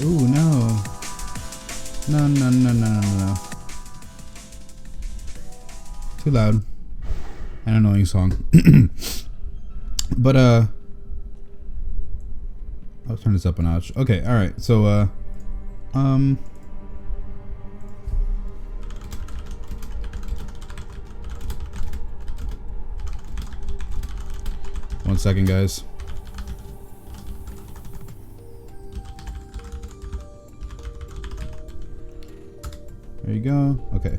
Ooh, no. No, no, no, no, no, no. Too loud. An annoying song. But, I'll turn this up a notch. Okay, alright. So, one second, guys. There you go. Okay.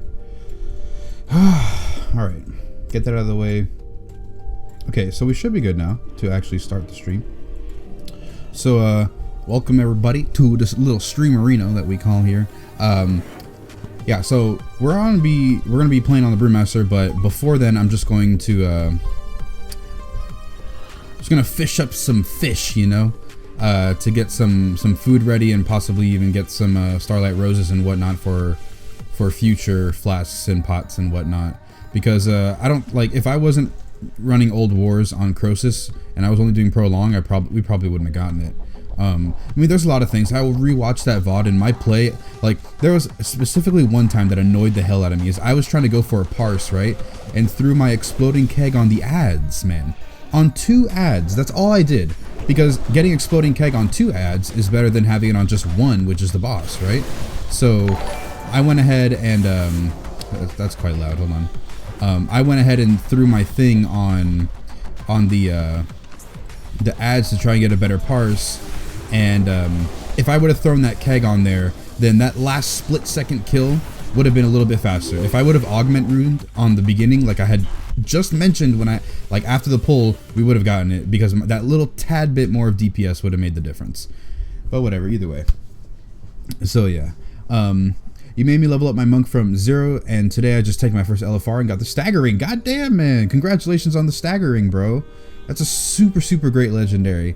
Alright. Get that out of the way. Okay, so we should be good now to actually start the stream. So, welcome everybody to this little streamerino that we call here. Yeah, so we're gonna be playing on the Brewmaster, but before then, I'm just going to fish up some fish, you know, to get some food ready and possibly even get some Starlight Roses and whatnot for future flasks and pots and whatnot. Because I don't like, if I wasn't running Old Wars on Croesus and I was only doing Prolong, we probably wouldn't have gotten it. I mean, there's a lot of things. I will rewatch that VOD and my play. Like, there was specifically one time that annoyed the hell out of me. Is I was trying to go for a parse, right, and threw my exploding keg on the ads, man. On 2 ads. That's all I did. Because getting exploding keg on 2 ads is better than having it on just 1, which is the boss, right? So I went ahead and that's quite loud. Hold on. I went ahead and threw my thing on the ads to try and get a better parse, and if I would have thrown that keg on there, then that last split-second kill would have been a little bit faster. If I would have augment runed on the beginning, like I had just mentioned, when after the pull, we would have gotten it, because that little tad bit more of DPS would have made the difference. But whatever, either way. So yeah. You made me level up my monk from 0, and today I just take my first LFR and got the staggering. God damn, man. Congratulations on the staggering, bro. That's a super, super great legendary.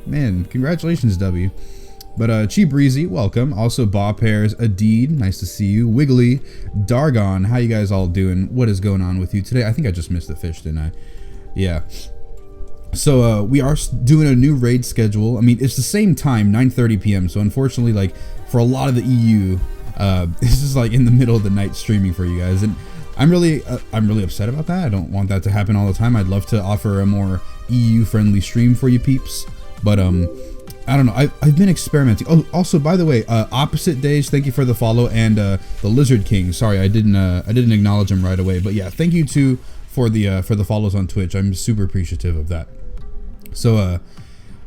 Man, congratulations, W. But, Chi Breezy, welcome. Also, Baw Pairs, Adeed, nice to see you. Wiggly, Dargon, how you guys all doing? What is going on with you today? I think I just missed the fish, didn't I? Yeah. So, we are doing a new raid schedule. I mean, it's the same time, 9:30 p.m. So, unfortunately, like, for a lot of the EU, this is like in the middle of the night streaming for you guys, and I'm really upset about that. I don't want that to happen all the time. I'd love to offer a more EU friendly stream for you peeps, but I don't know. I've been experimenting. Oh, also, by the way, Opposite Days, thank you for the follow, and the Lizard King. Sorry, I didn't acknowledge him right away, but yeah, thank you too for the follows on Twitch. I'm super appreciative of that. So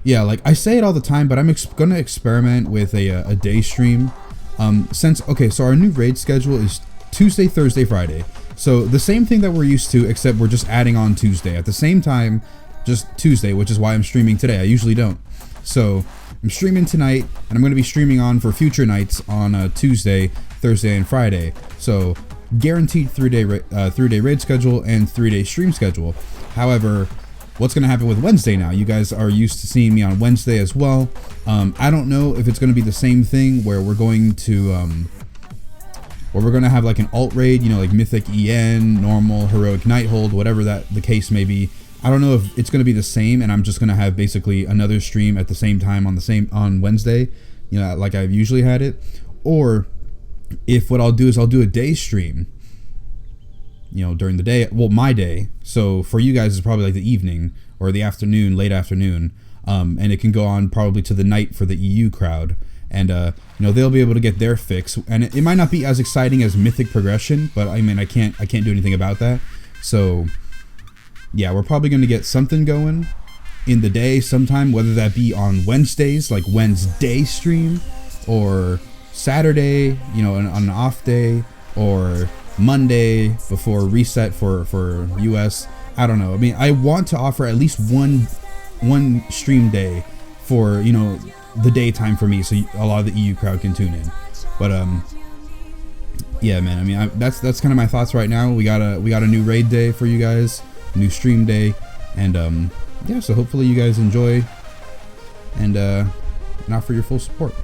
yeah, like I say it all the time, but I'm gonna experiment with a day stream. So our new raid schedule is Tuesday, Thursday, Friday. So the same thing that we're used to, except we're just adding on Tuesday. At the same time, just Tuesday, which is why I'm streaming today. I usually don't. So I'm streaming tonight, and I'm going to be streaming on for future nights on Tuesday, Thursday, and Friday. So guaranteed 3-day raid schedule and 3-day stream schedule. However, what's going to happen with Wednesday now? You guys are used to seeing me on Wednesday as well. I don't know if it's going to be the same thing where we're going to have like an alt raid, you know, like Mythic EN, normal, heroic Nighthold, whatever the case may be. I don't know if it's going to be the same, and I'm just going to have basically another stream at the same time on Wednesday, you know, like I've usually had it, or if what I'll do is I'll do a day stream, you know, during the day, well, my day. So for you guys, it's probably like the evening or the afternoon, late afternoon, and it can go on probably to the night for the EU crowd, and you know, they'll be able to get their fix, and it might not be as exciting as Mythic progression, but I mean, I can't do anything about that. So yeah, we're probably going to get something going in the day sometime, whether that be on Wednesdays, like Wednesday stream, or Saturday, you know, on an off day, or Monday before reset for US. I don't know. I mean, I want to offer at least one stream day for, you know, the daytime for me, so a lot of the EU crowd can tune in. But yeah, man. I mean, that's kind of my thoughts right now. We got a new raid day for you guys, new stream day, and yeah. So hopefully you guys enjoy, and offer your full support.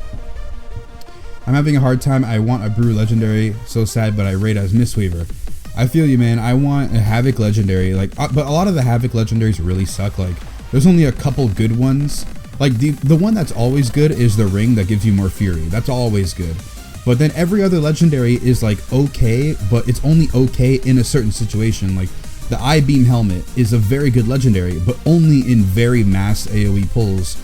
I'm having a hard time. I want a Brew Legendary, so sad, but I rate as Mistweaver. I feel you, man. I want a Havoc Legendary, like, but a lot of the Havoc Legendaries really suck. Like, there's only a couple good ones, Like the one that's always good is the ring that gives you more fury. That's always good. But then every other legendary is like okay, but it's only okay in a certain situation. Like the I-beam helmet is a very good legendary, but only in very mass AoE pulls,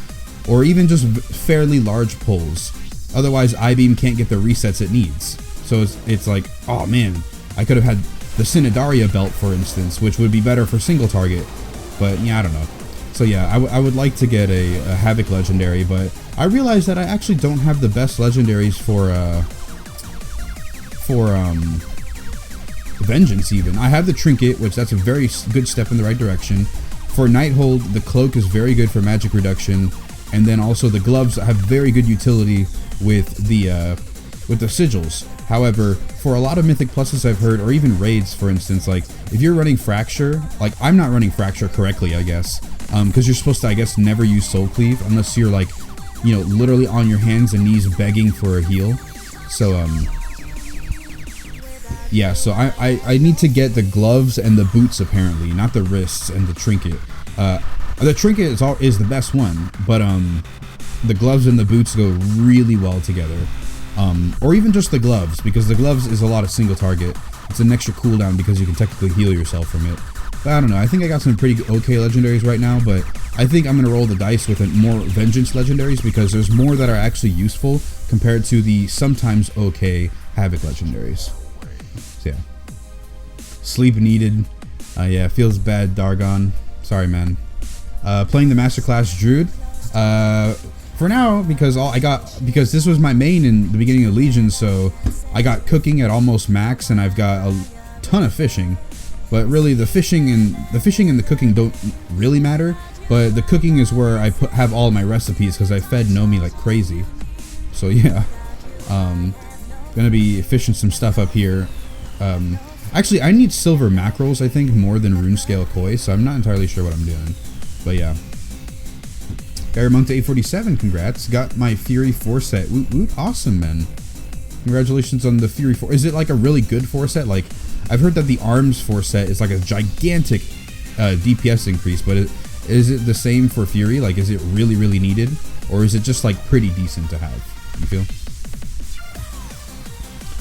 or even just fairly large pulls. Otherwise, I-beam can't get the resets it needs. So it's like, oh man, I could have had the Sinidaria belt, for instance, which would be better for single target. But yeah, I don't know. So yeah, I would like to get a Havoc legendary, but I realized that I actually don't have the best legendaries for Vengeance even. I have the Trinket, which that's a very good step in the right direction. For Nighthold, the Cloak is very good for magic reduction, and then also the gloves have very good utility with the sigils. However, for a lot of Mythic Pluses I've heard, or even raids, for instance, like if you're running Fracture, like I'm not running Fracture correctly, I guess, because you're supposed to, I guess, never use Soul Cleave unless you're like, you know, literally on your hands and knees begging for a heal. So yeah, so I need to get the gloves and the boots apparently, not the wrists and the Trinket. The Trinket is the best one, but the gloves and the boots go really well together. Or even just the gloves, because the gloves is a lot of single target. It's an extra cooldown because you can technically heal yourself from it. But I don't know, I think I got some pretty okay legendaries right now, but I think I'm going to roll the dice with more Vengeance legendaries because there's more that are actually useful compared to the sometimes okay Havoc legendaries. So yeah. Sleep needed. Yeah, feels bad, Dargon. Sorry, man. Playing the Masterclass Druid. For now, because this was my main in the beginning of Legion, so I got cooking at almost max, and I've got a ton of fishing. But really, the fishing and the cooking don't really matter. But the cooking is where I have all my recipes because I fed Nomi like crazy. So yeah, gonna be fishing some stuff up here. Actually, I need silver mackerels, I think, more than rune scale koi, so I'm not entirely sure what I'm doing. But yeah. Bear Monk to 847, congrats. Got my Fury 4 set. Woot woot, awesome, man. Congratulations on the Fury 4. Is it like a really good 4 set? Like, I've heard that the Arms 4 set is like a gigantic DPS increase, but is it the same for Fury? Like, is it really, really needed? Or is it just like pretty decent to have? You feel?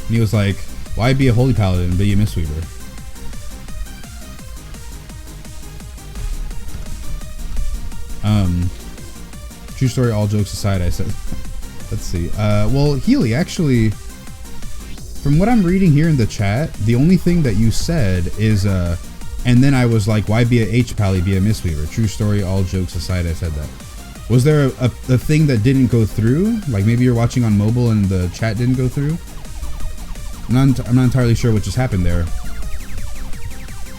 And he was like, why be a Holy Paladin, be a Mistweaver? True story, all jokes aside, I said. Let's see. Well, Healy, actually, from what I'm reading here in the chat, the only thing that you said is, and then I was like, why be a H-Pally, be a Mistweaver? True story, all jokes aside, I said that. Was there a thing that didn't go through? Like maybe you're watching on mobile and the chat didn't go through? I'm not entirely sure what just happened there.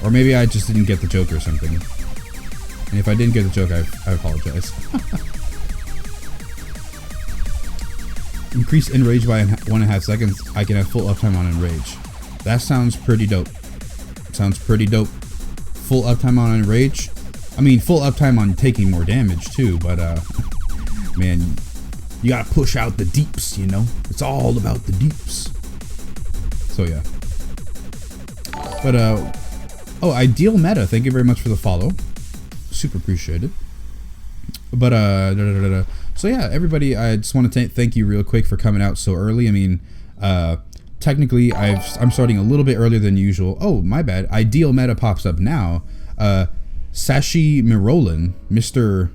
Or maybe I just didn't get the joke or something. And if I didn't get the joke, I apologize. Increase Enrage by 1.5 seconds. I can have full uptime on Enrage. That sounds pretty dope. Sounds pretty dope. Full uptime on Enrage. I mean, full uptime on taking more damage too, but man, you gotta push out the deeps, you know? It's all about the deeps. So yeah. But oh, Ideal Meta, thank you very much for the follow. Super appreciated. But so yeah, everybody, I just want to thank you real quick for coming out so early. I mean, technically I'm starting a little bit earlier than usual. Oh, my bad. Ideal Meta pops up now. Sashi Mirolan, Sashi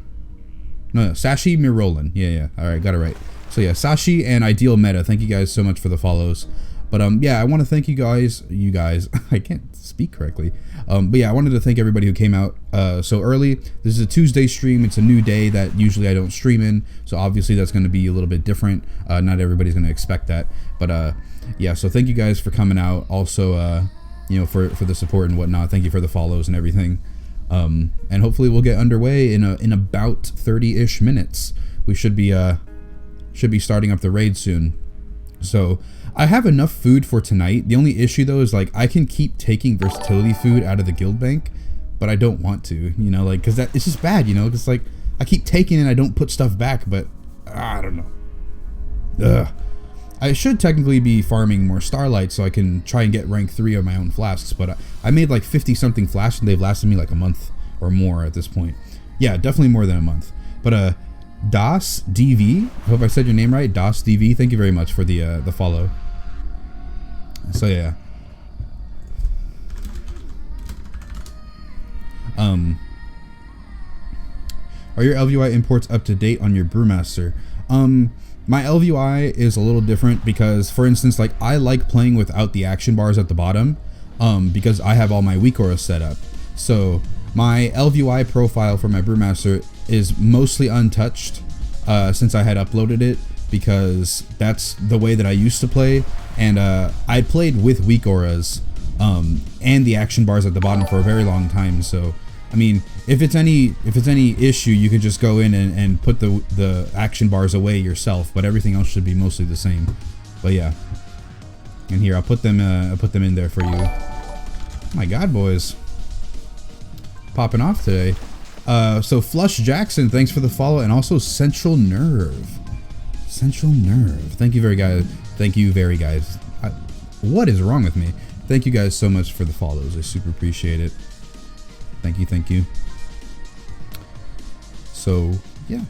Mirolan. Yeah. All right, got it right. So yeah, Sashi and Ideal Meta, thank you guys so much for the follows. But yeah, I want to thank you guys. I can't speak correctly. But yeah, I wanted to thank everybody who came out so early. This is a Tuesday stream. It's a new day that usually I don't stream in, so obviously that's going to be a little bit different. Not everybody's going to expect that. But yeah, so thank you guys for coming out. Also, you know, for the support and whatnot. Thank you for the follows and everything. And hopefully we'll get underway in about 30-ish minutes. We should be starting up the raid soon. So I have enough food for tonight. The only issue though is like I can keep taking versatility food out of the guild bank, but I don't want to, you know, like, cause it's just bad, you know, cause like I keep taking and I don't put stuff back, but I don't know. I should technically be farming more Starlight so I can try and get rank 3 of my own flasks, but I made like 50 something flasks and they've lasted me like a month or more at this point. Yeah, definitely more than a month. But Das DV. I hope I said your name right. Das DV. Thank you very much for the follow. So yeah. Are your LVUI imports up to date on your Brewmaster? My LVUI is a little different because, for instance, like I like playing without the action bars at the bottom, because I have all my weak auras set up. So my LVUI profile for my Brewmaster is mostly untouched since I had uploaded it, because that's the way that I used to play, and I played with weak auras and the action bars at the bottom for a very long time. So I mean, if it's any issue, you can just go in and put the action bars away yourself, but everything else should be mostly the same. But yeah, and here I'll put them in there for you. Oh my God, boys, popping off today. So Flush Jackson, thanks for the follow, and also Central Nerve. Thank you very guys. What is wrong with me? Thank you guys so much for the follows. I super appreciate it. Thank you. So yeah.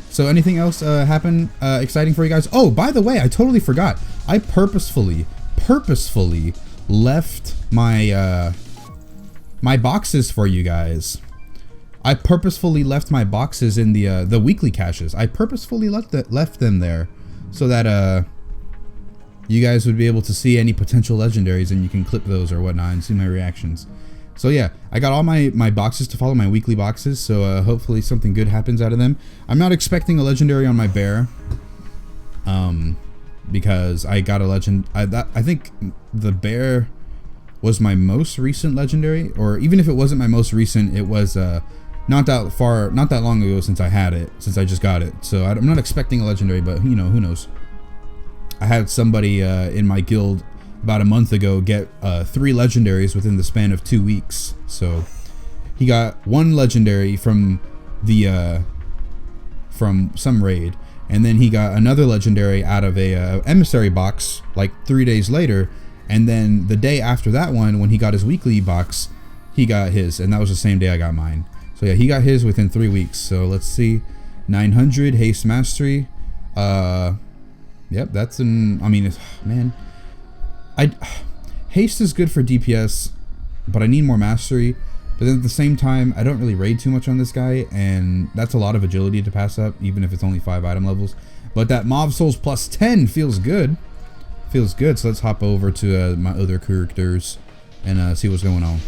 So anything else happen exciting for you guys? Oh, by the way, I totally forgot. I purposefully left my my boxes for you guys. I purposefully left my boxes in the weekly caches. I purposefully left them there so that you guys would be able to see any potential legendaries, and you can clip those or whatnot and see my reactions. So yeah, I got all my boxes to follow, my weekly boxes, so hopefully something good happens out of them. I'm not expecting a legendary on my bear, because I got a legend. I think the bear was my most recent legendary, or even if it wasn't my most recent, it was not that long ago since I had it, since I just got it. So I'm not expecting a legendary, but you know, who knows. I had somebody in my guild about a month ago get 3 legendaries within the span of 2 weeks. So he got 1 legendary from the from some raid, and then he got another legendary out of a emissary box like 3 days later, and then the day after that one, when he got his weekly box, he got his, and that was the same day I got mine. So yeah, he got his within 3 weeks. So let's see, 900 haste mastery. Yep, that's an, I mean, man, haste is good for DPS, but I need more mastery. But then at the same time, I don't really raid too much on this guy, and that's a lot of agility to pass up, even if it's only 5 item levels. But that Mob Souls plus 10 feels good. Feels good. So let's hop over to my other characters and see what's going on.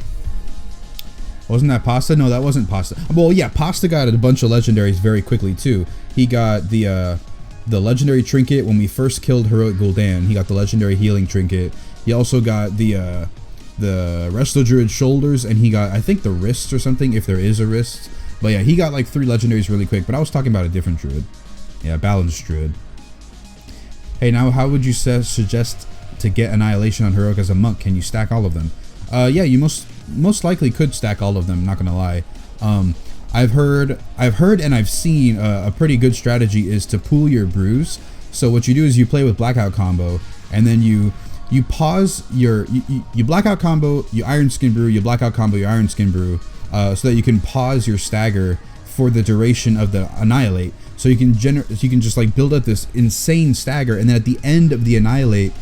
Wasn't that Pasta? No, that wasn't Pasta. Well, yeah, Pasta got a bunch of legendaries very quickly too. He got the legendary trinket when we first killed Heroic Gul'dan. He got the legendary healing trinket. He also got the Resto Druid shoulders, and he got, I think, the wrist or something, if there is a wrist. But yeah, he got like 3 legendaries really quick. But I was talking about a different druid. Yeah, balanced druid. Hey, now how would you suggest to get Annihilation on Heroic as a monk? Can you stack all of them? Yeah, you most likely could stack all of them. Not gonna lie. I've heard and I've seen a pretty good strategy is to pool your brews. So what you do is you play with blackout combo, and then you pause your you blackout combo, you iron skin brew, you blackout combo, your iron skin brew, so that you can pause your stagger for the duration of the annihilate. So you can just like build up this insane stagger, and then at the end of the annihilate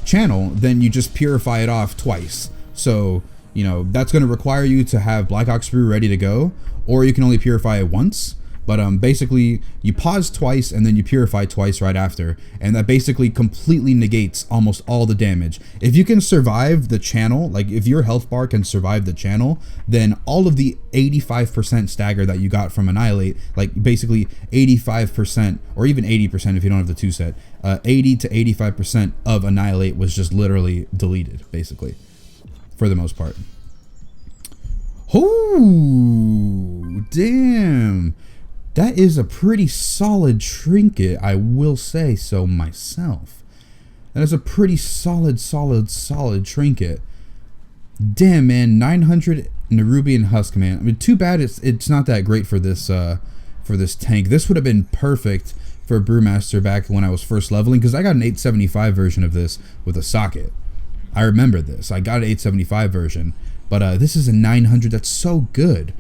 channel, then you just purify it off twice. So you know that's going to require you to have Black Ox brew ready to go, or you can only purify it once. But basically, you pause twice and then you purify twice right after, and that basically completely negates almost all the damage. If you can survive the channel, like if your health bar can survive the channel, then all of the 85% stagger that you got from Annihilate, like basically 85% or even 80% if you don't have the 2 set, 80 to 85% of Annihilate was just literally deleted, basically, for the most part. Oh, damn. That is a pretty solid trinket, I will say so myself. That is a pretty solid trinket. Damn, man, 900 Nerubian Husk, man. I mean, too bad it's not that great for this tank. This would have been perfect for a Brewmaster back when I was first leveling, because I got an 875 version of this with a socket. I remember this. I got an 875 version, but this is a 900. That's so good.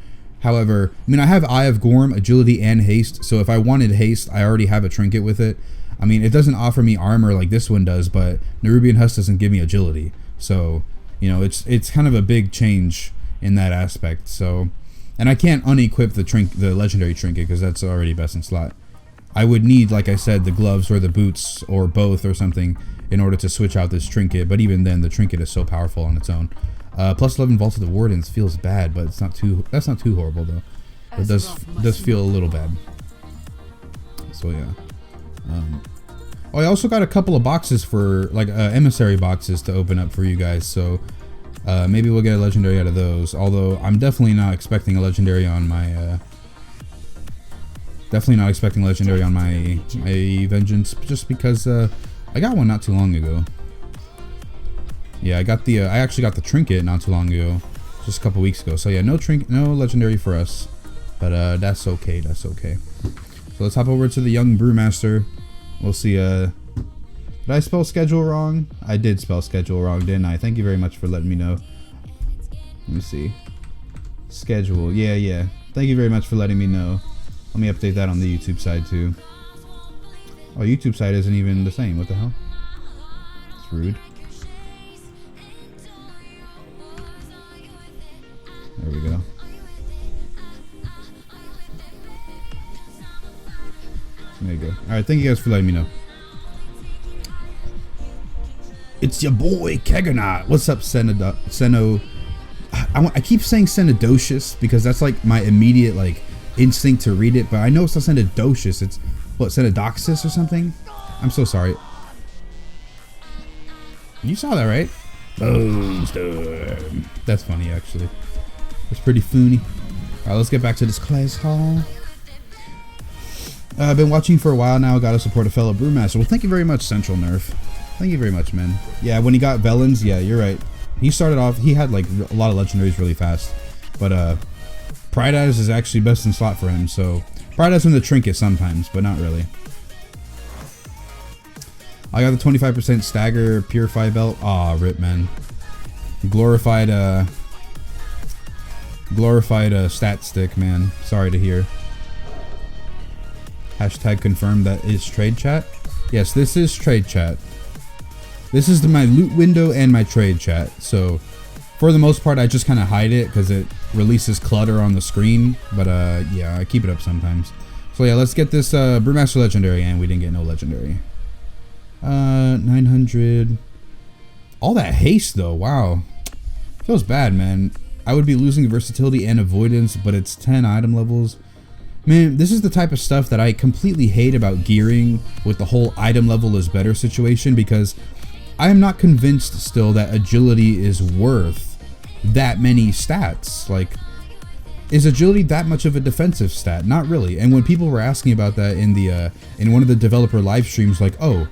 However, I mean, I have Eye of Gorm, Agility, and Haste, so if I wanted Haste, I already have a trinket with it. I mean, it doesn't offer me armor like this one does, but Nerubian Husk doesn't give me Agility. So, you know, it's kind of a big change in that aspect. So, and I can't unequip the legendary trinket because that's already best in slot. I would need, like I said, the gloves or the boots or both or something in order to switch out this trinket. But even then, the trinket is so powerful on its own. Plus 11 Vault of the Wardens feels bad, but it's not too. That's not too horrible though. It does feel a little bad. So yeah. Oh, I also got a couple of boxes for like emissary boxes to open up for you guys. So maybe we'll get a legendary out of those. Although I'm definitely not expecting a legendary on my. Definitely not expecting legendary on my Vengeance, just because I got one not too long ago. Yeah, I actually got the trinket not too long ago, just a couple weeks ago. So yeah, no legendary for us, but that's okay. That's okay. So let's hop over to the young Brewmaster. We'll see. Did I spell schedule wrong? I did spell schedule wrong, didn't I? Thank you very much for letting me know. Let me see. Schedule. Yeah. Thank you very much for letting me know. Let me update that on the YouTube side too. Oh, YouTube side isn't even the same. What the hell? It's rude. There we go. There you go. Alright, thank you guys for letting me know. It's your boy, Kegonaut. What's up, Seno? I keep saying Senadocious because that's like my immediate like instinct to read it, but I know it's not Senadocious. It's what, Senadoxis or something? I'm so sorry. You saw that, right? Boomstorm. That's funny, actually. It's pretty funny. Alright, let's get back to this class hall. I've been watching for a while now. Got to support a fellow Brewmaster. Well, thank you very much, Central Nerf. Thank you very much, man. Yeah, when he got Velens, yeah, you're right. He started off, he had like a lot of legendaries really fast. But Pride Eyes is actually best in slot for him. So Pride Eyes in the trinket sometimes, but not really. I got the 25% stagger purify belt. Aw, rip, man. Glorified stat stick, man. Sorry to hear. Hashtag confirm that is trade chat. Yes, this is trade chat. This is my loot window and my trade chat. So for the most part, I just kind of hide it because it releases clutter on the screen. But yeah, I keep it up sometimes. So yeah, let's get this Brewmaster legendary, and we didn't get no legendary. 900. All that haste though, wow. Feels bad, man. I would be losing versatility and avoidance, but it's 10 item levels. Man, this is the type of stuff that I completely hate about gearing with the whole item level is better situation, because I am not convinced still that agility is worth that many stats. Like, is agility that much of a defensive stat? Not really. And when people were asking about that in the in one of the developer live streams, like, oh,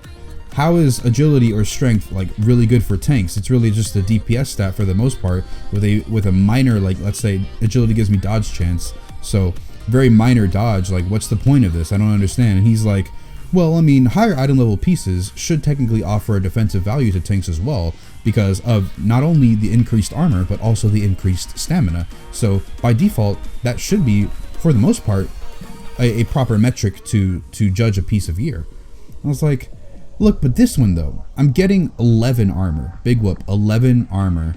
how is agility or strength like really good for tanks? It's really just a DPS stat for the most part, with a minor, like, let's say agility gives me dodge chance, so very minor dodge. Like, what's the point of this? I don't understand. And he's like, well, I mean, higher item level pieces should technically offer a defensive value to tanks as well, because of not only the increased armor but also the increased stamina. So by default, that should be, for the most part, a proper metric to judge a piece of gear. I was like, look, but this one though, I'm getting 11 armor, big whoop, 11 armor,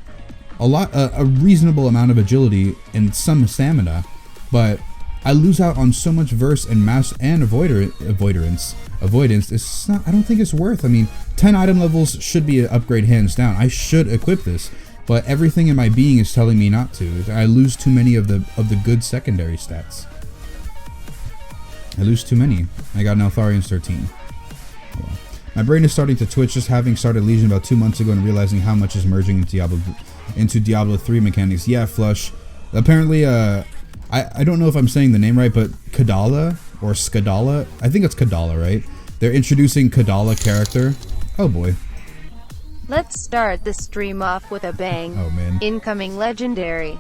a reasonable amount of agility and some stamina, but I lose out on so much verse and mass and avoidance. It's not, I don't think it's worth. I mean, 10 item levels should be an upgrade hands down. I should equip this, but everything in my being is telling me not to. I lose too many of the good secondary stats. I lose too many. I got an Altharian's 13. Oh. My brain is starting to twitch just having started Legion about 2 months ago and realizing how much is merging into Diablo 3 mechanics. Yeah, Flush. Apparently, I don't know if I'm saying the name right, but Kadala or Skadala, I think it's Kadala, right? They're introducing Kadala character. Oh boy. Let's start the stream off with a bang. Oh man. Incoming legendary.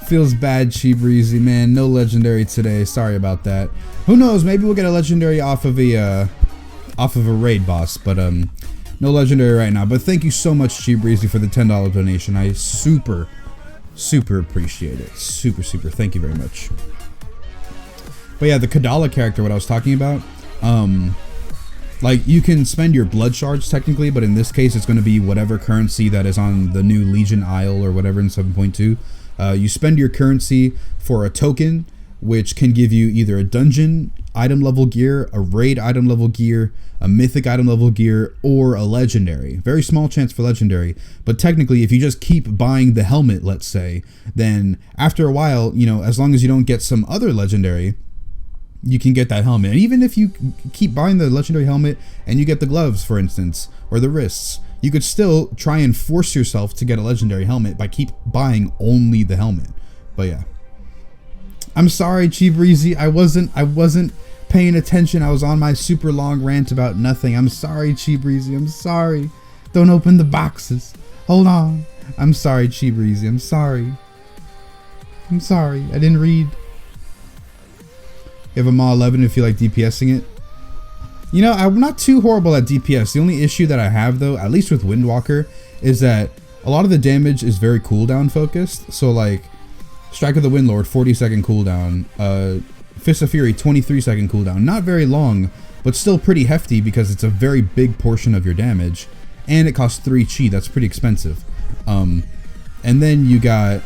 Feels bad, Breezy, man. No legendary today. Sorry about that. Who knows? Maybe we'll get a legendary off of a raid boss, but no legendary right now. But thank you so much, Breezy, for the $10 donation. I super Super appreciate it. Super. Thank you very much. But yeah, the Kadala character, what I was talking about, like you can spend your blood shards technically, but in this case, it's going to be whatever currency that is on the new Legion Isle or whatever in 7.2. You spend your currency for a token, which can give you either a dungeon item level gear, a raid item level gear, a mythic item level gear, or a legendary. Very small chance for legendary, but technically if you just keep buying the helmet, let's say, then after a while, you know, as long as you don't get some other legendary, you can get that helmet. And even if you keep buying the legendary helmet and you get the gloves, for instance, or the wrists, you could still try and force yourself to get a legendary helmet by keep buying only the helmet. But yeah, I'm sorry, Chi Breezy. I wasn't paying attention. I was on my super long rant about nothing. I'm sorry, Chi Breezy. I'm sorry. Don't open the boxes. Hold on. I'm sorry, Chi Breezy. I'm sorry. I'm sorry. I didn't read. You have a Ma 11 if you like DPSing it. You know, I'm not too horrible at DPS. The only issue that I have, though, at least with Windwalker, is that a lot of the damage is very cooldown focused. So like Strike of the Windlord, 40-second cooldown. Fist of Fury, 23-second cooldown. Not very long, but still pretty hefty because it's a very big portion of your damage. And it costs 3 chi. That's pretty expensive. And then you got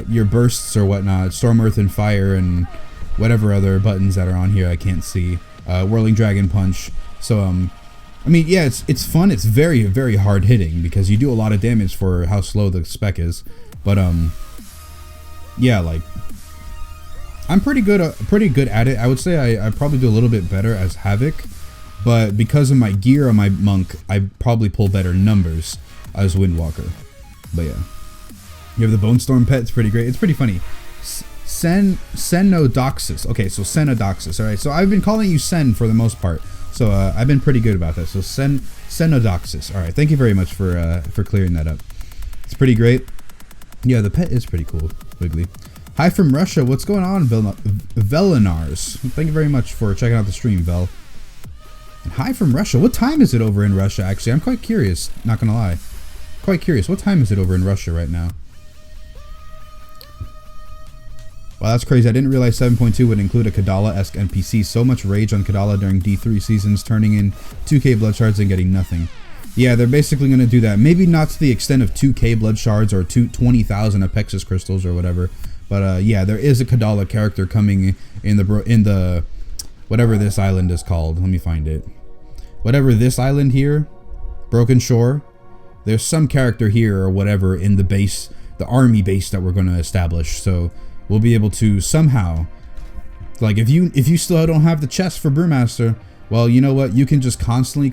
your bursts or whatnot. Storm, Earth, and Fire, and whatever other buttons that are on here I can't see. Whirling Dragon Punch. So, I mean, yeah, it's fun. It's very, very hard hitting because you do a lot of damage for how slow the spec is. But, yeah, like, I'm pretty good at it. I would say I probably do a little bit better as Havoc, but because of my gear on my Monk, I probably pull better numbers as Windwalker. But yeah, you have the Bone Storm pet. It's pretty great. It's pretty funny. Senodoxis. Okay, so Senodoxis. All right, so I've been calling you Sen for the most part. So I've been pretty good about that. So Senodoxis. All right, thank you very much for clearing that up. It's pretty great. Yeah, the pet is pretty cool, Wiggly. Hi from Russia. What's going on, Velinars? Thank you very much for checking out the stream, Vel. And hi from Russia. What time is it over in Russia, actually? I'm quite curious, not gonna lie. Quite curious. What time is it over in Russia right now? Wow, that's crazy. I didn't realize 7.2 would include a Kadala-esque NPC. So much rage on Kadala during D3 seasons, turning in 2k blood shards and getting nothing. Yeah, they're basically going to do that. Maybe not to the extent of 2k blood shards or 20,000 Apexis crystals or whatever. But yeah, there is a Kadala character coming in the whatever this island is called. Let me find it. Whatever this island here, Broken Shore. There's some character here or whatever in the base, the army base that we're going to establish. So we'll be able to somehow, like if you still don't have the chest for Brewmaster, well, you know what? You can just constantly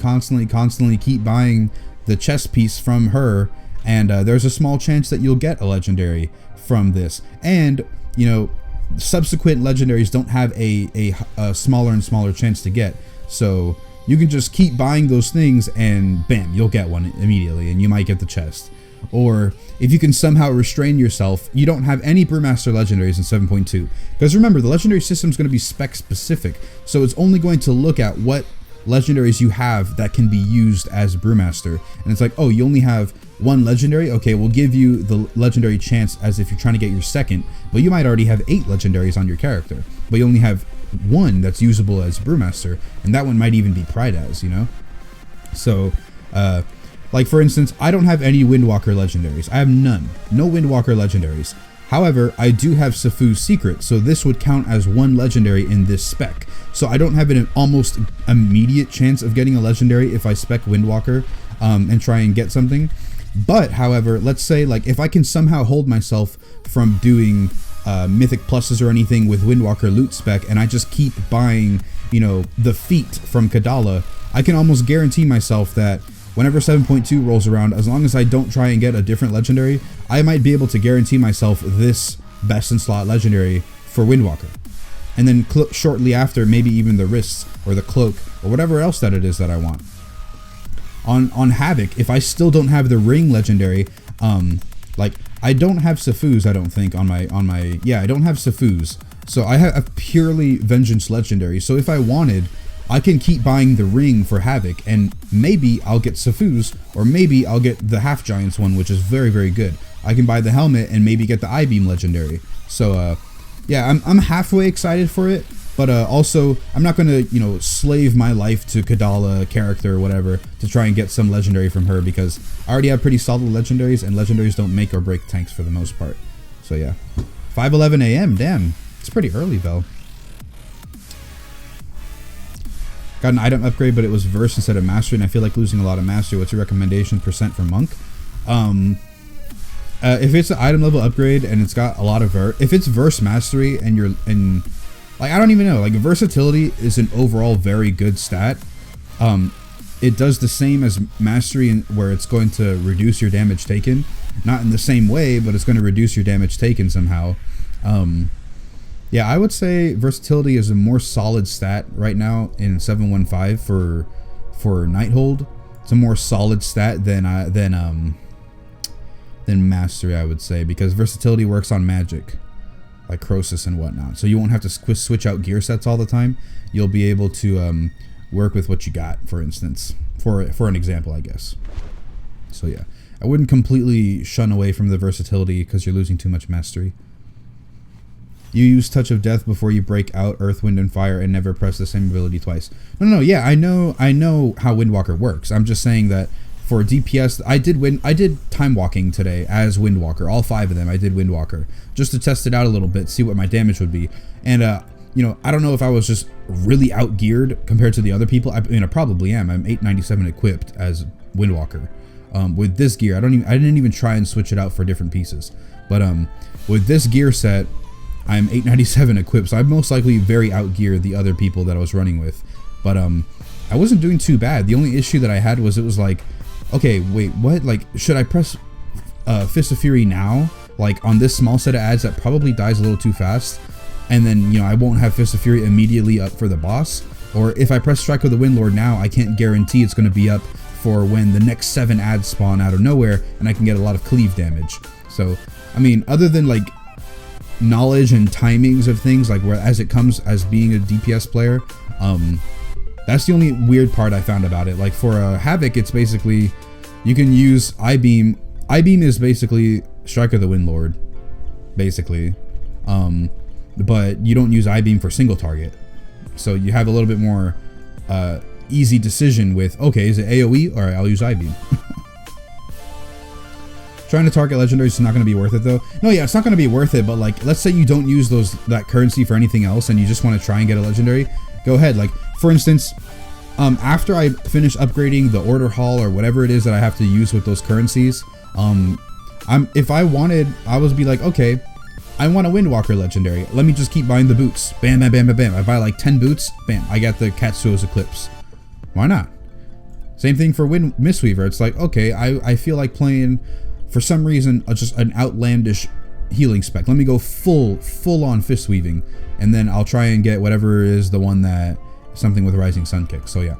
keep buying the chest piece from her, and there's a small chance that you'll get a legendary from this. And you know, subsequent legendaries don't have a smaller and smaller chance to get. So you can just keep buying those things, and bam, you'll get one immediately, and you might get the chest. Or if you can somehow restrain yourself, you don't have any Brewmaster legendaries in 7.2. Because remember, the legendary system is going to be spec specific. So it's only going to look at what legendaries you have that can be used as Brewmaster. And it's like, oh, you only have one legendary? Okay, we'll give you the legendary chance as if you're trying to get your second. But you might already have 8 legendaries on your character. But you only have one that's usable as Brewmaster. And that one might even be Pride as, you know? So, like for instance, I don't have any Windwalker legendaries. I have none. No Windwalker legendaries. However, I do have Sifu's Secret, so this would count as one legendary in this spec. So I don't have an almost immediate chance of getting a legendary if I spec Windwalker and try and get something. But, however, let's say like if I can somehow hold myself from doing mythic pluses or anything with Windwalker loot spec, and I just keep buying, you know, the feat from Kadala, I can almost guarantee myself that whenever 7.2 rolls around, as long as I don't try and get a different legendary, I might be able to guarantee myself this best in slot legendary for Windwalker. And then shortly after, maybe even the wrists or the cloak or whatever else that it is that I want. On Havoc, if I still don't have the ring legendary, like I don't have Sifu's, I don't think on my yeah, I don't have Sifu's. So I have a purely Vengeance legendary. So if I wanted, I can keep buying the ring for Havoc, and maybe I'll get Sifu's, or maybe I'll get the Half Giants one, which is very, very good. I can buy the helmet and maybe get the I-beam legendary. So yeah, I'm halfway excited for it, but also I'm not gonna, you know, slave my life to Kadala character or whatever to try and get some legendary from her, because I already have pretty solid legendaries, and legendaries don't make or break tanks for the most part. So yeah, 5:11 a.m. Damn, it's pretty early though. Got an item upgrade, but it was verse instead of mastery, and I feel like losing a lot of mastery. What's your recommendation percent for monk? If it's an item level upgrade and it's got a lot of if it's verse mastery and you're in, like, I don't even know, like versatility is an overall very good stat. It does the same as mastery, where it's going to reduce your damage taken, not in the same way, but it's going to reduce your damage taken somehow. Yeah, I would say versatility is a more solid stat right now in 715 for Nighthold. It's a more solid stat than mastery, I would say, because versatility works on magic, like Croesus and whatnot. So you won't have to switch out gear sets all the time. You'll be able to work with what you got, for instance, for an example, I guess. So yeah, I wouldn't completely shun away from the versatility because you're losing too much mastery. You use Touch of Death before you break out Earth, Wind, and Fire and never press the same ability twice. No, yeah, I know how Windwalker works. I'm just saying that for DPS, I did Time Walking today as Windwalker. All 5 of them, I did Windwalker, just to test it out a little bit, see what my damage would be. And, you know, I don't know if I was just really outgeared compared to the other people. I mean, I probably am. I'm 897 equipped as Windwalker. With this gear, I didn't even try and switch it out for different pieces. But with this gear set, I'm 897 equipped, so I'm most likely very outgeared the other people that I was running with. But I wasn't doing too bad. The only issue that I had was, it was like, okay, wait, what? Like, should I press Fist of Fury now? Like, on this small set of ads that probably dies a little too fast, and then, you know, I won't have Fist of Fury immediately up for the boss. Or if I press Strike of the Windlord now, I can't guarantee it's going to be up for when the next 7 ads spawn out of nowhere, and I can get a lot of cleave damage. So, I mean, other than, like, knowledge and timings of things, like, where as it comes as being a DPS player, that's the only weird part I found about it. Like, for a Havoc, it's basically, you can use I-beam. I-beam is basically Strike of the Windlord, basically, but you don't use I-beam for single target, so you have a little bit more easy decision with, okay, is it AoE? Alright, I'll use I-beam. Trying to target legendaries is not going to be worth it though. No, yeah, it's not going to be worth it, but like, let's say you don't use that currency for anything else and you just want to try and get a legendary, go ahead. Like, for instance, after I finish upgrading the order hall or whatever it is that I have to use with those currencies, if I wanted, I would be like, okay, I want a Windwalker legendary. Let me just keep buying the boots. Bam, bam, bam, bam, bam. I buy like 10 boots. Bam, I got the Katsuo's Eclipse. Why not? Same thing for Mistweaver. It's like, okay, I feel like playing, for some reason, just an outlandish healing spec. Let me go full on fist weaving, and then I'll try and get whatever is the one that, something with Rising Sun Kick. So yeah,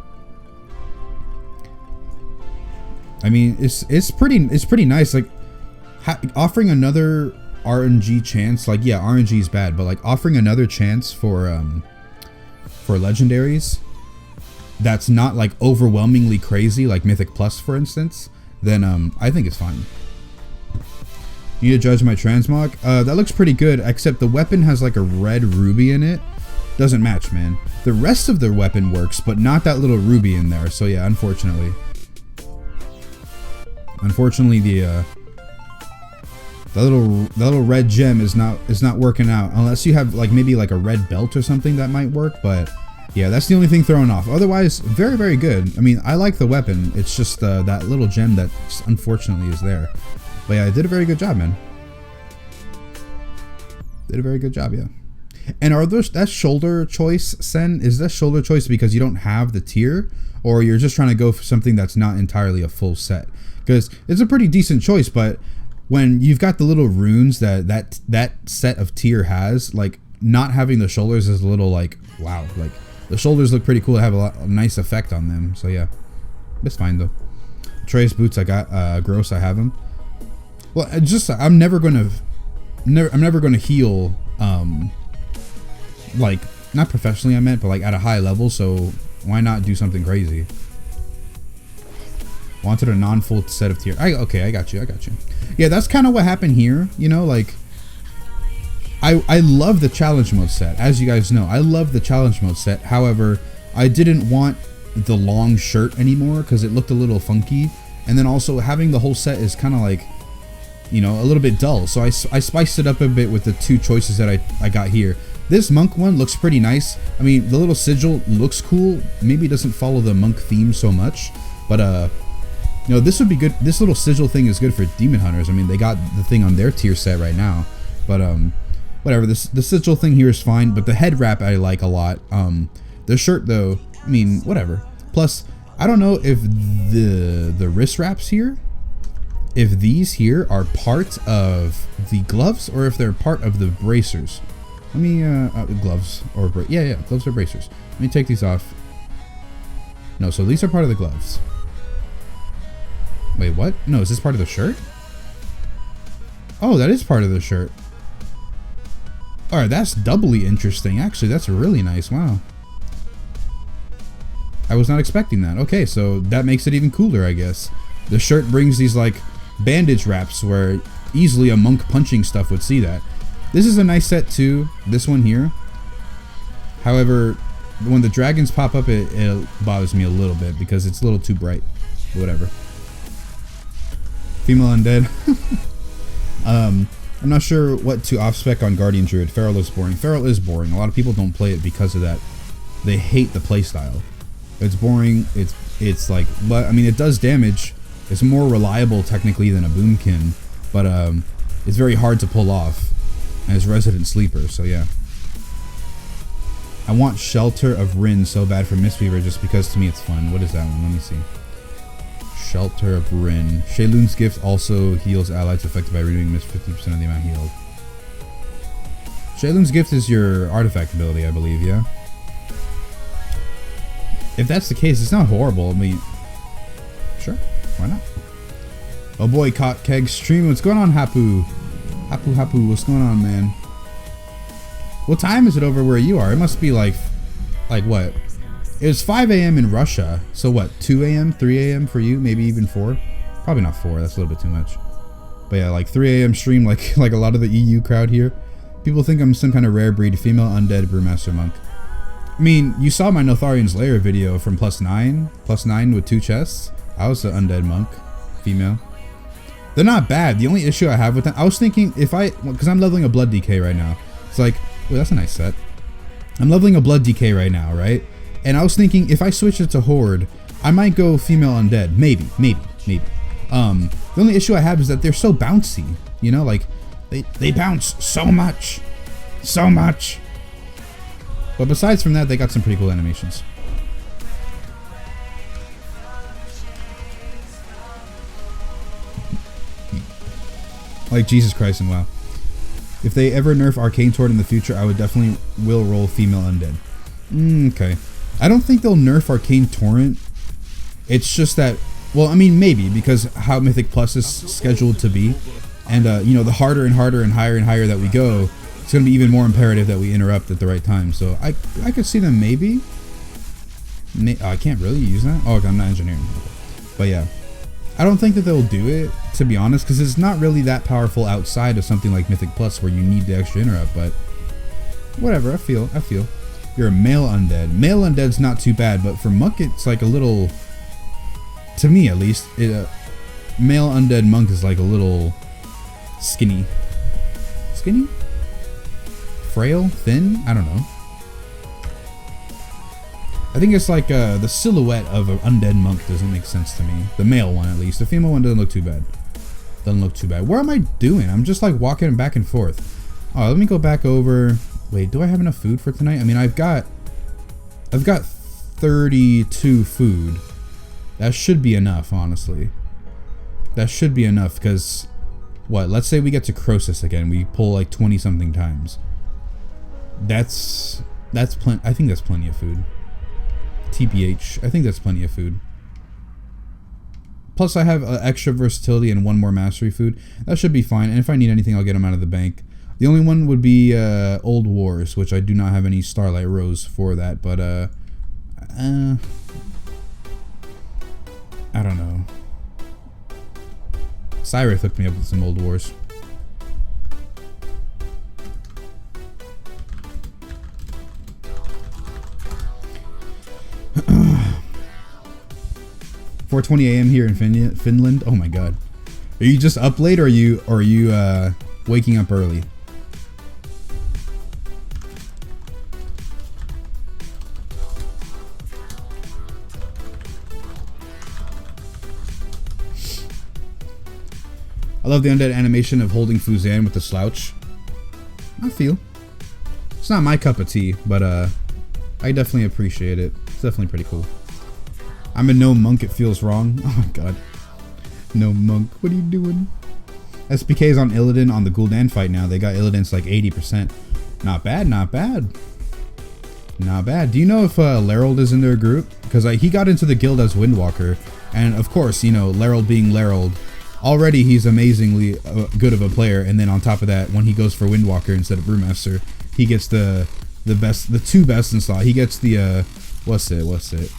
I mean, it's pretty nice. Like, offering another RNG chance. Like, yeah, RNG is bad, but like offering another chance for legendaries that's not like overwhelmingly crazy, like Mythic Plus, for instance, then I think it's fine. You need to judge my transmog. That looks pretty good, except the weapon has like a red ruby in it. Doesn't match, man. The rest of the weapon works, but not that little ruby in there. So yeah, unfortunately, the little red gem is not working out, unless you have like maybe like a red belt or something that might work. But yeah, that's the only thing thrown off. Otherwise, very, very good. I mean, I like the weapon. It's just that little gem that unfortunately is there. But yeah, I did a very good job, man. Did a very good job, yeah. And are those, that shoulder choice, Sen? Is that shoulder choice because you don't have the tier, or you're just trying to go for something that's not entirely a full set? Because it's a pretty decent choice, but when you've got the little runes that set of tier has, like, not having the shoulders is a little like, wow, like the shoulders look pretty cool to have a nice effect on them. So yeah, it's fine though. Trace boots, I got gross, I have them. Well, I'm never gonna heal, like, not professionally I meant, but like at a high level, so why not do something crazy? Wanted a non-full set of tier. Okay, I got you. Yeah, that's kind of what happened here. You know, like I love the challenge mode set. As you guys know, I love the challenge mode set. However, I didn't want the long shirt anymore because it looked a little funky. And then also having the whole set is kind of like, you know, a little bit dull. So I spiced it up a bit with the two choices that I got here. This monk one looks pretty nice. I mean, the little sigil looks cool. Maybe it doesn't follow the monk theme so much, but you know, this would be good. This little sigil thing is good for demon hunters. I mean, they got the thing on their tier set right now, but whatever. The sigil thing here is fine, but the head wrap I like a lot. The shirt though, I mean, whatever. Plus, I don't know if the wrist wraps here, if these here are part of the gloves or if they're part of the bracers. Let me gloves or yeah, gloves or bracers. Let me take these off. No, so these are part of the gloves. Wait, what? No, is this part of the shirt? Oh, that is part of the shirt. All right, that's doubly interesting. Actually, that's really nice. Wow. I was not expecting that. Okay, so that makes it even cooler, I guess. The shirt brings these like bandage wraps where easily a monk punching stuff would see that. This is a nice set too, this one here. However, when the dragons pop up, it bothers me a little bit because it's a little too bright. But whatever. Female undead. I'm not sure what to off-spec on Guardian Druid. Feral is boring. Feral is boring. A lot of people don't play it because of that. They hate the playstyle. It's boring. It's like, but I mean, it does damage. It's more reliable technically than a boomkin, but it's very hard to pull off. And it's resident sleeper, so yeah. I want Shelter of Rin so bad for Mistweaver just because to me it's fun. What is that one? Let me see. Shelter of Rin. Sheilun's Gift also heals allies affected by renewing Mist 50% of the amount healed. Sheilun's Gift is your artifact ability, I believe, yeah? If that's the case, it's not horrible. I mean, sure, why not? Oh boy, Caught Keg stream. What's going on, Hapu? Hapu, what's going on, man? What time is it over where you are? It must be like what? It was 5 a.m. in Russia. So what, 2 a.m., 3 a.m. for you? Maybe even 4? Probably not 4, that's a little bit too much. But yeah, like 3 a.m. stream like a lot of the EU crowd here. People think I'm some kind of rare breed, female undead brewmaster monk. I mean, you saw my Notharian's Lair video from +9 with 2 chests. I was the undead monk, female. They're not bad. The only issue I have with them, I was thinking if because I'm leveling a Blood DK right now. It's like, oh, that's a nice set. I'm leveling a Blood DK right now, right? And I was thinking if I switch it to Horde, I might go female undead. Maybe. The only issue I have is that they're so bouncy. You know, like they bounce so much. But besides from that, they got some pretty cool animations. Like Jesus Christ and WoW. If they ever nerf Arcane Torrent in the future, I would definitely will roll female undead. Okay. I don't think they'll nerf Arcane Torrent. It's just that, well, I mean, maybe, because how Mythic Plus is scheduled to be. And, you know, the harder and harder and higher that we go, it's going to be even more imperative that we interrupt at the right time. So I could see them maybe. I can't really use that. Oh, okay, I'm not engineering. But yeah. I don't think that they'll do it, to be honest, because it's not really that powerful outside of something like Mythic Plus where you need the extra interrupt, but whatever, I feel. You're a male undead. Male undead's not too bad, but for monk it's like a little, to me at least, male undead monk is like a little skinny. Skinny? Frail? Thin? I don't know. I think it's like the silhouette of an undead monk doesn't make sense to me. The male one, at least. The female one doesn't look too bad. What am I doing? I'm just like walking back and forth. Oh, let me go back over. Wait, do I have enough food for tonight? I mean, I've got 32 food. That should be enough, honestly. That should be enough because, what? Let's say we get to Croesus again. We pull like 20 something times. That's plenty. I think that's plenty of food. TBH, I think that's plenty of food. Plus I have extra versatility and 1 more mastery food. That should be fine, and if I need anything I'll get them out of the bank. The only one would be Old Wars, which I do not have any Starlight Rose for that, but I don't know. Cyrith hooked me up with some old wars. $4:20 a.m. here in Finland. Oh my god. Are you just up late, or are you waking up early? I love the undead animation of holding Fuzan with the slouch. I feel. It's not my cup of tea, but I definitely appreciate it. It's definitely pretty cool. I'm a no monk, it feels wrong. Oh my god. No monk, what are you doing? SPK's on Illidan on the Gul'dan fight now. They got Illidan's like 80%. Not bad, not bad. Not bad. Do you know if Larold is in their group? Because he got into the guild as Windwalker. And of course, you know, Larold being Larold, already he's amazingly good of a player. And then on top of that, when he goes for Windwalker instead of Brewmaster, he gets the two best in slot. He gets the, what's it?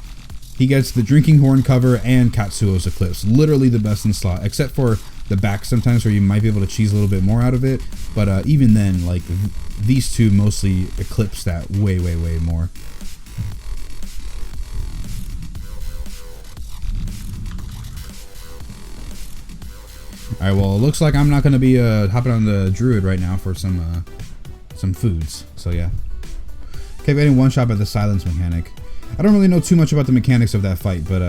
He gets the Drinking Horn cover and Katsuo's Eclipse. Literally the best in slot, except for the back sometimes where you might be able to cheese a little bit more out of it. But even then, like, these two mostly eclipse that way, way, way more. Alright, well, it looks like I'm not going to be hopping on the Druid right now for some foods. So, yeah. Kept getting one shot at the silence mechanic. I don't really know too much about the mechanics of that fight, but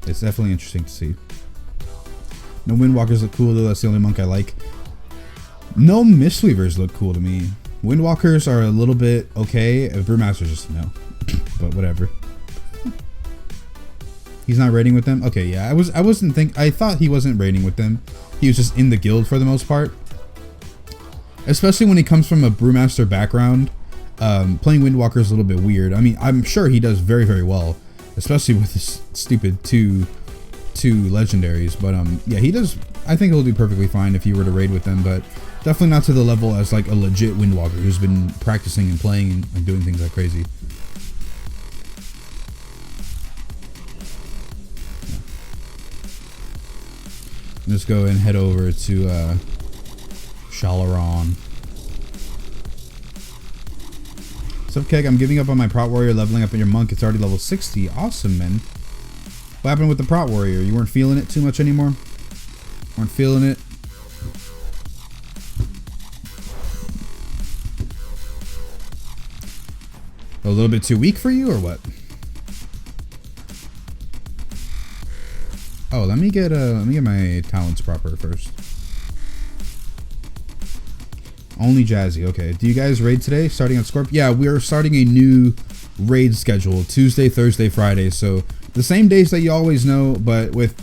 it's definitely interesting to see. No Windwalkers look cool, though. That's the only monk I like. No Mistweavers look cool to me. Windwalkers are a lit's bit okay. Brewmaster's just no. But whatever. He's not raiding with them? Okay, yeah. I thought he wasn't raiding with them. He was just in the guild for the most part. Especially when he comes from a Brewmaster background. Playing Windwalker is a little bit weird. I mean, I'm sure he does very, very well. Especially with this stupid two legendaries. But yeah, he does. I think he'll do perfectly fine if you were to raid with them. But definitely not to the level as like a legit Windwalker who's been practicing and playing and doing things like crazy. Let's go and head over to Shalaron. What's up, Keg? I'm giving up on my Prot Warrior, leveling up in your Monk. It's already level 60. Awesome, man. What happened with the Prot Warrior? You weren't feeling it too much anymore? Weren't feeling it? A little bit too weak for you, or what? Oh, let me get my talents proper first. Only Jazzy. Okay. Do you guys raid today? Starting on Scorp? Yeah, we are starting a new raid schedule. Tuesday, Thursday, Friday. So the same days that you always know, but with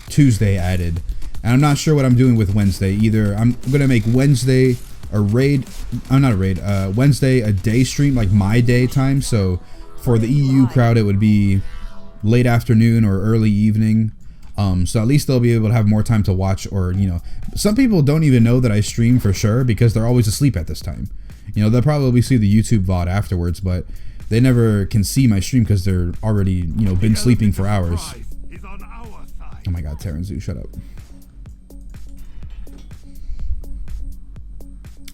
Tuesday added. And I'm not sure what I'm doing with Wednesday. Either I'm gonna make Wednesday a raid. Not a raid. Wednesday a day stream, like my day time. So for the EU crowd, it would be late afternoon or early evening. So at least they'll be able to have more time to watch, or, you know, some people don't even know that I stream for sure because they're always asleep at this time. You know, they'll probably see the YouTube VOD afterwards, but they never can see my stream because they're already, you know, been sleeping for hours. Oh my god, Terran Zoo, shut up.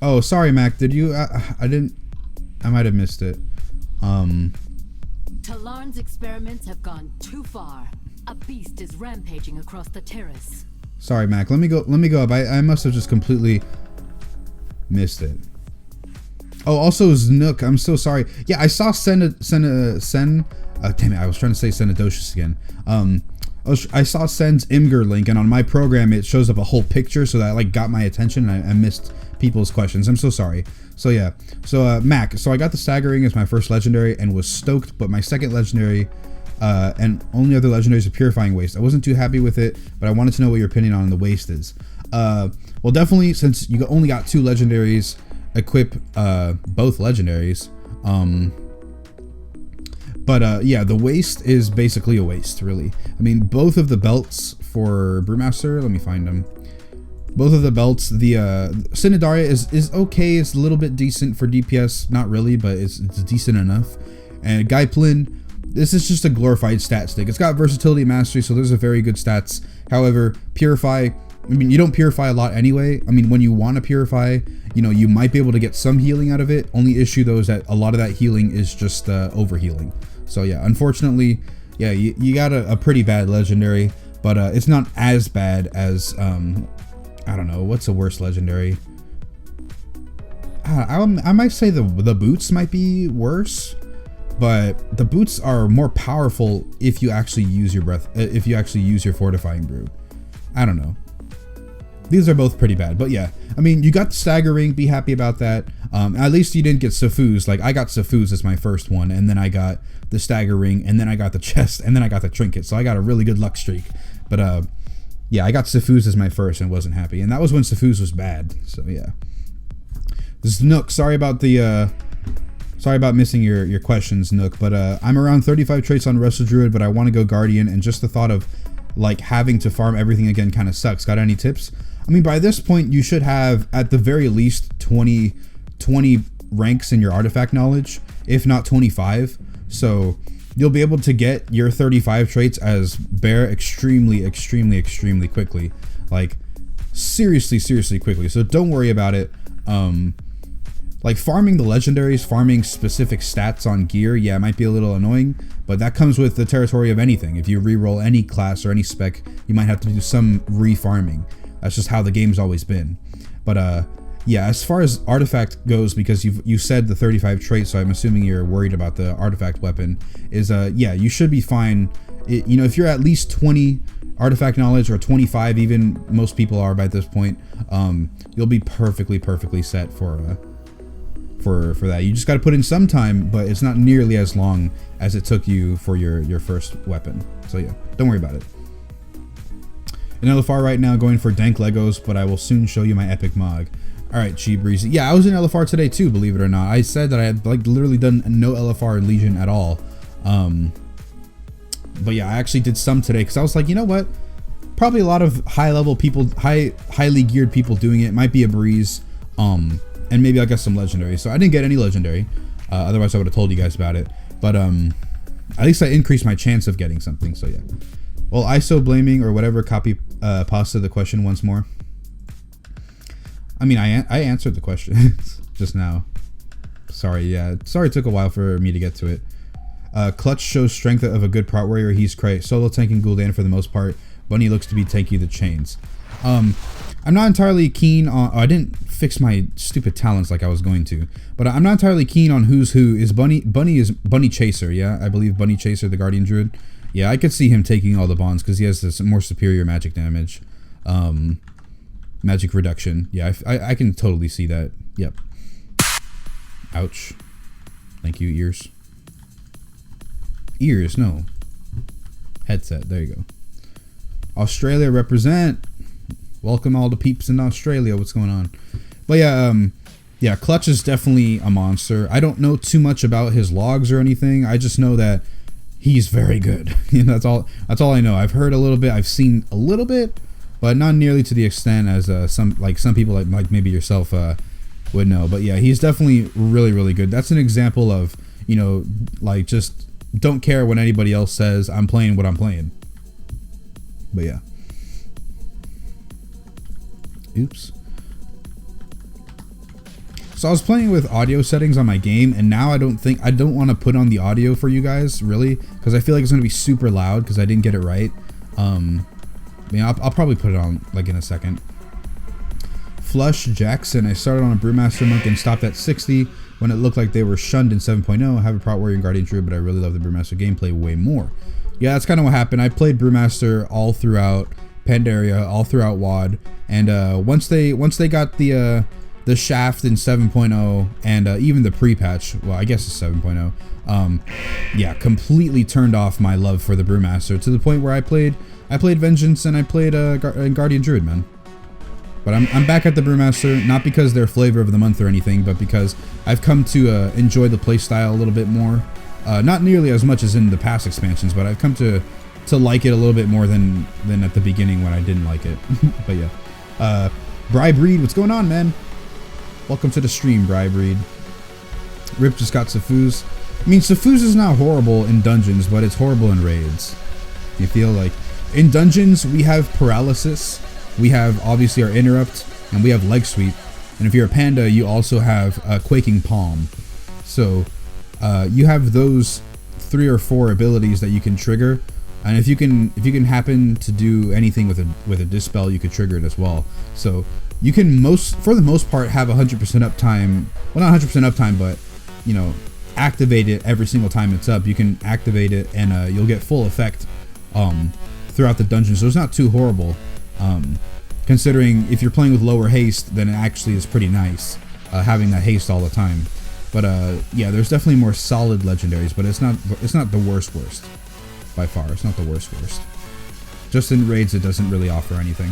Oh, sorry, Mac. Did you? I might have missed it. Talarn's experiments have gone too far. A beast is rampaging across the terrace. Sorry, Mac. Let me go up. I must have just completely missed it. Oh, also Znook. I'm so sorry. Yeah, I saw damn it, I was trying to say Senadocious again. I saw Sen's Imgur link, and on my program it shows up a whole picture, so that like got my attention, and I missed people's questions. I'm so sorry. So yeah. So Mac. So I got the Staggering as my first legendary and was stoked, but my second legendary. And only other legendaries are Purifying Waste. I wasn't too happy with it, but I wanted to know what your opinion on the waste is. Well, definitely, since you only got two legendaries, equip both legendaries. But yeah, the waste is basically a waste, really. I mean, both of the belts for Brewmaster, let me find them. Both of the belts, the Synodaria is okay. It's a little bit decent for DPS, not really, but it's decent enough. And Gaiplin, this is just a glorified stat stick. It's got versatility and mastery, so there's a very good stats However, purify, I mean, you don't purify a lot anyway. I mean, when you want to purify, you know, you might be able to get some healing out of it. Only issue though is that a lot of that healing is just overhealing. So yeah, unfortunately, yeah, you got a pretty bad legendary, but it's not as bad as, I don't know, what's the worst legendary? I might say the boots might be worse, but the boots are more powerful if you actually use your if you actually use your fortifying brew. I don't know. These are both pretty bad, but yeah, I mean, you got the staggering, be happy about that. At least you didn't get Safuz. Like, I got Safuz as my first one, and then I got the staggering, and then I got the chest, and then I got the trinket, so I got a really good luck streak. But yeah, I got Safuz as my first and wasn't happy, and that was when Safuz was bad, so yeah. This is Nook. Sorry about missing your questions, Nook, but I'm around 35 traits on Wrestle Druid, but I want to go Guardian, and just the thought of like having to farm everything again kind of sucks. Got any tips? I mean, by this point, you should have at the very least 20 ranks in your artifact knowledge, if not 25. So you'll be able to get your 35 traits as Bear extremely quickly. Like, seriously quickly. So don't worry about it. Like, farming the legendaries, farming specific stats on gear, yeah, it might be a little annoying, but that comes with the territory of anything. If you reroll any class or any spec, you might have to do some re-farming. That's just how the game's always been. But yeah, as far as artifact goes, because you said the 35 traits, so I'm assuming you're worried about the artifact weapon, is yeah, you should be fine. You know, if you're at least 20 artifact knowledge, or 25 even, most people are by this point, you'll be perfectly set for that. You just got to put in some time, but it's not nearly as long as it took you for your first weapon. So yeah, don't worry about it. In LFR right now, going for dank Legos, but I will soon show you my epic Mog. Alright, Chi Breezy. Yeah, I was in LFR today too, believe it or not. I said that I had like literally done no LFR in Legion at all. But yeah, I actually did some today because I was like, you know what? Probably a lot of high level people, highly geared people doing it. Might be a breeze. And maybe I'll get some legendary. So I didn't get any legendary. Otherwise I would have told you guys about it. But at least I increased my chance of getting something. So yeah. Well, ISO blaming or whatever, copy pasta the question once more. I mean, I answered the question just now. Sorry, yeah. Sorry it took a while for me to get to it. Clutch shows strength of a good prot warrior. He's great. Solo tanking Gul'dan for the most part. Bunny looks to be tanking the chains. I'm not entirely keen on... Oh, I didn't fix my stupid talents like I was going to. But I'm not entirely keen on who's who. Is Bunny is Bunny Chaser, yeah? I believe Bunny Chaser, the Guardian Druid. Yeah, I could see him taking all the bonds because he has this more superior magic damage. Magic reduction. Yeah, I can totally see that. Yep. Ouch. Thank you, ears. Ears, no. Headset, there you go. Australia represent. Welcome all the peeps in Australia. What's going on? But yeah, yeah, Clutch is definitely a monster. I don't know too much about his logs or anything. I just know that he's very good. You know, that's all I know. I've heard a little bit, I've seen a little bit, but not nearly to the extent as some people like maybe yourself would know. But yeah, he's definitely really good. That's an example of, you know, like, just don't care what anybody else says. I'm playing what I'm playing. But yeah. Oops. So I was playing with audio settings on my game, and now I don't want to put on the audio for you guys, really, because I feel like it's going to be super loud because I didn't get it right. I mean, I'll probably put it on like in a second. Flush Jackson. I started on a Brewmaster monk and stopped at 60 when it looked like they were shunned in 7.0. I have a Prot Warrior and Guardian Druid, but I really love the Brewmaster gameplay way more. Yeah, that's kind of what happened. I played Brewmaster all throughout Pandaria, all throughout WoD, and once they got the shaft in 7.0 and even the pre-patch, well, I guess it's 7.0, yeah, completely turned off my love for the Brewmaster to the point where I played Vengeance and I played Guardian Druid, man. But I'm back at the Brewmaster, not because they're flavor of the month or anything, but because I've come to enjoy the playstyle a little bit more. Not nearly as much as in the past expansions, but I've come to like it a little bit more than at the beginning when I didn't like it. But yeah. Bri Breed, what's going on, man? Welcome to the stream, Bri Breed. Rip just got Safuz. I mean, Safuz is not horrible in dungeons, but it's horrible in raids. You feel like In dungeons, we have paralysis, we have obviously our interrupt, and we have leg sweep. And if you're a panda, you also have quaking palm. So you have those 3 or 4 abilities that you can trigger, and if you can happen to do anything with a dispel, you could trigger it as well. So you can for the most part have 100% uptime. Well, not 100% uptime, but you know, activate it every single time it's up. You can activate it, and you'll get full effect throughout the dungeon. So it's not too horrible, considering if you're playing with lower haste, then it actually is pretty nice having that haste all the time. But yeah, there's definitely more solid legendaries, but it's not the worst by far. It's not the worst. Just in raids, it doesn't really offer anything.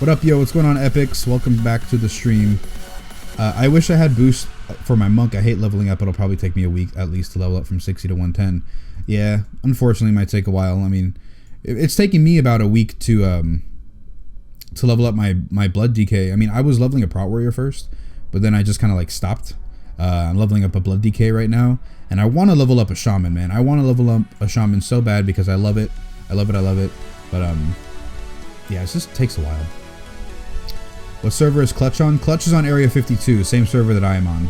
What up, yo? What's going on, Epics? Welcome back to the stream. I wish I had boost for my monk. I hate leveling up. It'll probably take me a week at least to level up from 60 to 110. Yeah, unfortunately, it might take a while. I mean, it's taking me about a week to level up my blood DK. I mean, I was leveling a Prot Warrior first, but then I just kind of like stopped. I'm leveling up a blood DK right now, and I want to level up a shaman, man. I want to level up a shaman so bad because I love it. I love it. But yeah, it just takes a while. What server is Clutch on? Clutch is on Area 52, same server that I am on.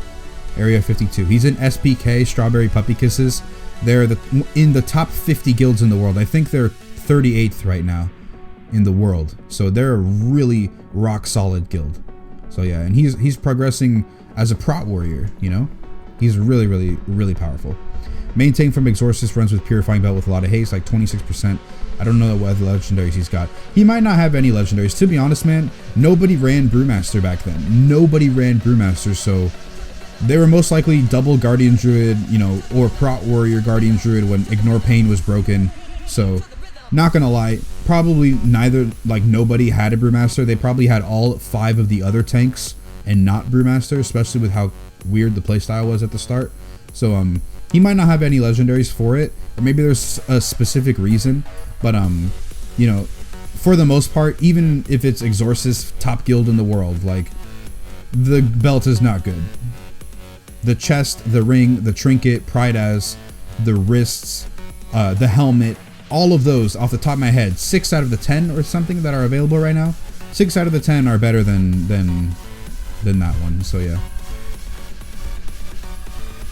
Area 52. He's in SPK, Strawberry Puppy Kisses. They're in the top 50 guilds in the world. I think they're 38th right now in the world. So they're a really rock solid guild. So yeah, and he's progressing as a Prot Warrior, you know? He's really powerful. Maintain from Exorcist runs with Purifying Belt with a lot of haste, like 26%. I don't know what other legendaries he's got. He might not have any legendaries. To be honest, man, nobody ran Brewmaster back then. Nobody ran Brewmaster, so they were most likely double Guardian Druid, you know, or Prot Warrior Guardian Druid when Ignore Pain was broken. So, not gonna lie, probably neither, like nobody had a Brewmaster. They probably had all 5 of the other tanks and not Brewmaster, especially with how weird the playstyle was at the start. So, he might not have any legendaries for it, or maybe there's a specific reason, but you know, for the most part, even if it's Exorcist, top guild in the world, like, the belt is not good. The chest, the ring, the trinket, Pride As, the wrists, the helmet, all of those off the top of my head, 6 out of the 10 or something that are available right now, 6 out of the 10 are better than that one. So yeah.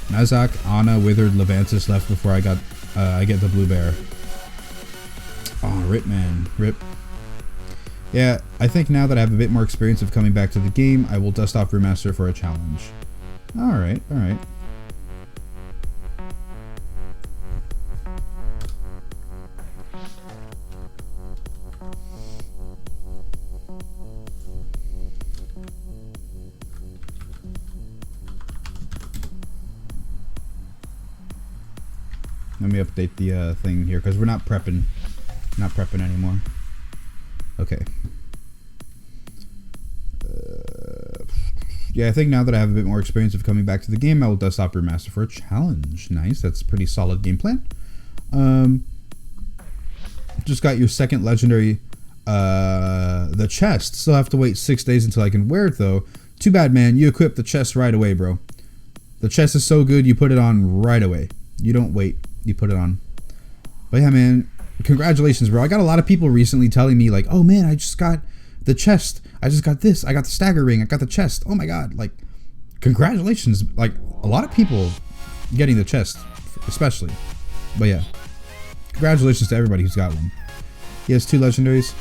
Nazak, Ana, Withered, Levantis left before I get the blue bear. Oh, rip, man, rip. Yeah, I think now that I have a bit more experience of coming back to the game, I will dust off Brewmaster for a challenge. Alright. Let me update the thing here, because we're not prepping anymore. Okay. Yeah, I think now that I have a bit more experience of coming back to the game, I will dust off Brewmaster for a challenge. Nice, that's a pretty solid game plan. Just got your second legendary, the chest. Still have to wait 6 days until I can wear it though. Too bad, man. You equip the chest right away, bro. The chest is so good, you put it on right away. You don't wait, you put it on. But yeah, man, congratulations, bro. I got a lot of people recently telling me like, oh man, I just got the chest. I just got this. I got the stagger ring. I got the chest. Oh my god, like, congratulations. Like, a lot of people getting the chest, especially. But yeah, congratulations to everybody who's got one. He has 2 legendaries.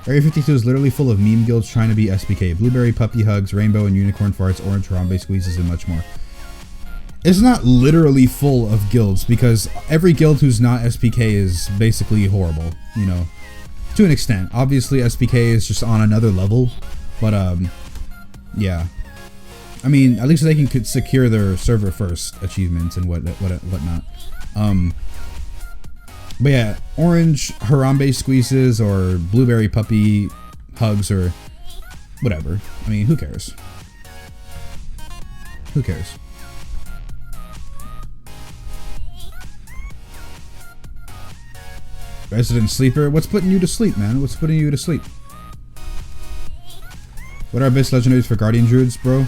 Area 52 is literally full of meme guilds trying to be SPK. Blueberry, Puppy Hugs, Rainbow and Unicorn Farts, Orange Harambe Squeezes, and much more. It's not literally full of guilds, because every guild who's not SPK is basically horrible, you know, to an extent. Obviously, SPK is just on another level, but yeah. I mean, at least they can secure their server first achievements and whatnot. But yeah, Orange Harambe Squeezes or Blueberry Puppy Hugs or whatever. I mean, who cares? Who cares? Resident Sleeper? What's putting you to sleep, man? What's putting you to sleep? What are best legendaries for Guardian Druids, bro?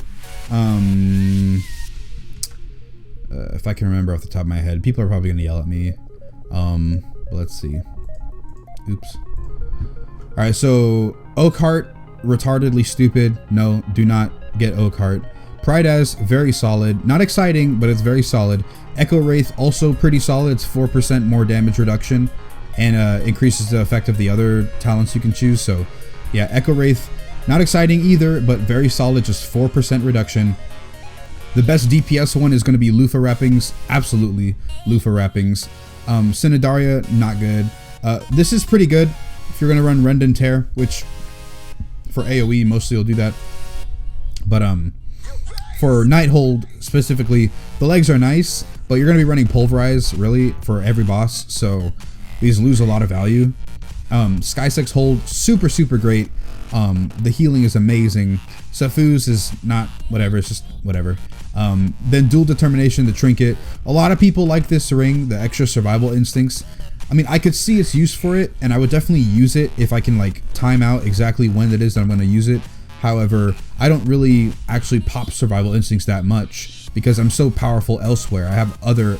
If I can remember off the top of my head. People are probably going to yell at me. But let's see. Oops. All right, so Oakheart, retardedly stupid. No, do not get Oakheart. Pride as, very solid. Not exciting, but it's very solid. Echo Wraith, also pretty solid. It's 4% more damage reduction and increases the effect of the other talents you can choose. So yeah, Echo Wraith, not exciting either, but very solid, just 4% reduction. The best DPS one is going to be Lufa Wrappings. Absolutely, Lufa Wrappings. Cinedaria, not good. This is pretty good if you're going to run Rend and Tear, which for AoE mostly will do that. But for Nighthold specifically, the legs are nice, but you're going to be running Pulverize really for every boss, so these lose a lot of value. Sky6 Hold, super great. The healing is amazing. Safuz is not whatever, it's just whatever. Then Dual Determination, the trinket. A lot of people like this ring, the extra survival instincts. I mean, I could see its use for it, and I would definitely use it if I can like time out exactly when it is that I'm going to use it. However, I don't really actually pop survival instincts that much because I'm so powerful elsewhere. I have other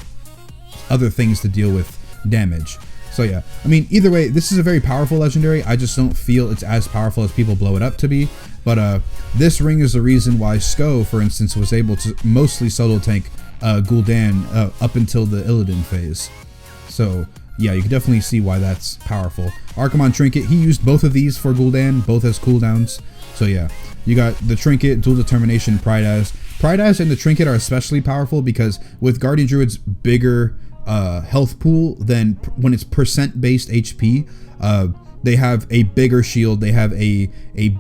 things to deal with damage. So yeah, I mean, either way, this is a very powerful legendary. I just don't feel it's as powerful as people blow it up to be. But this ring is the reason why Sko, for instance, was able to mostly solo tank Gul'dan up until the Illidan phase. So yeah, you can definitely see why that's powerful. Archimonde Trinket, he used both of these for Gul'dan, both as cooldowns. So yeah, you got the Trinket, Dual Determination, Pride as. Pride as and the Trinket are especially powerful because with Guardian Druid's bigger health pool than when it's percent based HP, they have a bigger shield, they have a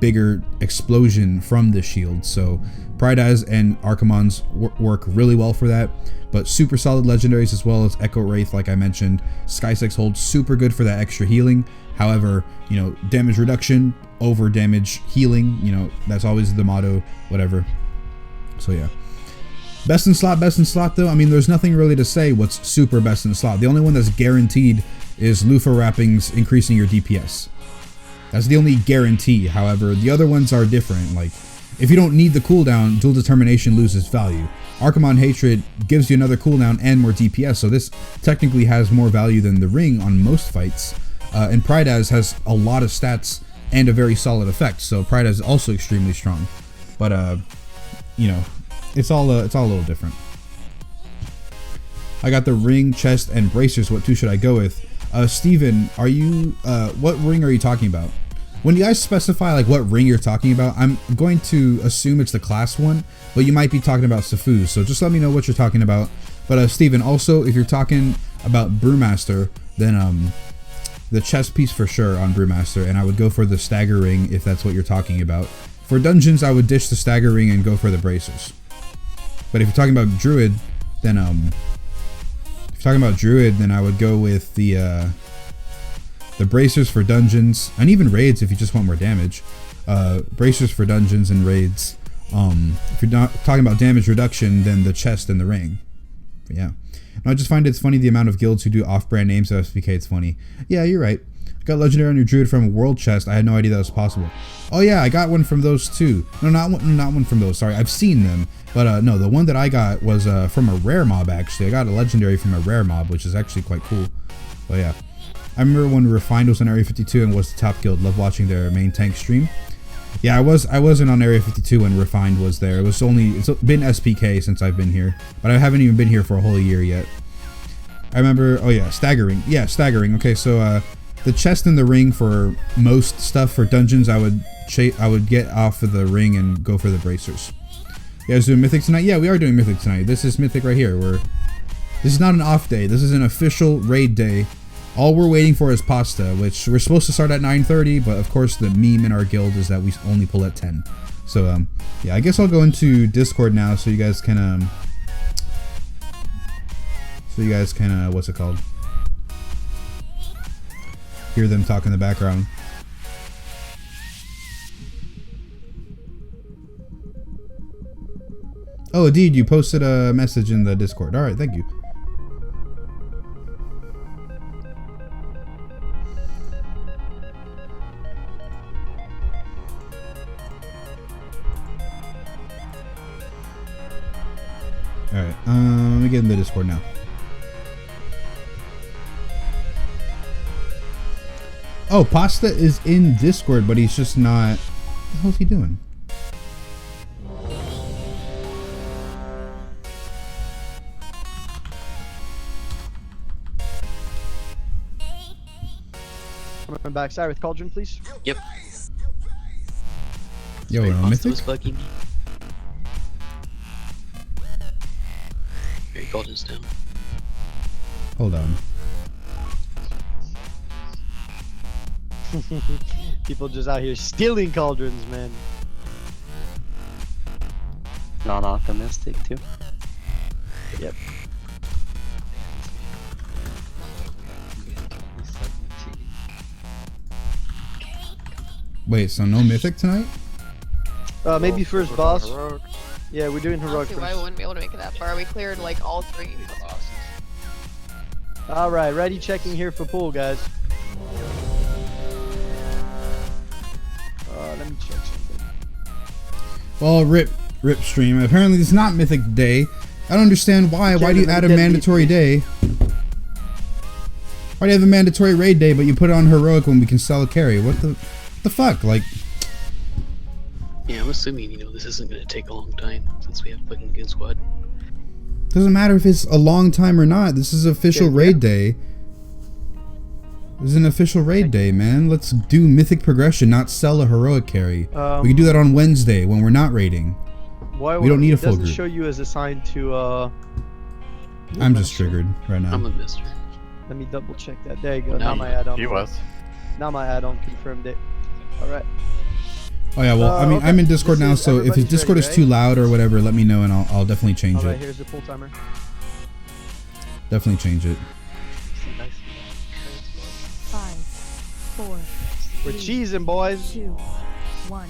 bigger explosion from the shield. So Pride as and Archimondes work really well for that. But super solid legendaries as well as Echo Wraith, like I mentioned. Sky6 Hold, super good for that extra healing. However, you know, damage reduction over damage healing, you know, that's always the motto, whatever. So yeah. Best in slot though, I mean, there's nothing really to say what's super best in slot. The only one that's guaranteed is Lufa Wrappings increasing your DPS. That's the only guarantee. However, the other ones are different. Like, if you don't need the cooldown, Dual Determination loses value. Archimonde Hatred gives you another cooldown and more DPS, so this technically has more value than the ring on most fights. And Pride as has a lot of stats and a very solid effect, so Pride as is also extremely strong. But you know, it's all a little different. I got the ring, chest, and bracers. What two should I go with? Steven, are you what ring are you talking about? When you guys specify like what ring you're talking about, I'm going to assume it's the class one, but you might be talking about Safuz, so just let me know what you're talking about. But Steven, also, if you're talking about Brewmaster, then the chest piece for sure on Brewmaster, and I would go for the stagger ring if that's what you're talking about. For dungeons, I would ditch the stagger ring and go for the bracers. But if you're talking about Druid, then I would go with the bracers for dungeons and even raids if you just want more damage. Bracers for dungeons and raids. If you're not talking about damage reduction, then the chest and the ring. But yeah. And I just find it's funny the amount of guilds who do off-brand names of SPK. It's funny. Yeah, you're right. I got legendary on your druid from World Chest. I had no idea that was possible. Oh yeah, I got one from those too. No, not one from those. Sorry, I've seen them. But no, the one that I got was from a rare mob actually. I got a legendary from a rare mob, which is actually quite cool. But yeah. I remember when Refined was on Area 52 and was the top guild. Love watching their main tank stream. Yeah, I wasn't on Area 52 when Refined was there. It's been SPK since I've been here, but I haven't even been here for a whole year yet. I remember, oh yeah, staggering. Yeah, staggering. Okay, so the chest and the ring for most stuff for dungeons, I would get off of the ring and go for the bracers. You guys doing Mythic tonight? Yeah, we are doing Mythic tonight. This is Mythic right here. This is not an off day. This is an official raid day. All we're waiting for is pasta, which we're supposed to start at 9:30, but of course the meme in our guild is that we only pull at 10. So yeah, I guess I'll go into Discord now so you guys can what's it called? Hear them talk in the background. Oh, indeed, you posted a message in the Discord. All right, thank you. Alright, let me get in the Discord now. Oh, Pasta is in Discord, but he's just not. What the hell's he doing? Coming back, side with Cauldron, please. Yep. Yo, no mythic? Was bugging me. Very Cauldron's down. Hold on. People just out here stealing Cauldrons, man. Non-optimistic too. Yep. Wait, so no mythic tonight? Maybe first boss. Yeah, we're doing heroic Honestly, why first. wouldn't be able to make it that far? We cleared like all 3. Alright, ready checking here for pool, guys. Let me check something. Well, rip stream. Apparently it's not mythic day. I don't understand why. Why do you add a mandatory day? Why do you have a mandatory raid day, but you put it on heroic when we can sell a carry? What the fuck? Like, Yeah, I'm assuming, this isn't gonna take a long time since we have fucking good squad. doesn't matter if it's a long time or not. This is official raid day. This is an official raid day, man. Let's do mythic progression, not sell a heroic carry. We can do that on Wednesday when we're not raiding. Why We don't need a full It doesn't group. show you as assigned to, I'm just triggered right I'm now. a mister. Let me double check that. There you go. Well, Now now my you- add-on. He was. Now my add-on confirmed it. Alright. Oh yeah, well, I mean, okay. I'm in Discord This now, is- so if his everybody's Discord ready, is too right? loud or whatever, let me know and I'll definitely change Alright, it. here's the pool timer. Definitely change it. 5, 4, We're cheesing, boys. 2, 1.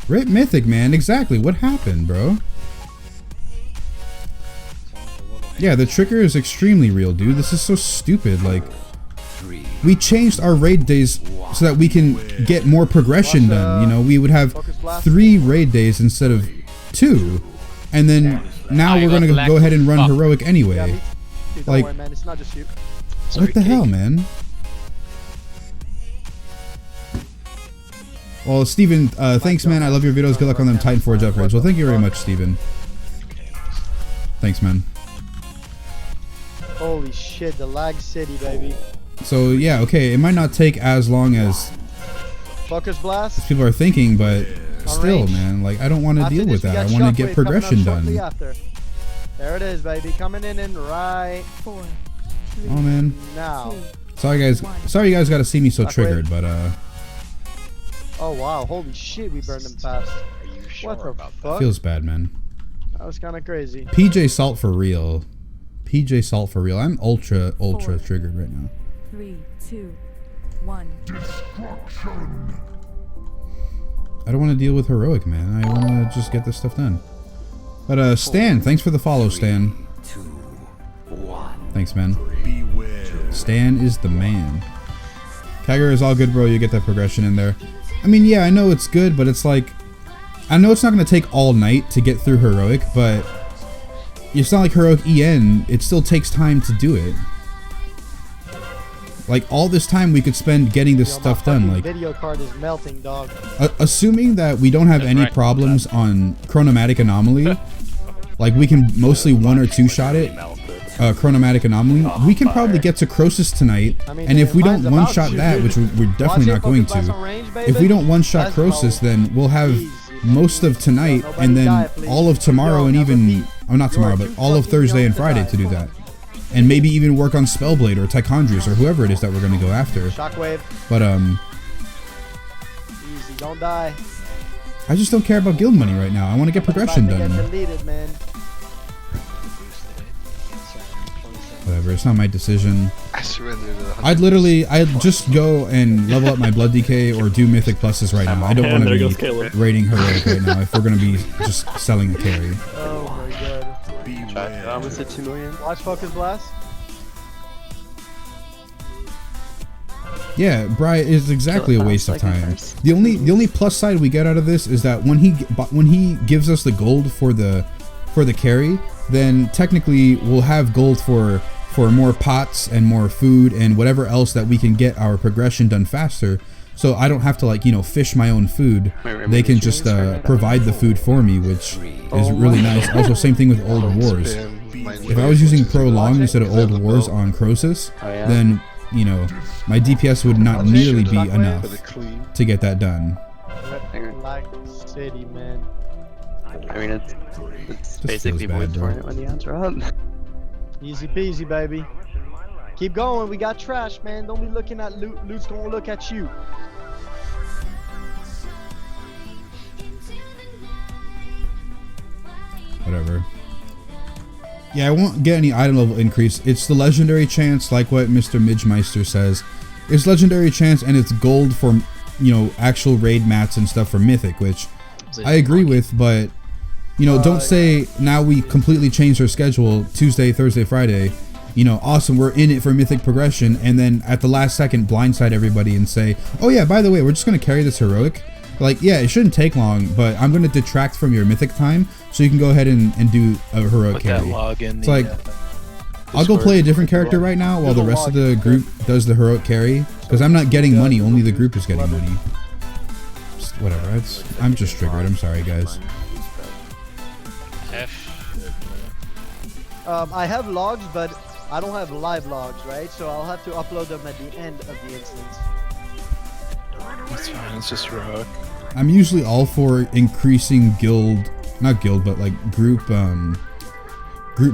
Rip mythic, man. Exactly. What happened, bro? Yeah, the trigger is extremely real, dude. This is so stupid. Like, we changed our raid days so that we can get more progression done. We would have 3 raid days instead of 2, and then now we're gonna go ahead and run heroic Yeah, anyway. me too. Don't Like- worry, man. It's not just you. Sorry, What the Kate. hell, man? Well, Steven, thanks, man. I love your videos. Good luck on them Titan Forge upgrades. Well, thank you very much, Steven. Thanks, man. Holy shit, the lag city, baby. So, yeah, okay, it might not take as long as Focus blast. people are thinking, but still, range. man, like, I don't want to After deal this, with we that. I got want to get Shockwave coming up progression shortly done. after. There it is, baby. Coming in and right 4, Oh, man. now. Sorry, guys. Sorry you guys got to see me so Shockwave. triggered, but, Oh, wow. Holy shit, we burned them fast. What the fuck? feels bad, man. That was kind of crazy. PJ Salt for real. PJ Salt for real. I'm ultra triggered right now. 3, 2, 1. I don't want to deal with heroic, man. I want to just get this stuff done. But Stan, thanks for the follow, Stan. Thanks, man. Stan is the man. Kagger is all good, bro. You get that progression in there. I mean, yeah, I know it's good, but it's like, I know it's not going to take all night to get through heroic, but it's not like heroic EN. It still takes time to do it. Like, all this time we could spend getting this Yo, my stuff done. fucking Like, video card is melting, dog. assuming that we don't have any problems on chronomatic anomaly, like we can mostly 1 or 2 shot it, chronomatic anomaly, we can probably get to Croesus tonight, I mean, and if we don't mine's about one-shot to, that, dude. which we're definitely not Watch it, going focus blast to, on range, if we baby. don't one-shot Let's Croesus, go. then we'll have Easy, most of tonight, Nobody and then die, please. all of tomorrow, Yo, and never even, beat. oh, not You tomorrow, are but too all of fucking Thursday young and to Friday die. to do that. And maybe even work on Spellblade or Tychondrius or whoever it is that we're going to go after. Shockwave. But, Easy, don't die. I just don't care about guild money right now. I want to get progression About to done. get deleted, man. Whatever, it's not my decision. I surrender to the I'd just go and level up my blood DK or do mythic pluses right now. I don't want to be raiding heroic right now if we're going to be just selling a carry. Oh my god. almost at 2 million. Watch focus blast. Yeah, Bri is exactly a waste of time. The only plus side we get out of this is that when he gives us the gold for the carry, then technically we'll have gold for for more pots and more food and whatever else that we can get our progression done faster. So I don't have to like, you know, fish my own food. They can just provide the food for me, which is really nice. Also, same thing with Old Wars. If I was using Prolonged instead of Old Wars on Croesus, then, you know, my DPS would not nearly be enough to get that done. Black City, man. I mean, it's basically void for it when the ads are up. Easy peasy, baby. Keep going. We got trash, man. Don't be looking at loot. Loot's gonna look at you. Whatever. Yeah, I won't get any item level increase. It's the legendary chance, like what Mr. Midgemeister says. It's legendary chance and it's gold for, you know, actual raid mats and stuff for Mythic, which I agree with, but, you know, don't say now we completely changed our schedule Tuesday, Thursday, Friday. You know, awesome, we're in it for Mythic progression, and then at the last second blindside everybody and say, oh yeah, by the way, we're just going to carry this heroic. Like, yeah, it shouldn't take long, but I'm going to detract from your Mythic time so you can go ahead and do a heroic carry. It's like, I'll go play a different character right now while the rest of the group does the heroic carry, because I'm not getting money, only the group is getting money. Just whatever, I'm just triggered, I'm sorry guys. I have logs, but I don't have live logs, right? So I'll have to upload them at the end of the instance. That's fine, it's just heroic. I'm usually all for increasing not guild, but like group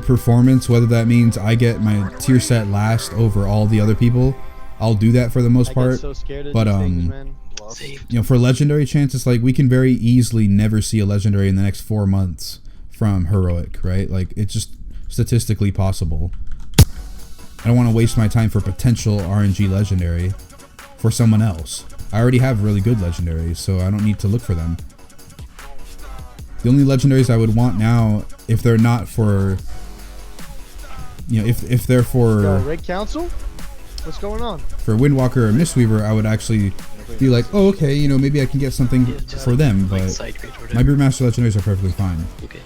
performance, whether that means I get my tier set last over all the other people. I'll do that for the most part. But you know, for legendary chances, like we can very easily never see a legendary in the next 4 months from heroic, right? Like it's just statistically possible. I don't want to waste my time for potential RNG legendary for someone else. I already have really good legendaries, so I don't need to look for them. The only legendaries I would want now, if they're not for, you know, if they're for Raid Council, what's going on? For Windwalker or Mistweaver, I would actually be like, oh, okay, you know, maybe I can get something for them, but my Brewmaster legendaries are perfectly fine. Okay.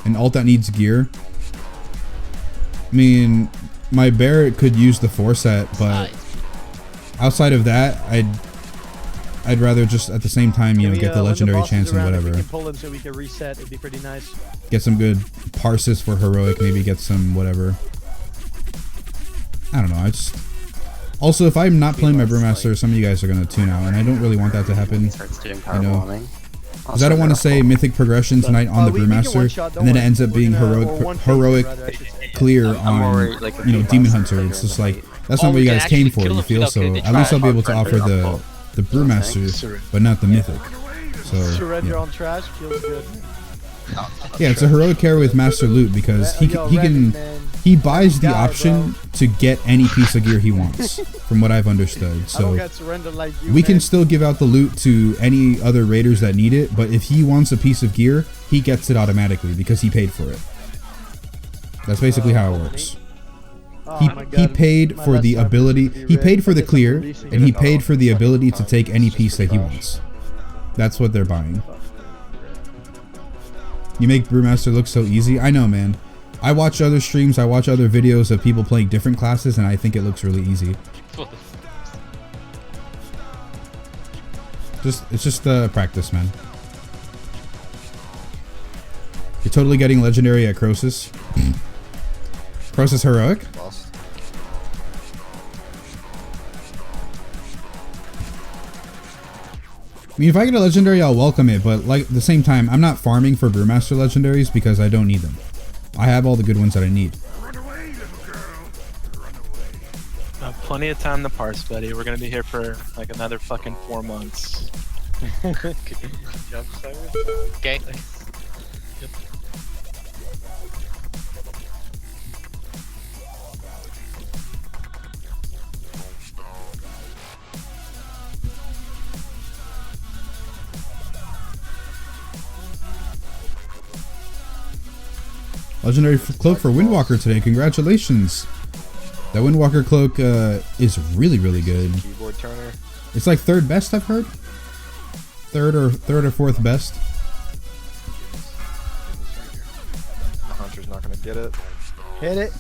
And alt that needs gear. I mean, my Barret could use the 4-set, but outside of that, I'd rather just at the same time, you know, get the legendary chance and whatever. We can pull them so we can reset. It'd be pretty nice. Get some good parses for heroic, maybe get some whatever. I don't know. I just also, if I'm not playing my Brewmaster, some of you guys are gonna tune out, and I don't really want that to happen. You know, because I don't want to say Mythic progression tonight on the Brewmaster, and then it ends up being heroic clear on, you know, Demon Hunter. It's just like, that's not what you guys came for, you feel? So at least I'll be able to offer the Brewmaster, but not the Mythic. So Surrender on trash feels good. yeah, it's a heroic carry with Master Loot, because he buys the option to get any piece of gear he wants, from what I've understood. So we can still give out the loot to any other raiders that need it, but if he wants a piece of gear, he gets it automatically because he paid for it. That's basically how it works. He paid for the ability, he paid for the clear, and he paid for the ability to take any piece that he wants. That's what they're buying. You make Brewmaster look so easy. I know, man. I watch other streams, I watch other videos of people playing different classes, and I think it looks really easy. It's just practice, man. You're totally getting legendary at Croesus. Croesus heroic. I mean, if I get a legendary, I'll welcome it, but like at the same time, I'm not farming for Brewmaster legendaries because I don't need them. I have all the good ones that I need. Plenty of time to parse, buddy. We're gonna be here for like another fucking 4 months. Okay. Legendary cloak for Windwalker today. Congratulations. That Windwalker cloak is really, really good. Keyboard turner. It's like third best, I've heard. Third or fourth best. The hunter's not gonna get it. Hit it.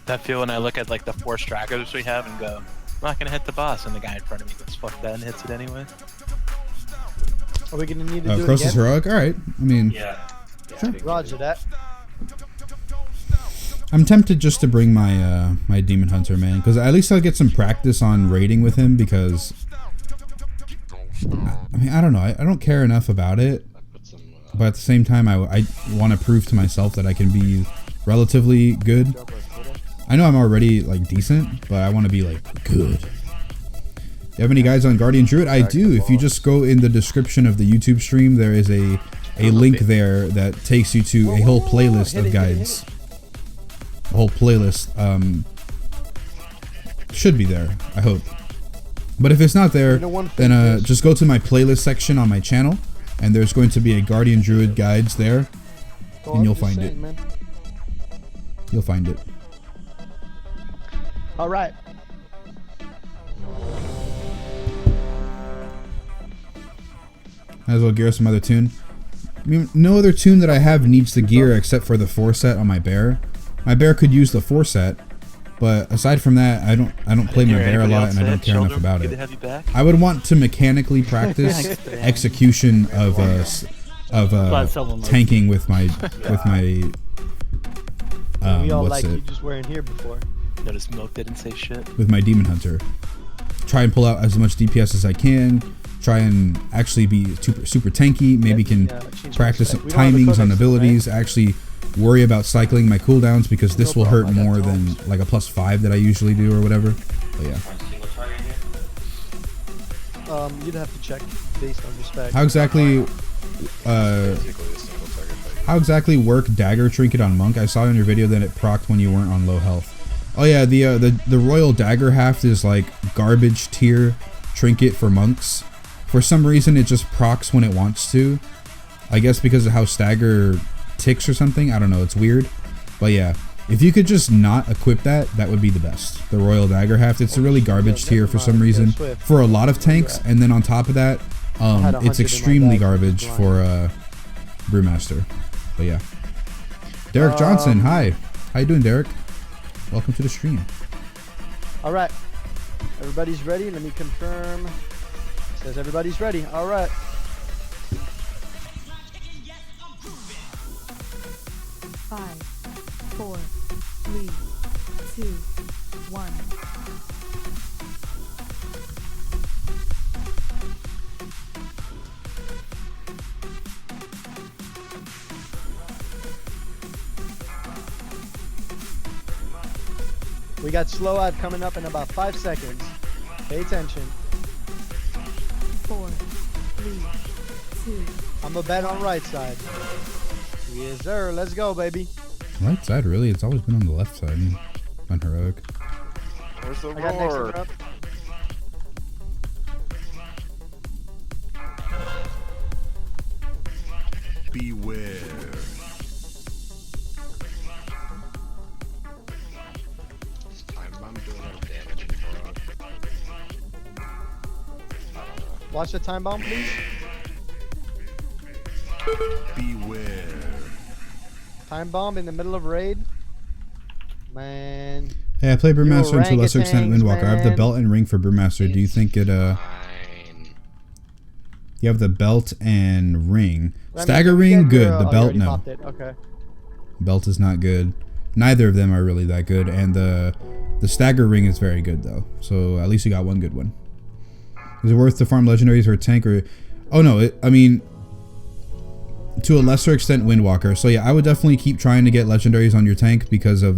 That feel when I look at like the 4 stragglers we have and go, I'm not gonna hit the boss, and the guy in front of me goes, fuck that, and hits it anyway. Are we gonna need to do it Cross is again? heroic. All right. I mean, Sure. Roger that. I'm tempted just to bring my my demon hunter, man, because at least I'll get some practice on raiding with him. Because I mean, I don't know. I don't care enough about it, but at the same time, I want to prove to myself that I can be relatively good. I know I'm already like decent, but I want to be like good. You have any guides on Guardian Druid? I do. If you just go in the description of the YouTube stream, there is a link there that takes you to a whole playlist of guides. A whole playlist should be there, I hope. But if it's not there, then just go to my playlist section on my channel, and there's going to be a Guardian Druid guides there, and you'll find it. You'll find it. All right. Might as well gear some other tune. I mean, no other tune that I have needs the gear except for the 4-set on my bear. My bear could use the 4-set, but aside from that, I don't play my bear a lot, and I don't care enough about it. I would want to mechanically practice execution of tanking with my we all what's like it? you just weren't here before. Notice Milk didn't say shit. With my demon hunter. Try and pull out as much DPS as I can. Try and actually be super tanky. Maybe can practice timings on abilities. Actually worry about cycling my cooldowns, because this will hurt more than like a +5 that I usually do or whatever. But yeah. You'd have to check based on respect. How exactly work dagger trinket on monk? I saw in your video that it procced when you weren't on low health. Oh yeah, the royal dagger haft is like garbage tier trinket for monks. For some reason, it just procs when it wants to. I guess because of how stagger ticks or something. I don't know. It's weird. But yeah, if you could just not equip that, that would be the best. The royal dagger haft. It's a really garbage tier for some reason for a lot of tanks, and then on top of that, it's extremely garbage for Brewmaster. But yeah, Derek Johnson. Hi. How you doing, Derek? Welcome to the stream. All right, everybody's ready. Let me confirm. Says everybody's ready. All right. Five, 4, 3, 2, 1. We got slow ad coming up in about 5 seconds. Pay attention. 4, 3, 2. I'm a bet on right side. Yes, sir. Let's go, baby. Right side, really? It's always been on the left side. On heroic. Where's the I got next roar? up. Beware. Watch the time bomb, please. Beware. Time bomb in the middle of raid. Man. Hey, I play Brewmaster and to a lesser extent orangutans, Windwalker. I have the man. belt and ring for Brewmaster. Do you think it You have the belt and ring. Stagger ring, good. The belt, no. Popped it. Okay. Belt is not good. Neither of them are really that good, and the stagger ring is very good though. So at least you got one good one. Is it worth to farm legendaries or a tank or? Oh no, I mean, to a lesser extent Windwalker. So yeah, I would definitely keep trying to get legendaries on your tank because of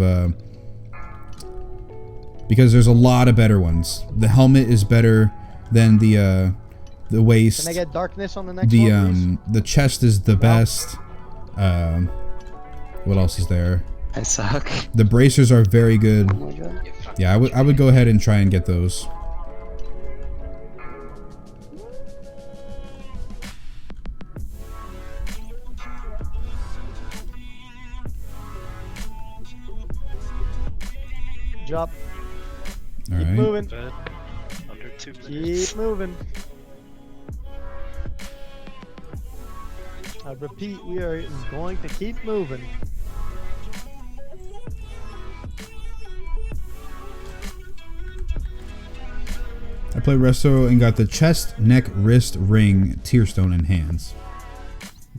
because there's a lot of better ones. The helmet is better than the waist. Can I get darkness on the next one, please? The chest is the best. What else is there? I suck. The bracers are very good. Oh my god. Yeah, I would go ahead and try and get those. Drop. All Keep right. moving. Under 2 minutes. Keep moving. I repeat, we are going to keep moving. I played resto and got the chest, neck, wrist, ring, tear stone, and hands.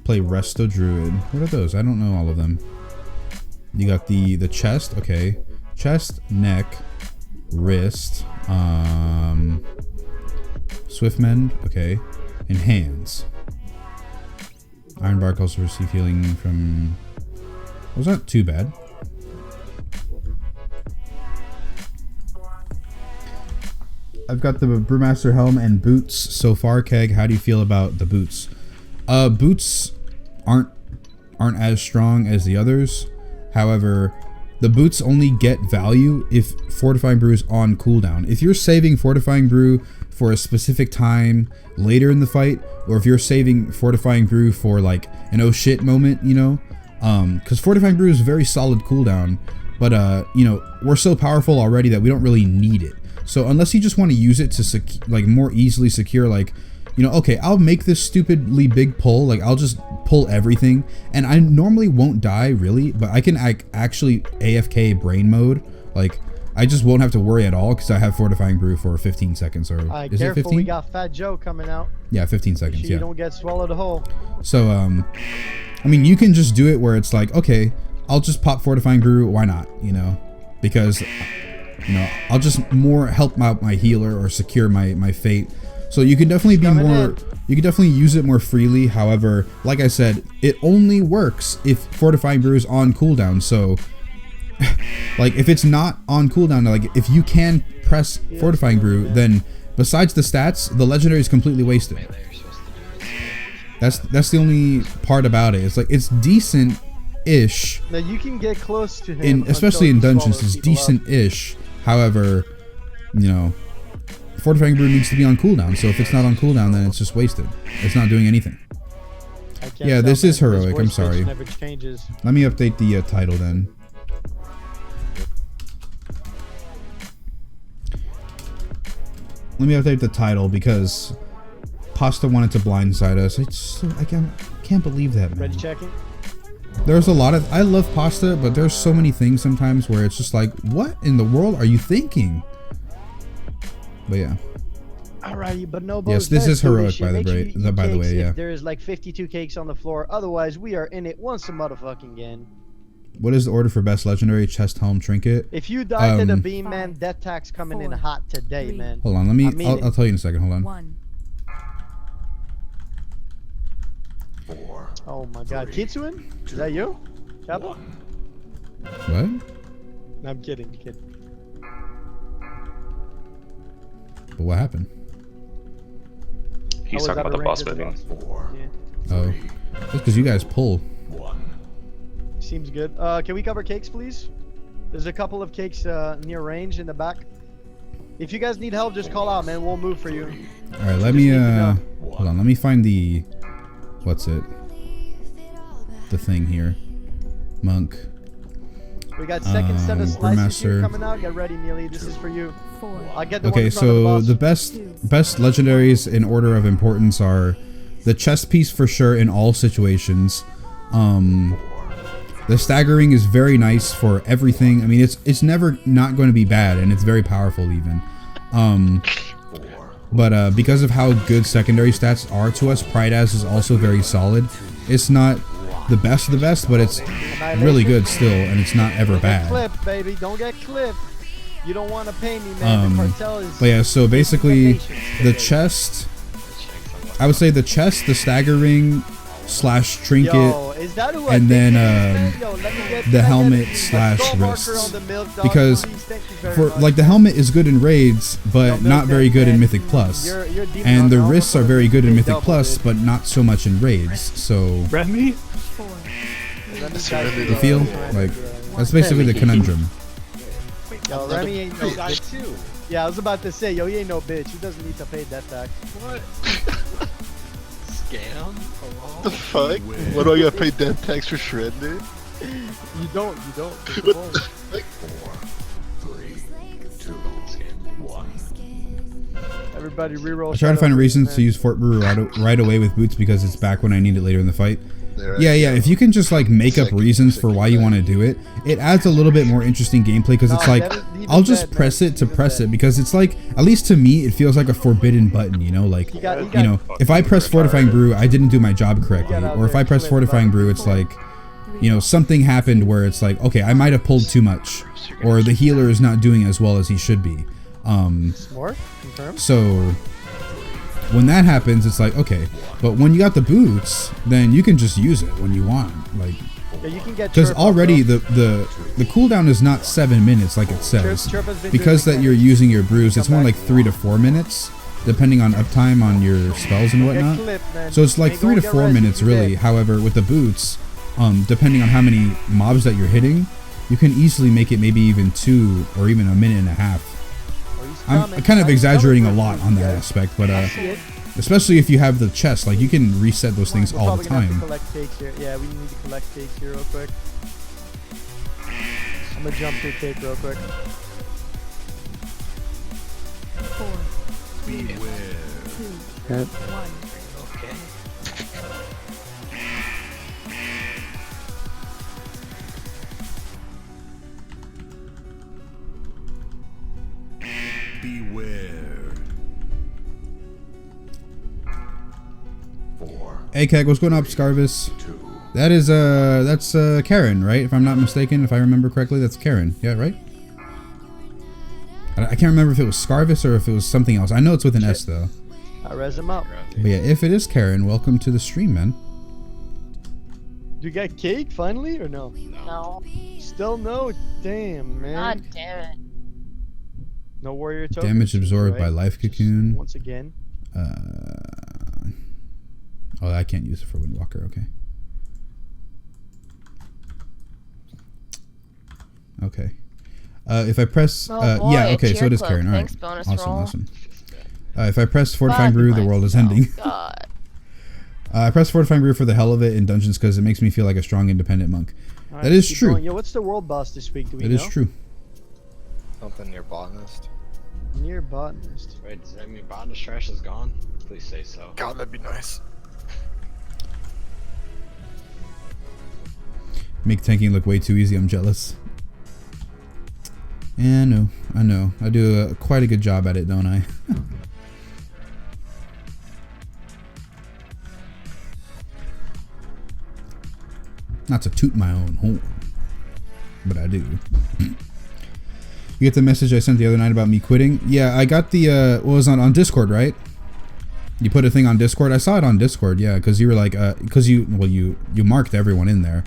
Play resto druid. What are those? I don't know all of them. You got the chest, okay. Chest, neck, wrist, swift mend, okay, and hands. Iron bark also receive healing from. Was not too bad. I've got the Brewmaster helm and boots so far. Keg, how do you feel about the boots? Boots aren't as strong as the others. However, the boots only get value if Fortifying Brew is on cooldown. If you're saving Fortifying Brew for a specific time later in the fight, or if you're saving Fortifying Brew for like an oh shit moment, you know, because Fortifying Brew is a very solid cooldown, but you know, we're so powerful already that we don't really need it. So unless you just want to use it to like more easily secure, like, you know, okay, I'll make this stupidly big pull, like I'll just pull everything, and I normally won't die really, but I can actually AFK brain mode, like I just won't have to worry at all because I have Fortifying Brew for 15 seconds, or is it 15? We got Fat Joe coming out. Yeah, 15 seconds. Sure yeah. You don't get swallowed whole. So I mean, you can just do it where it's like, okay, I'll just pop Fortifying Brew, why not, you know, because you know, I'll just more help out my healer or secure my fate. So you can definitely be more, you can definitely use it more freely. However, like I said, it only works if Fortifying Brew is on cooldown. So like if it's not on cooldown, like if you can press Fortifying Brew, then besides the stats, the legendary is completely wasted. That's the only part about it. It's like, it's decent-ish. Now you can get close to him, especially in dungeons, it's decent-ish. However, you know, Fortifying Brew needs to be on cooldown, so if it's not on cooldown, then it's just wasted. It's not doing anything. Yeah, this is heroic, I'm sorry. Never changes. Let me update the title then. Let me update the title because Pasta wanted to blindside us. I can't believe that, man. Ready checking? There's a lot of, I love Pasta, but there's so many things sometimes where it's just like, what in the world are you thinking? But yeah. Alrighty, but no. Yes, this is heroic by the way. Yeah. There's like 52 cakes on the floor. Otherwise, we are in it once a motherfucking again. What is the order for best legendary? Chest, helm, trinket. If you die to the beam, man, death tax coming in hot today, man. Hold on, I'll tell you in a second. Hold on. Oh my God, Kitsuin? Is that you? Chapel? What? No, I'm kidding. But what happened? He's talking about the boss moving. Oh, that's because you guys pull. Seems good. Can we cover cakes, please? There's a couple of cakes near range in the back. If you guys need help, just call out, man. We'll move for you. All right, let me hold on. Let me find the what's it? The thing here. Monk. We got second set of slices here coming out. Get ready, Mealy. This is for you. I'll get the okay, so the best legendaries in order of importance are the chest piece for sure in all situations. The staggering is very nice for everything. I mean, it's never not going to be bad, and it's very powerful even. But because of how good secondary stats are to us, Pride As is also very solid. It's not the best of the best, but it's really good still, and it's not ever bad. Don't get clipped, baby. Don't get clipped. You don't want to pay me, man. The cartel is. But yeah, so basically, the chest. I would say the chest, the staggering slash trinket, and then the helmet slash wrists. Because for like the helmet is good in raids, but not very good in Mythic Plus, and the wrists are very good in Mythic Plus, but not so much in raids. So Remy, you feel like that's basically the conundrum. Yo, Remy ain't no bitch too. Yeah, I was about to say, yo, he ain't no bitch. He doesn't need to pay that tax. What? Scam? The fuck? What do I gotta pay death tax for shred, dude? You don't. Like, 4, 3, 2, 1. Everybody reroll. I try to find reasons to use Fort Brew right away with boots because it's back when I need it later in the fight. there. Yeah, yeah. If you can just like make up Second- reasons for second why you back. want to do it, it adds a little bit more interesting gameplay because it's like I'll just press it to press it because it's like at least to me it feels like a forbidden button, you know, like you know, if I press fortifying brew, I didn't do my job correctly, or if I press fortifying brew, it's like, you know, something happened where it's like, okay, I might have pulled too much, or the healer is not doing as well as he should be. More? Confirm? So when that happens, it's like, okay, but when you got the boots, then you can just use it when you want, like, Yeah, you can get because chirp already up, the cooldown is not 7 minutes like it says. Chirp has been Because doing that you're using your brews, it's more like 3 to 4 minutes, depending on uptime on your spells and Get whatnot. clipped, man. So it's like Ain't 3 gonna to get 4 res if minutes you really. dead. However, with the boots, depending on how many mobs that you're hitting, you can easily make it maybe even 2 or even a minute and a half. Oh, he's I'm coming. kind of He's exaggerating a coming lot for on you that guys. aspect, but I see it. especially if you have the chest, like you can reset those things We're all the probably gonna have to time. collect cakes here. Yeah, we need to collect cakes here real quick. I'm gonna jump through cake real quick. 4, 3, 2, 1. Okay. Beware. 4, Hey Keg, what's going up, Scarvis? 2, That is that's Karen, right? If I'm not mistaken, if I remember correctly, that's Karen. Yeah, right? I can't remember if it was Scarvis or if it was something else. I know it's with an S though. I res him up. But yeah, if it is Karen, welcome to the stream, man. Do you get cake finally or no? No. Still no? Damn, man. God damn it. No warrior token. Damage absorbed by life cocoon. Once again. Oh, I can't use it for Windwalker. Okay. Okay. If I press, Oh boy, yeah, okay, so it is cheer Karen. cloak. All right, Thanks, bonus awesome, roll. awesome. If I press Fortifying Fuck Brew, the world is ending. God. I press Fortifying Brew for the hell of it in dungeons because it makes me feel like a strong, independent monk. Alright, That is keep true. going. Yo, what's the world boss this week? Do we That know? is true. Something near botanist. Near botanist. Wait, does that mean botanist trash is gone? Please say so. God, that'd be nice. Make tanking look way too easy. I'm jealous. Yeah, I know. I know. I do quite a good job at it, don't I? Not to toot my own horn, but I do. You get the message I sent the other night about me quitting? Yeah, I got the, what was on Discord, right? You put a thing on Discord? I saw it on Discord, yeah, because you were like, because you marked everyone in there.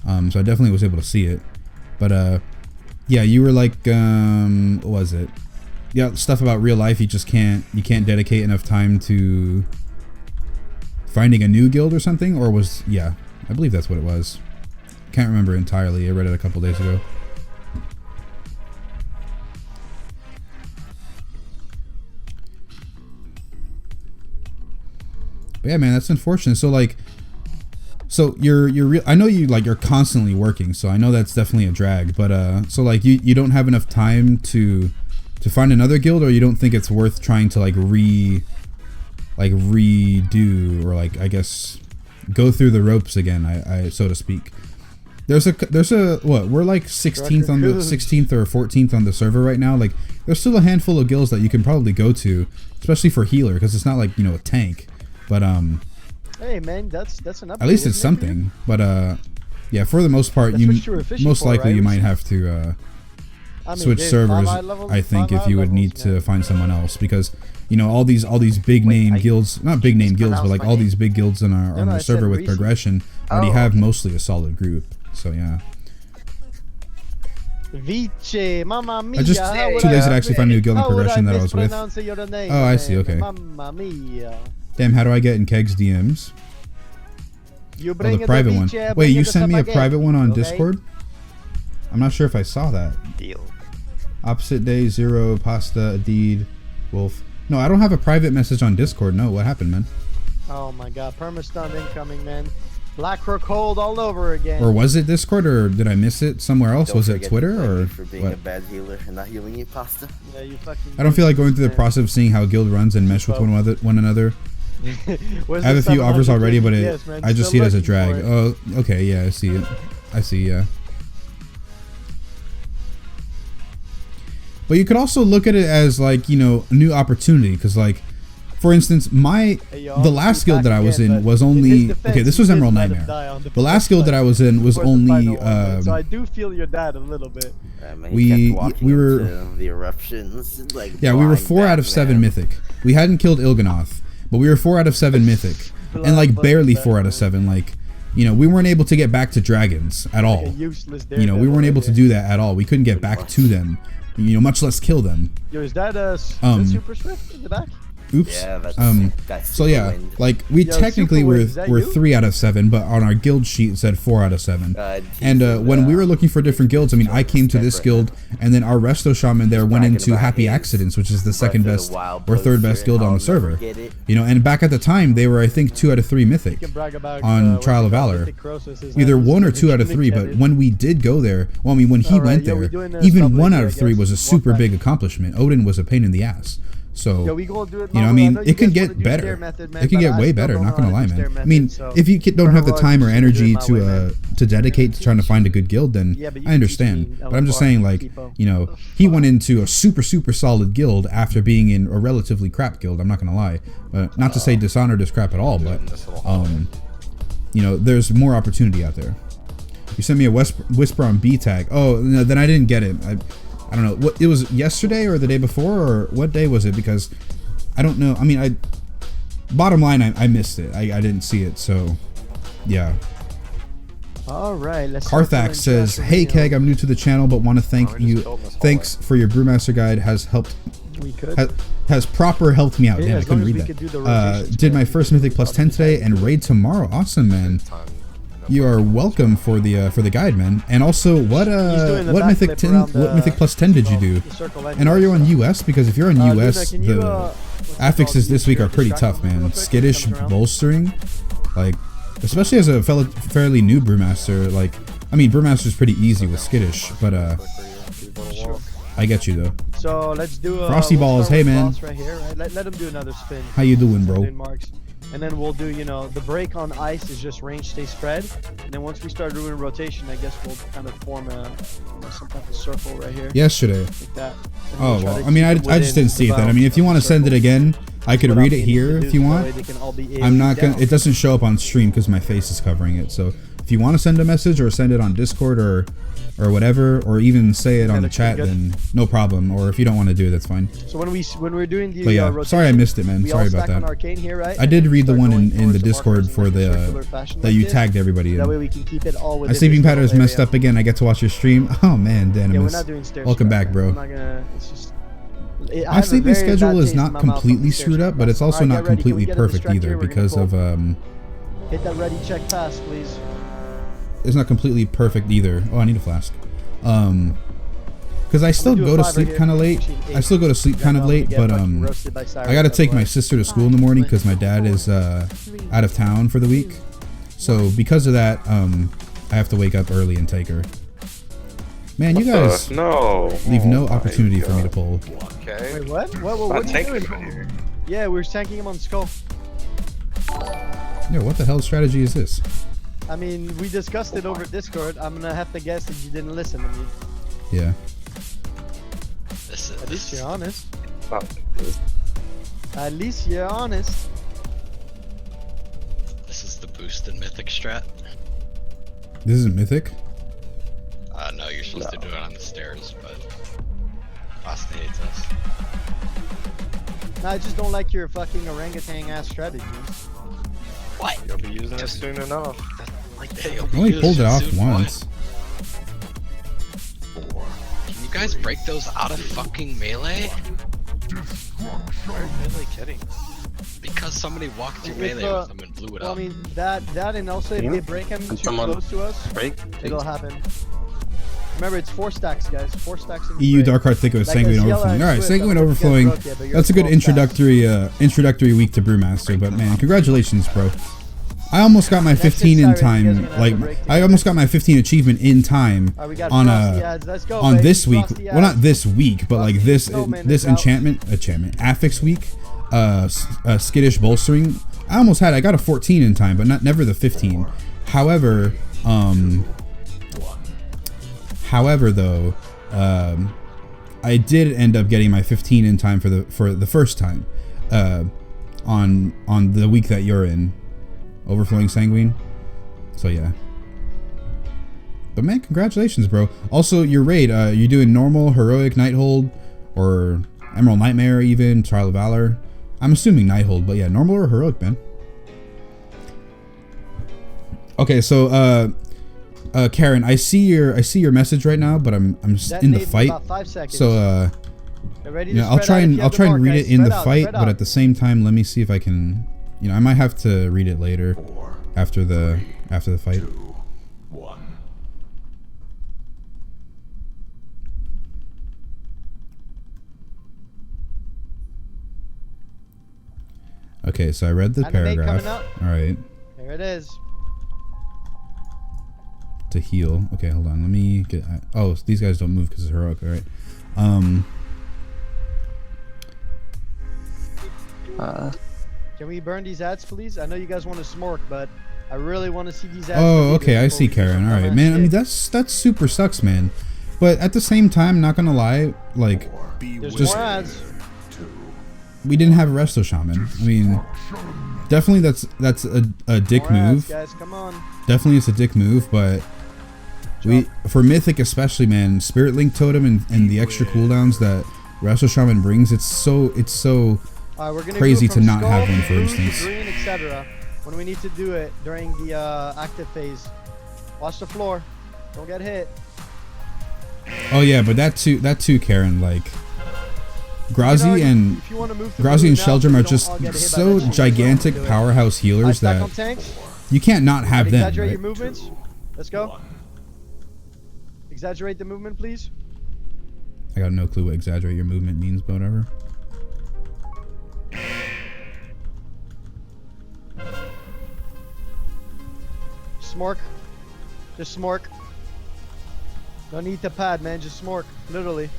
So I definitely was able to see it. But, yeah, you were like, what was it? Yeah, stuff about real life, you can't dedicate enough time to finding a new guild or something, or was, yeah, I believe that's what it was. Can't remember entirely, I read it a couple days ago. But yeah, man, that's unfortunate. So like, so I know you're constantly working, so I know that's definitely a drag. But so like you don't have enough time to find another guild, or you don't think it's worth trying to like redo, or like I guess go through the ropes again, I so to speak. There's a what, we're like 16th on the 16th or 14th on the server right now. Like there's still a handful of guilds that you can probably go to, especially for healer, because it's not like, you know, a tank. But hey man, that's an upgrade. at least it's isn't it, for you? something. But yeah, for the most part, That's what you were fishing most for, likely right? you might have to I mean, switch dude, servers. 5 eye levels, I think 5 if eye you would levels, need man. to find someone else, because you know all these big name guilds, not big name guilds, but like all these big guilds on our I said server with recent. progression already have mostly a solid group. So yeah. Vice, mamma mia. I just how would too lazy to I- actually find a new guild in how would progression that I was with. mispronounce your name, Oh, I see. man? Okay. Mamma mia. Damn, how do I get in Keg's DMs? You Oh, bring the private one. vice, Wait, bring you the sent me a spaghetti, private one on okay? Discord? I'm not sure if I saw that. Deal. Opposite day, Zero, Pasta, Adid, Wolf. No, I don't have a private message on Discord. No, what happened, man? Oh my god, permastun incoming, man. Black Rook hold all over again. Or was it Discord, or did I miss it somewhere else? Was it Twitter, or for being what? a bad healer and not healing you, Pasta. Yeah, you fucking. I don't feel like going through the process of seeing how guild runs and mesh with one another Where's I have the a few offers 700 already, but Yes, man, I just still see it as a looking drag. for it. Oh, okay, yeah, I see it. I see, yeah. But you could also look at it as like, you know, a new opportunity, because like, for instance, the last guild that I was in was only okay. This was Emerald Nightmare. The last guild that I was in was only. So I do feel your dad a little bit. We were the eruptions. Like yeah, we were 4 out of 7 mythic. We hadn't killed Il'gynoth, but we were 4 out of 7 mythic, and like barely 4 out of 7. Like, you know, we weren't able to get back to dragons at all. You know, we weren't able to do that at all. We couldn't get back to them. You know, much less kill them. Yo, is that Super Swift in the back? Oops. Yeah, that's so yeah, like we technically were 3 out of 7, but on our guild sheet it said 4 out of 7. And when we were looking for different guilds, I mean, I came to this guild, and then our Resto Shaman there went into Happy Accidents, which is the second best or third best guild on the server. You know, and back at the time they were, I think, 2 out of 3 mythic on Trial of Valor, either 1 or 2 out of 3. But when we did go there, well, I mean, when he went there, even 1 out of 3 was a super big accomplishment. Odin was a pain in the ass. So, you know, I mean, it can get better. It can get way better, not gonna lie, man. I mean, if you don't have the time or energy to dedicate to trying to find a good guild, then I understand. But I'm just saying, like, you know, he went into a super solid guild after being in a relatively crap guild. I'm not gonna lie. Not to say Dishonored is crap at all, but you know, there's more opportunity out there. You sent me a whisper on B tag. Oh, no, then I didn't get it. I don't know what it was, yesterday or the day before, or what day was it, because I don't know. I mean, bottom line, I missed it. I didn't see it, so yeah. All right, let's Karthak says, "Hey Keg, I'm new to the channel, but want to thank you. Thanks for your Brewmaster guide. Has helped. Has proper helped me out. Damn, I couldn't read that. Did my first Mythic plus 10 today and raid tomorrow. Awesome, man. You are welcome for the guide, man. And also, what Mythic plus 10 did you do? And are you on US? Because if you're on US, the affixes this week are pretty tough, man. Skittish, bolstering, like, especially as a fairly new Brewmaster. Like, I mean, Brewmaster's pretty easy with Skittish, but I get you though. So let's do Frosty Balls. Hey man. Right here, right? Let him do another spin. How you doing, bro? And then we'll do, you know, the break on ice is just range stay spread. And then once we start doing rotation, I guess we'll kind of form some type of circle right here. Yesterday. Like that. Oh, well, I mean, I just didn't see it then. I mean, if you want to send it again, I could read it here if you want. I'm not gonna, it doesn't show up on stream because my face is covering it. So if you want to send a message or send it on Discord or whatever, or even say it on the chat, then no problem. Or if you don't want to do it, that's fine. So when we're doing the but yeah, rotation, sorry I missed it, man. Sorry about that. Here, right? I did read the one in the Discord for the that you tagged everybody in. That way we can keep it all my sleeping pattern is messed up again. I get to watch your stream. Oh man, Danimus. Welcome back, bro. My sleeping schedule is not completely screwed up, but it's also not completely perfect either because of hit that ready check fast, please. It's not completely perfect either. Oh, I need a flask. Because I still go to sleep kind of late. I still go to sleep kind of late, but I gotta take my sister to school in the morning because my dad is out of town for the week. So because of that, I have to wake up early and take her. Man, you guys leave no opportunity for me to pull. Okay. Wait, what? What are you doing? Yeah, we were tanking him on skull. Yeah, what the hell strategy is this? I mean, we discussed it over Discord. I'm gonna have to guess that you didn't listen to me. Yeah. At least you're honest. At least you're honest. This is the boost in Mythic strat. This isn't Mythic? No, you're supposed to do it on the stairs, but Boston hates us. No, I just don't like your fucking orangutan ass strategies. What? You'll be using it soon enough. I only pulled it off once. Can you guys break those out of fucking melee? Why are you really kidding? Because somebody walked through melee with them and blew it up. I mean, that and also if they break him too close to us, it'll happen. Remember, it's 4 stacks, guys. 4 stacks in EU Dark Heart Thick with Sanguine Overflowing. Alright, Sanguine Overflowing. That's a good introductory week to Brewmaster, but man, congratulations, bro. I almost got my 15 in time. Like, I almost got my 15 achievement in time on this week. Well, not this week, but like this enchantment affix week. Skittish bolstering I got a 14 in time, but never the 15. However, though, I did end up getting my 15 in time for the first time, on the week that you're in, Overflowing Sanguine. So yeah. But man, congratulations, bro. Also, your raid, you doing normal, heroic, Nighthold, or Emerald Nightmare, even Trial of Valor? I'm assuming Nighthold, but yeah, normal or heroic, man. Okay, so Karen, I see your message right now, but I'm in the fight. About 5 seconds. So yeah, I'll try and read it in the fight, but at the same time, let me see if I can. You know, I might have to read it later, after the fight. 2, 1. Okay, so I read the paragraph. All right. There it is. To heal. Okay, hold on. Let me get. Oh, these guys don't move because it's heroic. All right. Can we burn these ads, please? I know you guys want to smoke, but I really want to see these ads. Oh, okay. I see, Karen. All right, man. I mean, that's super sucks, man. But at the same time, not gonna lie, like, There's just more ads. we didn't have a Resto Shaman. I mean, definitely that's a dick More move. ads, guys, come on. Definitely it's a dick move, but for Mythic especially, man, Spirit Link Totem and the extra cooldowns that Resto Shaman brings, it's so We're gonna crazy go to from not have skull one, for to instance. green, etc. When we need to do it during the active phase. Watch the floor. Don't get hit. Oh yeah, but that too, Karen. Like, Grazi and Sheldrum are just so gigantic powerhouse healers that you can't not have them. Exaggerate Right? your movements. Let's go. Exaggerate the movement, please. I got no clue what exaggerate your movement means, but whatever. Smork. Just smork. No need to pad, man. Just smork. Literally.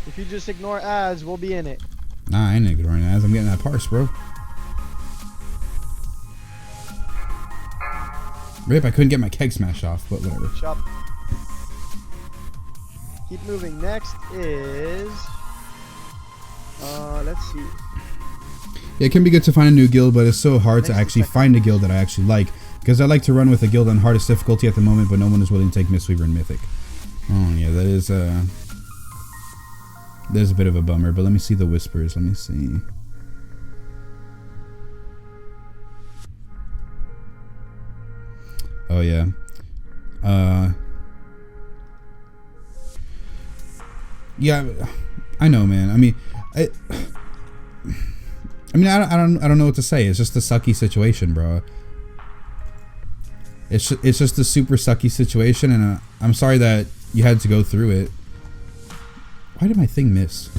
If you just ignore ads, we'll be in it. Nah, I ain't ignoring ads. I'm getting that parse, bro. Rip, I couldn't get my keg smash off, but whatever. Chop. Keep moving. Next is... let's see. Yeah, it can be good to find a new guild, but it's so hard to actually find a guild that I actually like. Because I like to run with a guild on hardest difficulty at the moment, but no one is willing to take Mistweaver and Mythic. Oh, yeah, that is a bit of a bummer, but let me see the whispers. Let me see. Oh, yeah. Yeah, I know, man. I mean, I don't know what to say. It's just a sucky situation, bro. It's just a super sucky situation, and I'm sorry that you had to go through it. Why did my thing miss?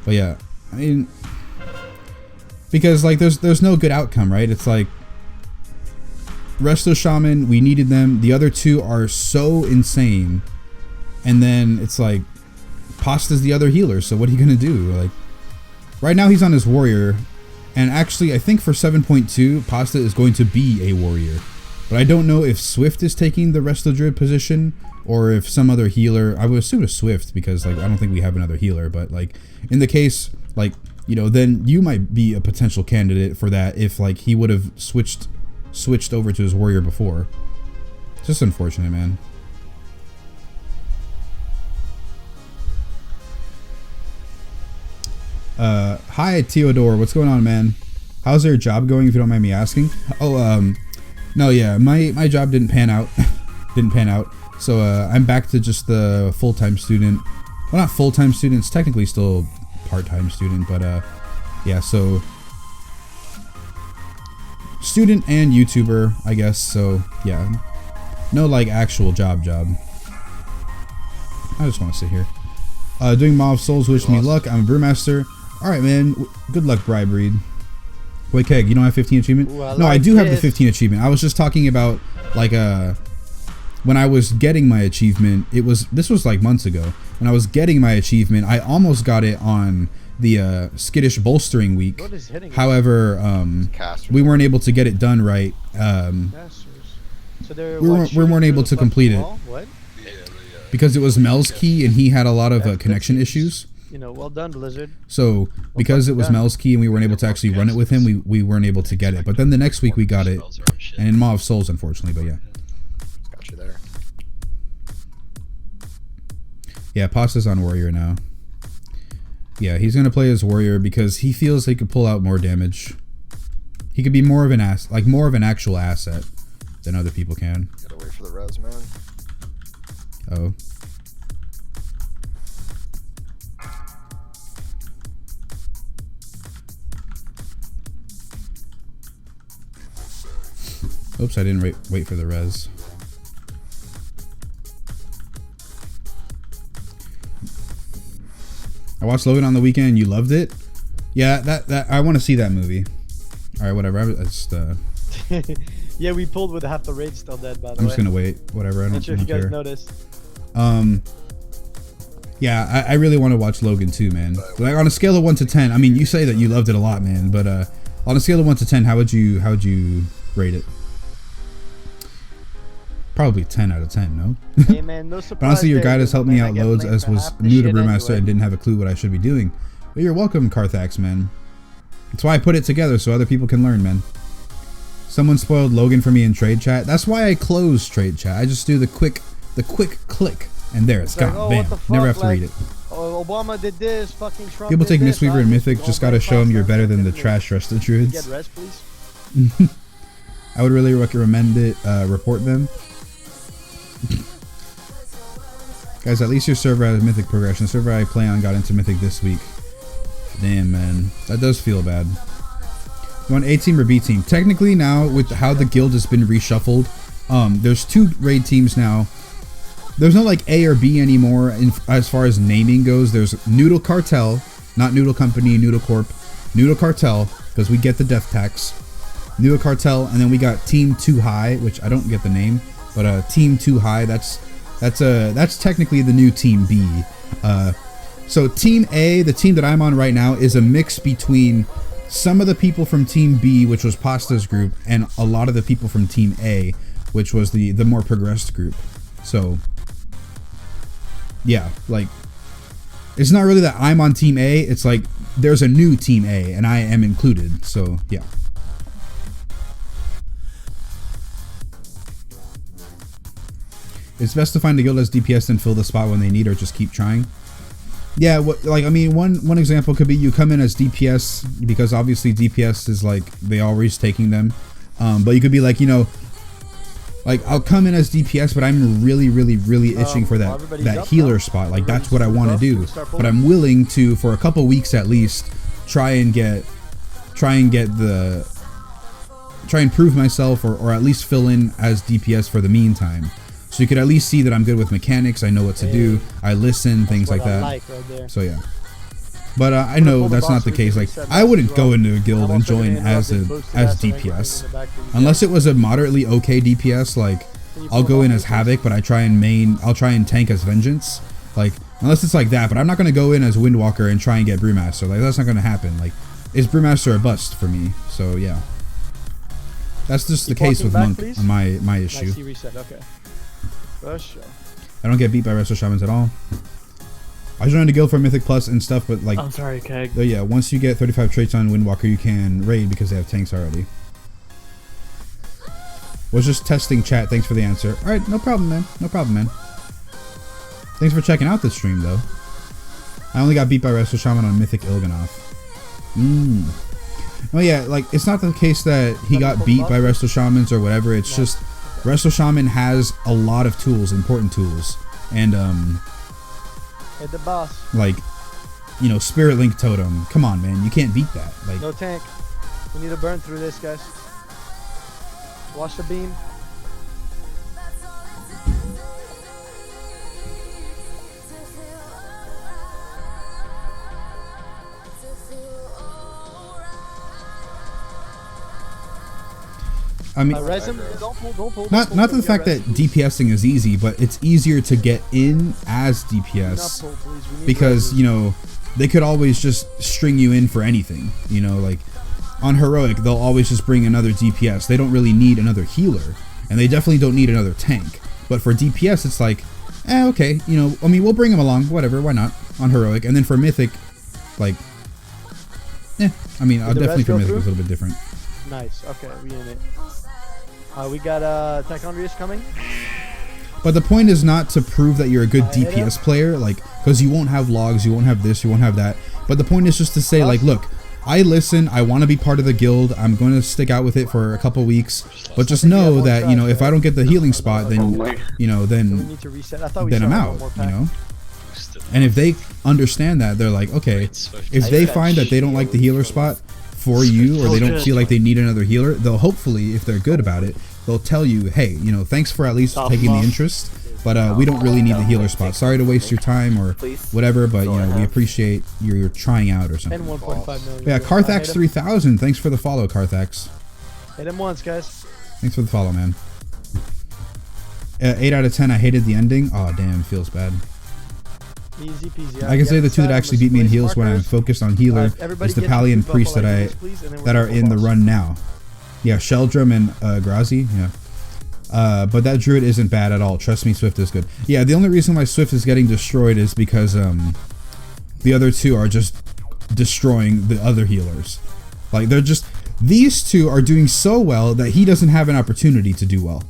But yeah, I mean, because like there's no good outcome, right? It's like Resto Shaman, we needed them. The other two are so insane, and then it's like Pasta's the other healer. So what are you gonna do? Like right now he's on his warrior, and actually I think for 7.2 Pasta is going to be a warrior. But I don't know if Swift is taking the Resto Druid position or if some other healer. I would assume it's Swift because like I don't think we have another healer. But like in the case, like, you know, then you might be a potential candidate for that if like he would have switched over to his warrior before. It's just unfortunate, man. Hi Theodore, what's going on, man? How's your job going, if you don't mind me asking? Oh, no, yeah, my job didn't pan out. So I'm back to just the full-time student. Well, not full-time student, it's technically still part-time student, but yeah, so student and YouTuber, I guess. So yeah, no like actual job. I just want to sit here. Doing Mob Souls, wish me luck. I'm a Brewmaster. All right, man. Good luck, Brybreed. Wait, Keg, you don't have 15 achievement? Ooh, no, I do have the 15 achievement. I was just talking about like when I was getting my achievement. This was like months ago. When I was getting my achievement, I almost got it on skittish bolstering week. What is hitting us? However, Casters. we weren't able to get it done right. Casters. So they're, We what, weren't shooting able through to the complete fucking it. wall? What? because it was Mel's key and he had a lot of connection issues. You know, well done, Blizzard. So because it was done. Mel's key and we weren't able to actually run it with him, we weren't able to get it. But then the next week we got it, and in Maw of Souls, unfortunately. But yeah. Got you there. Yeah, Pasta's on Warrior now. Yeah, he's gonna play as Warrior because he feels he could pull out more damage. He could be more of an more of an actual asset than other people can. Gotta wait for the res, man. Oh. Oops, I didn't wait for the res. I watched Logan on the weekend. You loved it? Yeah, that I want to see that movie. All right, whatever. I just Yeah, we pulled with half the raid still dead, by the way. I'm just gonna wait. Whatever. I don't, Not sure if you care. guys noticed. Yeah, I really want to watch Logan too, man. Like on a scale of 1 to 10, I mean, you say that you loved it a lot, man. But on a scale of 1 to 10, how would you rate it? Probably 10 out of 10, no? Hey man, no surprise. But honestly, your there, guide has helped me man. I out get loads, blamed as for was half the new to shit Brewmaster anyway. and didn't have a clue what I should be doing. But you're welcome, Carthax, man. That's why I put it together so other people can learn, man. Someone spoiled Logan for me in trade chat. That's why I close trade chat. I just do the quick click, and there it's It's like, gone. oh, Bam. what the fuck? Never have to Like, read it. Oh, Obama did this. Fucking Trump. People did take this, Mistweaver and huh? Mythic. Go Just back gotta show them you're fast, better than the definitely. trash rest of druids. Get rest, please. I would really recommend it. Report them. Guys, at least your server has Mythic progression. The server I play on got into Mythic this week. Damn, man. That does feel bad. You want A team or B team? Technically now, with how the guild has been reshuffled, there's 2 raid teams now. There's no like A or B anymore as far as naming goes. There's Noodle Cartel, not Noodle Company, Noodle Corp. Noodle Cartel, because we get the death tax. Noodle Cartel, and then we got Team 2 High, which I don't get the name, but Team 2 High, that's technically the new Team B. So Team A, the team that I'm on right now, is a mix between some of the people from Team B, which was Pasta's group, and a lot of the people from Team A, which was the more progressed group. So yeah, like it's not really that I'm on Team A, it's like there's a new Team A and I am included. So yeah. It's best to find a guild as DPS and fill the spot when they need, or just keep trying. Yeah, I mean, one example could be you come in as DPS, because obviously DPS is like they always taking them. But you could be like, you know, like I'll come in as DPS, but I'm really itching for that healer spot. Like that's what I want to do. But I'm willing to, for a couple weeks at least, try and prove myself, or at least fill in as DPS for the meantime. So you could at least see that I'm good with mechanics. I know what to do. I listen, things like that. So yeah. But I know that's not the case. Like I wouldn't go into a guild and join as DPS, unless it was a moderately okay DPS. Like I'll go in as Havoc, but I'll try and tank as Vengeance. Like unless it's like that. But I'm not gonna go in as Windwalker and try and get Brewmaster. Like that's not gonna happen. Like is Brewmaster a bust for me? So yeah. That's just the case with Monk on my issue. Okay. I don't get beat by Resto Shamans at all. I joined a guild for Mythic Plus and stuff, but like, I'm sorry, Keg. But yeah, once you get 35 traits on Windwalker, you can raid because they have tanks already. Was just testing chat. Thanks for the answer. All right, no problem, man. No problem, man. Thanks for checking out this stream, though. I only got beat by Resto Shaman on Mythic Il'gynoth. Oh yeah, like it's not the case that he got beat by Resto Shamans or whatever. It's just Resto Shaman has a lot of tools, important tools, and Hit the boss. like, you know, Spirit Link Totem. Come on, man, you can't beat that. Like, No tank. We need to burn through this, guys. Watch the beam. I mean, not the fact that DPSing is easy, but it's easier to get in as DPS because, you know, they could always just string you in for anything, you know, like on heroic they'll always just bring another DPS. They don't really need another healer, and they definitely don't need another tank. But for DPS it's like, okay, you know, I mean, we'll bring them along, whatever, why not, on heroic. And then for mythic, like, I mean, definitely for mythic it's a little bit different. Nice. Okay, we in it. We got Tichondrius coming. But the point is not to prove that you're a good DPS player, like, because you won't have logs, you won't have this, you won't have that. But the point is just to say, like, look, I listen, I want to be part of the guild, I'm going to stick out with it for a couple weeks, but just know that, you know, if I don't get the healing spot, then, you know, then I'm out, you know. And if they understand that, they're like, okay, if they find that they don't like the healer spot for you, or they don't feel like they need another healer, they'll hopefully, if they're good about it, they'll tell you, hey, you know, thanks for at least taking the interest, but we don't really need the healer spot. Sorry to waste your time or whatever, but, you know, we appreciate your trying out or something. And 1.5 million. Yeah, Carthax 3000, thanks for the follow, Carthax. Hit him once, guys. Thanks for the follow, man. 8 out of 10, I hated the ending. Oh, damn, feels bad. Easy peasy. I can say the two that actually beat me in heals when I'm focused on healer is the Pally and Priest that are in the run now. Yeah, Sheldrum and Grazi, yeah. But that Druid isn't bad at all. Trust me, Swift is good. Yeah, the only reason why Swift is getting destroyed is because the other two are just destroying the other healers. Like, they're just... These two are doing so well that he doesn't have an opportunity to do well.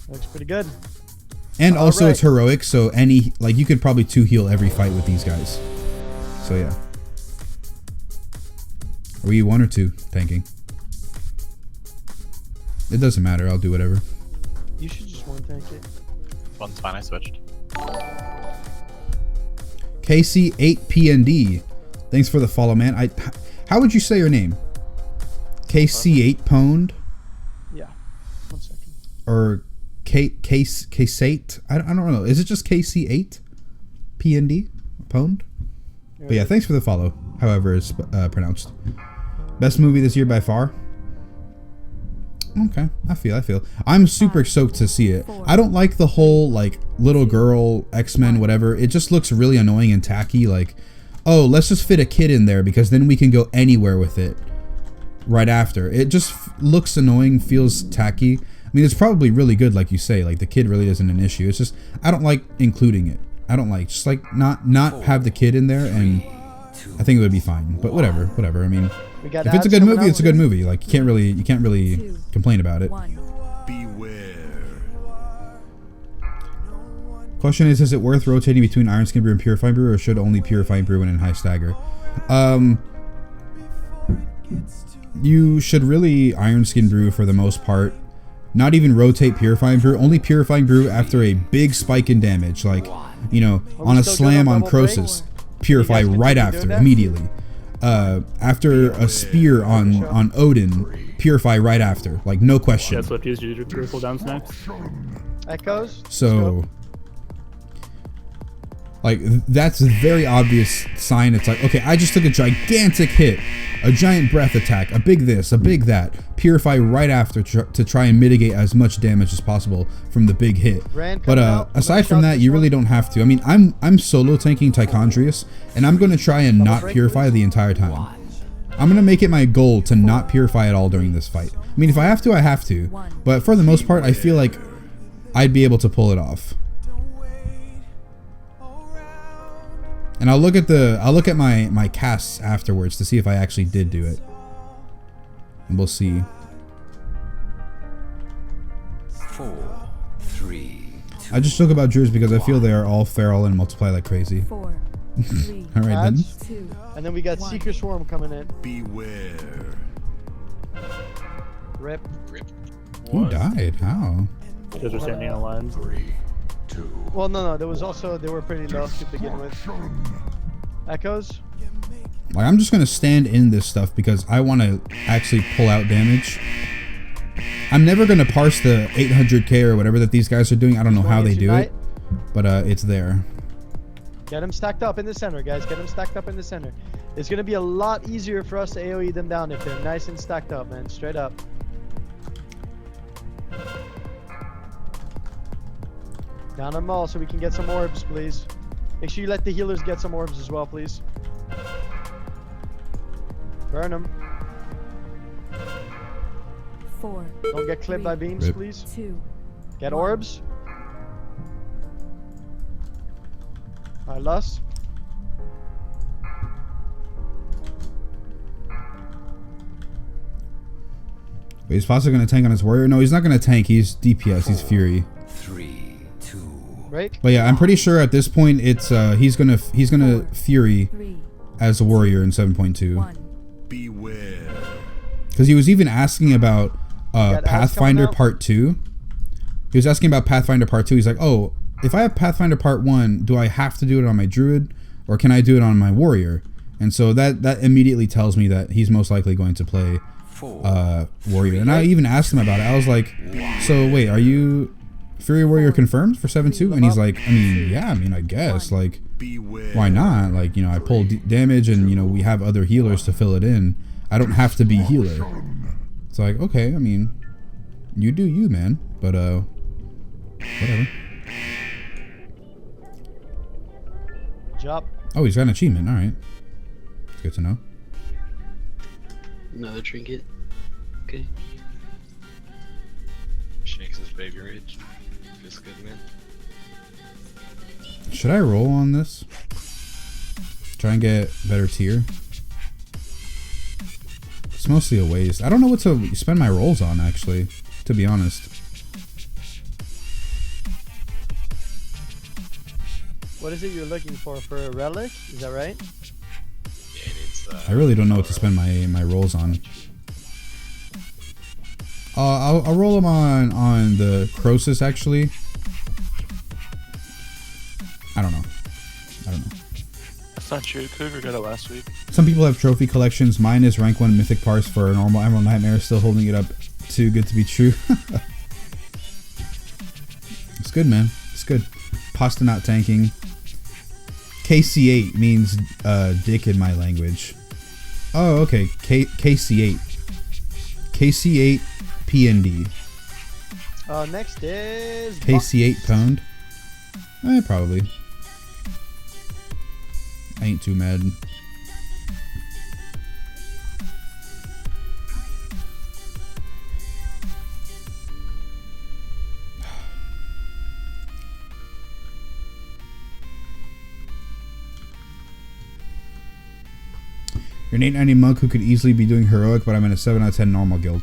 Looks pretty good. And also it's heroic, so any... Like, you could probably 2-heal every fight with these guys. So, yeah. Are we 1 or 2 tanking? It doesn't matter, I'll do whatever. You should just 1 tank it. One's fine, I switched. KC8PND. Thanks for the follow, man. How would you say your name? KC8 Pwned? Yeah. 1 second. Or K8? I don't know. Is it just KC8 PND? Pwned? But yeah, thanks for the follow, however it's pronounced. Best movie this year by far? Okay, I feel. I'm super stoked to see it. I don't like the whole, like, little girl, X-Men, whatever. It just looks really annoying and tacky. Like, oh, let's just fit a kid in there because then we can go anywhere with it right after. It just looks annoying, feels tacky. I mean, it's probably really good, like you say. Like, the kid really isn't an issue. It's just, I don't like including it. I don't like, just like, not have the kid in there, and I think it would be fine. But whatever. I mean... If it's a good movie, it's a good movie. Like, you can't really complain about it. Question is it worth rotating between Iron Skin Brew and Purifying Brew, or should only Purifying Brew when in high stagger? You should really Iron Skin Brew for the most part. Not even rotate Purifying Brew. Only Purifying Brew after a big spike in damage. Like, you know, on a slam on Croesus. Purify right after, immediately. After a spear on Odin, Purify right after, like, no question. That's what used your cooldown next. Echoes. So, like, that's a very obvious sign. It's like, okay, I just took a gigantic hit, a giant breath attack, a big this, a big that. Purify right after to try and mitigate as much damage as possible from the big hit. But aside from that, you really don't have to. I mean, I'm solo tanking Tichondrius, and I'm going to try and not Purify the entire time. I'm going to make it my goal to not Purify at all during this fight. I mean, if I have to, I have to. But for the most part, I feel like I'd be able to pull it off. And I'll look at my casts afterwards to see if I actually did do it. And we'll see. 4, 3, 2, I just talk about Druids because I feel they are all feral and multiply like crazy. 4, 3, Alright then. 2, and then we got Seeker Swarm coming in. beware. Rip. Who died? How? Because we're standing in line. 3, 2. Well, no. There was also, they were pretty low to begin with. Echoes. Like, I'm just gonna stand in this stuff because I want to actually pull out damage. I'm never gonna parse the 800k or whatever that these guys are doing. I don't know how they do it, but it's there. Get them stacked up in the center, guys. Get them stacked up in the center. It's gonna be a lot easier for us to AoE them down if they're nice and stacked up, man. Straight up. Down them all so we can get some orbs, please. Make sure you let the healers get some orbs as well, please. Burn him. 4. Don't get clipped by beams, Rip. please. 2. Get orbs. Alright, Lust. Wait, is Pasta gonna tank on his warrior? No, he's not gonna tank. He's DPS. He's Fury. 3, 2. Right? But yeah, I'm pretty sure at this point it's he's gonna Fury 3. as a warrior in 7.2. 1. Beware. Because he was even asking about got ads Pathfinder coming out? Part 2. He was asking about Pathfinder Part 2. He's like, oh, if I have Pathfinder Part 1, do I have to do it on my druid or can I do it on my warrior? And so that immediately tells me that he's most likely going to play 4. warrior. And I even asked him about it. I was like, so wait, are you Fury Warrior confirmed for 7.2? And he's like, I mean, yeah, I mean, I guess. Like, Beware. why not? Like, you know, I pull damage and, you know, we have other healers to fill it in. I don't have to be healer. It's like, okay, I mean, you do you, man. But, whatever. Job. Oh, he's got an achievement. All right. It's good to know. Another trinket. Okay. Shakes his baby rage. Feels good, man. Should I roll on this? Try and get better tier? It's mostly a waste. I don't know what to spend my rolls on, actually, to be honest. What is it you're looking for a relic? Is that right? Yeah, it needs, I really don't know what to spend my rolls on. I'll roll them on the Croesus, actually. I don't know. That's not true. Cougar got it last week. Some people have trophy collections. Mine is rank 1 mythic parse for a normal Emerald Nightmare. Still holding it up. Too good to be true. It's good, man. It's good. Pasta not tanking. KC8 means dick in my language. Oh, okay. KC8. KC8 PND. Next is KC8 pwned. Probably. I ain't too mad. You're an 890 monk who could easily be doing heroic, but I'm in a 7 out of 10 normal guild.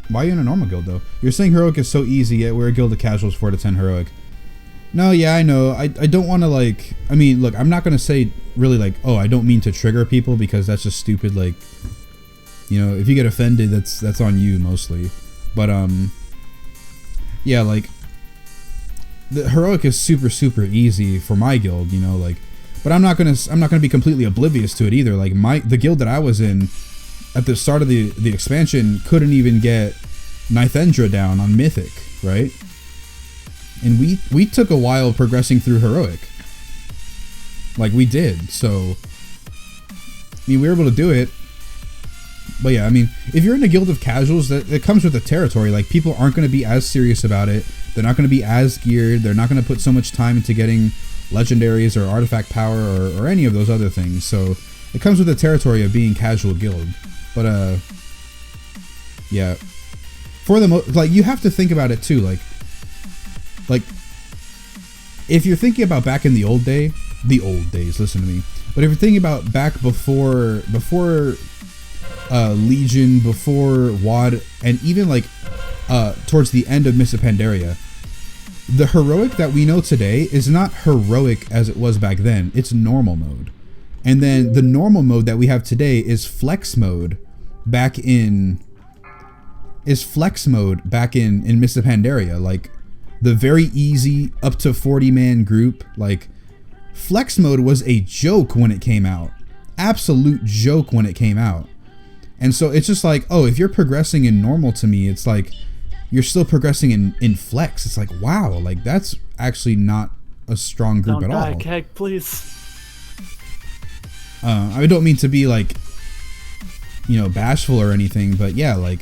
Why are you in a normal guild, though? You're saying heroic is so easy, yet we're a guild of casuals 4 to 10 heroic. No, yeah, I know. I don't want to, like... I mean, look, I'm not going to say really, like, oh, I don't mean to trigger people, because that's just stupid, like... You know, if you get offended, that's on you, mostly. But, yeah, like... The heroic is super, super easy for my guild, you know, like... But I'm not gonna be completely oblivious to it either. Like the guild that I was in at the start of the expansion couldn't even get Nithendra down on Mythic, right? And we took a while progressing through heroic. Like we did. So I mean, we were able to do it. But yeah, I mean, if you're in a guild of casuals, that comes with the territory. Like people aren't going to be as serious about it. They're not going to be as geared. They're not going to put so much time into getting legendaries or artifact power or any of those other things. So it comes with the territory of being casual guild. But yeah, for the like you have to think about it too. Like if you're thinking about back in the old days, listen to me. But if you're thinking about back before Legion, before WoD, and even like towards the end of Mists of Pandaria, the heroic that we know today is not heroic as it was back then. It's normal mode. And then the normal mode that we have today is flex mode back in Mists of Pandaria. Like the very easy up to 40-man group. Like flex mode was a joke when it came out. Absolute joke when it came out. And so it's just like, oh, if you're progressing in normal to me, it's like you're still progressing in flex. It's like, wow, like that's actually not a strong group at all. Keg, please. I don't mean to be like, you know, bashful or anything, but yeah, like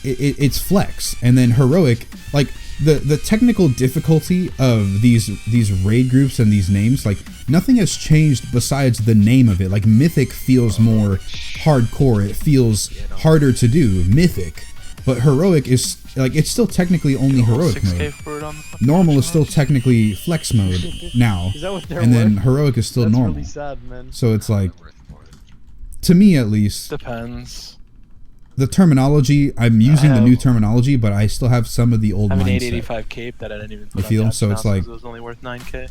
it's flex. And then heroic, like the technical difficulty of these raid groups and these names, like nothing has changed besides the name of it. Like Mythic feels more hardcore. It feels harder to do, Mythic. But Heroic is like, it's still technically only Heroic mode. Normal is still technically Flex mode now, and then Heroic is still normal. Really sad, man. So it's like, to me at least, Depends. the terminology, I'm using the new terminology, but I still have some of the old I have an mindset. 885 cape that I didn't even put You on feel? patch So now it's like, it was only worth 9k.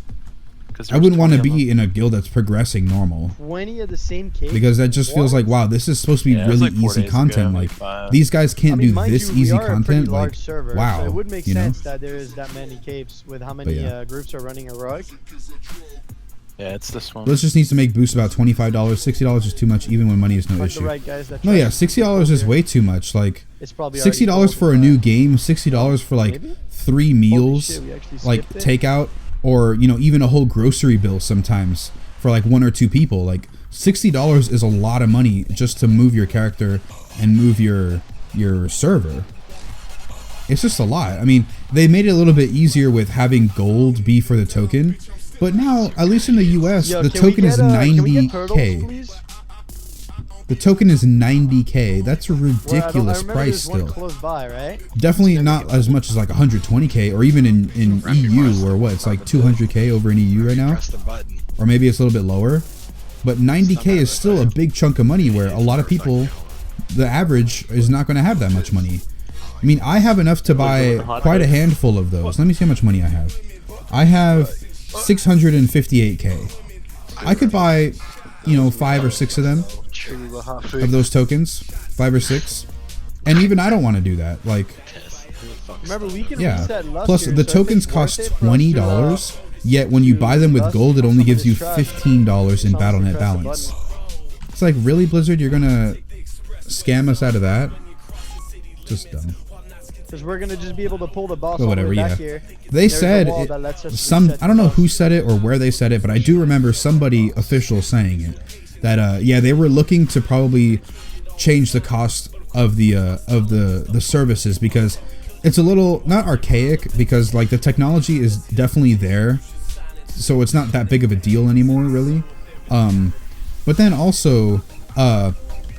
I wouldn't want to be in a guild that's progressing normal. 20 of the same cake. Because that just feels like, wow, this is supposed to be really like 4 easy days content. ago, like like these guys can't do mind this you, we easy are a pretty content. large Like, server, wow, so it would make you know? sense that there is that many capes with how many yeah. groups are running Heroic. Yeah, it's this one. Let's just needs to make boosts about $25. $60 is too much, even when money is no issue. Right guys that No, yeah, $60 is way too much. Like, it's probably $60 for a new game, $60 for like 3 meals, shit, like takeout, or you know, even a whole grocery bill sometimes for like 1 or 2 people. Like $60 is a lot of money just to move your character and move your server. It's just a lot. I mean, they made it a little bit easier with having gold be for the token, but now, at least in the US, the token is 90k. The token is 90k. That's a ridiculous price still. Close by, right? Definitely not as much as like 120k, or even in EU, or what, it's like 200k over in EU right now, or maybe it's a little bit lower. But 90k is still a big chunk of money, where a lot of people, the average, is not going to have that much money. I mean, I have enough to buy quite a handful of those. Let me see how much money I have. I have 658k. I could buy, you know, 5 or 6 of them, of those tokens, 5 or 6, and even I don't want to do that. Like, remember, we can yeah. reset luster, Plus, the tokens cost $20. Yet when you buy them with gold, it only gives you $15 in BattleNet balance. It's like, really, Blizzard? You're gonna scam us out of that? Just dumb. Because we're gonna just be able to pull the boss. But whatever, all the way yeah. back here. They said I don't know who said it or where they said it, but I do remember somebody official saying it. That yeah, they were looking to probably change the cost of the services, because it's a little, not archaic, because like the technology is definitely there, so it's not that big of a deal anymore, really. But then also,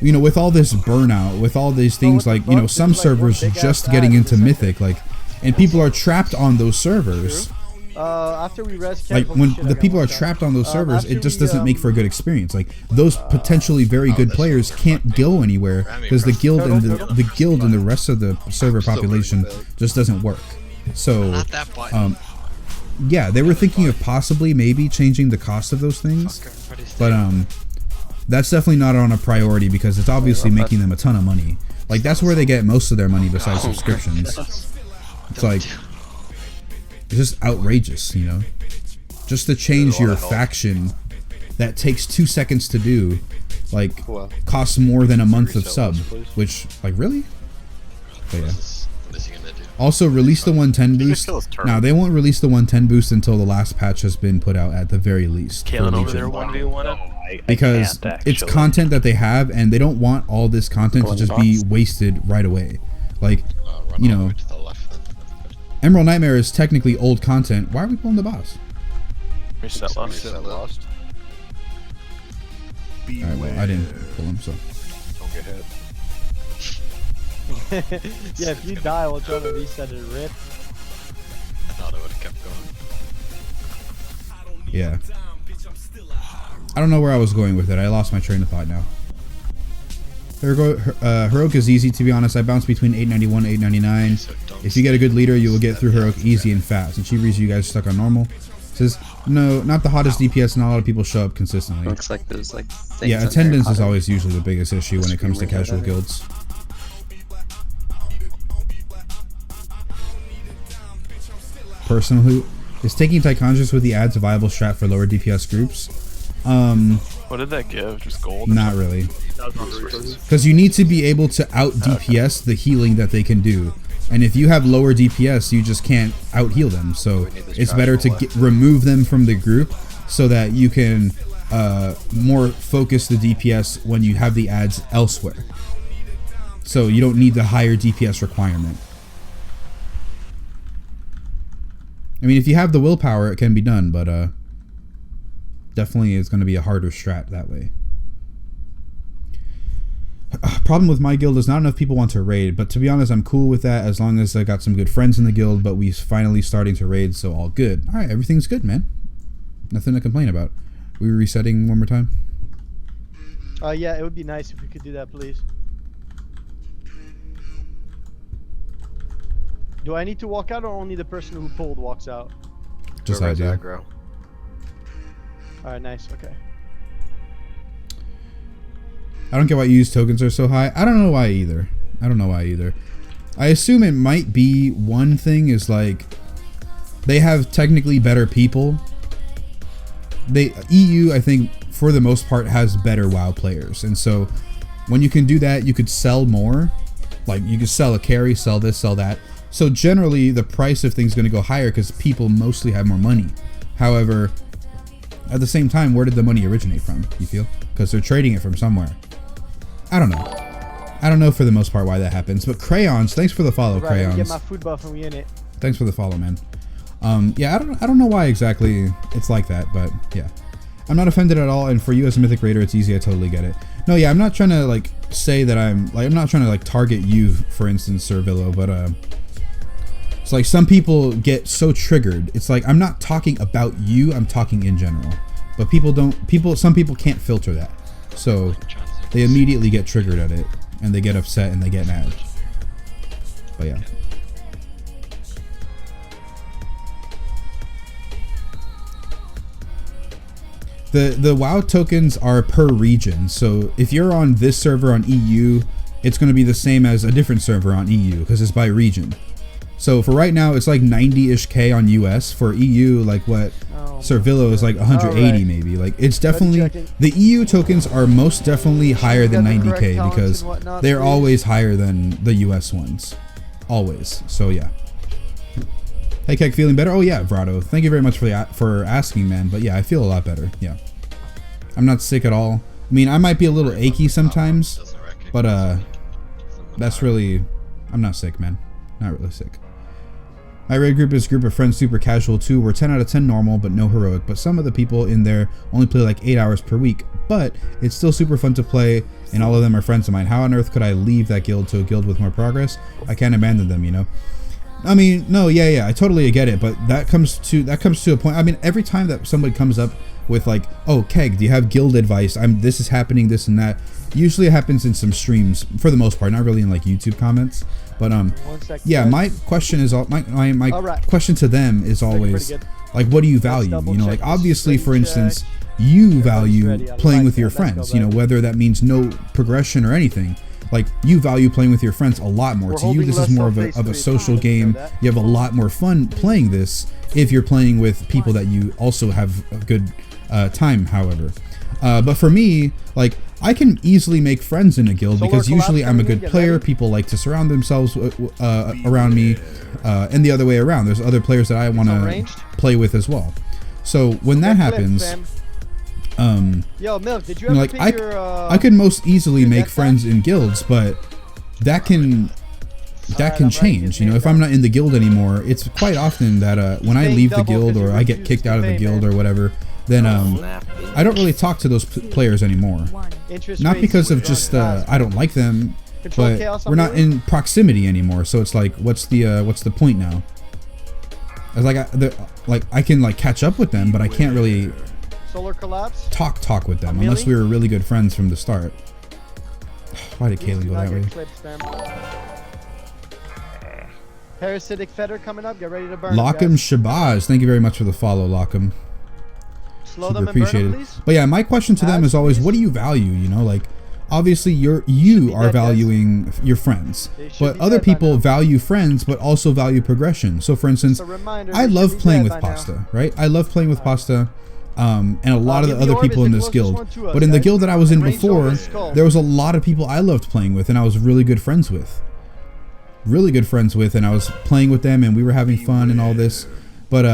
you know, with all this burnout, with all these things, like, you know, some servers just getting into Mythic, like, and people are trapped on those servers. After we Like, when the people are trapped on those servers, it just doesn't make for a good experience. Like, those potentially very good players can't go anywhere because the guild and the guild and the rest of the server population just doesn't work. So, yeah, they were thinking of possibly maybe changing the cost of those things, but that's definitely not on a priority, because it's obviously making them a ton of money. Like, that's where they get most of their money besides subscriptions. It's like, it's just outrageous, you know? Just to change your faction that takes 2 seconds to do, like, costs more than a month of sub, which, like, really? But yeah. Also, release the 110 boost. Now, they won't release the 110 boost until the last patch has been put out at the very least. Kalen over there 1v1 because it's content that they have, and they don't want all this content to just be wasted right away. Like, you know, Emerald Nightmare is technically old content. Why are we pulling the boss? Reset lost. Alright, well, I didn't pull him, so. Don't get hit. Yeah, if you die, we'll try to reset it, rip. I thought it would have kept going. Yeah. I don't know where I was going with it. I lost my train of thought now. Heroic is easy, to be honest. I bounce between 891 and 899. If you get a good leader, you will get through Heroic easy and fast. And she reads you guys stuck on normal. Says, no, not the hottest DPS, not a lot of people show up consistently. Looks like there's like yeah, attendance is always usually the biggest issue when it comes to casual guilds. Personal hoot. Is taking Tychondrius with the ads a viable strat for lower DPS groups? What did that give? Just gold? Not really. Because you need to be able to out DPS the healing that they can do. And if you have lower DPS, you just can't out heal them. So it's better to remove them from the group so that you can more focus the DPS when you have the ads elsewhere. So you don't need the higher DPS requirement. I mean, if you have the willpower, it can be done, but definitely it's going to be a harder strat that way. Problem with my guild is not enough people want to raid, but to be honest, I'm cool with that as long as I got some good friends in the guild, but we finally starting to raid, so all good. Alright, everything's good, man. Nothing to complain about. We resetting one more time? Yeah, it would be nice if we could do that, please. Do I need to walk out, or only the person who pulled walks out? Just I do. Alright, nice, okay. I don't get why used tokens are so high. I don't know why either. I assume it might be one thing is like they have technically better people. EU, I think, for the most part, has better WoW players, and so when you can do that, you could sell more. Like you could sell a carry, sell this, sell that. So generally, the price of things is going to go higher because people mostly have more money. However, at the same time, where did the money originate from? You feel? Because they're trading it from somewhere. I don't know. I don't know for the most part why that happens. But Crayons, thanks for the follow, Right, Crayons. get my food buff and we in it. Thanks for the follow, man. Yeah, I don't know why exactly it's like that, but yeah. I'm not offended at all, and for you as a Mythic Raider, it's easy, I totally get it. No, yeah, I'm not trying to like say that I'm not trying to like target you, for instance, Servillo, but it's like some people get so triggered. It's like I'm not talking about you, I'm talking in general. But some people can't filter that. So they immediately get triggered at it, and they get upset and they get mad. But yeah. The WoW tokens are per region, so if you're on this server on EU, it's going to be the same as a different server on EU because it's by region. So for right now, it's like 90-ish K on US. For EU, like what Servillo is like 180 maybe. Like it's definitely the EU tokens are most definitely higher than 90K because they're always higher than the US ones, always. So yeah. Hey Keg, feeling better? Oh yeah, Vrado. Thank you very much for asking, man. But yeah, I feel a lot better. Yeah, I'm not sick at all. I mean, I might be a little achy sometimes, but that's really, I'm not sick, man. Not really sick. My raid group is a group of friends, super casual too. We're 10 out of 10 normal, but no heroic. But some of the people in there only play like 8 hours per week. But it's still super fun to play, and all of them are friends of mine. How on earth could I leave that guild to a guild with more progress? I can't abandon them, you know. I mean, no, yeah, I totally get it, but that comes to a point. I mean, every time that somebody comes up with like, oh, Keg, do you have guild advice? This is happening, this and that. Usually it happens in some streams for the most part, not really in like YouTube comments. But yeah, my question is my question to them is always like, what do you value? You know, like obviously, for instance, you value playing with your friends. You know, whether that means no progression or anything. Like you value playing with your friends a lot more. To you, this is more of a social game. You have a lot more fun playing this if you're playing with people that you also have a good time. However, but for me, like I can easily make friends in a guild because usually I'm a good player. People like to surround themselves around me, and the other way around. There's other players that I want to play with as well. So when that happens. Yo, Milk, did you ever like I could most easily make friends in guilds, but that can change. You know, if I'm not in the guild anymore, it's quite often that when I leave the guild or I get kicked out of the guild or whatever, then I don't really talk to those players anymore. Not because of just I don't like them, but we're not in proximity anymore. So it's like, what's the point now? It's like I can like catch up with them, but I can't really. Solar collapse? Talk with them, unless we were really good friends from the start. Why did Kaylin go that way? Parasitic Fetter coming up. Get ready to burn. Lockham Shabazz, thank you very much for the follow, Lockham. Slow them and burn them, please. But yeah, my question to them is always, what do you value? You know, like obviously you are valuing your friends, but other people value friends, but also value progression. So for instance, I love playing with Pasta, right? I love playing with Pasta. And a lot of the other people in this guild, but in the guild that I was in before, there was a lot of people I loved playing with and I was really good friends with, and I was playing with them and we were having fun and all this. But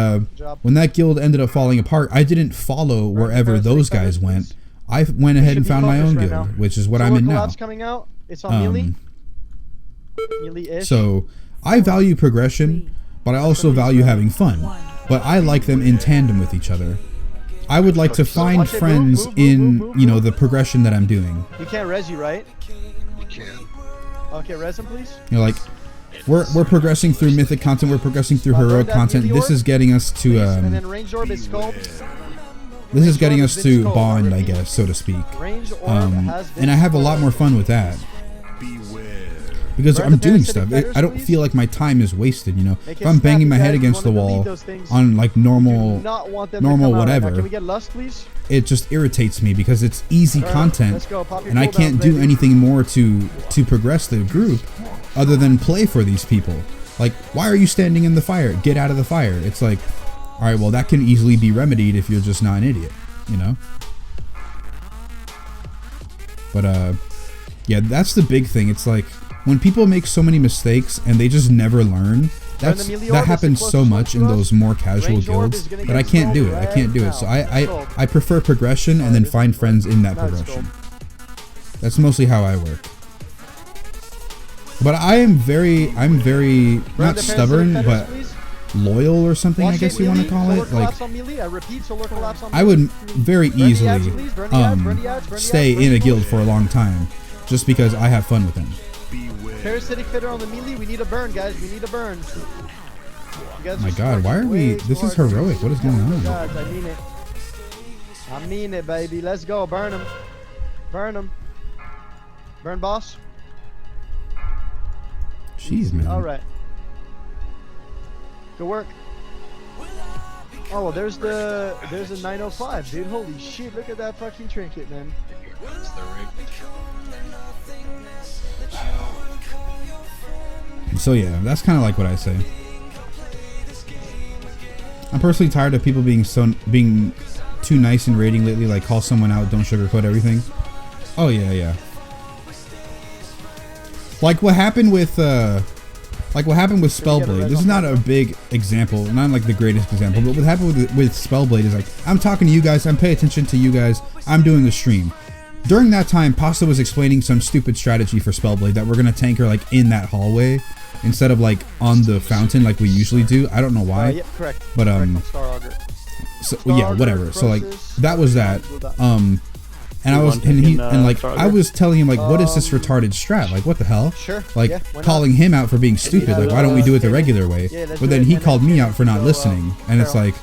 when that guild ended up falling apart, I didn't follow wherever those guys went. I went ahead and found my own guild, which is what I'm in now. So I value progression, but I also value having fun. but I like them in tandem with each other. I would like to find friends in, you know, the progression that I'm doing. You can't res you, right? You can. Okay, res him, please. You know, like, we're progressing through mythic content, we're progressing through heroic content. This is getting us to, and then range orb is sculpt. this is getting us to bond, I guess, so to speak. And I have a lot more fun with that. Because I'm doing stuff. I don't feel like my time is wasted, you know. If I'm banging my head against the wall on like normal whatever, can we get lust, please? it just irritates me because it's easy content and I can't do anything more to progress the group other than play for these people. Like, why are you standing in the fire? Get out of the fire. It's like, all right, well, that can easily be remedied if you're just not an idiot, you know? But, yeah, that's the big thing. It's like, when people make so many mistakes and they just never learn, that happens so much in those more casual guilds that I can't do it. I can't do it. So I prefer progression and then find friends in that progression. That's mostly how I work. But I'm very not stubborn, but loyal or something, I guess you want to call it. Like, I would very easily stay in a guild for a long time just because I have fun with them. Parasitic fitter on the melee. We need a burn, guys. We need a burn. My God, why are we? This is heroic. What is going on? Guys, I mean it. I mean it, baby. Let's go. Burn him. Burn him. Burn, boss. Jeez, man. All right. Good work. Oh, well, there's a 905, dude. Holy shit! Look at that fucking trinket, man. It's the rig. So yeah, that's kind of like what I say. I'm personally tired of people being too nice in raiding lately. Like, call someone out, don't sugarcoat everything. Oh yeah. Like what happened with Spellblade. This is not a big example, not like the greatest example, but what happened with Spellblade is like, I'm talking to you guys, I'm paying attention to you guys, I'm doing the stream. During that time, Pasta was explaining some stupid strategy for Spellblade that we're gonna tank her like in that hallway instead of like on the fountain like we usually do. I don't know why. Yeah, correct. But so yeah, whatever. So like that was that. And I was I was telling him like, what is this retarded strat? Like, what the hell? Sure. Like, calling him out for being stupid. Like, why don't we do it the regular way? But then he called me out for not listening, and it's like,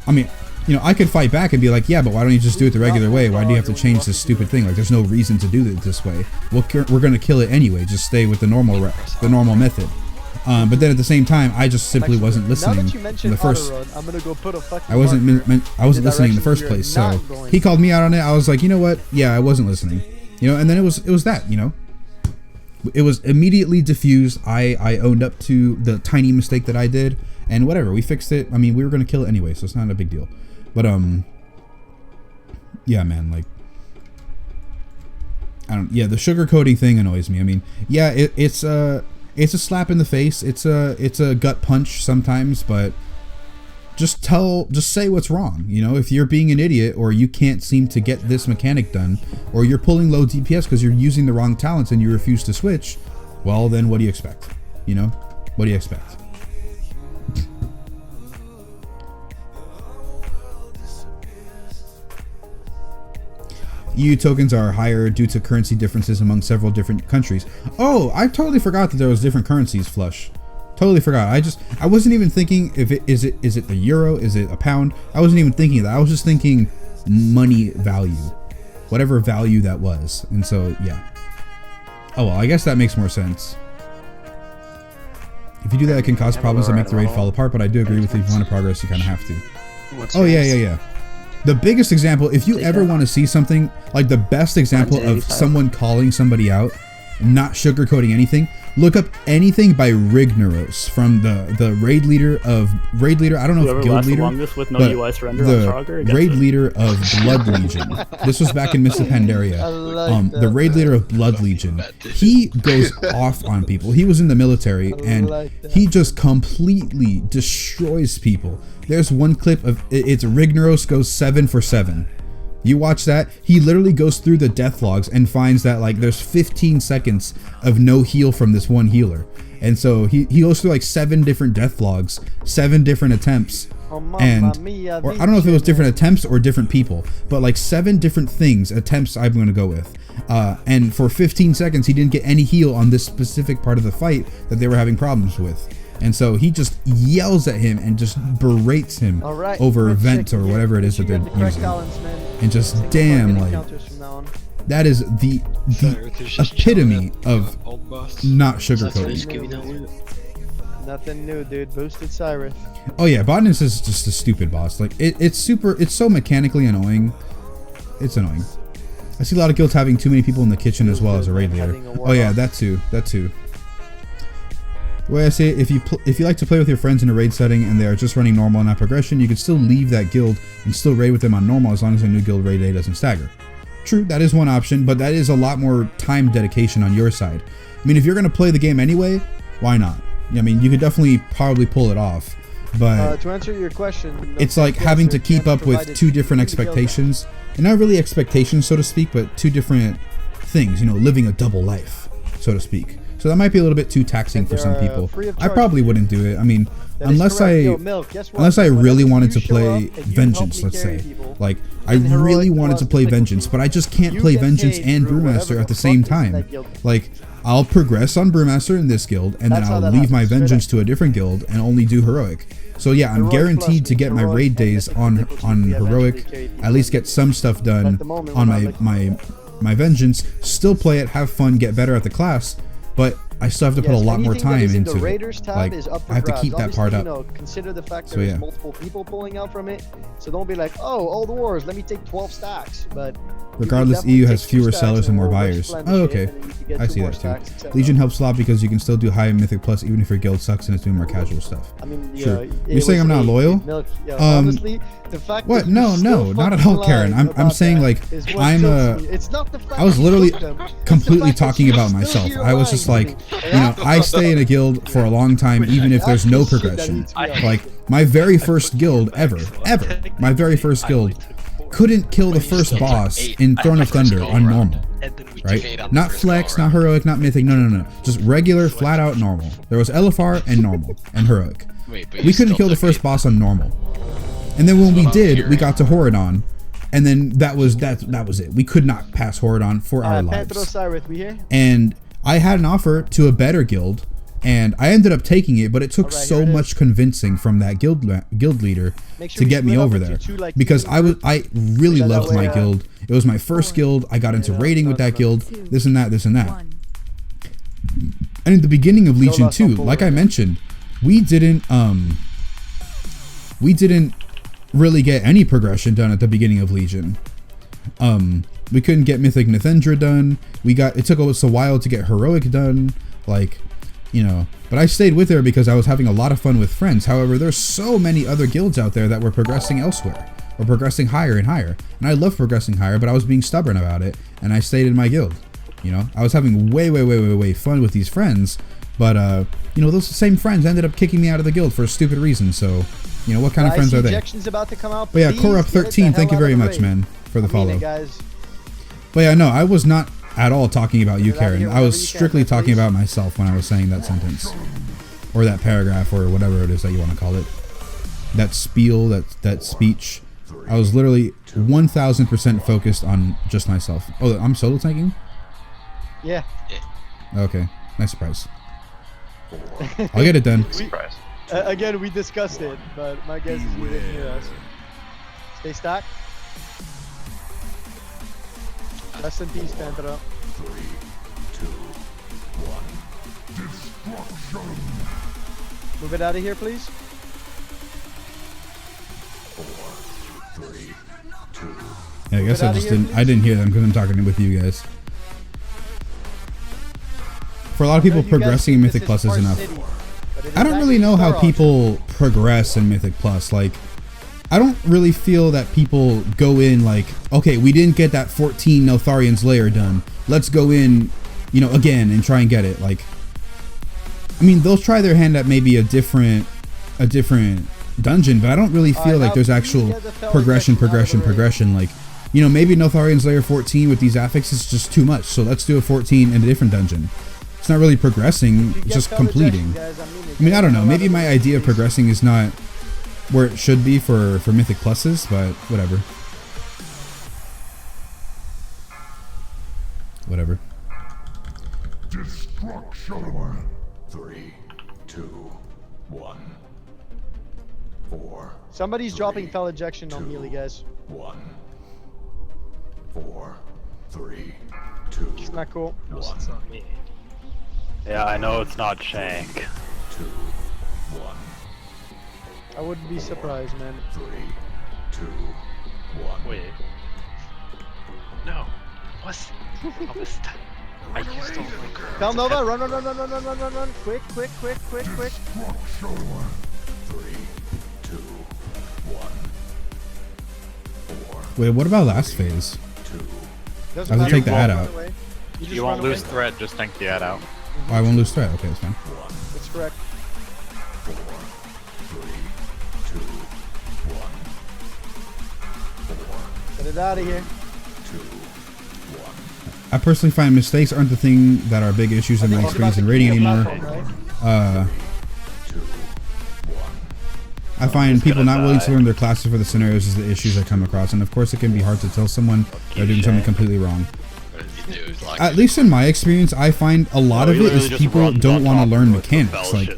I mean, you know, I could fight back and be like, yeah, but why don't you just do it the regular way? Why do you have to change this stupid thing? Like, there's no reason to do it this way. We're gonna kill it anyway. Just stay with the normal method. But then at the same time, I just simply wasn't listening in the first. I wasn't listening in the first place. So he called me out on it. I was like, you know what? Yeah, I wasn't listening. You know, and then it was that. You know, it was immediately diffused. I owned up to the tiny mistake that I did, and whatever, we fixed it. I mean, we were gonna kill it anyway, so it's not a big deal. But yeah, man, like, yeah, the sugarcoating thing annoys me. I mean, yeah, it's a slap in the face. It's a gut punch sometimes, but just say what's wrong. You know, if you're being an idiot or you can't seem to get this mechanic done, or you're pulling low DPS because you're using the wrong talents and you refuse to switch, well, then what do you expect? You know, what do you expect? EU tokens are higher due to currency differences among several different countries. Oh, I totally forgot that there was different currencies, Flush. Totally forgot. I wasn't even thinking if is it the euro, is it a pound? I wasn't even thinking of that. I was just thinking money value, whatever value that was. And so yeah. Oh well, I guess that makes more sense. If you do that, it can cause problems that make the raid fall apart. But I do agree with you. If you want to progress, you kind of have to. Oh yeah. The biggest example, if you ever want to see something, like the best example of someone calling somebody out, not sugarcoating anything, look up anything by Rignoros from the raid leader, I don't know if guild leader, with no UI surrender the raid leader of Blood Legion. This was back in Mist of Pandaria. The raid leader of Blood Legion. He goes off on people. He was in the military and he just completely destroys people. There's one clip of it's Rignoros goes 7 for 7. You watch that, he literally goes through the death logs and finds that like there's 15 seconds of no heal from this one healer. And so he goes through like 7 different death logs, 7 different attempts. Oh, And or I don't know if it was different attempts or different people, but like 7 different attempts I'm going to go with. And for 15 seconds, he didn't get any heal on this specific part of the fight that they were having problems with. And so he just yells at him and just berates him over vent or whatever it is that they're using. And just damn, like, that is the epitome of not sugarcoating. Nothing new, dude. Boosted Cyrus. Oh yeah, Botanist is just a stupid boss. Like it's so mechanically annoying. It's annoying. I see a lot of guilds having too many people in the kitchen as well as a raid leader. Oh yeah, that too. The way I say it, if you like to play with your friends in a raid setting and they are just running normal and not progression, you can still leave that guild and still raid with them on normal as long as a new guild raid day doesn't stagger. True, that is one option, but that is a lot more time dedication on your side. I mean, if you're going to play the game anyway, why not? I mean, you could definitely probably pull it off, but to answer your question, it's like having to keep up with 2 different expectations, and not really expectations, so to speak, but 2 different things, you know, living a double life, so to speak. So that might be a little bit too taxing for some people. I probably wouldn't do it. I mean, unless I really wanted to play Vengeance, let's say. Like, I really wanted to play Vengeance, but I just can't play Vengeance and Brewmaster at the same time. Like, I'll progress on Brewmaster in this guild, and then I'll leave my Vengeance to a different guild and only do Heroic. So yeah, I'm guaranteed to get my raid days on Heroic, at least get some stuff done on my Vengeance, still play it, have fun, get better at the class, but I still have to put a lot more time into it. Like, I have to keep that part up. Consider the fact that there's multiple people pulling out from it, so don't be like, oh, all the wars, let me take 12 stacks. But regardless, EU has fewer sellers and more buyers. Oh, okay. I see that too. Legion helps a lot because you can still do high Mythic Plus even if your guild sucks and it's doing more casual stuff. I mean, sure. You're saying I'm not loyal? Honestly, the fact what? No, not at all, Karen. I'm saying like I was literally completely talking about myself. I was just like, you know, I stay in a guild for a long time even if there's no progression. Like my very first guild ever, my very first guild couldn't kill the first boss in Throne of Thunder on normal, right? Not flex, not heroic, not mythic, no. Just regular, flat out normal. There was LFR and normal and heroic. We couldn't kill the first boss on normal. And then when we did, we got to Horadon, and then that was it. We could not pass Horadon for our lives. And I had an offer to a better guild, and I ended up taking it, but it took so much convincing from that guild leader to get me over there, because I really loved my guild. It was my first guild. I got into raiding with that guild, this and that. And in the beginning of Legion 2, like I mentioned, we didn't really get any progression done at the beginning of Legion. We couldn't get Mythic Nathendra done. It took us a while to get Heroic done, like, you know, but I stayed with her because I was having a lot of fun with friends. However, there's so many other guilds out there that were progressing elsewhere, or progressing higher and higher. And I love progressing higher, but I was being stubborn about it, and I stayed in my guild. You know, I was having way fun with these friends, but you know, those same friends ended up kicking me out of the guild for a stupid reason. So, you know, what kind of friends are they? But yeah, Corup13, thank you very much, man, for the follow. But yeah, no, I was not at all talking about you, Karen. I was strictly talking about myself when I was saying that sentence, or that paragraph, or whatever it is that you want to call it. That spiel, that speech. I was literally 1000% focused on just myself. Oh, I'm solo tanking? Yeah. Okay, nice surprise. I'll get it done. Again, we discussed it, but my guess is you didn't hear us. Stay stacked. Rest in peace, Pantera. 3, 2, 1. Destruction. Move it out of here, please. 4, 3, 2. Yeah, I guess I didn't hear them because I'm talking with you guys. For a lot of people, progressing in Mythic Plus is enough. I don't really know how people progress in Mythic Plus. Like, I don't really feel that people go in like, okay, we didn't get that 14 Neltharian's Lair done. Let's go in, you know, again and try and get it. Like, I mean, they'll try their hand at maybe a different dungeon, but I don't really feel like there's actual progression. Like, you know, maybe Neltharian's Lair 14 with these affixes is just too much. So let's do a 14 in a different dungeon. it's not really progressing, it's just completing. I mean, I don't know. Maybe my idea of progressing is not where it should be for Mythic Pluses, but whatever. Whatever. Destruction. 3, 2, 1. 4. Somebody's dropping fell ejection on melee, guys. 1. 4, 3, 2. It's not cool. No, it's not me. Yeah, I know it's not Shank. 2, 1. I wouldn't be surprised, man. 3, 2, 1. Wait. No. What? I used all my cards. Cal Nova, run, run, run, run, run, run, run, run, run. Quick, quick, quick, quick, quick. 3, 2, 1. 4. Wait, what about last phase? 2. I will take the ad out. You won't lose threat, just tank the ad out. Oh, I won't lose threat. Okay, that's fine. That's correct. 4, 3, 2, 1. 4. Get it out of here. 2, 1. I personally find mistakes aren't the thing that are big issues in my experience in raiding anymore. I find people not willing to learn their classes for the scenarios is the issues I come across, and of course it can be hard to tell someone they're doing something completely wrong. At least in my experience, I find a lot of it is people don't want to learn mechanics. Like,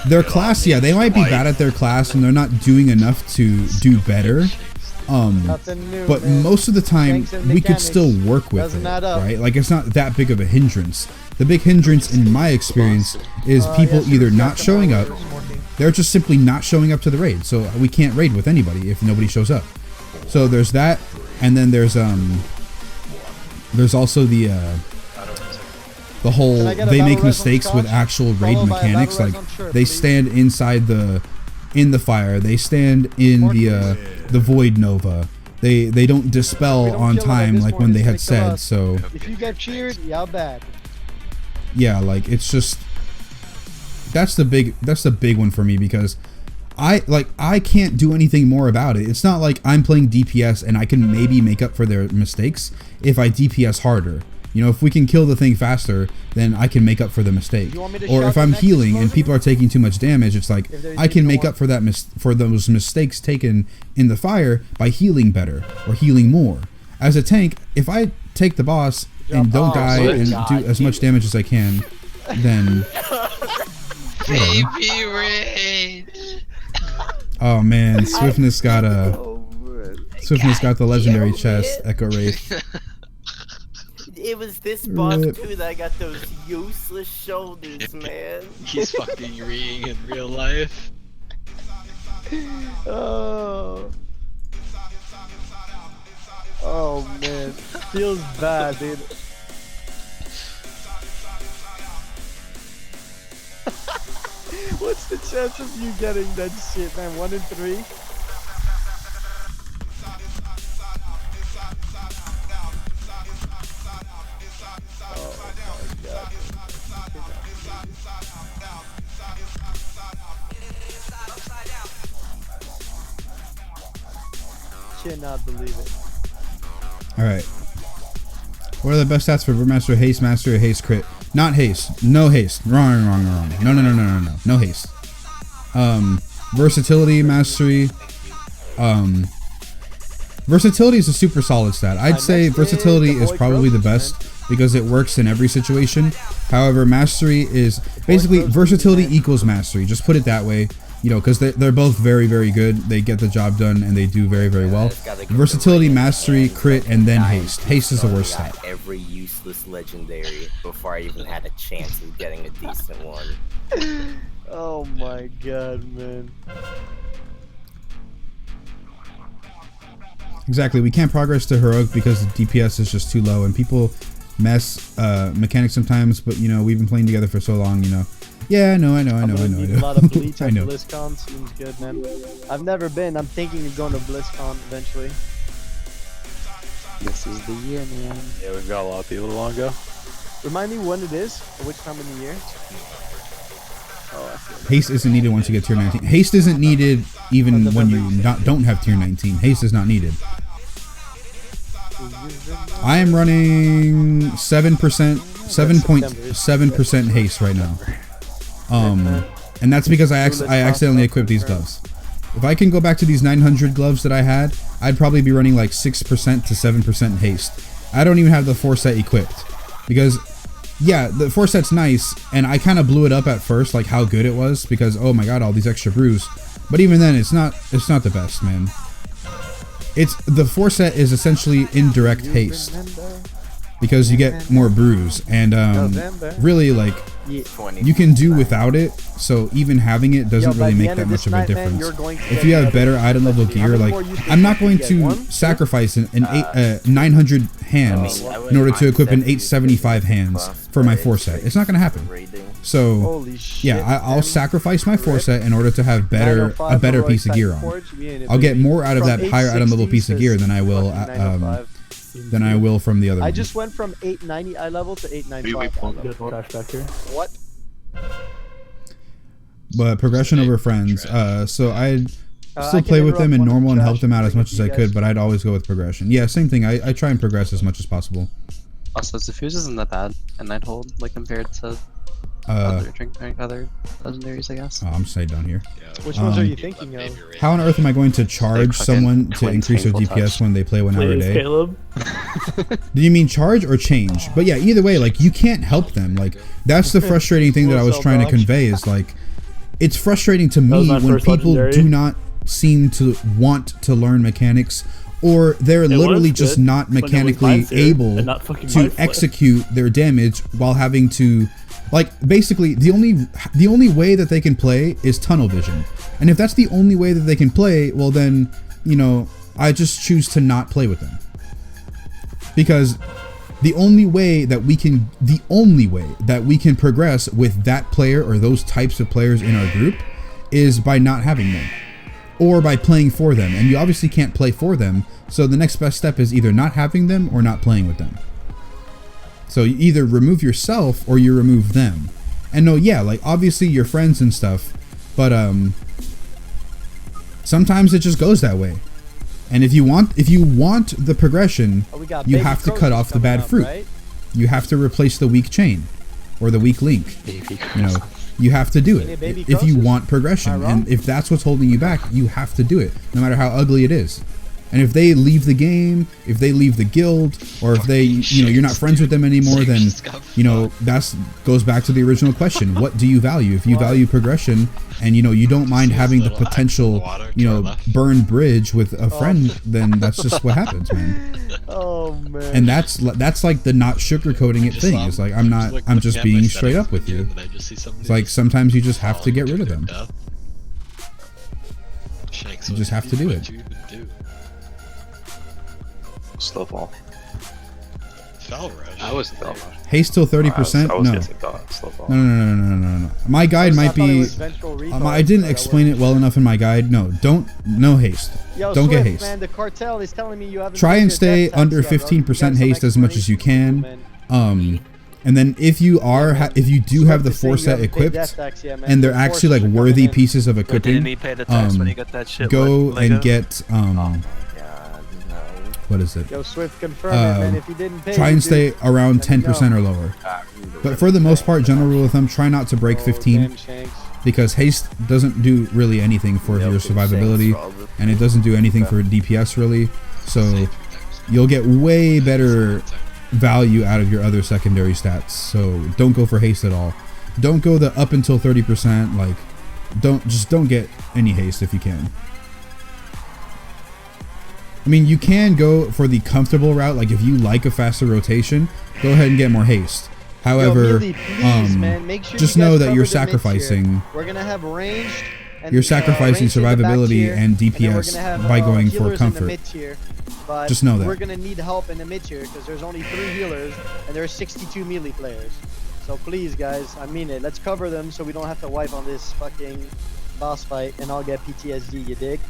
their class, yeah, they might be bad at their class and they're not doing enough to do better. But most of the time, we could still work with it, right? Like, it's not that big of a hindrance. The big hindrance, in my experience, is people either not showing up, they're just simply not showing up to the raid. So we can't raid with anybody if nobody shows up. So there's that, and then there's also the whole they make mistakes with actual raid mechanics. Like, they stand inside in the fire, they stand in the void nova, they don't dispel on time like when they had said. So if you get cheered, yeah, bad. Yeah, like, it's just that's the big one for me, because I can't do anything more about it. It's not like I'm playing DPS and I can maybe make up for their mistakes if I DPS harder. You know, if we can kill the thing faster, then I can make up for the mistake. Or if I'm healing and people are taking too much damage, it's like I can make up for that for those mistakes taken in the fire by healing better or healing more. As a tank, if I take the boss and don't die and do as much damage as I can, then Baby rage. Oh man, Swiftness got the legendary chest, Echo Wraith. It was this boss too that I got those useless shoulders, man. He's fucking reading in real life. Oh man, feels bad, dude. What's the chance of you getting that shit, man? 1 in 3? Oh my god. Cannot believe it. Alright. What are the best stats for Brewmaster, Haste Mastery, or Haste Crit? Not Haste. No Haste. Wrong. No. No Haste. Versatility, Mastery. Versatility is a super solid stat. I'd say Versatility is probably the best because it works in every situation. However, Mastery is basically Versatility equals Mastery. Just put it that way. You know, because they're both very, very good. They get the job done and they do very, very well. Versatility, Mastery, Crit, and then Haste. Haste is the worst stat. Every useless legendary before I even had a chance of getting a decent one. Oh my god, man. Exactly. We can't progress to Heroic because the DPS is just too low, and people mess mechanics sometimes. But you know, we've been playing together for so long. You know. Yeah, I know. A lot of Bleach at BlizzCon seems good, man. I've never been. I'm thinking of going to BlizzCon eventually. This is the year, man. Yeah, we've got a lot of people to want to go. Remind me when it is, or which time of the year. Haste isn't needed once you get tier 19. Haste isn't needed even when you don't have tier 19. Haste is not needed. I am running 7% 7.7% haste right now. And that's because I accidentally equipped these gloves. If I can go back to these 900 gloves that I had, I'd probably be running like 6% to 7% haste. I don't even have the 4-set equipped. Because, yeah, the 4-set's nice, and I kind of blew it up at first, like how good it was, because, oh my god, all these extra brews. But even then, it's not the best, man. The 4-set is essentially indirect haste. Because you get more brews, and really, like, you can do without it, so even having it doesn't really make that much of a difference. If you have better item level gear, like, I'm not going to sacrifice an 900 hands in order to equip an 875 hands for my 4-set. It's not going to happen. So, yeah, I'll sacrifice my 4-set in order to have a better piece of gear on. I'll get more out of that higher item level piece of gear than I will from the other one. I just went from 890 eye level to 895. What? But progression over friends. So I'd still play with them in normal and help them out as much as I could, but I'd always go with progression. Yeah, same thing. I try and progress as much as possible. Also, Diffuse isn't that bad in Nighthold, like compared to other legendaries, I guess. Oh, I'm staying down here. Which ones are you thinking of? How on earth am I going to charge someone to increase their DPS when they play 1 hour a day? Caleb. Do you mean charge or change? But yeah, either way, like, you can't help them. Like, that's the frustrating thing that I was trying to convey is, like, it's frustrating to me when people do not seem to want to learn mechanics, or they're literally just not mechanically able to execute their damage while having to, like, basically the only way that they can play is tunnel vision. And if that's the only way that they can play, well then, you know, I just choose to not play with them. Because the only way that we can progress with that player or those types of players in our group is by not having them, or by playing for them. And you obviously can't play for them, so the next best step is either not having them or not playing with them. So you either remove yourself or you remove them. And no, yeah, like, obviously you're friends and stuff, but sometimes it just goes that way. And if you want the progression, you have to cut off the bad fruit. Right? You have to replace the weak chain or the weak link. You know, you have to do it if you want progression. And if that's what's holding you back, you have to do it, no matter how ugly it is. And if they leave the game, if they leave the guild, or if they, you know, you're not friends with them anymore, then, you know, that goes back to the original question. What do you value? If you value progression and, you know, you don't mind having the potential, you know, burn bridge with a friend, then that's just what happens, man. Oh, man. And that's like the not sugarcoating it thing. It's like, I'm just being straight up with you. It's like sometimes you just have to get rid of them. You just have to do it. Slow fall. Fell rush. I was slow. Haste till 30%? No. My guide might be. I didn't explain it well enough in my guide. No haste. Don't get haste. Man, the cartel is telling me you haven't try and stay under 15% haste as much as you can. And then if you do have the 4-set equipped, and they're actually like worthy pieces of equipping, go and get what is it? Yo, Swift, confirm it, man. If you didn't pay, try and stay around 10% or lower. But for the most part, general rule of thumb, try not to break 15, because haste doesn't do really anything for your survivability, and it doesn't do anything for DPS really. So you'll get way better value out of your other secondary stats. So don't go for haste at all. Don't go the up until 30%. Like, don't get any haste if you can. I mean, you can go for the comfortable route. Like, if you like a faster rotation, go ahead and get more haste. However, just know that you're sacrificing. We're gonna have ranged. You're sacrificing survivability and DPS by going for comfort. Just know that. We're gonna need help in the mid tier because there's only 3 healers and there are 62 melee players. So please, guys, I mean it. Let's cover them so we don't have to wipe on this fucking boss fight and I'll get PTSD. You dig?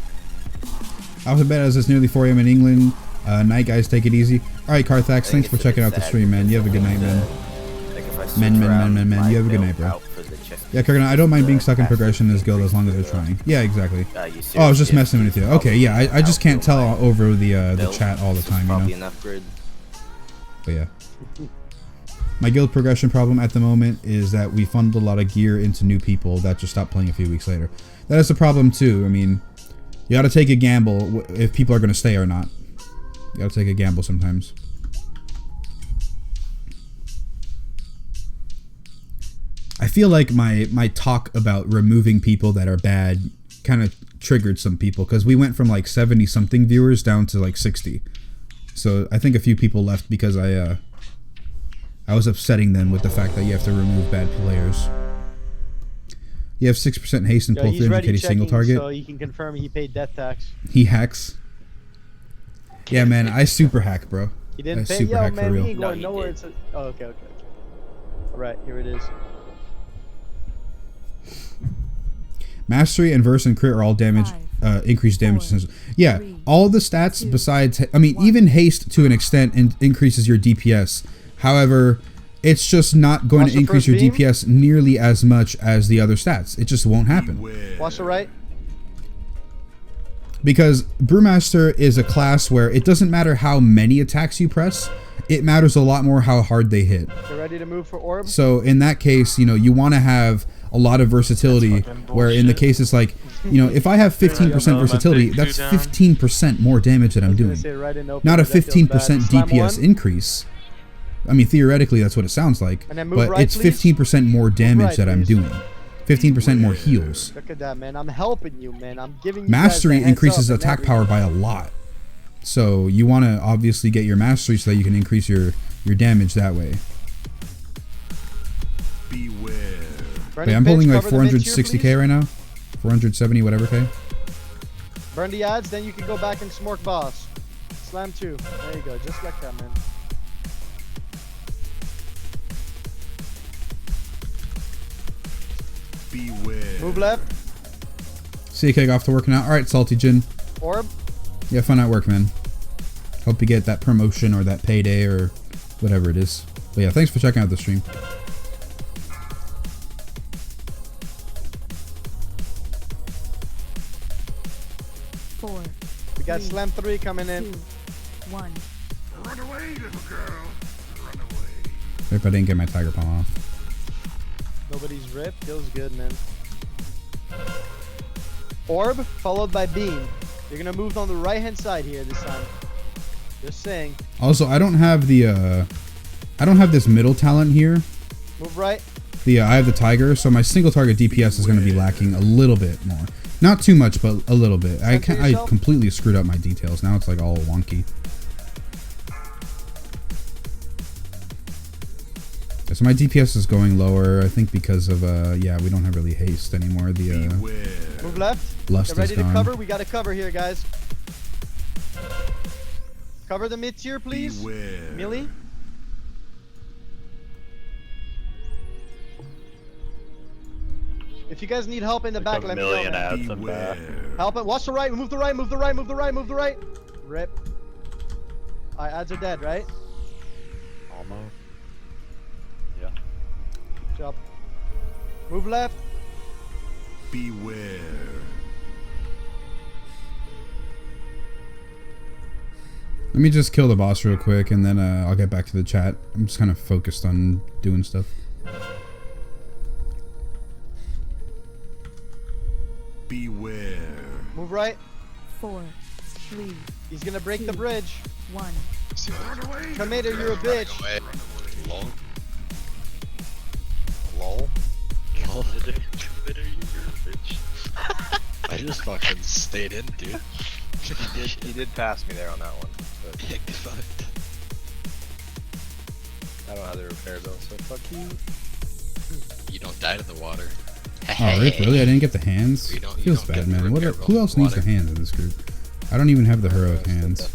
Alphabet, as it's nearly 4 AM in England. Night, guys, take it easy. Alright, Carthax, thanks for checking out the stream, man. You have a good night, man. Men. You have a good night, bro. Yeah, Kurgan, I don't mind being stuck in progression in this guild as long as they're trying. Yeah, exactly. Oh, I was just messing with you. Okay, yeah, I just can't tell over the chat all the time, you know? But yeah. My guild progression problem at the moment is that we funneled a lot of gear into new people that just stopped playing a few weeks later. That is a problem too. I mean, you got to take a gamble if people are going to stay or not. You got to take a gamble sometimes. I feel like my talk about removing people that are bad kind of triggered some people, because we went from like 70 something viewers down to like 60. So I think a few people left because I was upsetting them with the fact that you have to remove bad players. You have 6% haste and pull 300k single target. So he can confirm he paid death tax. He hacks. Yeah, man, I super hack, bro. He didn't pay. Yo, man, we ain't going nowhere. Oh, okay. All right, here it is. Mastery and verse and crit are all damage, increased damage. Yeah, all the stats besides, I mean, even haste to an extent increases your DPS. However, it's just not going to increase your DPS nearly as much as the other stats. It just won't happen. Watch the right. Because Brewmaster is a class where it doesn't matter how many attacks you press, it matters a lot more how hard they hit. You're ready to move for orb? So in that case, you know, you want to have a lot of versatility, where in the case it's like, you know, if I have 15% versatility, that's 15% more damage that I'm doing. Not a 15% DPS increase. I mean, theoretically, that's what it sounds like, but it's 15% more damage that I'm doing. 15% more heals. Look at that, man. I'm helping you, man. I'm giving you Mastery increases attack power by a lot. So you want to obviously get your mastery so that you can increase your damage that way. Beware. Wait, I'm pulling like 460k right now. 470 whatever k. Burn the ads, then you can go back and smork boss. Slam 2. There you go. Just like that, man. Beware. Move left. See you, Keg, off to working out. Alright, Salty Jin. Orb. Yeah, fun at work, man. Hope you get that promotion or that payday or whatever it is. But yeah, thanks for checking out the stream. We got Slam 3 coming in. 2, 1. Run away, little girl. Run away. Hope I didn't get my Tiger Palm off. Nobody's ripped. Feels good, man. Orb followed by beam. You're gonna move on the right hand side here this time. Just saying. Also, I don't have the I don't have this middle talent here. Move right. I have the Tiger, so my single target DPS is going to be lacking a little bit more. Not too much, but a little bit. I completely screwed up my details. Now it's like all wonky. So my DPS is going lower, I think because of yeah, we don't have really haste anymore. The move left. Lust Get ready is gone. to cover. We got to cover here, guys. Cover the mid tier, please. Melee. If you guys need help in the back, let me know. Ads in back. Help it. Watch the right. Move the right. Move the right. Move the right. Move the right. Rip. Alright, ads are dead, right? Almost. Yeah. Good job. Move left. Beware. Let me just kill the boss real quick, and then I'll get back to the chat. I'm just kind of focused on doing stuff. Beware. Move right. 4, 3. He's gonna break the bridge. 1. Tomato, you're a bitch. Lol. Lol. Lol. I just fucking stayed in, dude. You did pass me there on that one. But Yeah, get fucked. I don't have the repair though, so fuck you. You don't die to the water. Oh, Rick, really? I didn't get the hands? You don't Feels get bad, the man. repair Who else needs the hands in this group? I don't even have the heroic hands.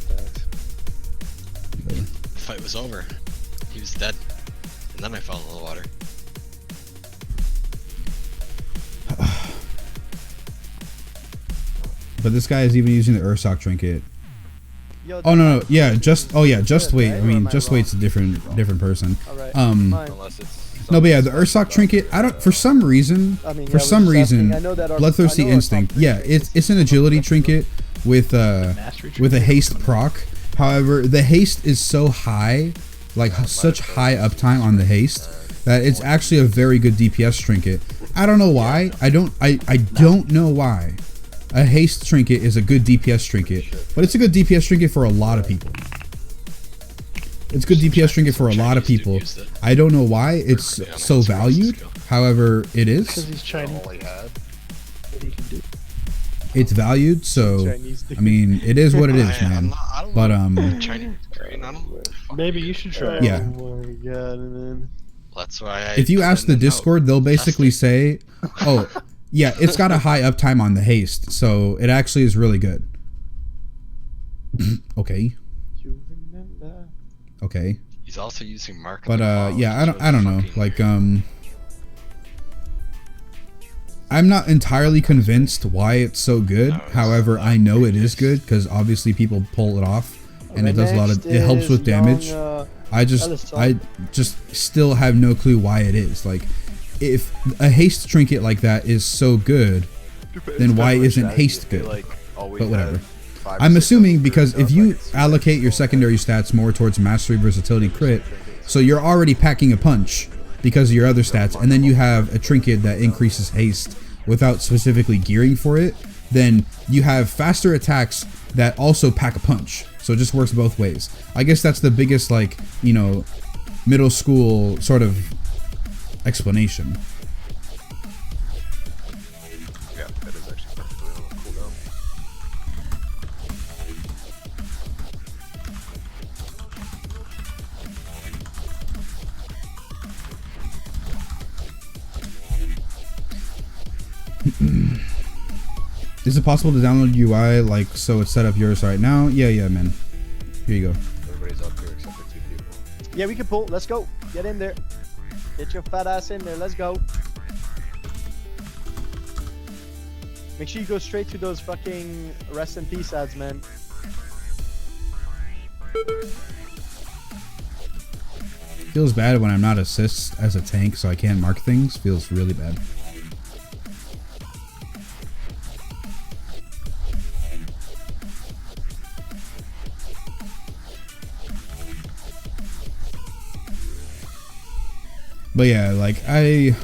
The fight was over. He was dead. And then I fell in the water. But this guy is even using the Ursoc trinket. Yo, Oh no, yeah, just wait. right? I mean, Or am I just wrong? wait's a different person. Alright, unless it's No, but yeah, the Ursoc trinket. I don't. For some reason, I mean, for yeah, some we're just reason, asking. I know that our- Bloodthirsty I know our Instinct. top Yeah, it's an agility trinket with a haste proc. However, the haste is so high like such high uptime on the haste that it's actually a very good DPS trinket. I don't know why. I don't know why a haste trinket is a good DPS trinket, but it's a good DPS trinket for a lot of people. It's a good DPS trinket for a lot of people. I don't know why it's so valued. However, it is. Because he's Chinese. It's valued, so I mean, it is what it is, man. But maybe you should try. Yeah. Oh my god, man. That's why. If you ask the Discord, they'll basically say, "Oh, yeah, it's got a high uptime on the haste, so it actually is really good." Okay. Okay. He's also using market. But yeah, I don't know. Like I'm not entirely convinced why it's so good. However, I know it is good because obviously people pull it off, and it does a lot of. It helps with damage. I just still have no clue why it is. Like, if a haste trinket like that is so good, then why isn't haste good? But whatever. I'm assuming because if you allocate your secondary stats more towards mastery, versatility, crit, so you're already packing a punch because of your other stats, and then you have a trinket that increases haste without specifically gearing for it, then you have faster attacks that also pack a punch. So it just works both ways. I guess that's the biggest, like, you know, middle school sort of explanation. Yeah, that is actually perfectly cool down. Is it possible to download UI like so it's set up yours right now? Yeah, man. Here you go. Everybody's up here except for 2 people. Yeah, we can pull. Let's go. Get in there. Get your fat ass in there. Let's go. Make sure you go straight to those fucking rest in peace ads, man. Feels bad when I'm not assist as a tank, so I can't mark things. Feels really bad. But yeah, like I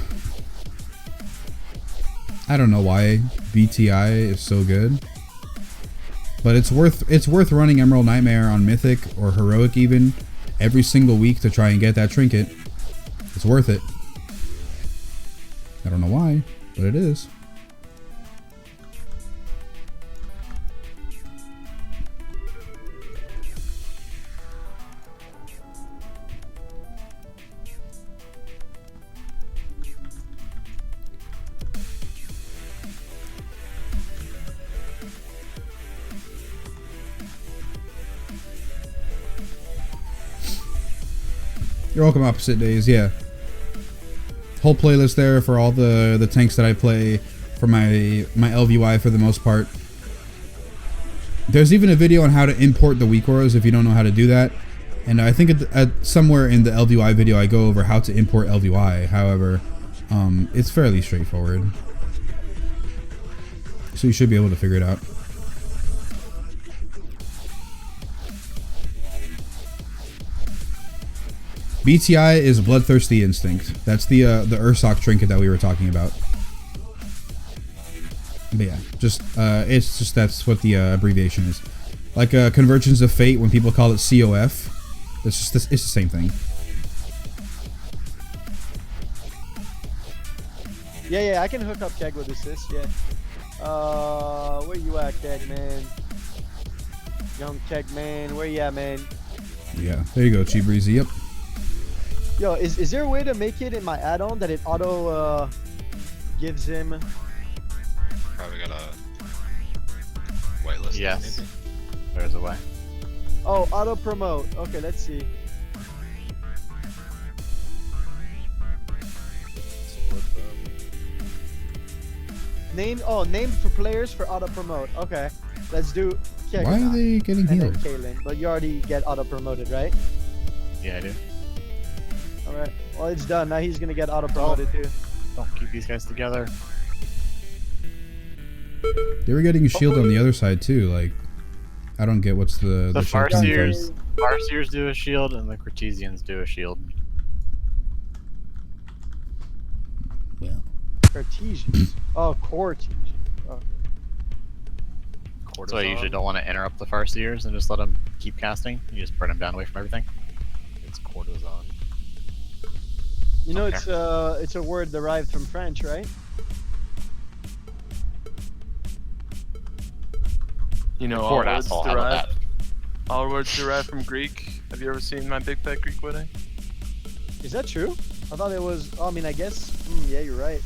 don't know why BTI is so good, but it's worth running Emerald Nightmare on Mythic or Heroic even every single week to try and get that trinket. It's worth it. I don't know why, but it is. You're welcome, Opposite Days. Yeah, whole playlist there for all the tanks that I play for my LVY for the most part. There's even a video on how to import the weak auras if you don't know how to do that, and I think at somewhere in the LVY video I go over how to import LVY. However, it's fairly straightforward, so you should be able to figure it out. BTI is Bloodthirsty Instinct. That's the Ursoc trinket that we were talking about. But yeah, it's just that's what the abbreviation is. Like Convergence of Fate, when people call it COF, it's the same thing. Yeah, I can hook up Keg with assist. Yeah. Where you at, Keg man? Young Keg man, where you at, man? Yeah, there you go, Chi Breezy. Yep. Yo, is there a way to make it in my add-on that it auto gives him? Probably got a whitelist. Yes. Maybe. There's a way. Oh, auto promote. Okay, let's see. Name for players for auto promote. Okay, let's do. Why are they getting healed? Kaylin, but you already get auto promoted, right? Yeah, I do. All right. Well, it's done. Now he's gonna get auto promoted too. Don't keep these guys together. They were getting a shield on the other side too. Like, I don't get what's the Farseers. Farseers do a shield and the Cartesians do a shield. Well. Cartesians. Oh, Cartesians. Okay. So I usually don't want to interrupt the Farseers and just let them keep casting. You just burn them down away from everything. It's courtesan. You know, Okay. it's a word derived from French, right? You know, Record, asshole. How about all words derived from Greek. Have you ever seen My Big Fat Greek Wedding? Is that true? I thought it was. Oh, I mean, I guess. Yeah, you're right.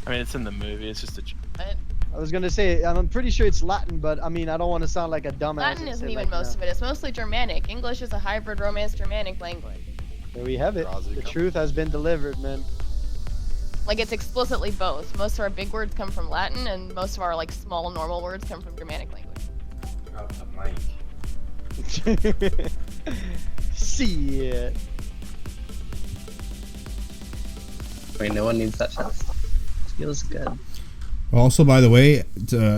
I mean, it's in the movie. It's just a. I was gonna say, I'm pretty sure it's Latin, but I mean, I don't want to sound like a dumbass. Latin isn't even most of it. It's mostly Germanic. English is a hybrid Romance-Germanic language. There we have it. The truth has been delivered, man. Like, it's explicitly both. Most of our big words come from Latin, and most of our, like, small normal words come from Germanic language. See it. Wait, no one needs that chest. Feels good. Also, by the way,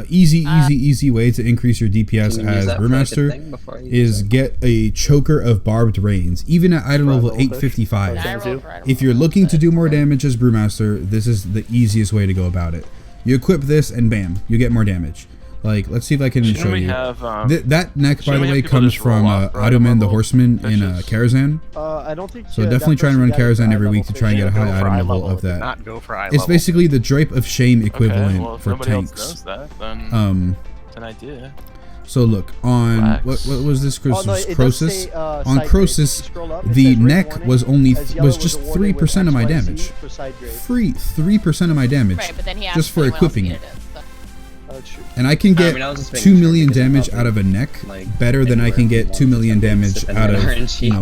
easy way to increase your DPS Can you use as that for, like, a Brewmaster thing before you is use it? get a choker of barbed rains, even at item level 855. If you're looking to do more damage as Brewmaster, this is the easiest way to go about it. You equip this and bam, you get more damage. Like, let's see if I can show you. That neck, by the way, comes from Ottoman the Horseman in Karazhan. I don't think. So definitely try and run Karazhan every week to try and get a high item level of that. Not go for eye It's level. basically the Drape of Shame equivalent well, if for nobody else tanks. knows that, then it's an idea. So look on what was this Croesus? On Croesus, the neck was just 3% of my damage. Free 3% of my damage, Right, but then he just for equipping it. True. And I can get 2 million damage out of a neck better than I can get 2 million damage out of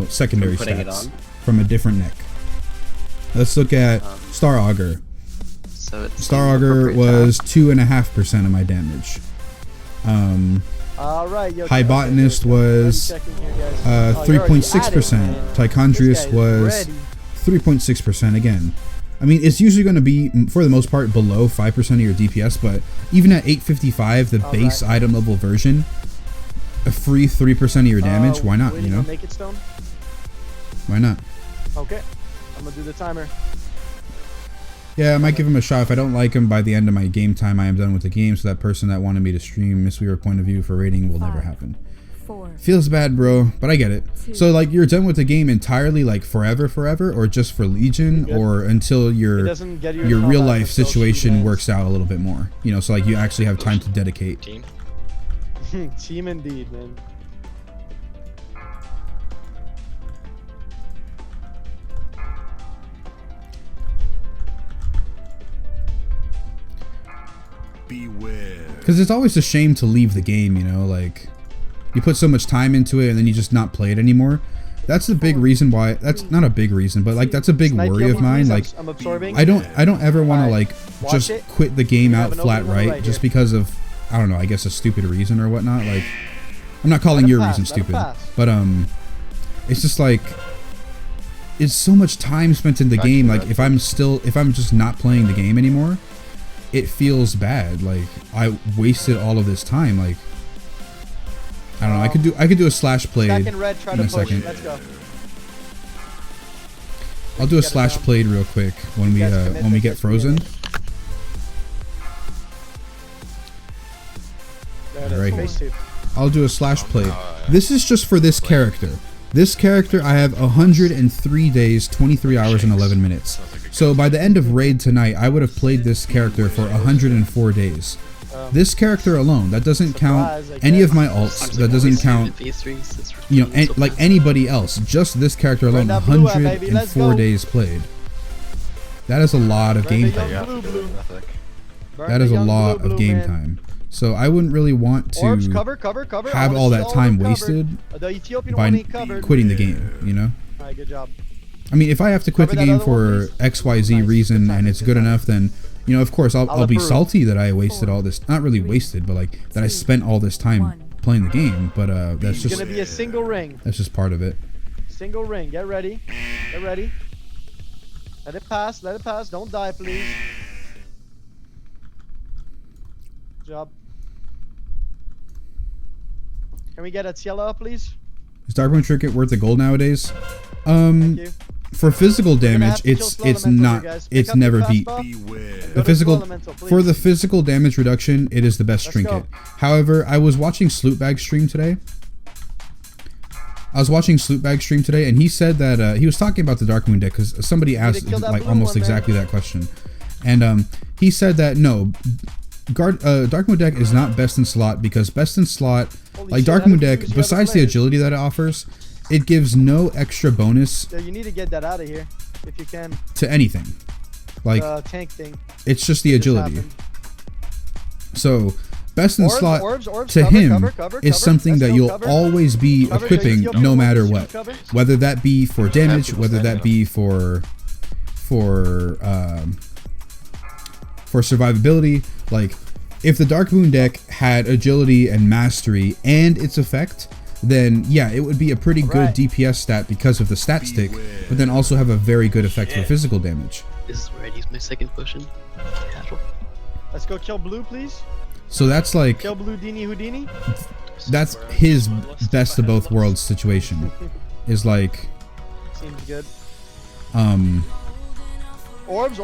secondary stats from a different neck. Let's look at Star Augur. Star Augur was 2.5% of my damage. High Botanist was 3.6%. Tichondrius was 3.6% again. I mean, it's usually going to be, for the most part, below 5% of your DPS, but even at 855, the base item level version, a free 3% of your damage, why not, you know? Make it stone? Why not? Okay, I'm going to do the timer. Yeah, I might give him a shot. If I don't like him by the end of my game time, I am done with the game, so that person that wanted me to stream Mistweaver point of view for rating will never happen. Feels bad, bro, but I get it. So, like, you're done with the game entirely, like, forever, or just for Legion, or until your real life situation works out a little bit more, you know, so like you actually have time to dedicate. Team indeed, man. Beware. Because it's always a shame to leave the game, you know, like, you put so much time into it and then you just not play it anymore. That's the big reason why. That's not a big reason, but like that's a big worry of mine. Like, I don't ever want to like just quit the game out flat right just because of, I don't know, I guess a stupid reason or whatnot. Like, I'm not calling your reason stupid, but it's just like, it's so much time spent in the game. Like, if I'm just not playing the game anymore, it feels bad. Like, I wasted all of this time. Like, I don't know. I could do a slash blade in a second. Let's go. I'll do a slash blade real quick when we get frozen. All right, here. I'll do a slash blade. This is just for this character. This character I have 103 days, 23 hours, and 11 minutes. So by the end of raid tonight, I would have played this character for 104 days. This character alone, that doesn't count any of my alts, that doesn't count, you know, like anybody else. Just this character alone, 104 days played. That is a lot of game time. That is a lot of game time. So I wouldn't really want to have all that time wasted by quitting the game, you know? Alright, good job. I mean, if I have to quit the game for XYZ reason and it's good enough, then, you know, of course, I'll be salty that I wasted all this, not really wasted, but like that I spent all this time playing the game, but that's just gonna be a single ring. That's just part of it. Single ring. Get ready. Get ready. Let it pass. Let it pass. Don't die, please. Good job. Can we get a Ciela, please? Is Darkmoon Trinket worth the gold nowadays? Thank you. For physical damage, have to kill it's Slow Elemental not. here, guys. Pick It's up your never beat. fastball. The physical for the physical damage reduction, it is the best trinket. However, I was watching Slootbag's stream today. And he said that he was talking about the Darkmoon deck because somebody asked like almost exactly that question, and he said that no, Darkmoon deck is not best in slot because best in slot, like Darkmoon deck, besides the agility that it offers, it gives no extra bonus. Yeah, you need to get that out of here if you can. To anything, like tank thing. It's just the agility. So best in slot orbs, to cover, him cover, is something that you'll always be equipping no matter what, whether that be for damage, whether that be for survivability. Like if the Darkmoon deck had agility and mastery and its effect, then yeah, it would be a pretty good DPS stat because of the stat stick, but then also have a very good effect for physical damage. This is where I use my second potion. Let's go kill blue, please. So that's like Kill blue Dini Houdini. that's his best of both worlds situation. Is like Seems good. Orbs.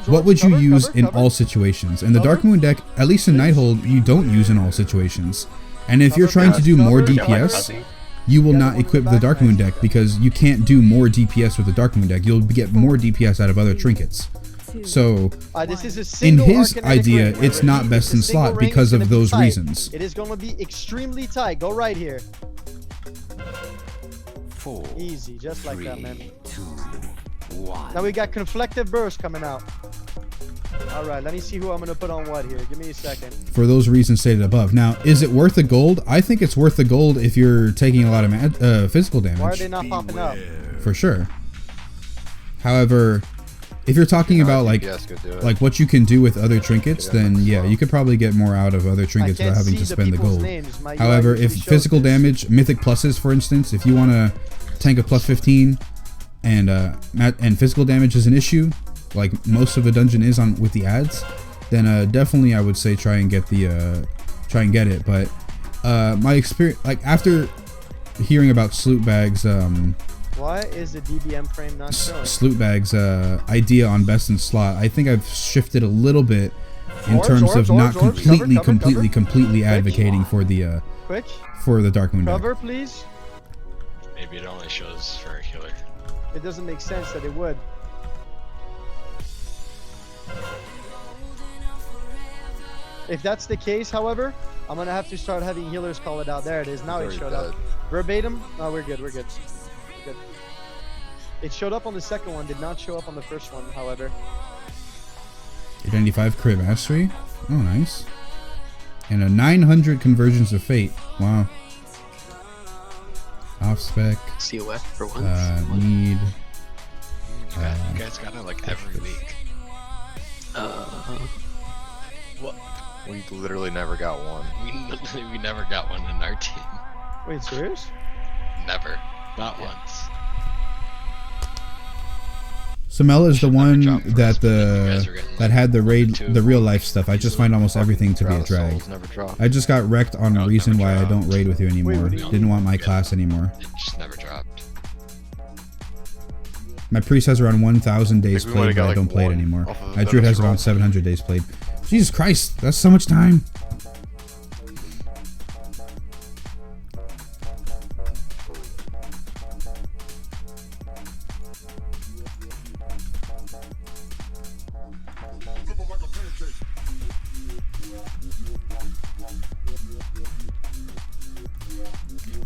What would you use in all situations? In the Darkmoon deck, at least in Nighthold, you don't use in all situations. And if you're trying to do more DPS, you will not equip the Darkmoon deck because you can't do more DPS with the Darkmoon deck. You'll get more DPS out of other trinkets. So, in his idea, it's not best in slot because of those reasons. It is going to be extremely tight. Go right here. Easy, just like that, man. Now we got Conflictive Burst coming out. Alright, let me see who I'm going to put on what here. Give me a second. For those reasons stated above. Now, is it worth the gold? I think it's worth the gold if you're taking a lot of physical damage. Why are they not popping up? For sure. However, if you're talking about like what you can do with other trinkets, then yeah, you could probably get more out of other trinkets without having to spend the gold. However, if physical damage, mythic pluses, for instance, if you want to tank a plus 15 and physical damage is an issue, like most of the dungeon is on with the ads, then definitely I would say try and get it. But my experience, like after hearing about Slootbag's why is the DBM frame not showing? Slootbag's idea on best in slot, I think I've shifted a little bit in terms of not completely advocating for the Darkmoon deck. Cover, please. Maybe it only shows for a healer. It doesn't make sense that it would. If that's the case, however, I'm gonna have to start having healers call it out. There it is. Now it showed up. Verbatim. No, we're good. We're good. Good. It showed up on the second one. Did not show up on the first one, however. 895 crit mastery. Oh, nice. And a 900 conversions of fate. Wow. Off spec. COF for once. Need. You guys got it like every week. What? We literally never got one. We never got one in our team. Wait, serious? Never. Not once. Samela is the one that had the real life stuff. I just find almost everything to be a drag. I just got wrecked on a reason why I don't raid with you anymore. Didn't want my class anymore. It just never dropped. My priest has around 1,000 days played, but I don't play it anymore. My druid has around 700 days played. Jesus Christ, that's so much time.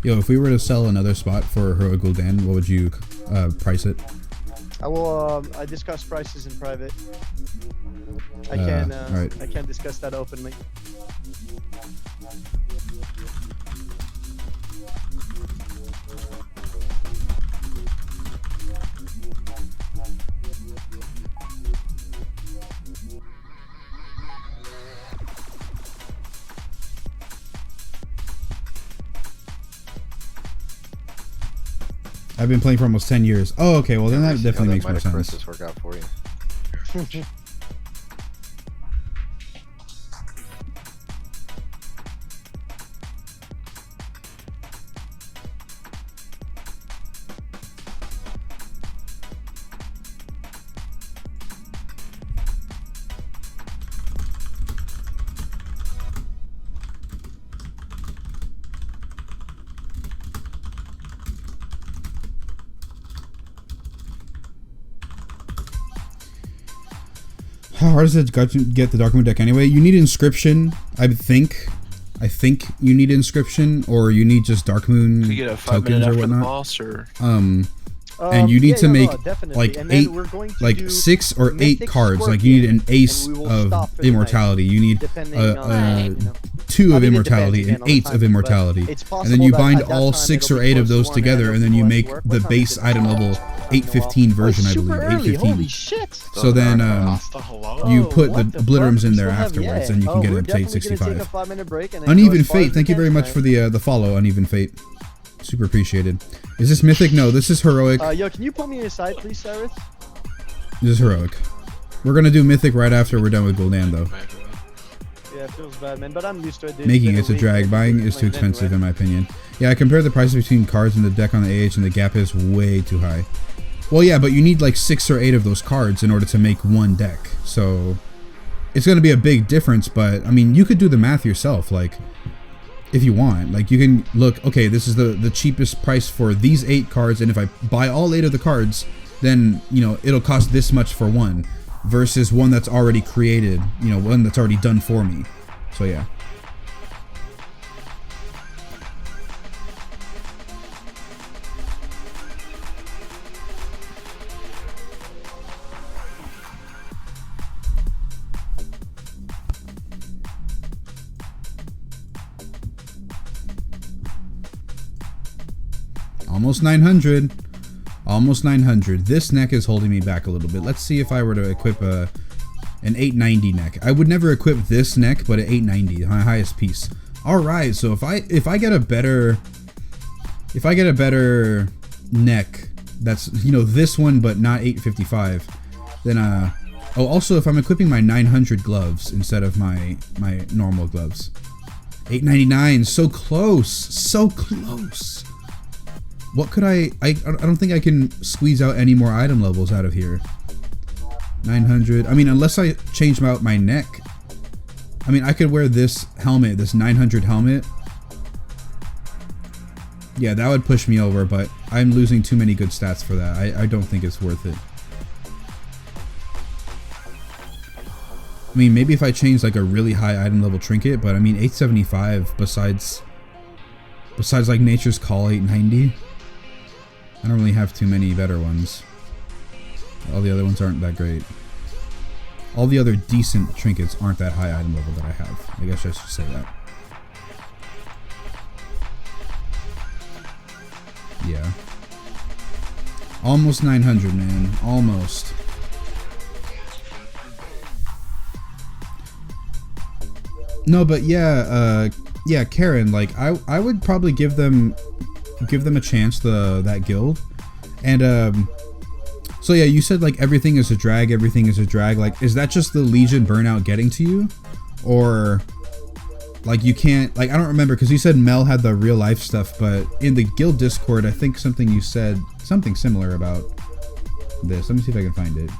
Yo, if we were to sell another spot for Heroic Gul'dan, what would you price it? I will. I discuss prices in private. I can't discuss that openly. I've been playing for almost 10 years. Oh, okay. Well, then that definitely makes more sense. This work out for you. How hard is it to get the Dark Moon deck anyway? You need Inscription, I think. I think you need Inscription, or you need just Dark Moon To get a 5 tokens minute or after the whatnot. boss, or And you need to make definitely. like And then 8, we're going to like do 6 or 8 Mythic cards. Like you need an ace and we will of stop for the immortality. You need depending on, 2 I of mean, it immortality depends and again on the 8 of timing, but immortality, it's and possible then you that bind at that all time 6 it'll or be 8 of close to those one together, it'll and then do you less make work. the What time base is it? item level 815 version, I super believe, early. 815. Holy shit. So then you put what the the Obliterums fuck? in We there still have- afterwards, yeah. and you can get we're it to definitely gonna take a 865. 5-minute break and then go Uneven as far Fate, as thank we you very can much tonight. for the follow, Uneven Fate. Super appreciated. Is this Mythic? No, this is Heroic. Yo, can you pull me aside, please, Cyrus? This is Heroic. We're gonna do Mythic right after we're done with Gul'dan, though. Yeah, it feels bad, man, but I'm used to it. Dude. Making It's it's a been drag. week. Buying is too expensive, in my opinion. Yeah, I compared the prices between cards in the deck on the AH, and the gap is way too high. Well, yeah, but you need like 6 or 8 of those cards in order to make one deck. So it's going to be a big difference, but I mean, you could do the math yourself. Like, if you want, like you can look, okay, this is the cheapest price for these 8 cards, and if I buy all 8 of the cards, then, you know, it'll cost this much for one versus one that's already created, you know, one that's already done for me. So yeah. Almost 900. Almost 900. This neck is holding me back a little bit. Let's see if I were to equip an 890 neck. I would never equip this neck, but an 890, my highest piece. All right, so if I get a better neck that's, you know, this one but not 855, then oh, also if I'm equipping my 900 gloves instead of my normal gloves. 899, so close. So close. What could I don't think I can squeeze out any more item levels out of here. 900. I mean, unless I change out my neck. I mean, I could wear this helmet, this 900 helmet. Yeah, that would push me over, but I'm losing too many good stats for that. I don't think it's worth it. I mean, maybe if I change like a really high item level trinket, but I mean 875 besides like Nature's Call 890. I don't really have too many better ones. All the other ones aren't that great. All the other decent trinkets aren't that high item level that I have. I guess I should say that. Yeah. Almost 900, man. Almost. No, but yeah, yeah, Karen, like I would probably give them a chance, that guild. And so yeah, you said like everything is a drag, like is that just the Legion burnout getting to you? Or like you can't, like I don't remember, because you said Mel had the real life stuff, but in the guild Discord I think something you said something similar about this. Let me see if I can find it.